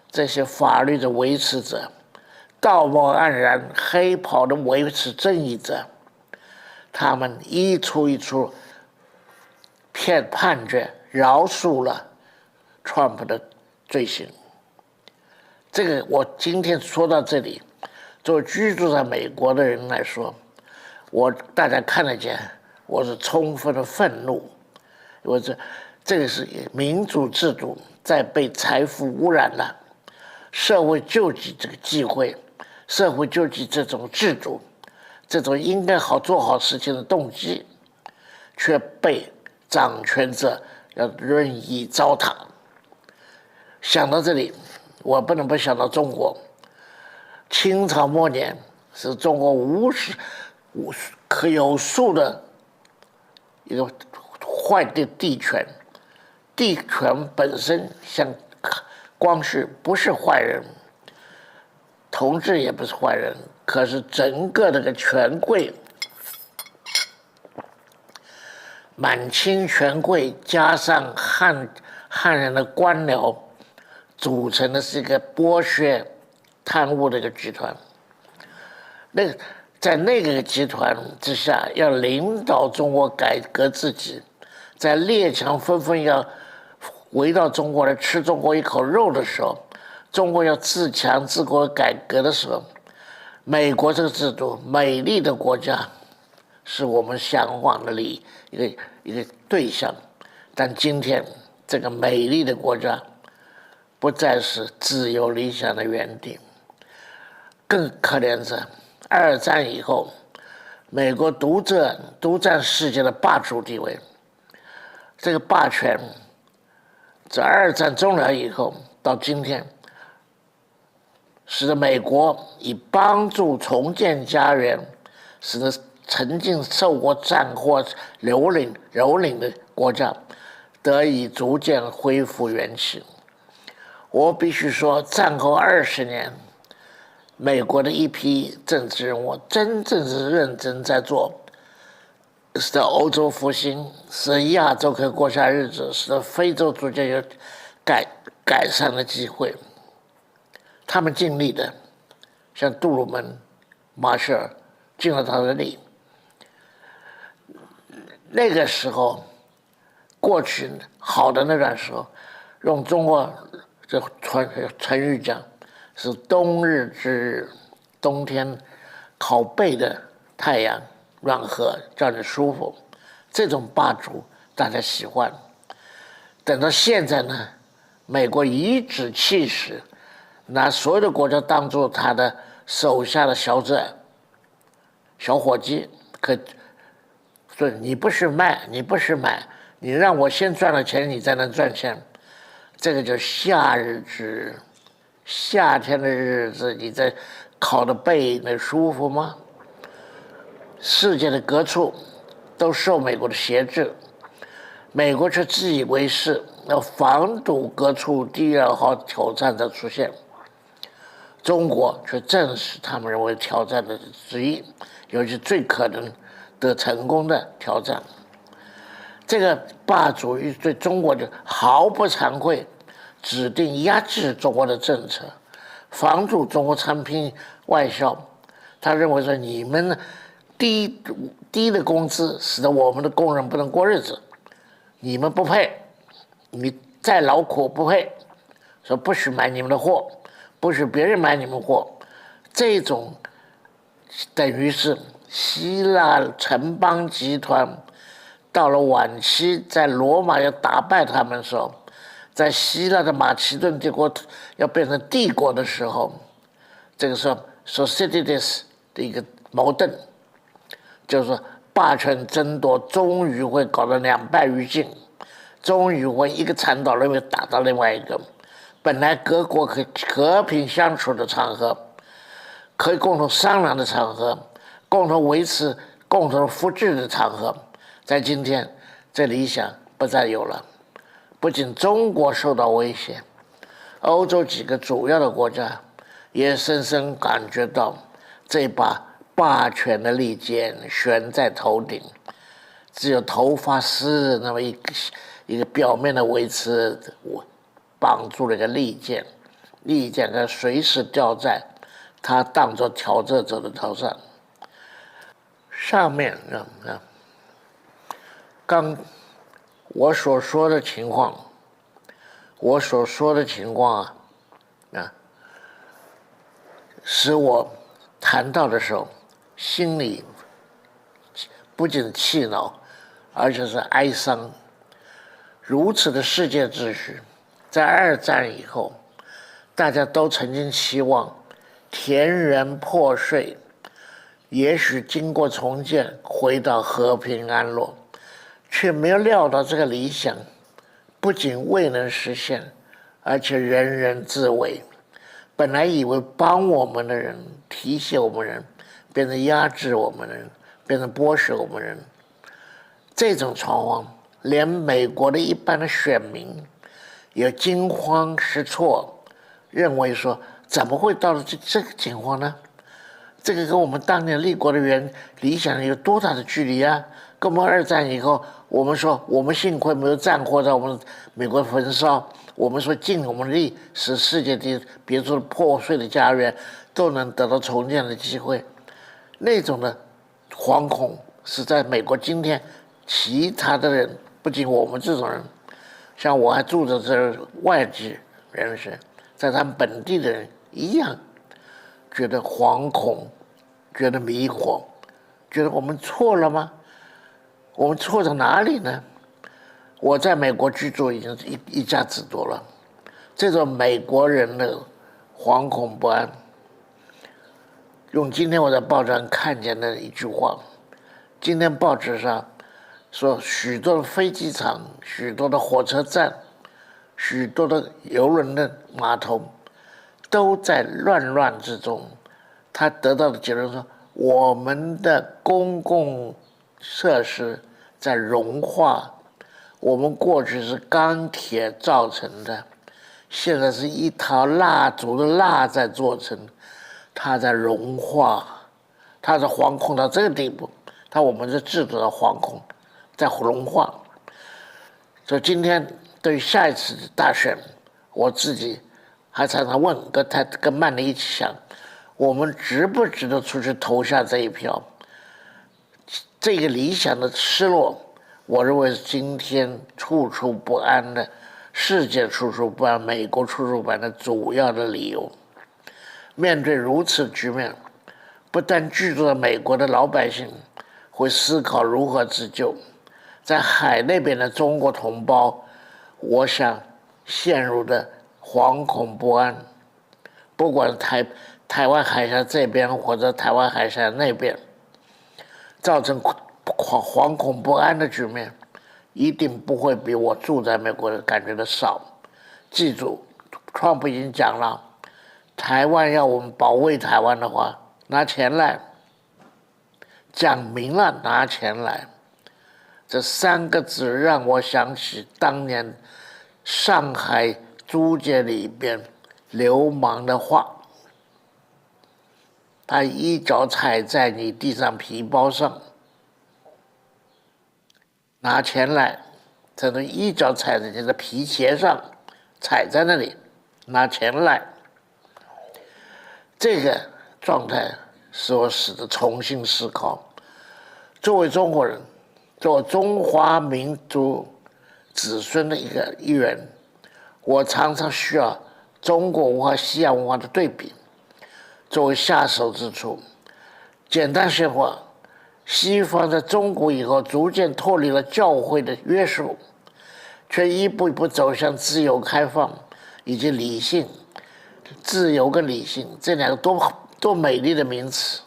这些法律的维持者，道貌岸然、黑袍的维持正义者，他们一处一处判决饶恕了 Trump 的罪行。这个我今天说到这里，作为居住在美国的人来说，大家看得见，我是充分的愤怒。这个是民主制度在被财富污染了，社会救济这个机会，社会救济这种制度，这种应该做好事情的动机，却被掌权者要任意糟蹋。想到这里，我不能不想到中国。清朝末年是中国可有数的一个坏的地权，地权本身像光绪不是坏人，同治也不是坏人，可是整个这个权贵，满清权贵加上汉人的官僚，组成的是一个剥削贪污的一个集团。在那个集团之下，要领导中国改革自己，在列强纷纷要围到中国来吃中国一口肉的时候，中国要自强自国改革的时候，美国这个制度，美丽的国家是我们向往的一个对象。但今天这个美丽的国家不再是自由理想的原地。更可怜是二战以后，美国独占世界的霸主地位，这个霸权在二战终了以后到今天，使得美国以帮助重建家园，使得曾经受过战祸蹂躏的国家得以逐渐恢复元气。我必须说，战后20年，美国的一批政治人物真正是认真在做，使得欧洲复兴，使得亚洲可以过下日子，使得非洲逐渐有改善的机会。他们尽力的，像杜鲁门、马歇尔尽了他的力。那个时候，过去好的那段时候，用中国这成语讲，是冬日之日，冬天烤背的太阳暖和，让你舒服。这种霸主大家喜欢。等到现在呢，美国颐指气使，拿所有的国家当做他的手下的小伙计，所以你不是买，你让我先赚了钱，你才能赚钱。这个叫夏日之日，夏天的日子，你在烤的背那舒服吗？世界的各处都受美国的挟制，美国却自以为是，要防堵各处第2号挑战者出现。中国却正是他们认为挑战的之一，尤其最可能得成功的挑战。这个霸主对中国就毫不惭愧，指定压制中国的政策，防住中国产品外销。他认为说，你们低的工资使得我们的工人不能过日子，你们不配，你再劳苦不配，说不许买你们的货，不许别人买你们货，这种等于是希腊城邦集团到了晚期，在罗马要打败他们的时候，在希腊的马其顿帝国要变成帝国的时候，这个时候 Thucydides 的一个矛盾，就是说霸权争夺终于会搞得两败俱进，终于会一个缠到另外打到另外一个。本来各国可以和平相处的场合，可以共同商量的场合，共同维持共同福祉的场合，在今天这理想不再有了。不仅中国受到威胁，欧洲几个主要的国家也深深感觉到这把霸权的利剑悬在头顶，只有头发丝那么一个表面的维持，绑住了一个利剑，利剑可随时掉在他当作调制者的头上。上面刚我所说的情况，使我谈到的时候，心里不仅气恼，而且是哀伤。如此的世界秩序，在二战以后，大家都曾经期望田园破碎，也许经过重建回到和平安乐，却没有料到这个理想不仅未能实现，而且人人自危。本来以为帮我们的人、提携我们人，变成压制我们人，变成剥削我们人。这种状况，连美国的一般的选民也惊慌失措，认为说怎么会到了这个情况呢？这个跟我们当年立国的理想有多大的距离啊！跟我们二战以后，我们说我们幸亏没有战火在我们美国焚烧，我们说尽我们力使世界的别说破碎的家园都能得到重建的机会，那种的惶恐是在美国今天其他的人，不仅我们这种人，像我还住着这外籍人士，在他们本地的人一样，觉得惶恐，觉得迷惑，觉得我们错了吗？我们错在哪里呢？我在美国居住已经一家之多了，这种美国人的惶恐不安，用今天我在报纸上看见的一句话，今天报纸上说许多的飞机场、许多的火车站、许多的邮轮的码头都在乱之中。他得到的结论说，我们的公共设施在融化，我们过去是钢铁造成的，现在是一条蜡烛的蜡在做成，它在融化，它在惶恐到这个地步，我们的制度的惶恐在融化。所以今天对于下一次的大选，我自己还常常问，跟曼妮一起想，我们值不值得出去投下这一票？这个理想的失落，我认为是今天处处不安的世界处处不安、美国处处不安的主要的理由。面对如此局面，不但居住在美国的老百姓会思考如何自救，在海那边的中国同胞，我想陷入的惶恐不安，不管台湾海峡这边或者台湾海峡那边，造成惶恐不安的局面，一定不会比我住在美国的感觉的少。记住，川普已经讲了，台湾要我们保卫台湾的话，拿钱来，讲明了拿钱来。这三个字让我想起当年上海租界里边流氓的话，他一脚踩在你地上皮包上，拿钱来，这种一脚踩在你的皮鞋上，踩在那里，拿钱来。这个状态使我重新思考，作为中国人，作为中华民族子孙的一员，我常常需要中国文化、西洋文化的对比作为下手之处。简单说话，西方在中国以后逐渐脱离了教会的约束，却一步一步走向自由开放以及理性。自由跟理性这两个多美丽的名词，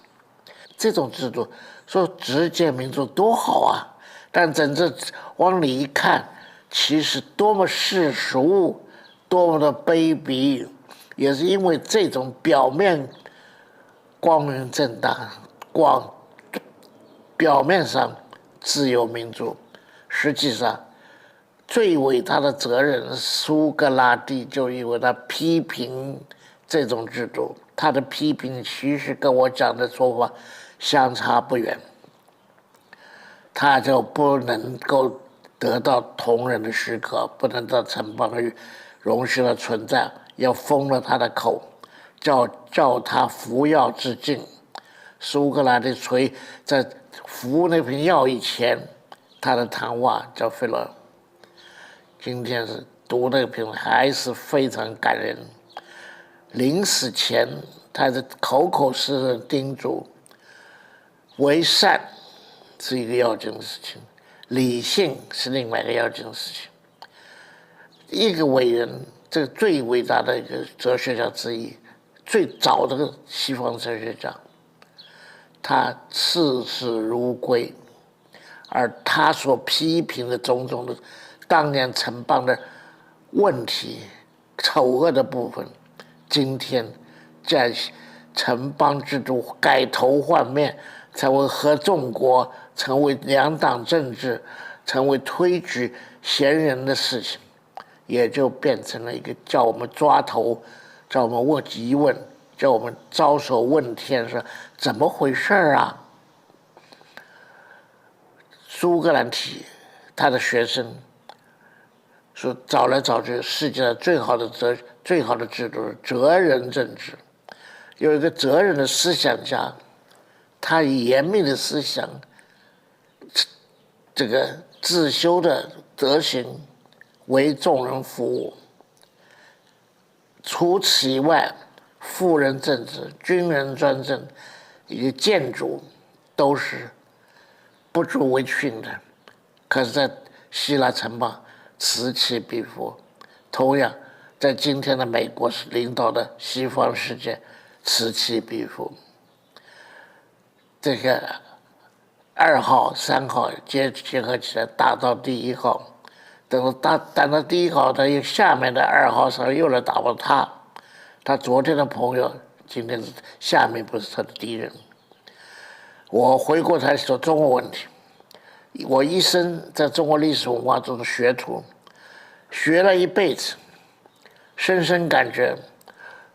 这种制度说直接民主多好啊！但真正往里一看，其实多么世俗，多么的卑鄙，也是因为这种表面光明正大、表面上自由民主，实际上最伟大的责任，苏格拉底就因为他批评这种制度，他的批评其实跟我讲的说法相差不远，他就不能够得到同人的许可，不能到城邦容许的存在，要封了他的口，叫他服药致敬。苏格拉底在服那瓶药以前，他的谈话叫费洛。今天是读那个评论还是非常感人。临死前，他是口口声声叮嘱：为善是一个要紧的事情，理性是另外一个要紧的事情。一个伟人，这个最伟大的一个哲学家之一，最早的西方哲学家，他视死如归，而他所批评的种种的当年城邦的问题、丑恶的部分，今天在城邦制度改头换面，成为合众国，成为两党政治，成为推举贤人的事情，也就变成了一个叫我们抓头，叫我们问疑问，叫我们招手问天，说怎么回事啊？苏格兰体他的学生说，找来找去，世界上最好的制度是责任政治。有一个责任的思想家，他以严密的思想，这个自修的德行，为众人服务。除此以外，富人政治、军人专政以及建筑都是不足为训的。可是，在希腊城邦此起彼伏，同样在今天的美国是领导的西方世界此起彼伏。这个2号、3号结合起来打到第1号，等到第1号，他又下面的2号、3号又来打到他。他昨天的朋友，今天下面不是他的敌人。我回过头来说中国问题，我一生在中国历史文化中的学徒，学了一辈子，深深感觉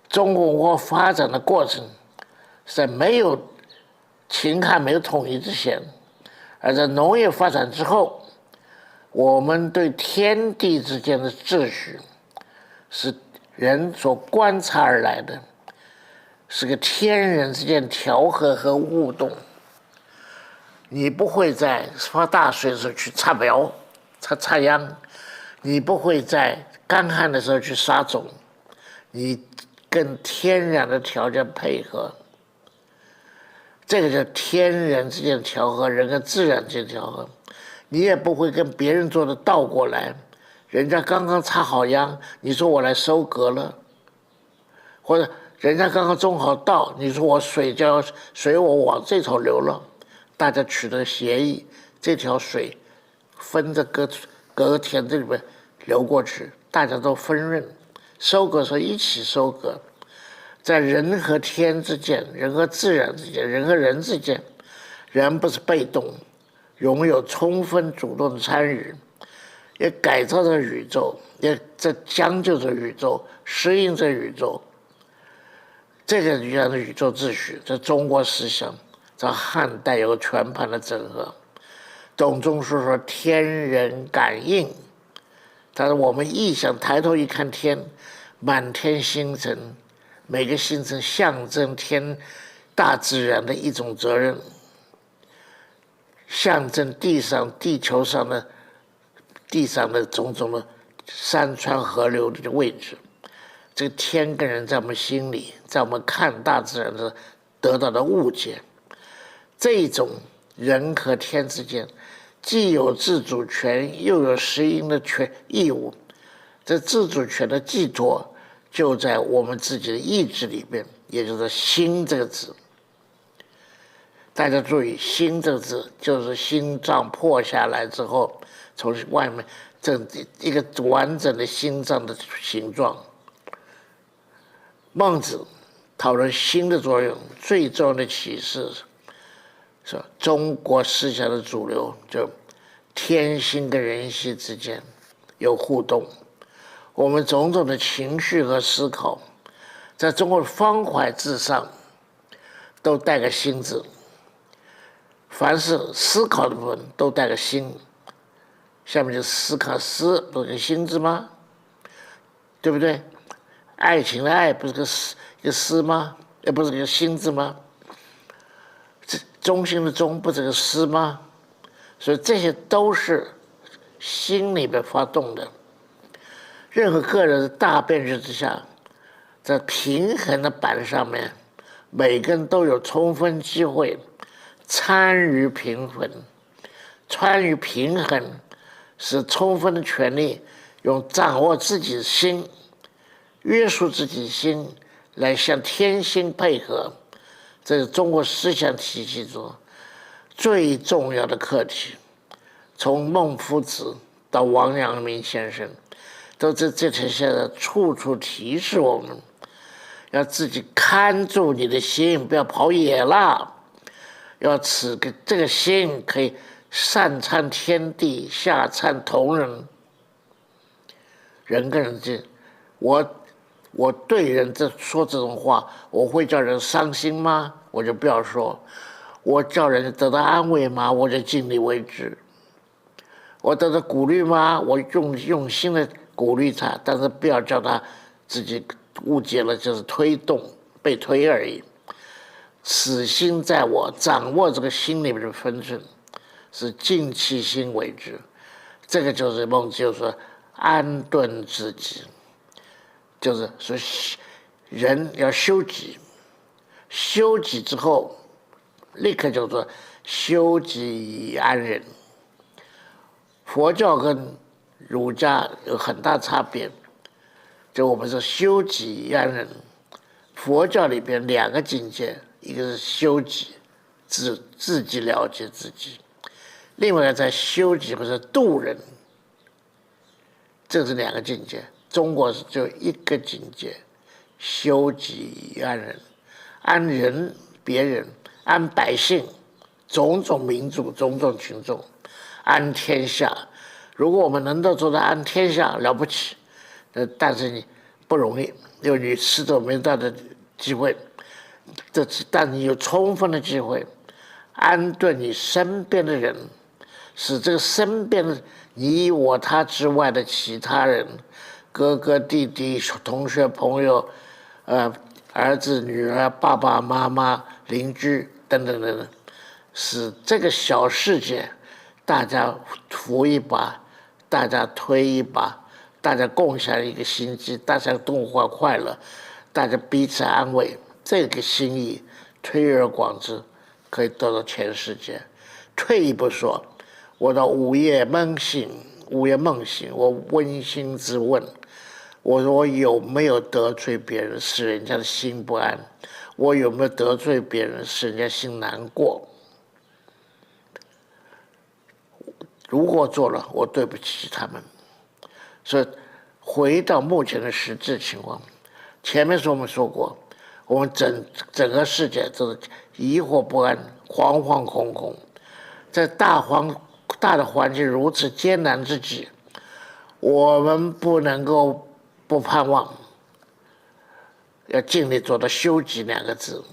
中国文化发展的过程是在没有秦汉没有统一之前，而在农业发展之后，我们对天地之间的秩序是人所观察而来的，是个天人之间调和和互动。你不会在发大水的时候去插苗、插秧，你不会在干旱的时候去撒种，你跟天然的条件配合，这个叫天人之间的调和，人跟自然之间的调和。你也不会跟别人做的倒过来，人家刚刚插好秧，你说我来收割了，或者人家刚刚种好稻，你说我水我往这头流了，大家取得协议，这条水分着隔田这里边流过去，大家都分润，收割的时候一起收割。在人和天之间，人和自然之间，人和人之间，人不是被动，拥有充分主动的参与，也改造着宇宙，也在将就着宇宙，适应着宇宙。这个样的宇宙秩序，在中国思想，在汉代有个全盘的整合。董仲舒说天人感应，但是我们臆想抬头一看天，满天星辰，每个星辰象征大自然的一种责任，象征地球上的地上的种种的山川河流的位置。这个天跟人在我们心里，在我们看大自然的得到的误解，这种人和天之间既有自主权，又有适应的义务。这自主权的寄托就在我们自己的意志里边，也就是心这个字。大家注意，心这个字就是心脏破下来之后，从外面这一个完整的心脏的形状。孟子讨论心的作用，最重要的启示是中国思想的主流，就天心跟人心之间有互动。我们种种的情绪和思考，在中国的方怀之上都带个心字，凡是思考的部分都带个心。下面就思考思，不是个心字吗？对不对？爱情的爱不是个思吗？也不是个心字吗？中心的中不是个思吗？所以这些都是心里边发动的。任何个人的大变局之下，在平衡的板上面，每个人都有充分机会参与平衡。参与平衡是充分的权利，用掌握自己的心，约束自己的心，来向天心配合。这是中国思想体系中最重要的课题。从孟夫子到王阳明先生，都在这条线上处处提示我们，要自己看住你的心，不要跑野了。要这个心可以上参天地，下参同人。人跟人之间，我对人说这种话，我会叫人伤心吗？我就不要说。我叫人得到安慰吗？我就尽力为之。我得到鼓励吗？我用心的鼓励他，但是不要叫他自己误解了，就是推动被推而已。此心在我，掌握这个心里面的分寸，是尽其心为之。这个就是孟子就说安顿自己，就是说人要修己，修己之后立刻就说修己以安人。佛教跟儒家有很大差别，就我们说修己以安人。佛教里边两个境界，一个是修己，自己了解自己；另外一个在修己或者度人，这是两个境界。中国是只有一个境界，修己以安人，安人别人，安百姓，种种民族，种种群众，安天下。如果我们能够做到安天下，了不起。但是你不容易，因为你始终没到的机会。但你有充分的机会安顿你身边的人，使这个身边的你我他之外的其他人，哥哥弟弟、同学朋友，儿子女儿、爸爸妈妈、邻居等等等等，使这个小世界大家扶一把，大家推一把，大家共享一个心机，大家共欢快乐，大家彼此安慰，这个心意推而广之，可以得到全世界。退一步说，我到午夜梦醒，我扪心自问，我说我有没有得罪别人，使人家的心不安？我有没有得罪别人，使人家心难过？如果做了，我对不起他们。所以回到目前的实质情况，前面我们说过，我们整个世界都是疑惑不安，惶惶恐恐。在大的环境如此艰难之际，我们不能够不盼望，要尽力做到修己两个字，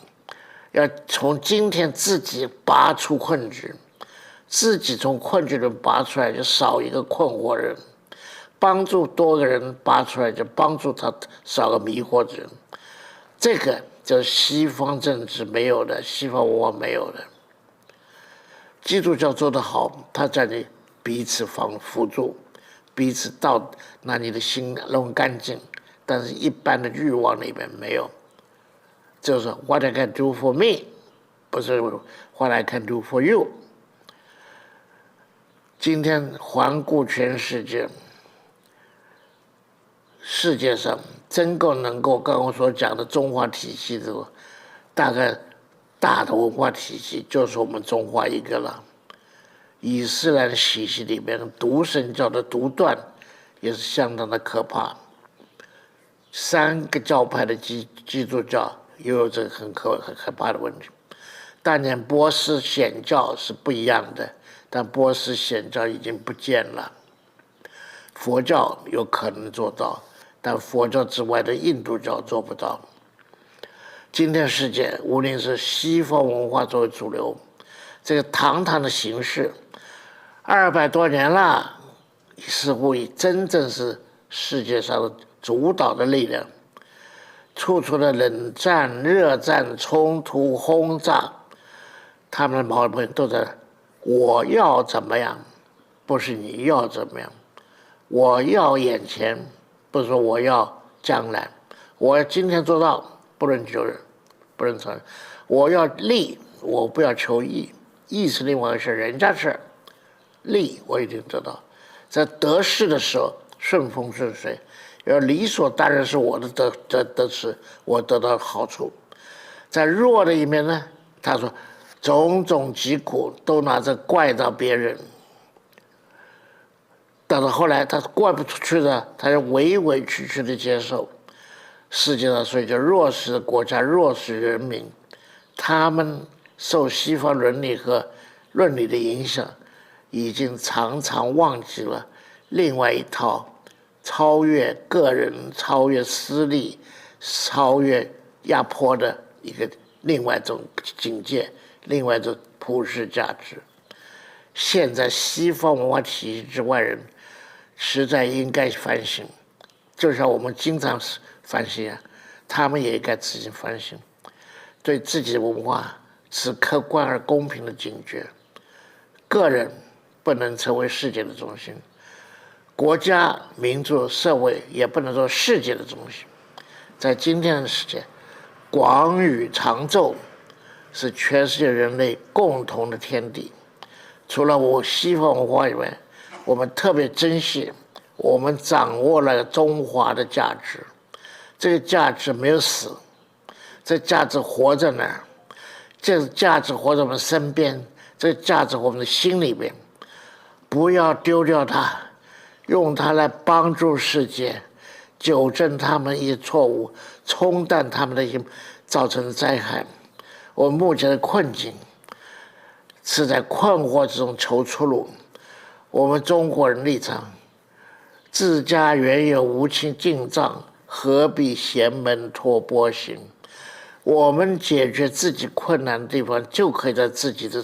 要从今天自己拔出困局，自己从困局中拔出来，就少一个困惑人；帮助多个人拔出来，就帮助他少个迷惑人。这个就是西方政治没有的，西方文化没有的。基督教做得好，他在你彼此辅助，彼此到那你的心弄干净，但是一般的欲望里面没有，就是 What I can do for me， 不是 What I can do for you。今天环顾全世界，世界上真够能够刚刚所讲的中华体系的，大概大的文化体系就是我们中华一个了。伊斯兰体系里面独神教的独断也是相当的可怕。3个教派的基督教也有这个很可怕的问题。当年波斯显教是不一样的，但波斯显教已经不见了。佛教有可能做到，但佛教之外的印度教做不到。今天世界无论是西方文化作为主流，这个堂堂的形式200多年了，似乎真正是世界上的主导的力量。处处的冷战、热战、冲突、轰炸，他们的毛病都在我要怎么样，不是你要怎么样。我要眼前，不是说我要将来。我要今天做到，不能求人，不能承认。我要利，我不要求义，义是另外一回事，人家是利，我一定得到。在得势的时候，顺风顺水，要理所当然是我的得势，我得到好处。在弱的一面呢，他说种种疾苦都拿着怪到别人。到了后来他怪不出去的，他就委委屈屈的接受。世界上所以叫弱势的国家、弱势人民，他们受西方伦理和论理的影响，已经常常忘记了另外一套超越个人、超越私利、超越压迫的一个另外一种境界，另外一种普世价值。现在西方文化体系之外人实在应该反省，就像我们经常反省啊，他们也应该自己反省，对自己的文化持客观而公平的警觉。个人不能成为世界的中心，国家、民族、社会也不能做世界的中心。在今天的世界，广宇长宙是全世界人类共同的天地。除了我西方文化以外，我们特别珍惜我们掌握了中华的价值。这个价值没有死，这价值活着呢，这个价值活在我们身边，这个价值活在我们的心里面。不要丢掉它，用它来帮助世界，纠正他们一些错误，冲淡他们的一些造成的灾害。我们目前的困境是在困惑之中求出路。我们中国人立场，自家原有无情进藏，何必嫌门托钵行。我们解决自己困难的地方，就可以在自己的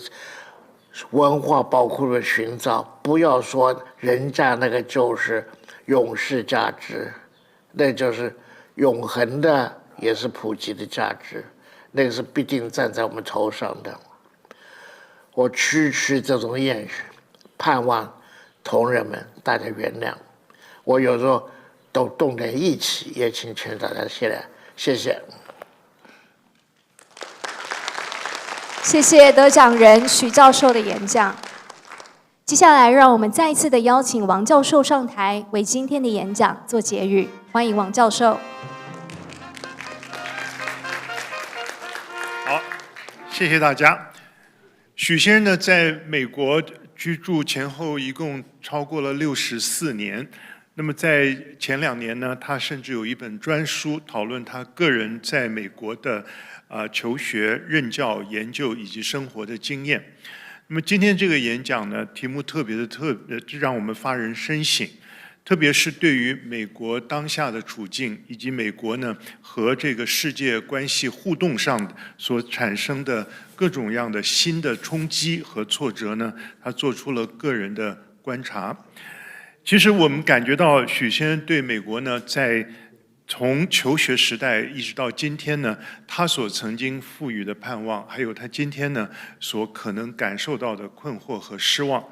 文化宝库里寻找，不要说人家那个就是永世价值，那就是永恒的，也是普及的价值，那个是必定站在我们头上的。我区这种言语，盼望同仁们大家原谅。我有时候都动点义气，也请大家谢谢。谢谢得奖人许教授的演讲。接下来，让我们再一次的邀请王教授上台，为今天的演讲做结语。欢迎王教授。好，谢谢大家。许先生呢，在美国居住前后一共超过了64年。那么在前2年呢，他甚至有一本专书讨论他个人在美国的求学、任教、研究以及生活的经验。那么今天这个演讲呢，题目特别让我们发人深省，特别是对于美国当下的处境，以及美国呢和这个世界关系互动上所产生的各种样的新的冲击和挫折呢，他做出了个人的观察。其实我们感觉到许先生对美国呢，从求学时代一直到今天呢，他所曾经赋予的盼望，还有他今天呢所可能感受到的困惑和失望。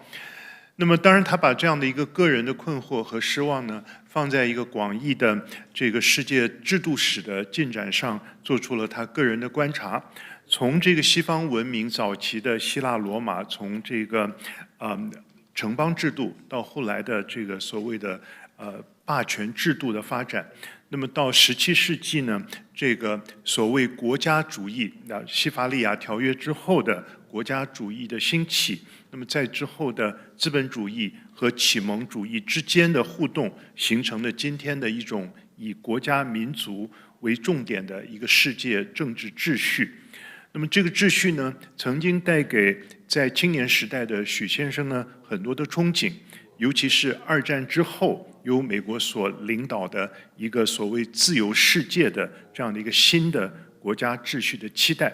那么当然，他把这样的一个个人的困惑和失望呢，放在一个广义的这个世界制度史的进展上，做出了他个人的观察。从这个西方文明早期的希腊罗马，从这个城邦制度到后来的这个所谓的霸权制度的发展，那么到17世纪呢，这个所谓国家主义，西法利亚条约之后的国家主义的兴起，那么在之后的资本主义和启蒙主义之间的互动，形成了今天的一种以国家民族为重点的一个世界政治秩序。那么这个秩序呢，曾经带给在青年时代的许先生呢很多的憧憬，尤其是2战之后由美国所领导的一个所谓自由世界的这样的一个新的国家秩序的期待。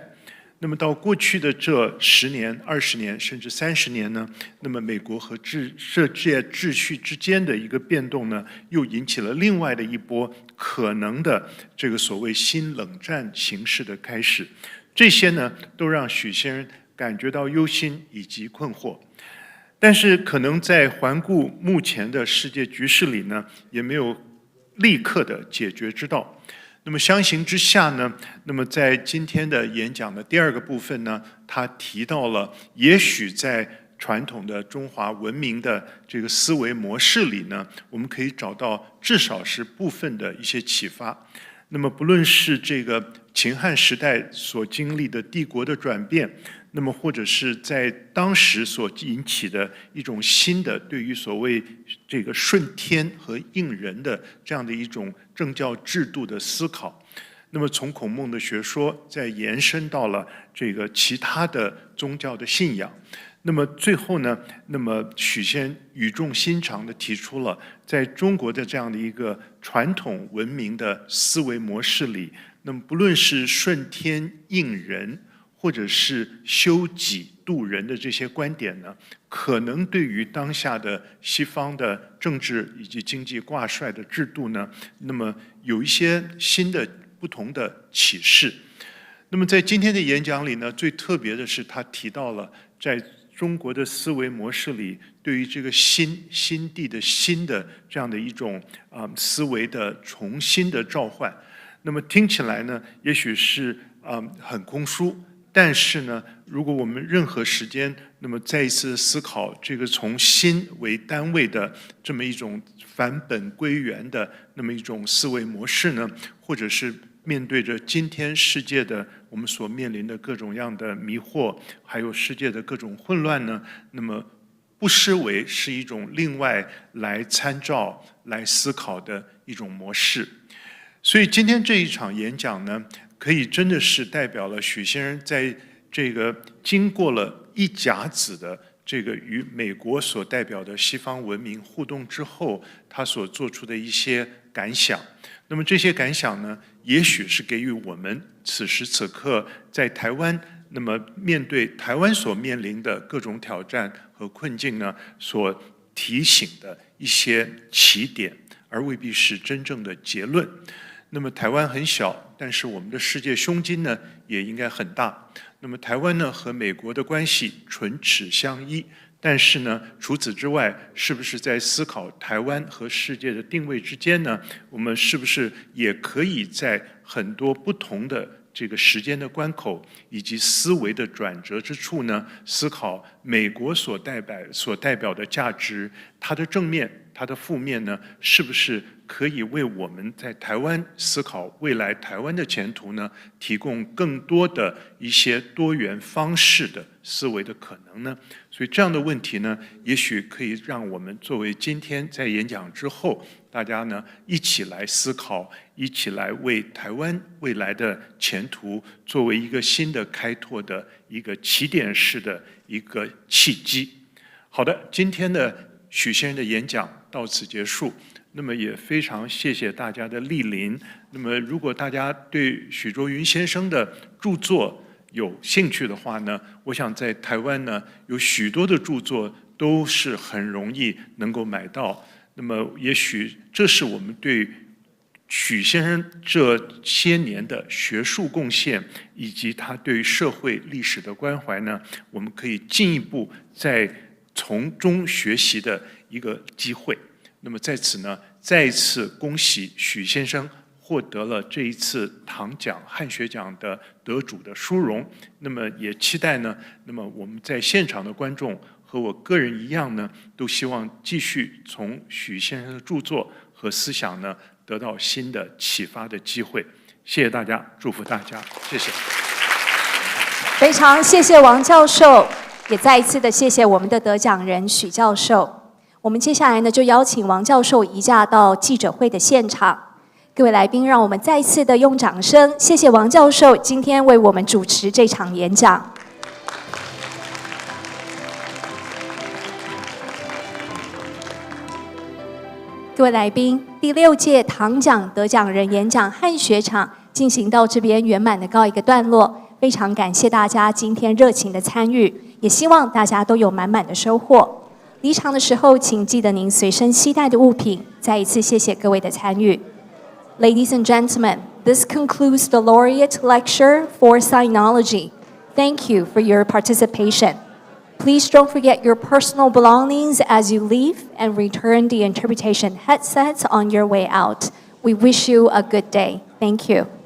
那么到过去的这10年、20年甚至30年呢，那么美国和世界秩序之间的一个变动呢，又引起了另外的一波可能的这个所谓新冷战形势的开始。这些呢，都让许先生感觉到忧心以及困惑。但是可能在环顾目前的世界局势里呢，也没有立刻的解决之道。那么相形之下呢，那么在今天的演讲的第2个部分呢，他提到了也许在传统的中华文明的这个思维模式里呢，我们可以找到至少是部分的一些启发。那么不论是这个秦汉时代所经历的帝国的转变，那么或者是在当时所引起的一种新的对于所谓这个顺天和应人的这样的一种政教制度的思考，那么从孔孟的学说再延伸到了这个其他的宗教的信仰。那么最后呢，那么许先语重心长地提出了，在中国的这样的一个传统文明的思维模式里，那么不论是顺天应人，或者是修己度人的这些观点呢，可能对于当下的西方的政治以及经济挂帅的制度呢，那么有一些新的不同的启示。那么在今天的演讲里呢，最特别的是他提到了在中国的思维模式里，对于这个心地的新的这样的一种思维的重新的召唤。那么听起来呢，也许是很空疏，但是呢，如果我们任何时间，那么再一次思考这个从心为单位的这么一种返本归元的那么一种思维模式呢，或者是面对着今天世界的我们所面临的各种样的迷惑，还有世界的各种混乱呢，那么不失为是一种另外来参照、来思考的一种模式。所以今天这一场演讲呢，可以真的是代表了许先生在这个经过了一甲子的这个与美国所代表的西方文明互动之后，他所做出的一些感想。那么这些感想呢，也许是给予我们此时此刻在台湾，那么面对台湾所面临的各种挑战和困境呢，所提醒的一些起点，而未必是真正的结论。那么台湾很小，但是我们的世界胸襟呢，也应该很大。那么台湾呢和美国的关系唇齿相依，但是呢，除此之外，是不是在思考台湾和世界的定位之间呢？我们是不是也可以在很多不同的这个时间的关口以及思维的转折之处呢，思考美国所代表的价值，它的正面、它的负面呢，是不是可以为我们在台湾思考未来台湾的前途呢，提供更多的一些多元方式的思维的可能呢？所以这样的问题呢，也许可以让我们作为今天在演讲之后，大家呢一起来思考，一起来为台湾未来的前途作为一个新的开拓的一个起点式的一个契机。好的，今天的许先生的演讲到此结束。那么也非常谢谢大家的莅临。那么如果大家对许倬云先生的著作有兴趣的话呢，我想在台湾呢有许多的著作都是很容易能够买到。那么也许这是我们对许先生这些年的学术贡献以及他对社会历史的关怀呢，我们可以进一步再从中学习的一个机会。那么在此呢，再一次恭喜许先生获得了这一次唐奖汉学奖的得主的殊荣。那么也期待呢，那么我们在现场的观众和我个人一样呢，都希望继续从许先生的著作和思想呢，得到新的启发的机会。谢谢大家，祝福大家，谢谢。非常谢谢王教授，也再一次的谢谢我们的得奖人许教授。我们接下来呢，就邀请王教授移驾到记者会的现场。各位来宾，让我们再一次的用掌声，谢谢王教授今天为我们主持这场演讲。各位来宾，第6届唐奖得奖人演讲汉学场进行到这边圆满的告一个段落，非常感谢大家今天热情的参与，也希望大家都有满满的收获。离场的时候，请记得您随身携带的物品。再一次谢谢各位的参与。Ladies and gentlemen, this concludes the Laureate Lecture for Sinology. Thank you for your participation. Please don't forget your personal belongings as you leave and return the interpretation headsets on your way out. We wish you a good day. Thank you.